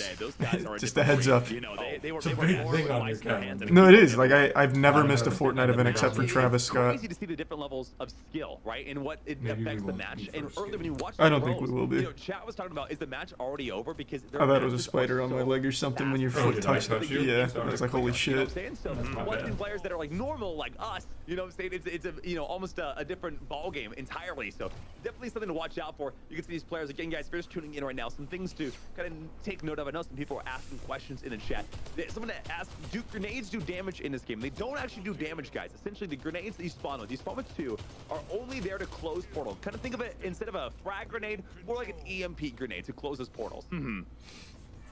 Just a heads up. It's a big thing on your calendar. No, it is. Like I've never missed a Fortnite event except for Travis Scott. It's easy to see the different levels of skill, right, and what it affects the match. And earlier when you watch, I don't think we will be. You know, chat was talking about, is the match already over? Because I thought it was a spider on my leg or something when your foot touched it. Yeah, I was like, holy shit. So watching players that are like normal, like us, you know what I'm saying? It's a, you know, almost a different ball game entirely. So definitely something to watch out for. You can see these players again, guys. If you're just tuning in right now, some things to kind of take note of. I know some people are asking questions in the chat. Someone asked, do grenades do damage in this game? They don't actually do damage, guys. Essentially, the grenades that you spawn with 2, are only there to close portals. Kind of think of it instead of a frag grenade, more like an EMP grenade to close those portals.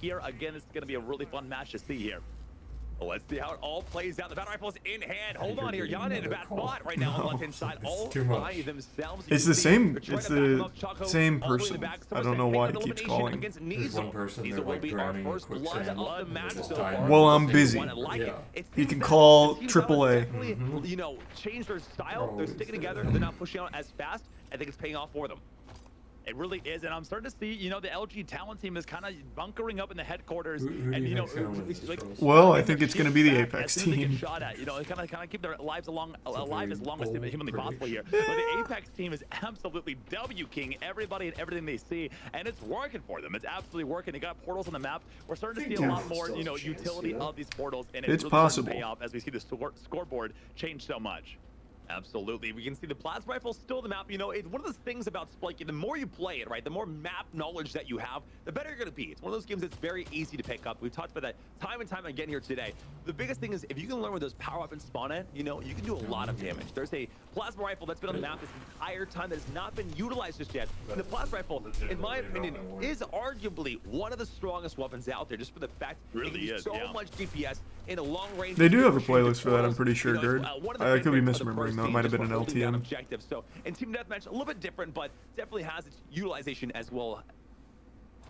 here. Again, it's going to be a really fun match to see here. Let's see how it all plays out. The battle rifle's in hand. Hold on here. Yana in a bad spot right now on the left-hand side. All by themselves. It's the same. It's the same person. I don't know why he keeps calling. There's one person there like drowning in quicksand. Well, I'm busy. Yeah. He can call AAA. You know, change their style. They're sticking together. They're not pushing out as fast. I think it's paying off for them. It really is, and I'm starting to see, you know, the LG talent team is kind of bunkering up in the headquarters, and you know, like, well, I think it's going to be the Apex team. Shot at, you know, kind of keep their lives alive as long as humanly possible here. But the Apex team is absolutely W king everybody and everything they see, and it's working for them. It's absolutely working. They got portals on the map. We're starting to see a lot more, you know, utility of these portals, and it's really possible. starting to pay off as we see the scoreboard change so much. Absolutely. We can see the plasma rifle still in the map. You know, it's one of those things about Splitgate, the more you play it, right, the more map knowledge that you have, the better you're going to be. It's one of those games that's very easy to pick up. We've talked about that time and time again here today. The biggest thing is if you can learn where those power weapons spawn in, you know, you can do a lot of damage. There's a plasma rifle that's been on the map this entire time that has not been utilized just yet. And the plasma rifle, in my opinion, is arguably one of the strongest weapons out there, just for the fact that it gives so much DPS in a long range. They do have a playlist for that, I'm pretty sure, Gerd. I could be misremembering though. It might have been an LTM. Objective. So in team deathmatch, a little bit different, but definitely has its utilization as well.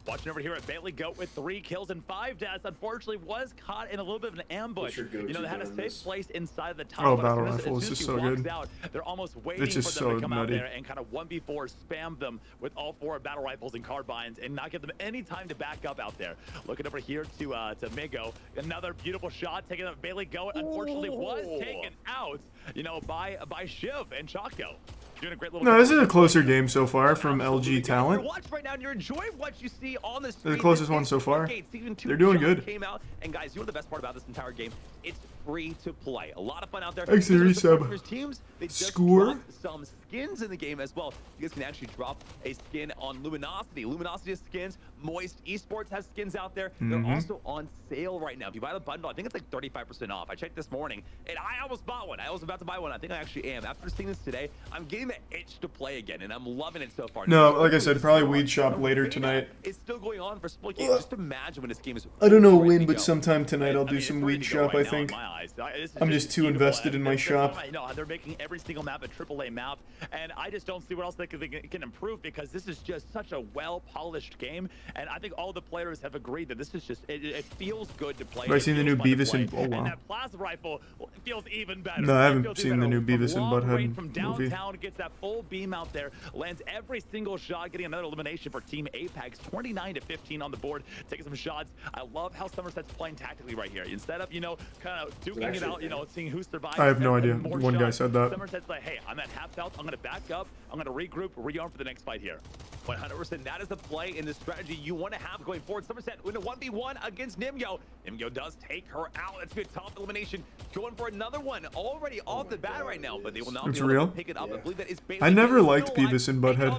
Watching over here at Bailey Goat with 3 kills and 5 deaths. Unfortunately, was caught in a little bit of an ambush. You know, they had a safe place inside of the tunnel. Oh, battle rifle is just so good. Out, they're almost waiting for them to come out there and kind of 1v4 spam them with all 4 battle rifles and carbines and not give them any time to back up out there. Looking over here to Migo. Another beautiful shot taken up Bailey Goat. Unfortunately, was taken out, you know, by Shiv and Chaco. Doing a great little this is a closer game so far from LG talent. Watch right now and you're enjoying what you see on the They're the closest one so far. They're doing good. Came out, and guys, you know the best part about this entire game? It's free to play. A lot of fun out there. X-Series sub. Teams, they just Score. some skins in the game as well. You guys can actually drop a skin on Luminosity. Luminosity has skins. Moist Esports has skins out there. They're also on sale right now. If you buy the bundle, I think it's like 35% off. I checked this morning, and I almost bought one. I was about to buy one. I think I actually am. After seeing this today, I'm getting the itch to play again, and I'm loving it so far. No, like I said, probably Weed Shop later tonight. It's still going on for Splitgate. Just imagine when this game is. I don't know when, but sometime tonight I'll do some Weed Shop, I think. I'm just too invested in my shop. You know, they're making every single map a AAA map, and I just don't see what else they can improve, because this is just such a well-polished game, and I think all the players have agreed that this is just, it feels good to play. Have I seen the new Beavis and... Oh, wow. And that plasma rifle feels even better. No, I haven't seen the new Beavis and Butthead from movie. Downtown, gets that full beam out there, lands every single shot, getting another elimination for Team Apex, 29-15 on the board, taking some shots. I love how Somerset's playing tactically right here. Instead of, you know, kind of duking it out, you know, seeing who survives. I have no idea. One guy said that. Somerset's like, hey, I'm at half health. I'm going to back up. I'm going to regroup, rearm for the next fight here. 100%. That is the play in the strategy you want to have going forward. Somerset in a 1v1 against Nimgo. Nimgo does take her out. That's a good top elimination. Going for another one already off the bat right now, but they will not be able to pick it up. I believe that is I never liked Beavis and Butthead.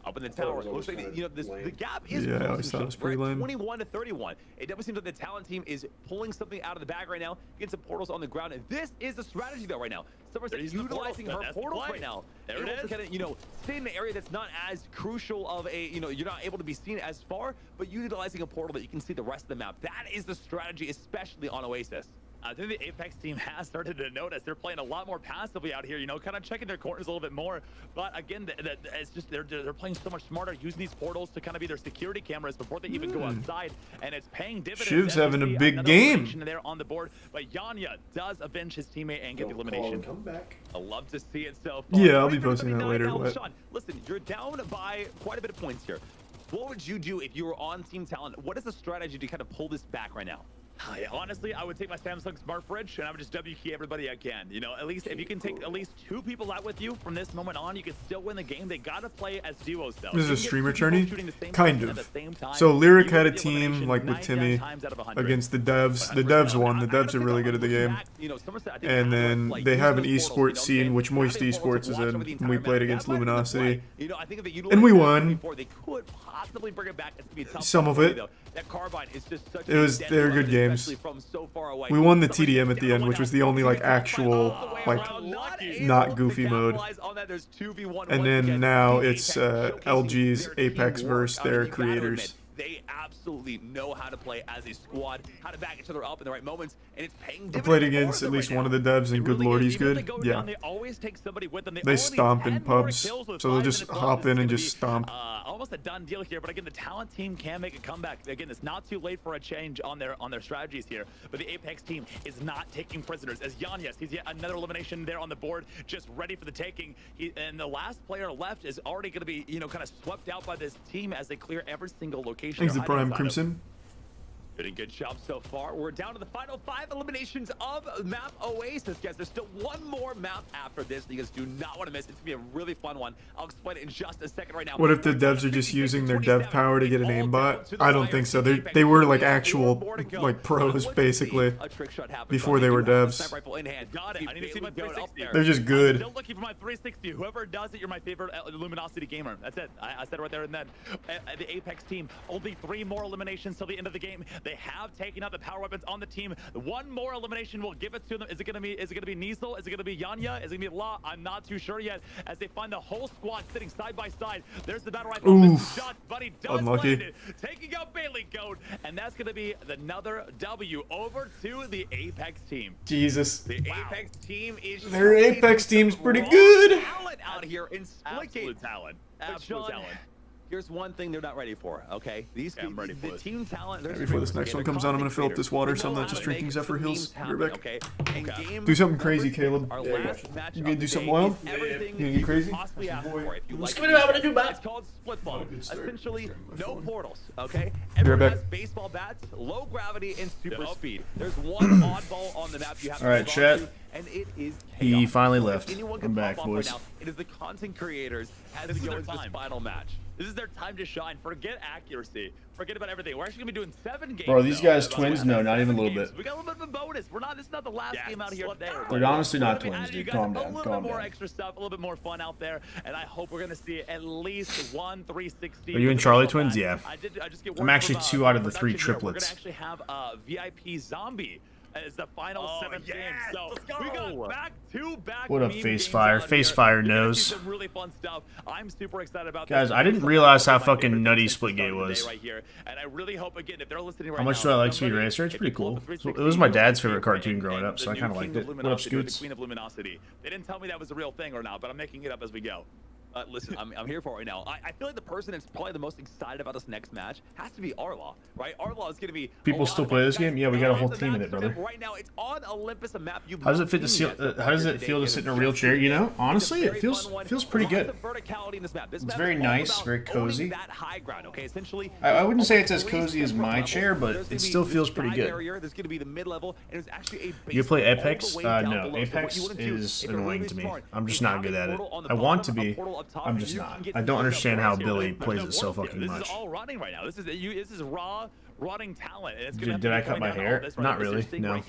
Up in the tower. Looks like the gap is I always thought it was pretty lame. 21-31. It definitely seems like the talent team is pulling something out of the bag right now. Getting some portals on the ground, and this is the strategy though right now. Somerset utilizing her portals right now. There it is. Kind of, you know, stay in an area that's not as crucial of a, you know, you're not able to be seen as far, but utilizing a portal that you can see the rest of the map. That is the strategy, especially on Oasis. I think the Apex team has started to notice they're playing a lot more passively out here, you know, kind of checking their corners a little bit more. But again, it's just they're playing so much smarter, using these portals to kind of be their security cameras before they even go outside, and it's paying dividends. Shiv's having a big game. There on the board, but Yanya does avenge his teammate and get the elimination. Come back. I love to see it so far. Yeah, I'll be posting that later. Sean, listen, you're down by quite a bit of points here. What would you do if you were on Team Talent? What is the strategy to kind of pull this back right now? Honestly, I would take my Samsung Smart Fridge and I would just W key everybody I can. You know, at least if you can take at least 2 people out with you from this moment on, you can still win the game. They gotta play as duos though. This is a streamer tourney? Kind of. So Lyric had a team like with Timmy against the devs. The devs won. The devs are really good at the game. And then they have an esports scene, which Moist Esports is in. And we played against Luminosity. And we won. Some of it. They were good games. We won the TDM at the end, which was the only like actual like not goofy mode. And then now it's LG's Apex versus their creators. absolutely know how to play as a squad, how to back each other up in the right moments, and it's paying I dividends. played against at least one of the devs, and good lord, he's good. Yeah. They always take somebody with them. They stomp in pubs, so they'll just hop in and just stomp. Almost a done deal here, but again, the talent team can make a comeback. Again, it's not too late for a change on their strategies here, but the Apex team is not taking prisoners. As Yanyas, he's yet another elimination there on the board, just ready for the taking. And the last player left is already going to be, you know, kind of swept out by this team as they clear every single location. He's the Prime Crimson. Doing a good job so far. We're down to the final 5 eliminations of map Oasis, guys. There's still one more map after this. You guys do not want to miss. It's going to be a really fun one. I'll explain it in just a second right now. What if the devs are just using their dev power to get an aimbot? I don't think so. They were like actual like pros basically before they were devs. They're just good. Still looking for my 360. Whoever does it, you're my favorite Luminosity gamer. That's it. I said it right there and then. The Apex team, only 3 more eliminations till the end of the game. They have taken out the power weapons on the team. One more elimination will give it to them. Is it gonna be Niesel? Is it gonna be Yanya? Is it gonna be La? I'm not too sure yet. As they find the whole squad sitting side by side. There's the battle rifle. Shots, but he does land it. Taking out Bailey Goat, and that's gonna be another W over to the Apex team. Jesus. The Apex team is their Apex team's pretty good. Talent out here in Splitgate. Talent. Absolute talent. Here's one thing they're not ready for, okay? The team talent. Before this next one comes out, I'm gonna fill up this water so I'm not just drinking Zephyr Heals. Be right back. Okay. Do something crazy, Caleb. You gonna do something wild? Everything You gonna get crazy? It's called split ball. Essentially, no portals, okay? Everyone has baseball bats, low gravity, and super speed. There's one oddball on the map you have to Alright, chat. and it is He finally left. Anyone I'm can back, pop off boys. Right now. It is the content creators as we go into this final match. This is their time to shine. Forget accuracy. Forget about everything. We're actually gonna be doing 7 games. Bro, these guys twins? No, not even a little bit. We got a little bit of a bonus. We're not. This is not the last game out here today. They're honestly not twins, dude. Calm down. A little bit more extra stuff, a little bit more fun out there, and I hope we're gonna see at least 1 360. Are you and Charlie twins? Yeah. I just get I'm actually 2 out of the 3 production here. triplets. We're gonna actually have VIP Zombie as the final 7th game. So we got back-to-back. What up, Face Fire? Face Fire knows. Some really fun stuff. I'm super excited about Guys, this. I didn't realize how fucking nutty Splitgate was. Right here. And I really hope again if they're listening right How much do I like Speed Racer? It's pretty cool. It was my dad's favorite cartoon growing up, so I kind of liked it. What up, Scoots? Queen of Luminosity. They didn't tell me that was a real thing or not, but I'm making it up as we go. Listen, I'm here for it right now. I feel like the person that's probably the most excited about this next match has to be Arlaw, right? Arlaw is going to be. People still play this game? Yeah, we got a whole team in it, brother. Right now, it's on Olympus, a map you. How does it fit to see? How does it feel to sit in a real chair? You know, honestly, it feels pretty good. It's very nice, very cozy. I wouldn't say it's as cozy as my chair, but it still feels pretty good. There's going to be the mid-level, and it's actually a. You play Apex? No, Apex is annoying to me. I'm just not good at it. I want to be. I'm just not. I don't understand how Billy plays it so fucking much. This is all running right now. This is raw running talent. And it's Did I cut my hair? Not really. No.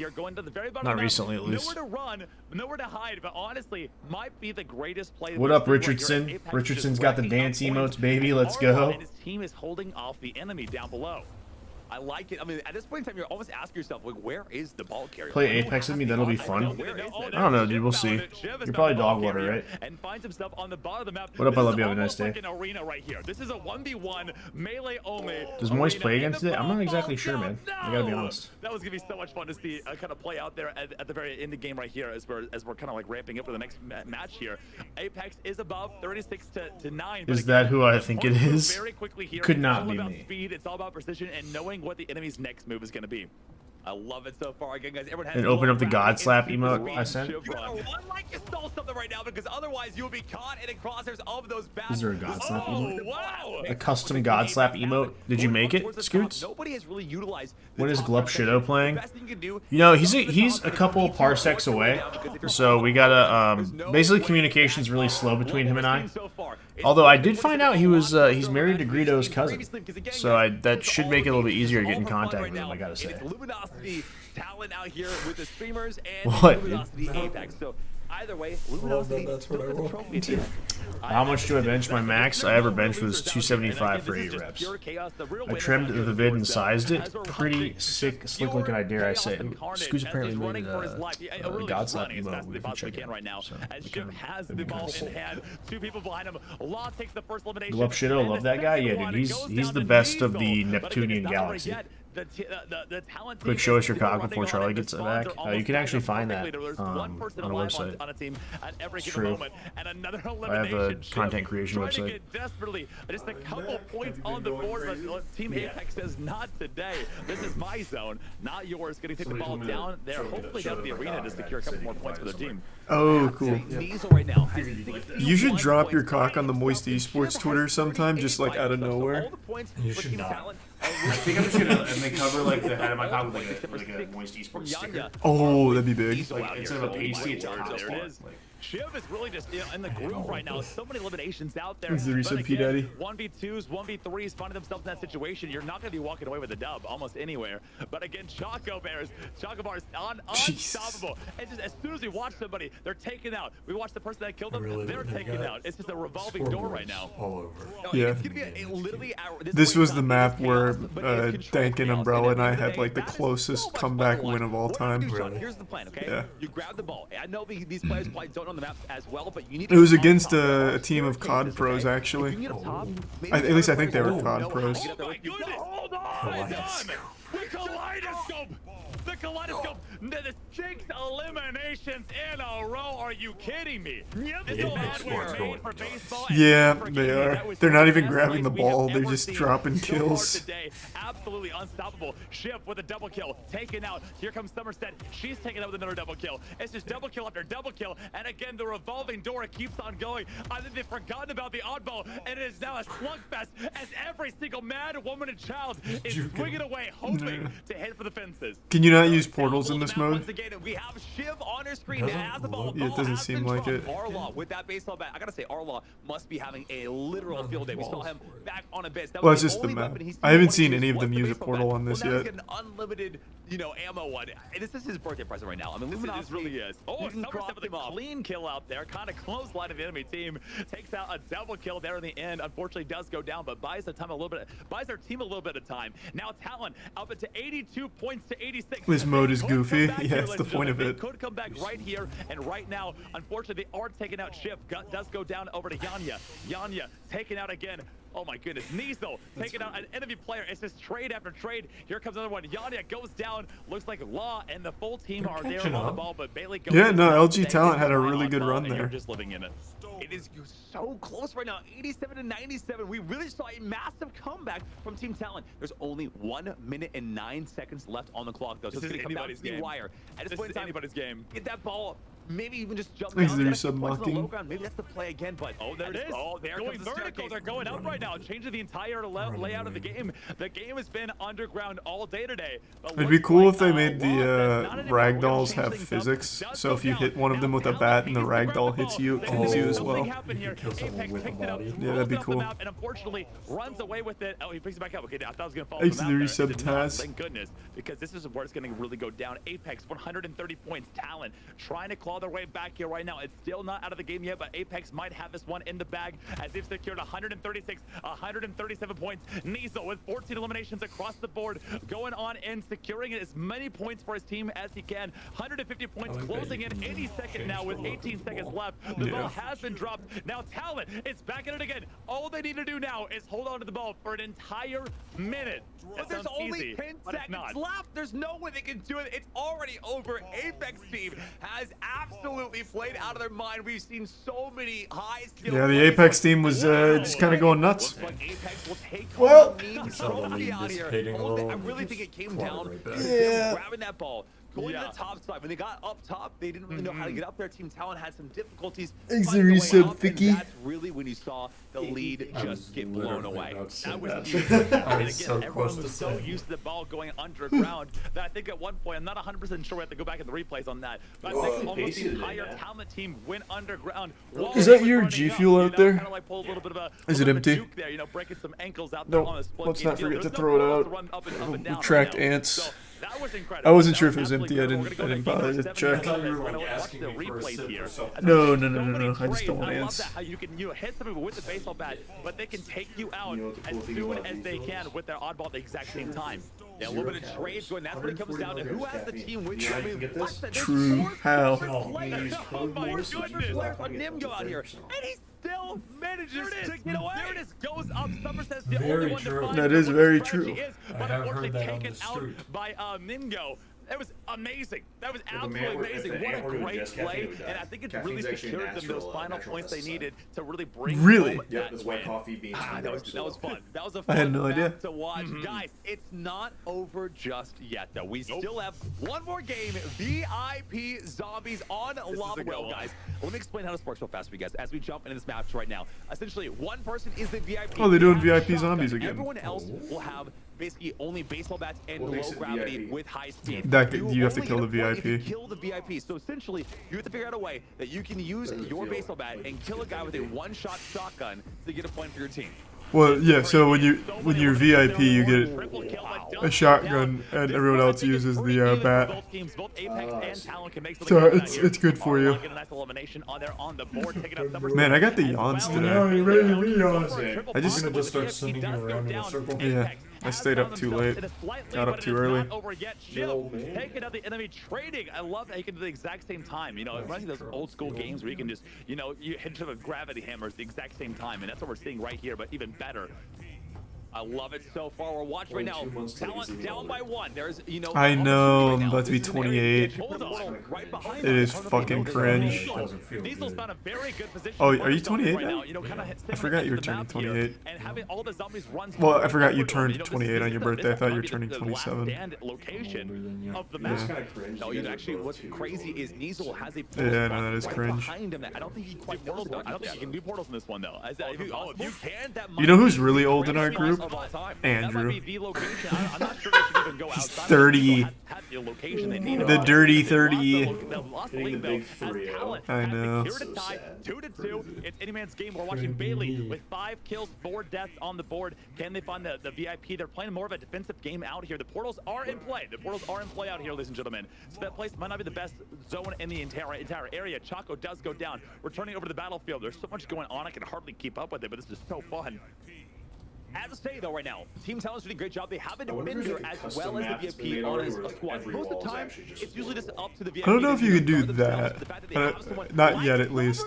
Not recently, at least. Nowhere to run, nowhere to hide. But honestly, might be the greatest play. What up, Richardson? Richardson's got the dance emotes, baby. Let's go. And his team is holding off the enemy down below. I like it. I mean, at this point in time, you're almost asking yourself, like, where is the ball carrier? Play Apex with me, that'll be fun. I don't know, dude. We'll see. You're probably dog water, right? And finds himself on the bottom of the map. What up? I love you. Have a nice day. Like an arena right here. This is a 1v1 melee only. Does Moist play against it? I'm not exactly sure, man. I gotta be honest. That was gonna be so much fun to see kind of play out there at the very end of the game right here as we're kind of like ramping up for the next match here. Apex is above 36 to 9. Is that who I think it is? Could not be me. Speed. It's all about precision and knowing what the enemy's next move is going to be. I love it so far. Again, guys, everyone has. And open up the God Slap emote I sent. You gotta run like you stole something right now, because otherwise you'll be caught in the crosshairs of those bats. Is there a God Slap emote? Wow! A custom God Slap emote? Did you make it, Scoots? Nobody has really utilized. What is Glup Shido playing? You know, he's a couple parsecs away, so we gotta basically communication's really slow between him and I. Although I did find out he's married to Greedo's cousin, so that should make it a little bit easier to get in contact with him. I gotta say. Talent out here with the streamers and what? Luminosity Apex. So either way, Luminosity that's still what I gets the want. trophy at the end. How much do I bench my max? I ever bench was 275 for 8 reps. I trimmed the vid and sized it. Pretty sick, slick looking idea, dare I say. Scoo's apparently made a God Slap emote. We can check it out. So, has the ball in hand. 2 people behind him. Law takes the first elimination. Love Shido, love that guy. Yeah, dude, he's the best of the Neptunian galaxy. Quick show us your cock before Charlie gets back. You can actually find that on a website. It's true. I have a content creation website. Desperately, just a couple points on the board, but Team Apex says not today. This is my zone, not yours. Going to take the ball down there, hopefully down to the arena to secure a couple more points for the team. Oh, cool. Right now, you should drop your cock on the Moist Esports Twitter sometime, just like out of nowhere. You should not. I think I'm just gonna cover like the head of my cock with like a Moist Esports sticker. Oh, that'd be big. Like instead of a pasty, it's a hot there it is. Shiv is really just in the groove right now. So many eliminations out there. Is there some P Daddy? 1v2s, 1v3s, finding themselves in that situation. You're not going to be walking away with a dub almost anywhere. But again, Choco Bears unstoppable. And just as soon as we watch somebody, they're taken out. We watch the person that killed them, they're taken out. It's just a revolving door right now. All over. Yeah. It's gonna be literally this was the map where Dank and Umbrella and I had like the closest comeback win of all time. Here's the plan, okay? Yeah. You grab the ball. I know these players probably don't know the maps as well, but you need It was against a team of COD pros, actually. At least I think they were COD pros. Oh my goodness! Hold on! The kaleidoscope! The kaleidoscope! The 6 eliminations in a row. Are you kidding me? Yeah, they are. They're not even grabbing the ball. They're just dropping kills. Absolutely unstoppable. Shiv with a double kill. Taken out. Here comes Somerset. She's taken out with another double kill. It's just double kill after double kill. And again, the revolving door keeps on going. I think they've forgotten about the oddball. And it is now a slugfest as every single man, woman, and child is swinging away, hoping to hit for the fences. Can you not use portals in this mode? Once again, we have Shiv on her screen as the ball. Yeah, it doesn't seem like it. Arlaw with that baseball bat. I gotta say, Arlaw must be having a literal field day. We saw him back on Abyss. Well, it's just the map. I haven't seen any of them use a portal on this yet. An unlimited, ammo one. This is his birthday present right now. I mean, this really is. Oh, Somerset with a clean kill out there. Kind of close line of the enemy team. Takes out a double kill there in the end. Unfortunately, does go down, but buys the time a little bit. Buys our team a little bit of time. Now Talon up to 82 points to 86. This mode is goofy. Yeah, that's the point of it. Could come back right here and right now. Unfortunately, they are taking out Shiv. Does go down over to Yanya. Yanya taken out again. Oh my goodness, Nizo taking out an enemy player. It's just trade after trade. Here comes another one. Yanya goes down. Looks like Law and the full team are there on the ball, but Bailey goes. Yeah, no, LG Talent had a really good run there. Just living in it. It is so close right now, 87 to 97. We really saw a massive comeback from Team Talent. There's only 1 minute and 9 seconds left on the clock, though. So it's going to come down to the wire. At this point in time, anybody's game. Get that ball. Maybe even just jump down. Maybe that's the play again, but there it is. Oh, there going comes the vertical. They're going up right now, changing the entire layout of the game. The game has been underground all day today. It'd be cool if they made the ragdolls have physics. So if you hit one of them with a bat and the ragdoll hits you, it kills you as well. Yeah, that'd be cool. And unfortunately, runs away with it. Oh, he picks it back up. Okay, I thought I was gonna fall. Thanks to the resub Taz. Thank goodness, because this is where it's gonna really go down. Apex 130 points. Talent trying to claw their way back here right now. It's still not out of the game yet, but Apex might have this one in the bag as they've secured 136, 137 points. Nizo with 14 eliminations across the board, going on and securing as many points for his team as he can. 150 points, closing in any second now with 18 seconds left. The ball has been dropped. Now Talent is back in it again. All they need to do now is hold on to the ball for an entire minute. But there's only 10 seconds left. There's no way they can do it. It's already over. Apex team has absolutely played out of their mind. We've seen so many high skill. Yeah, the Apex team was just kind of going nuts. Well, I really think it came down to grabbing that ball. Going to the top side. When they got up top, they didn't really know how to get up there. Team Talent had some difficulties. Thanks the resub, Vicky. That's really when you saw the lead just get blown away. That was huge. And again, everyone was so used to the ball going underground that I think at one point, I'm not 100% sure we have to go back in the replays on that, but I think almost the entire Talent team went underground. Is that your G Fuel out there? Is it empty? Breaking some ankles out no, let's not forget to throw it out. We tracked ants. That was incredible. I wasn't sure That if it was empty. I didn't bother to check. No. I just don't want to I love answer. that how you can hit somebody with the baseball bat, but they can take you out as soon as they can with their oddball at the exact same time. Yeah, a little bit of trades going. That's what it comes down to. Who has the team with you? I mean, what the True. How? Oh my goodness! Players on Nimgo out here, and he still manages to get away. There it is. Goes up. Somerset's the only one to find That is what very the strategy true. is, but unfortunately taken out by Nimgo. It was amazing. That was absolutely amazing. What a great play, and I think it really secured them those final points they needed to really bring home Yeah, that that's white win. coffee beans. That was fun. That was a I fun had no idea. match to watch. Guys, it's not over just yet, though. We still have one more game. VIP Zombies on Lobwell, guys. Let me explain how this works real fast for you guys as we jump into this match right now. Essentially, one person is the VIP. Oh, they're doing They have VIP shotgun. zombies again. Everyone else will have basically only baseball bats and low gravity with high speed. You have to only kill the get a point if you VIP. kill the VIP. So essentially, you have to figure out a way that you can use your baseball bat and kill a guy with a one-shot shotgun to get a point for your team. Well, yeah. So when you're VIP, you get a shotgun, and everyone else uses the bat. Both teams, both Apex and Talon can make So something it's good for you. Get a nice elimination on there on the board, taking out numbers. Man, I got the yawns today. I just I'm gonna just start sending you around in a circle. Yeah. I stayed up too late. Got up too early. Taking out the enemy, trading. I love that you can do the exact same time. You know, it reminds me of those old school games where you can just, you hit each other with gravity hammers at the exact same time, and that's what we're seeing right here, but even better. I love it so far. We're watching right now. Talent down by one. There's, I know. I'm about to be 28. It is fucking cringe. Diesel's found a very good position. Oh, are you 28 now? I forgot you were turning 28. Well, I forgot you turned 28 on your birthday. I thought you were turning 27. Location of the map. No, actually, what's crazy is Niesel has a Yeah, no, that is cringe. behind him. I don't think he quite knows. I don't think he can do portals in this one though. If you can, that You know who's really old in our group? Andrew. He's 30. The dirty 30. Hitting the big 3-0. I know. 2-2. It's any man's game. We're watching Bailey with 5 kills, 4 deaths on the board. Can they find the VIP? They're playing more of a defensive game out here. The portals are in play. The portals are in play out here, ladies and gentlemen. So that place might not be the best zone in the entire area. Chaco does go down. Returning over to the battlefield. There's so much going on. I can hardly keep up with it, but this is so fun. As I say, though, right now, Team Talon's doing a great job. They have a defender as well as the VIP on his squad. Most of the time, it's usually just up to the VIP. I don't know if you can do that. Not yet, at least.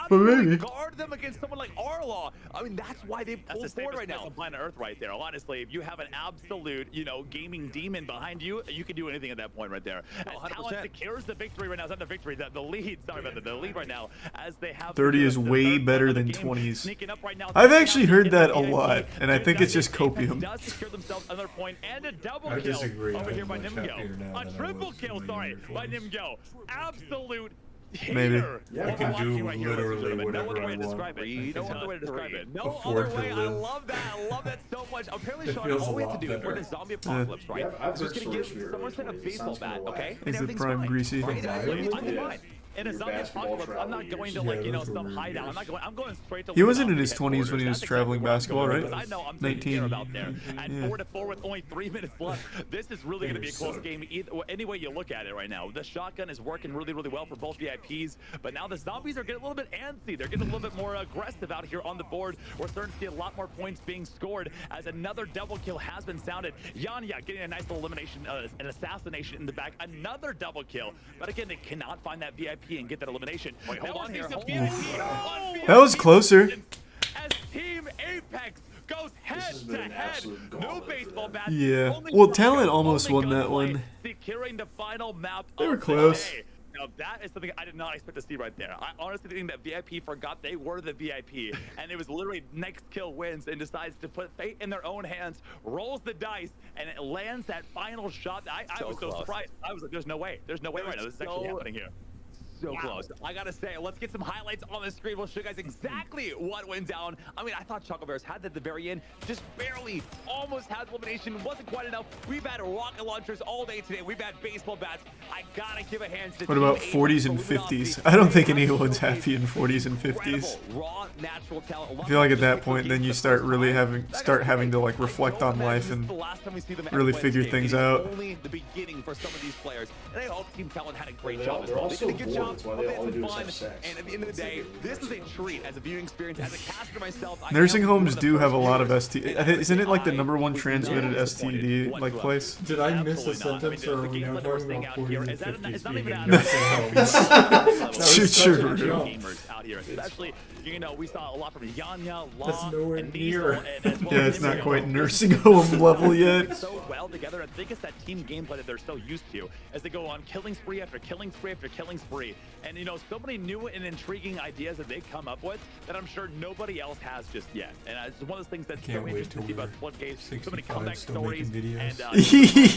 But maybe. Guard them against someone like Arlaw. I mean, that's why they pulled forward right now. On planet Earth right there. Honestly, if you have an absolute, gaming demon behind you, you can do anything at that point right there. As Talon secures the victory right now. It's not the victory, the lead. Sorry about that. The lead right now as they have 30 is way better than 20s. I've actually heard that a lot, and I think it's just copium. Does secure themselves another point and a double I kill disagree. over here by I'm much Nimgo. happier now A than I triple was kill, when sorry, you were by 20s. Nimgo. Absolute Maybe. hater. Yeah, I can do literally whatever I want. No other way to describe it. No Afford other to way. I live. love that. I love that so much. Apparently, It Sean, feels all a we have to lot do is we're in better. a zombie apocalypse, right? Yeah, I've So just heard gonna stories give from someone your a early 20s. baseball Sounds bat, kinda okay? whack. And Is it everything's prime fine. greasy? Right? Yeah. In a Your zombie basketball apocalypse, I'm not travel going to years. like those were some weird hideout. years. I'm going straight to. He wasn't in the his 20s when he was headquarters. traveling That's exactly basketball, where I'm right? going, 'cause I know I'm 19. out there. At 4-4 with only 3 minutes left, this is really going to be a close game. Any way you look at it right now, the shotgun is working really, really well for both VIPs. But now the zombies are getting a little bit antsy. They're getting a little bit more aggressive out here on the board. We're starting to see a lot more points being scored as another double kill has been sounded. Yanya getting a nice little elimination, an assassination in the back. Another double kill. But again, they cannot find that VIP and get that elimination. Wait, hold on here. That was closer. As Team Apex goes head to head. No baseball bats. Yeah. Only Well, one Talent gun, almost only won that gunplay, one. Securing the final map. They were of the close. day. Now that is something I did not expect to see right there. I honestly think that VIP forgot they were the VIP, and it was literally next kill wins and decides to put fate in their own hands, rolls the dice, and it lands that final shot. I was so surprised. I was like, there's no way. There's no way right now. This is actually happening here. so close. I gotta say, let's get some highlights on the screen. We'll show you guys exactly what went down. I mean, I thought Choco Bears had that at the very end. Just barely, almost had elimination. Wasn't quite enough. We've had rocket launchers all day today. We've had baseball bats. I gotta give a hand to What about 40s and 50s? I don't think anyone's happy in 40s and 50s. Raw, natural talent. I feel like at that point, then you start really having to like reflect on life and really figure things out. Only the beginning for some of these players. And I hope Team Talent had a great job as They're well. all They so did a good bored. job. That's why they all It's do is fun. have sex. And at the end of the day, this is a treat as a viewing experience. As a caster myself, I Nursing am one homes the do have a first lot of viewers, ST. and I think Isn't it like the I #1 was transmitted very STD disappointed like place? Did I miss a Absolutely not. I mean, sentence, or are the we games now that we're talking seeing about out here, 40s is and that it's 50s not being even in out nursing homes? That was True, such a true. jump. gamers out here, especially, you know, we saw a lot from Yanya, That's Law, nowhere and near. Diesel, and as well Yeah, as it's not Imrio. quite nursing home level yet. So well together. I think it's that team gameplay that they're so used to as they go on killing spree after killing spree after killing spree. And you know, so many new and intriguing ideas that they come up with that I'm sure nobody else has just yet. And it's one of those things that's Can't so wait interesting to see till about Splitgate. So many 65 comeback still stories. making videos. And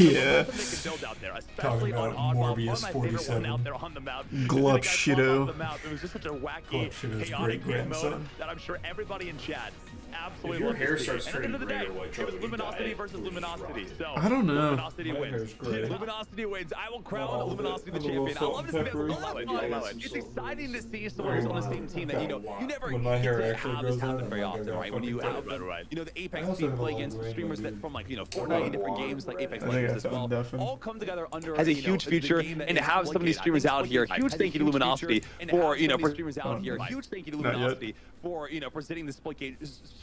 Yeah. something they can build out there, Talking especially on about Oddball. Morbius One of my favorite 47. one out there on the map. Glup The guys on Shido. the map. It was just such a wacky, Glup Shido's chaotic game mode great-grandson. that I'm sure everybody in chat absolutely If your loved to hair see. starts And at the end of the turning day, gray or like it was Charlie, you Luminosity die. versus We'll just Luminosity. rock it. So I don't know. Luminosity My wins. hair's gray. Luminosity wins. I will crown Oh, Luminosity the I'm a little champion. I salt love and this. I peppery. love it. I love it. It's exciting to see someone on the same team that, you know, you never When my get hair to actually have this grows out, happen I'm very like, I often, got right? When you fucking have, pepper. you know, the I Apex also team have a play long against gray streamers beard. that from like, you know, Fortnite and different games like Apex I think Legends I as found well, deafened. all come together under Has a you know, huge the future, game that and to is have some of these Splitgate. I streamers think out here, Splitgate huge has a thank you to huge Luminosity future, and to for, have you know, some of these streamers out here. Huge thank you to Not yet. Luminosity for, you know, presenting the Splitgate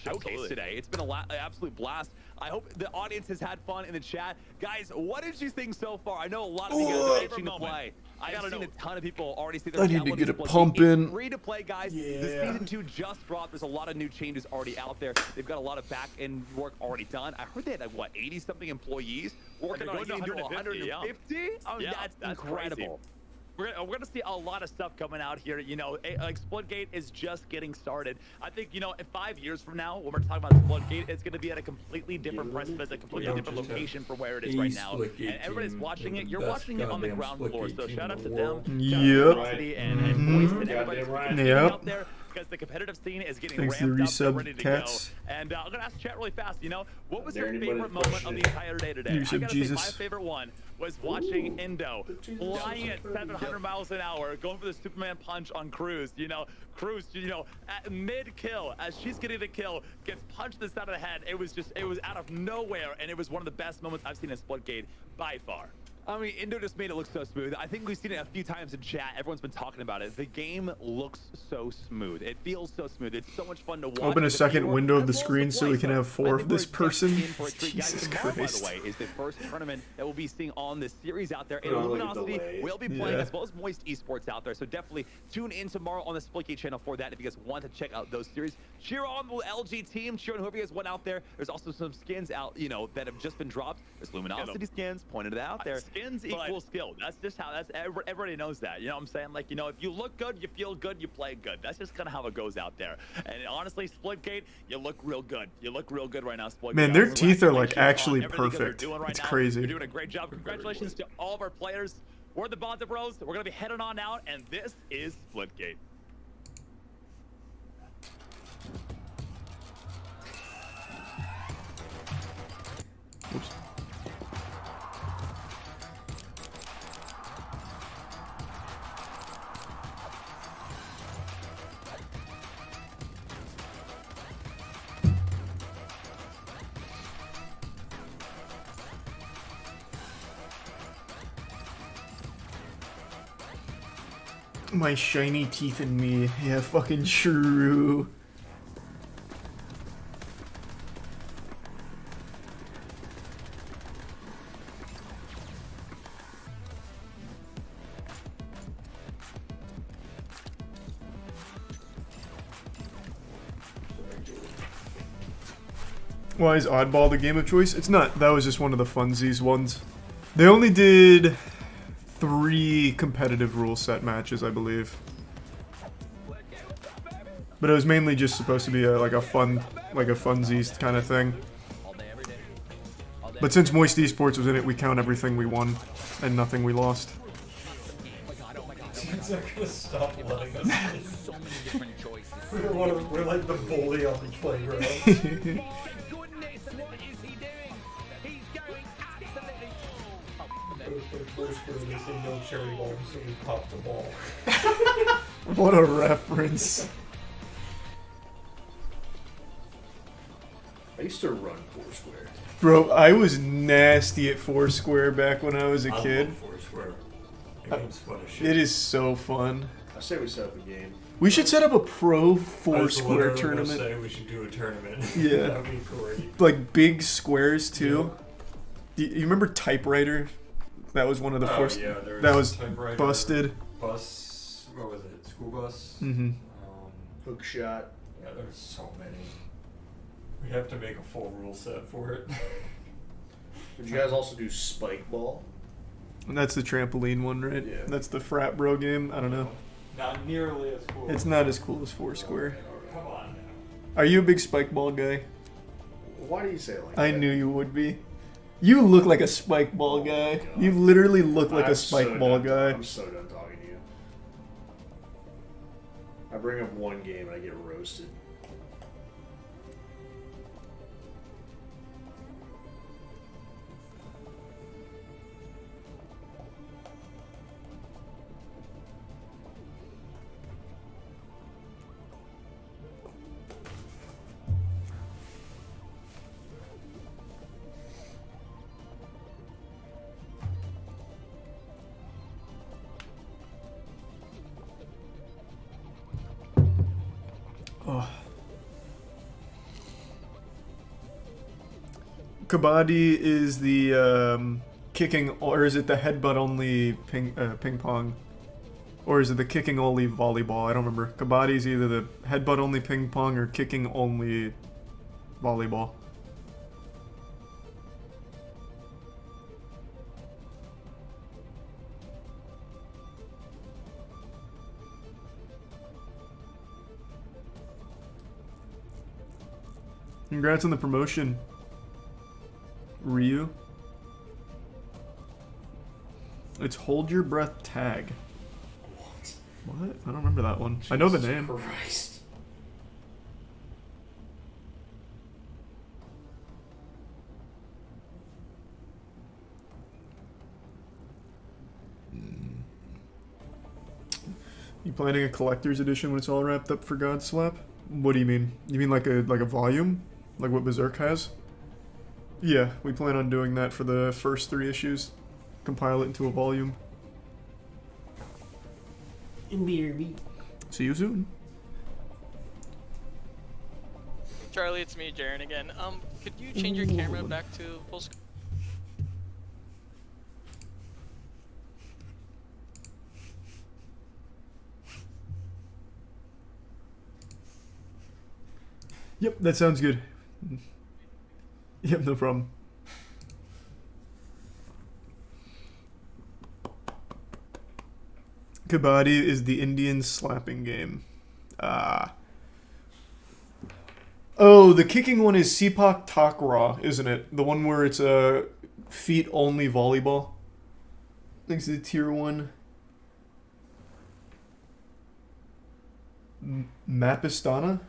showcase today. It's been an absolute blast. I hope the audience has had fun in the chat. Guys, what did you think so far? I know a lot of you guys are itching to play. I've seen a ton of people already see their I need to downloading get a Splitgate. pump It's in. free to play, guys. The Yeah. season 2 just dropped. There's a lot of new changes already out there. They've got a lot of back-end work already done. I heard they had like, what, 80-something employees working on getting to 150? I mean, that's incredible. Crazy. We're gonna see a lot of stuff coming out here. You know, like Splitgate is just getting started. I think, you know, in 5 years from now, when we're talking about Splitgate, it's gonna be at a completely different precipice, a completely different location from where it is right now. And everybody's watching it. You're watching it on the ground floor. So shout out to them. Yep. Shout out to and Voice and everybody's Goddamn getting Yep. out there. Because the competitive scene is getting Thanks to the ramped up, they're resub ready to cats. go. And I'm gonna ask chat really fast. You know, what was your Dare favorite anybody moment question of the it. entire day today? I Resub gotta Jesus. say, my favorite one was watching Indo flying at 700 miles an hour, going for the Superman punch on Cruz. You know, Cruz, you know, at mid-kill, as she's getting the kill, gets punched in the side of the head. It was out of nowhere, and it was one of the best moments I've seen in Splitgate by far. I mean, Indo just made it look so smooth. I think we've seen it a few times in chat. Everyone's been talking about it. The game looks so smooth. It feels so smooth. It's so much fun to watch. Open a The second viewer, window of the as well as screen so we player. can have I 4 think of this we're just person. in for a treat. Guys, Jesus tomorrow, Christ. by the way, is the first tournament that we'll be seeing on this series out there. And Oh, Luminosity delayed. will be playing Yeah. as well as Moist Esports out there. So definitely tune in tomorrow on the Splitgate channel for that if you guys want to check out those series. Cheer on the LG team. Cheer on whoever you guys went out there. There's also some skins out, you know, that have just been dropped. There's Luminosity skins, pointed it out there. Skins equal skill. That's just how, everybody knows that. You know what I'm saying? Like, you know, if you look good, you feel good, you play good. That's just kind of how it goes out there. And honestly, Splitgate, you look real good. You look real good right now, Splitgate. Man, their Honestly, teeth are like congratulations on actually everything that they're perfect. doing right It's now. crazy. You're doing a great job. Congratulations to all of our players. We're the Bonds of Bros. We're going to be heading on out, and this is Splitgate. Oops. My shiny teeth in me. Yeah, fucking true. Why is Oddball the game of choice? It's not. That was just one of the funsies ones. They only did 3 competitive rule set matches, I believe. But it was mainly just supposed to be like a funsies kind of thing. But since Moist Esports was in it, we count everything we won and nothing we lost. kids are gonna stop letting us. So many different choices. We're like the bully on the playground. My goodness, what is he doing? He's going absolutely. First quarter, they say no cherry balls, so we pop the ball. What a reference. I used to run Foursquare. Bro, I was nasty at Foursquare back when I was a kid. I love Foursquare. That game's fun as shit. It is so fun. I say we set up a game. We should set up a pro I was Foursquare literally tournament. gonna say we should do a tournament. Yeah. That'd be great. Like big squares too. You remember Typewriter? That was one of the first. Yeah, there that was Typewriter, busted. Bus. What was it? School bus. Mm-hmm. Hook shot. Yeah, there's so many. We have to make a full rule set for it. Did you guys also do Spike Ball? And that's the trampoline one, right? Yeah. That's the frat bro game. I don't know. Not nearly as cool. It's not as cool as Foursquare. Come on now. Are you a big spike ball guy? Why do you say it like I that? knew you would be. You look like a spike ball guy. God. You literally look like I'm a spike so ball done guy. I'm so done talking to you. I bring up one game and I get roasted. Oh. Kabaddi is the kicking, or is it the headbutt only ping pong? Or is it the kicking only volleyball? I don't remember. Kabaddi is either the headbutt only ping pong or kicking only volleyball. Congrats on the promotion, Ryu. It's Hold Your Breath Tag. What? I don't remember that one. I know the name. Christ. You planning a collector's edition when it's all wrapped up for God Slap? What do you mean? You mean like a volume? Like what Berserk has? Yeah, we plan on doing that for the first 3 issues. Compile it into a volume. See you soon. Charlie, it's me, Jaren again. Could you change your camera back to full screen? Yep, that sounds good. Yep, no problem. Kabaddi is the Indian slapping game. Oh, the kicking one is Sepak Takraw, isn't it? The one where it's a feet-only volleyball. I think it's the tier 1. Mapistana?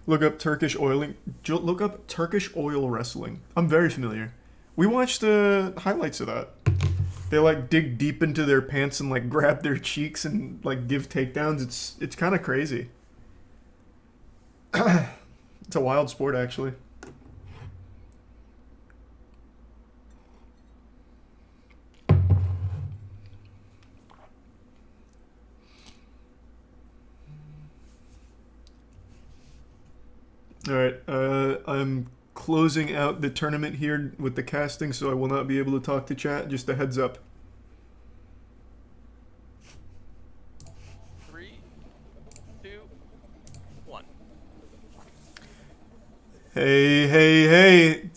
Look up Turkish oiling. Look up Turkish oil wrestling. I'm very familiar. We watched highlights of that. They like dig deep into their pants and like grab their cheeks and like give takedowns. It's kind of crazy. It's a wild sport, actually. All right, I'm closing out the tournament here with the casting, so I will not be able to talk to chat. Just a heads up. 3, 2, 1. Hey.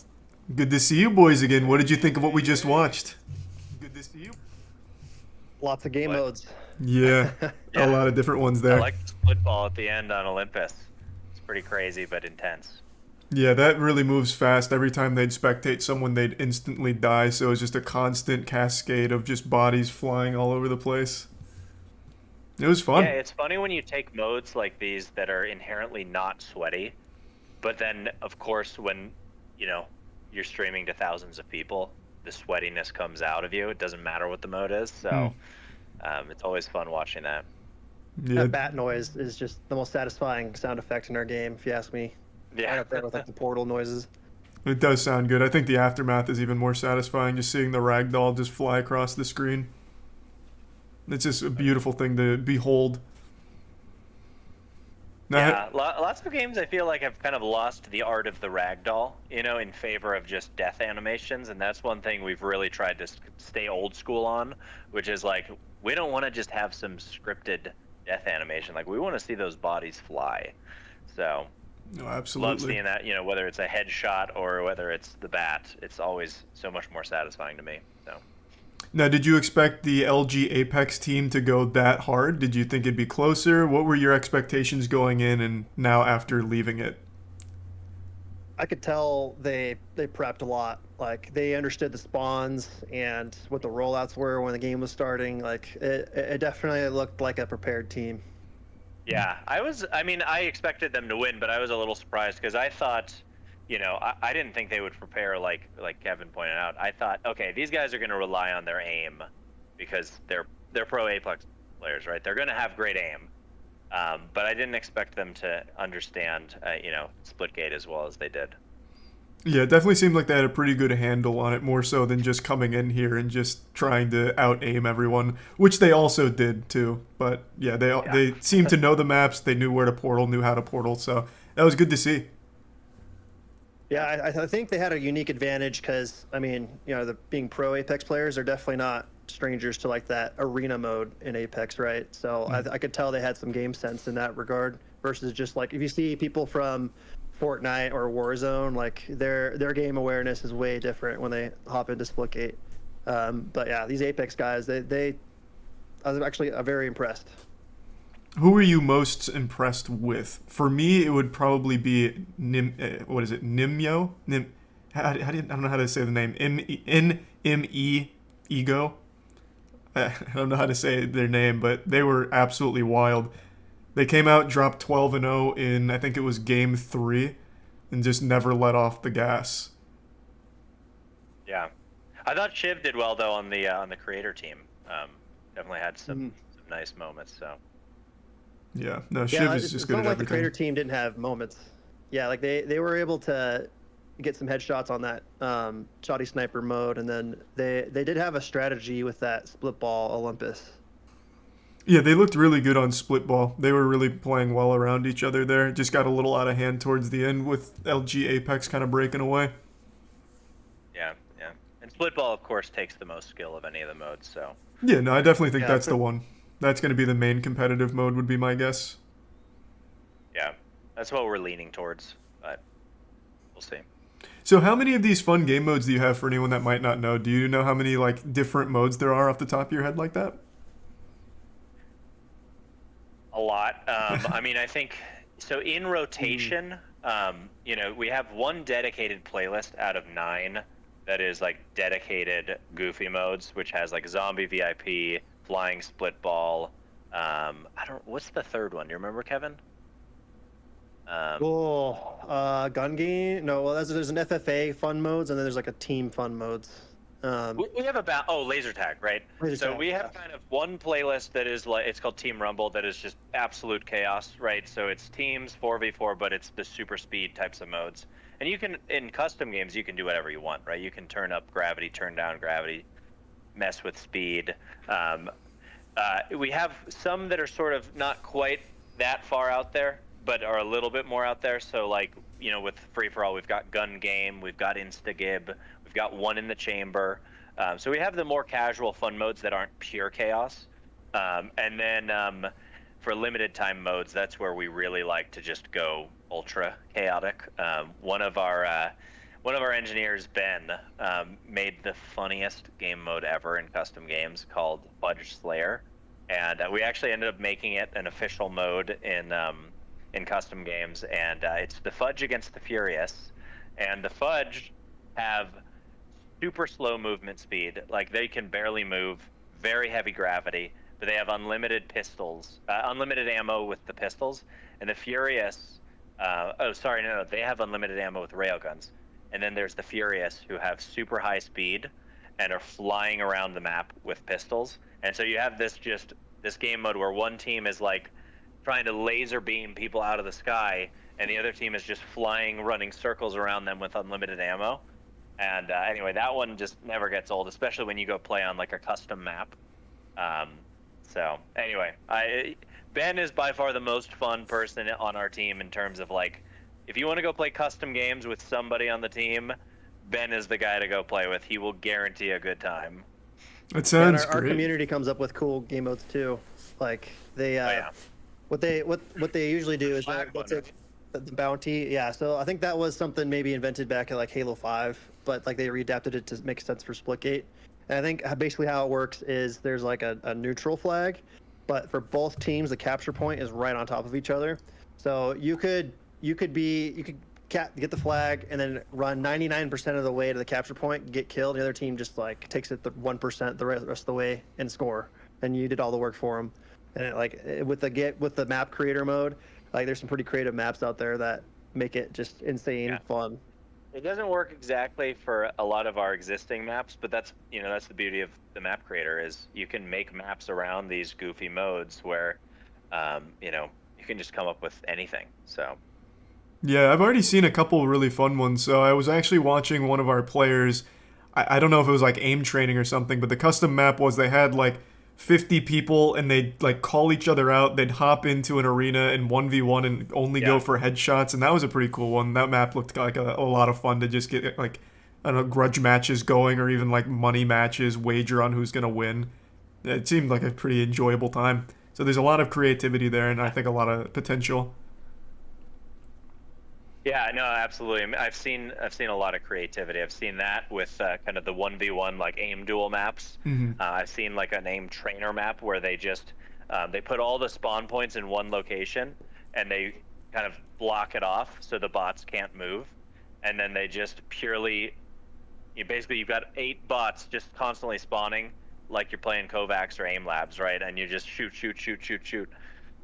Good to see you boys again. What did you think of what we just watched? Good to see you. Lots of game modes. Yeah, a lot of different ones there. I like the split ball at the end on Olympus. It's pretty crazy but intense. Yeah, that really moves fast. Every time they'd spectate someone, they'd instantly die, so it was just a constant cascade of just bodies flying all over the place. It was fun. Yeah, it's funny when you take modes like these that are inherently not sweaty, but then, of course, when, you're streaming to thousands of people, the sweatiness comes out of you. It doesn't matter what the mode is, so it's always fun watching that. Yeah. That bat noise is just the most satisfying sound effect in our game, if you ask me. Yeah. Right up there with like the portal noises. It does sound good. I think the aftermath is even more satisfying, just seeing the ragdoll just fly across the screen. It's just a beautiful thing to behold. Yeah, lots of games I feel like have kind of lost the art of the ragdoll, in favor of just death animations, and that's one thing we've really tried to stay old school on, which is like, we don't want to just have some scripted death animation. Like, we want to see those bodies fly. So, no, absolutely. Love seeing that, whether it's a headshot or whether it's the bat, it's always so much more satisfying to me. So. Now, did you expect the LG Apex team to go that hard? Did you think it'd be closer? What were your expectations going in and now after leaving it? I could tell they prepped a lot. Like, they understood the spawns and what the rollouts were when the game was starting. Like, it definitely looked like a prepared team. Yeah, I expected them to win, but I was a little surprised because I thought, I didn't think they would prepare like Kevin pointed out. I thought, okay, these guys are going to rely on their aim because they're pro Apex players, right? They're going to have great aim. But I didn't expect them to understand, Splitgate as well as they did. Yeah, it definitely seemed like they had a pretty good handle on it, more so than just coming in here and just trying to out-aim everyone, which they also did too. But yeah, they seemed to know the maps, they knew where to portal, knew how to portal, so that was good to see. Yeah, I think they had a unique advantage because, being pro Apex players, they're definitely not strangers to like that arena mode in Apex, right? So I could tell they had some game sense in that regard versus just like if you see people from Fortnite or Warzone, like their game awareness is way different when they hop into Splitgate. But yeah, these Apex guys, I was actually very impressed. Who were you most impressed with? For me, it would probably be Nimyo? I don't know how to say the name. NME Ego. I don't know how to say their name, but they were absolutely wild. They came out, dropped 12-0 in, I think it was game 3, and just never let off the gas. Yeah, I thought Shiv did well though on the creator team. Definitely had some nice moments. So. Yeah, no, Shiv is just good at everything. Like the creator team didn't have moments. Yeah, like they were able to get some headshots on that shoddy sniper mode, and then they did have a strategy with that split ball Olympus. Yeah, they looked really good on split ball. They were really playing well around each other there. Just got a little out of hand towards the end with LG Apex kind of breaking away. Yeah. And split ball, of course, takes the most skill of any of the modes, so. Yeah, no, I definitely think that's the one. That's going to be the main competitive mode, would be my guess. Yeah, that's what we're leaning towards, but we'll see. So how many of these fun game modes do you have for anyone that might not know? Do you know how many different modes there are off the top of your head like that? A lot. I think, so in rotation, we have one dedicated playlist out of 9 that is dedicated goofy modes, which has zombie VIP, flying split ball. What's the third one? Do you remember, Kevin? Gun game? No, well, there's an FFA fun modes, and then there's a team fun modes. We have laser tag, right? We have kind of one playlist that is it's called Team Rumble, that is just absolute chaos, right? So it's teams 4v4, but it's the super speed types of modes. And you can, in custom games, you can do whatever you want, right? You can turn up gravity, turn down gravity, mess with speed. We have some that are sort of not quite that far out there, but are a little bit more out there. So with free for all, we've got gun game, we've got instagib, we've got one in the chamber. So we have the more casual fun modes that aren't pure chaos. And then for limited time modes, that's where we really like to just go ultra chaotic. One of our engineers, Ben, made the funniest game mode ever in custom games called Fudge Slayer, and we actually ended up making it an official mode in custom games, and it's the Fudge against the Furious, and the Fudge have super slow movement speed, like they can barely move, very heavy gravity, but they have unlimited pistols, unlimited ammo with the pistols, and the Furious, they have unlimited ammo with railguns. And then there's the Furious, who have super high speed and are flying around the map with pistols. And so you have this game mode where one team is like trying to laser beam people out of the sky, and the other team is just flying, running circles around them with unlimited ammo. And anyway, that one just never gets old, especially when you go play on like a custom map. So anyway, Ben is by far the most fun person on our team in terms of like, if you want to go play custom games with somebody on the team, Ben is the guy to go play with. He will guarantee a good time. It sounds our great. community comes up with cool game modes too. Like they, what they usually do is they'll take the bounty. Yeah, so I think that was something maybe invented back at like Halo 5, but like they readapted it to make sense for Splitgate. And I think basically how it works is there's like a neutral flag, but for both teams the capture point is right on top of each other. So you could get the flag and then run 99% of the way to the capture point, get killed. The other team just like takes it the 1% the rest of the way and score. And you did all the work for them. And with the map creator mode, like there's some pretty creative maps out there that make it just insane fun. It doesn't work exactly for a lot of our existing maps, but that's the beauty of the map creator is you can make maps around these goofy modes where you can just come up with anything. So yeah, I've already seen a couple really fun ones. So I was actually watching one of our players. I don't know if it was like aim training or something, but the custom map was they had like 50 people and they'd like call each other out. They'd hop into an arena and 1v1 and only go for headshots. And that was a pretty cool one. That map looked like a lot of fun to just get like, I don't know, grudge matches going or even like money matches, wager on who's going to win. It seemed like a pretty enjoyable time. So there's a lot of creativity there and I think a lot of potential. Yeah, no, absolutely. I've seen a lot of creativity. I've seen that with kind of the 1v1 like aim duel maps. Mm-hmm. I've seen like an aim trainer map where they just they put all the spawn points in one location and they kind of block it off so the bots can't move, and then they just purely you've got 8 bots just constantly spawning like you're playing Kovacs or Aim Labs, right? And you just shoot.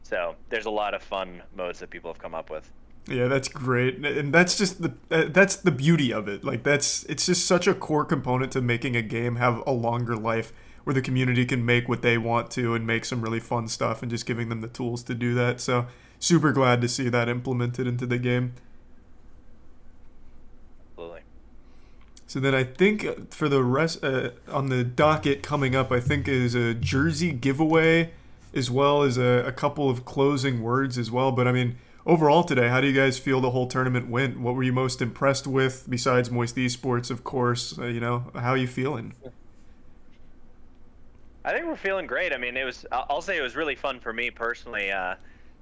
So there's a lot of fun modes that people have come up with. Yeah, that's great, and that's just that's the beauty of it. Like it's just such a core component to making a game have a longer life, where the community can make what they want to and make some really fun stuff, and just giving them the tools to do that. So super glad to see that implemented into the game. Absolutely. So then I think for the rest on the docket coming up, I think is a jersey giveaway, as well as a couple of closing words as well. But I mean, overall today, how do you guys feel the whole tournament went? What were you most impressed with, besides Moist Esports, of course? How are you feeling? I think we're feeling great. I mean, I'll say it was really fun for me personally,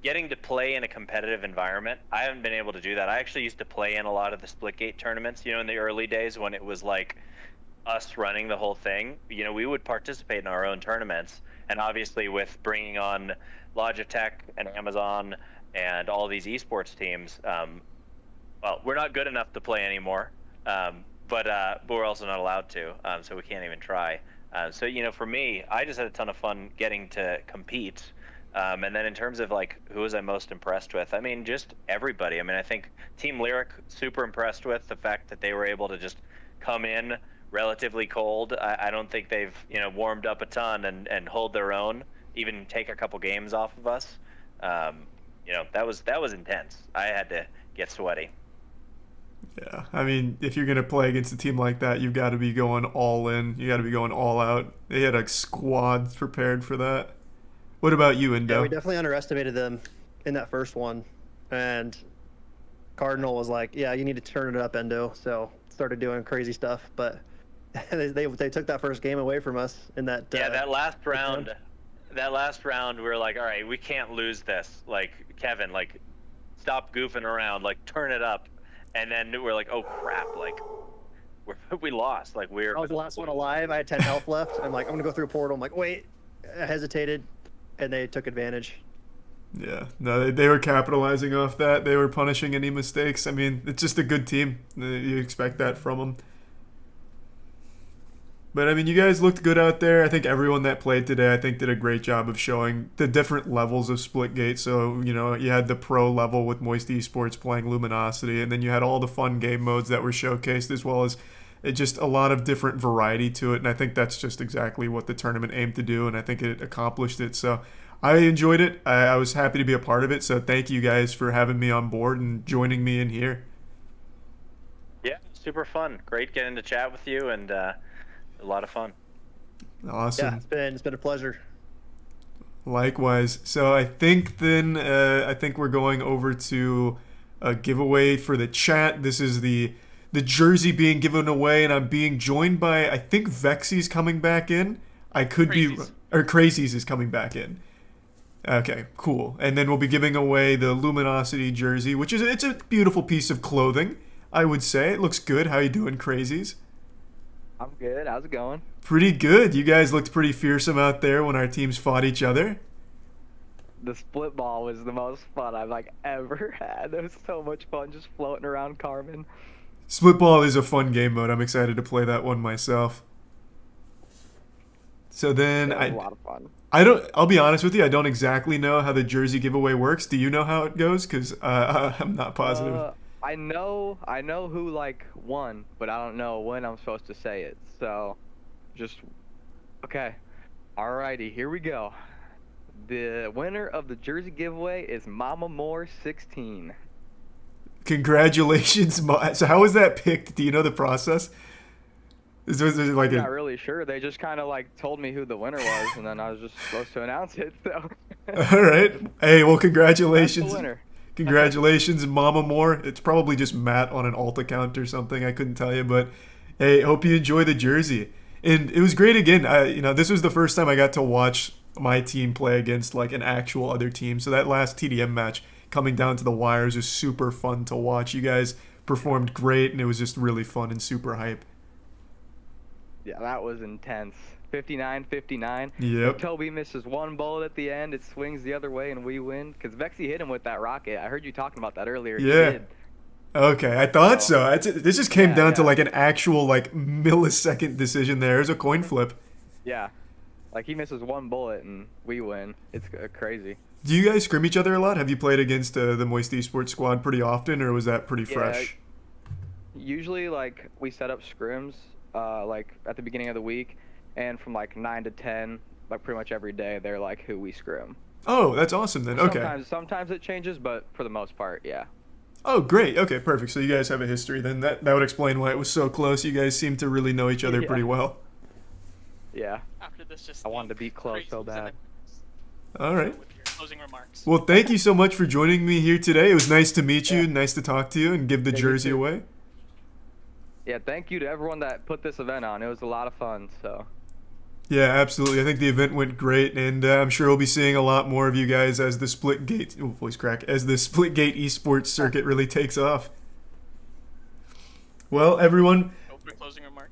getting to play in a competitive environment. I haven't been able to do that. I actually used to play in a lot of the Splitgate tournaments, in the early days when it was like us running the whole thing. We would participate in our own tournaments, and obviously with bringing on Logitech and Amazon and all these esports teams, well, we're not good enough to play anymore, but we're also not allowed to, so we can't even try. So for me, I just had a ton of fun getting to compete. And then in terms of like who was I most impressed with, I mean, just everybody. I mean, I think Team Lyric, super impressed with the fact that they were able to just come in relatively cold. I don't think they've warmed up a ton and hold their own, even take a couple games off of us. That was intense. I had to get sweaty. Yeah, I mean, if you're gonna play against a team like that, you've got to be going all in. You got to be going all out. They had a squad prepared for that. What about you, Indo? Yeah, we definitely underestimated them in that first one, and Cardinal was like, "Yeah, you need to turn it up, Endo." So started doing crazy stuff, but they took that first game away from us in that. Yeah, that last round. That last round, we were like, all right, we can't lose this. Like, Kevin, like, stop goofing around, like, turn it up. And then we're like, oh crap, like, we lost. Like, I was the last one alive. I had 10 health left. I'm like, I'm gonna go through a portal. I'm like, wait, I hesitated, and they took advantage. Yeah, no, they were capitalizing off that. They were punishing any mistakes. I mean, it's just a good team. You expect that from them. But I mean, you guys looked good out there. I think everyone that played today, I think, did a great job of showing the different levels of Splitgate. So, you know, you had the pro level with Moist Esports playing Luminosity, and then you had all the fun game modes that were showcased, as well as just a lot of different variety to it. And I think that's just exactly what the tournament aimed to do, and I think it accomplished it. So I enjoyed it. I was happy to be a part of it. So thank you guys for having me on board and joining me in here. Yeah, super fun. Great getting to chat with you, and a lot of fun. Awesome. Yeah, it's been a pleasure. Likewise. So I think then I think we're going over to a giveaway for the chat. This is the jersey being given away, and I'm being joined by, I think Vexy's coming back in. I could Crazies. or Crazies is coming back in. Okay, cool. And then we'll be giving away the Luminosity jersey, which is it's a beautiful piece of clothing, I would say. It looks good. How you doing, Crazies? I'm good. How's it going? Pretty good. You guys looked pretty fearsome out there when our teams fought each other. The split ball was the most fun I've like ever had. It was so much fun just floating around Carmen. Split ball is a fun game mode. I'm excited to play that one myself. So then It was a lot of fun. I'll be honest with you, I don't exactly know how the jersey giveaway works. Do you know how it goes? Because I'm not positive. I know who like won, but I don't know when I'm supposed to say it. So, okay. Alrighty, here we go. The winner of the jersey giveaway is Mama Moore 16. Congratulations. So how was that picked? Do you know the process? Is there like I'm not really sure. They just kind of like told me who the winner was, and then I was just supposed to announce it. So. All right. Hey, well, congratulations. That's the winner. Congratulations, Mama Moore. It's probably just Matt on an alt account or something. I couldn't tell you, but hey, hope you enjoy the jersey. And it was great again. This was the first time I got to watch my team play against like an actual other team. So that last TDM match coming down to the wires was super fun to watch. You guys performed great, and it was just really fun and super hype. Yeah, that was intense. 59-59. Yep. Toby misses one bullet at the end. It swings the other way, and we win. Because Vexy hit him with that rocket. I heard you talking about that earlier. Yeah. He did. Okay, I thought so. This just came down to like an actual like millisecond decision there. It was a coin flip. Yeah. Like, he misses one bullet, and we win. It's crazy. Do you guys scrim each other a lot? Have you played against the Moist Esports squad pretty often, or was that pretty fresh? Usually, like, we set up scrims, like, at the beginning of the week, and from, like, 9 to 10, like, pretty much every day, they're, like, who we scrim. Oh, that's awesome then. Okay. Sometimes it changes, but for the most part, yeah. Oh, great. Okay, perfect. So you guys have a history then. That would explain why it was so close. You guys seem to really know each other pretty well. Yeah. After this, just I wanted to beat close so bad. All right. Closing remarks. Well, thank you so much for joining me here today. It was nice to meet you, nice to talk to you, and give the jersey away. Yeah, thank you to everyone that put this event on. It was a lot of fun, so. Yeah, absolutely. I think the event went great, and I'm sure we'll be seeing a lot more of you guys as the Splitgate, as the Splitgate esports circuit really takes off. Well, everyone,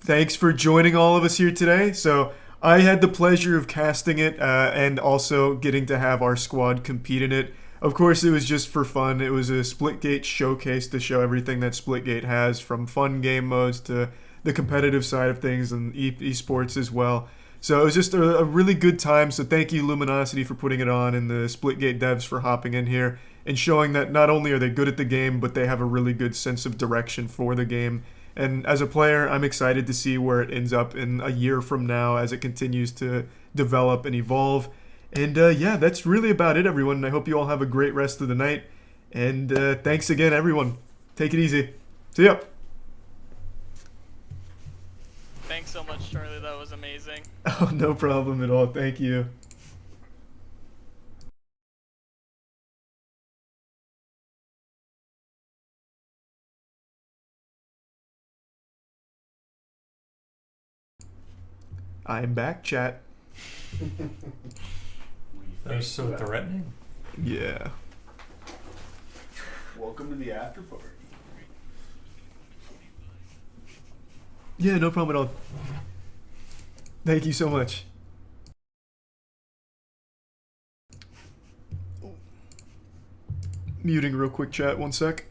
thanks for joining all of us here today. So I had the pleasure of casting it and also getting to have our squad compete in it. Of course, it was just for fun. It was a Splitgate showcase to show everything that Splitgate has, from fun game modes to the competitive side of things and esports as well. So it was just a really good time. So thank you, Luminosity, for putting it on, and the Splitgate devs for hopping in here and showing that not only are they good at the game, but they have a really good sense of direction for the game. And as a player, I'm excited to see where it ends up in a year from now as it continues to develop and evolve. And yeah, that's really about it, everyone. I hope you all have a great rest of the night. And thanks again, everyone. Take it easy. See ya. Thanks so much, Charlie. That was amazing. Oh, no problem at all. Thank you. I'm back, chat. That was so threatening. Yeah. Welcome to the after party. Yeah, no problem at all. Thank you so much. Muting real quick, chat. 1 sec.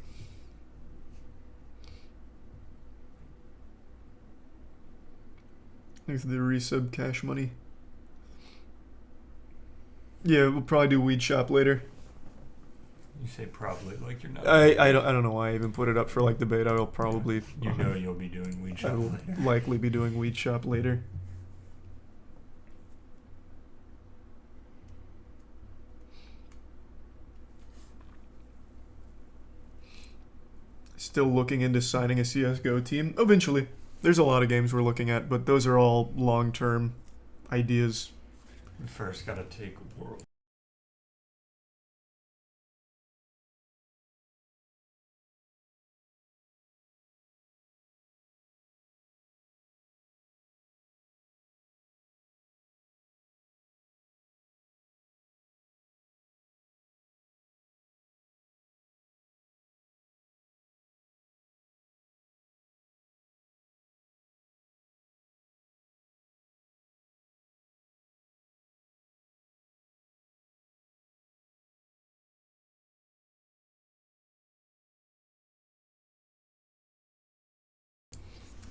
Thanks for the resub cash money. Yeah, we'll probably do weed shop later. You say probably like you're not. I don't know why I even put it up for like debate. I will probably. You know you'll be doing weed I shop will later. likely be doing weed shop later. Still looking into signing a CSGO team. Eventually. There's a lot of games we're looking at, but those are all long-term ideas. We first gotta take world.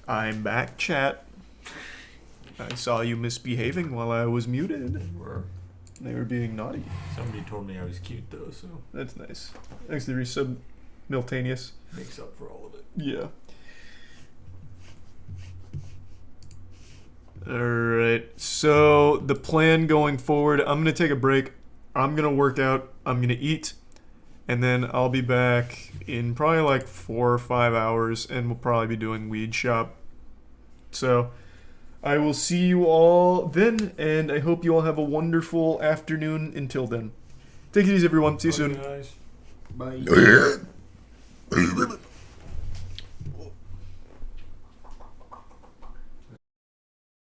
I'm back, chat. I saw you misbehaving while I was muted. They were being naughty. Somebody told me I was cute though, so That's nice. Thanks to the resub, Miltanius. makes up for all of it. Yeah. Alright, so the plan going forward, I'm going to take a break. I'm going to work out. I'm going to eat. And then I'll be back in probably like 4 or 5 hours, and we'll probably be doing weed shop. So I will see you all then, and I hope you all have a wonderful afternoon until then. Take it easy, everyone. See you soon. Guys. Bye.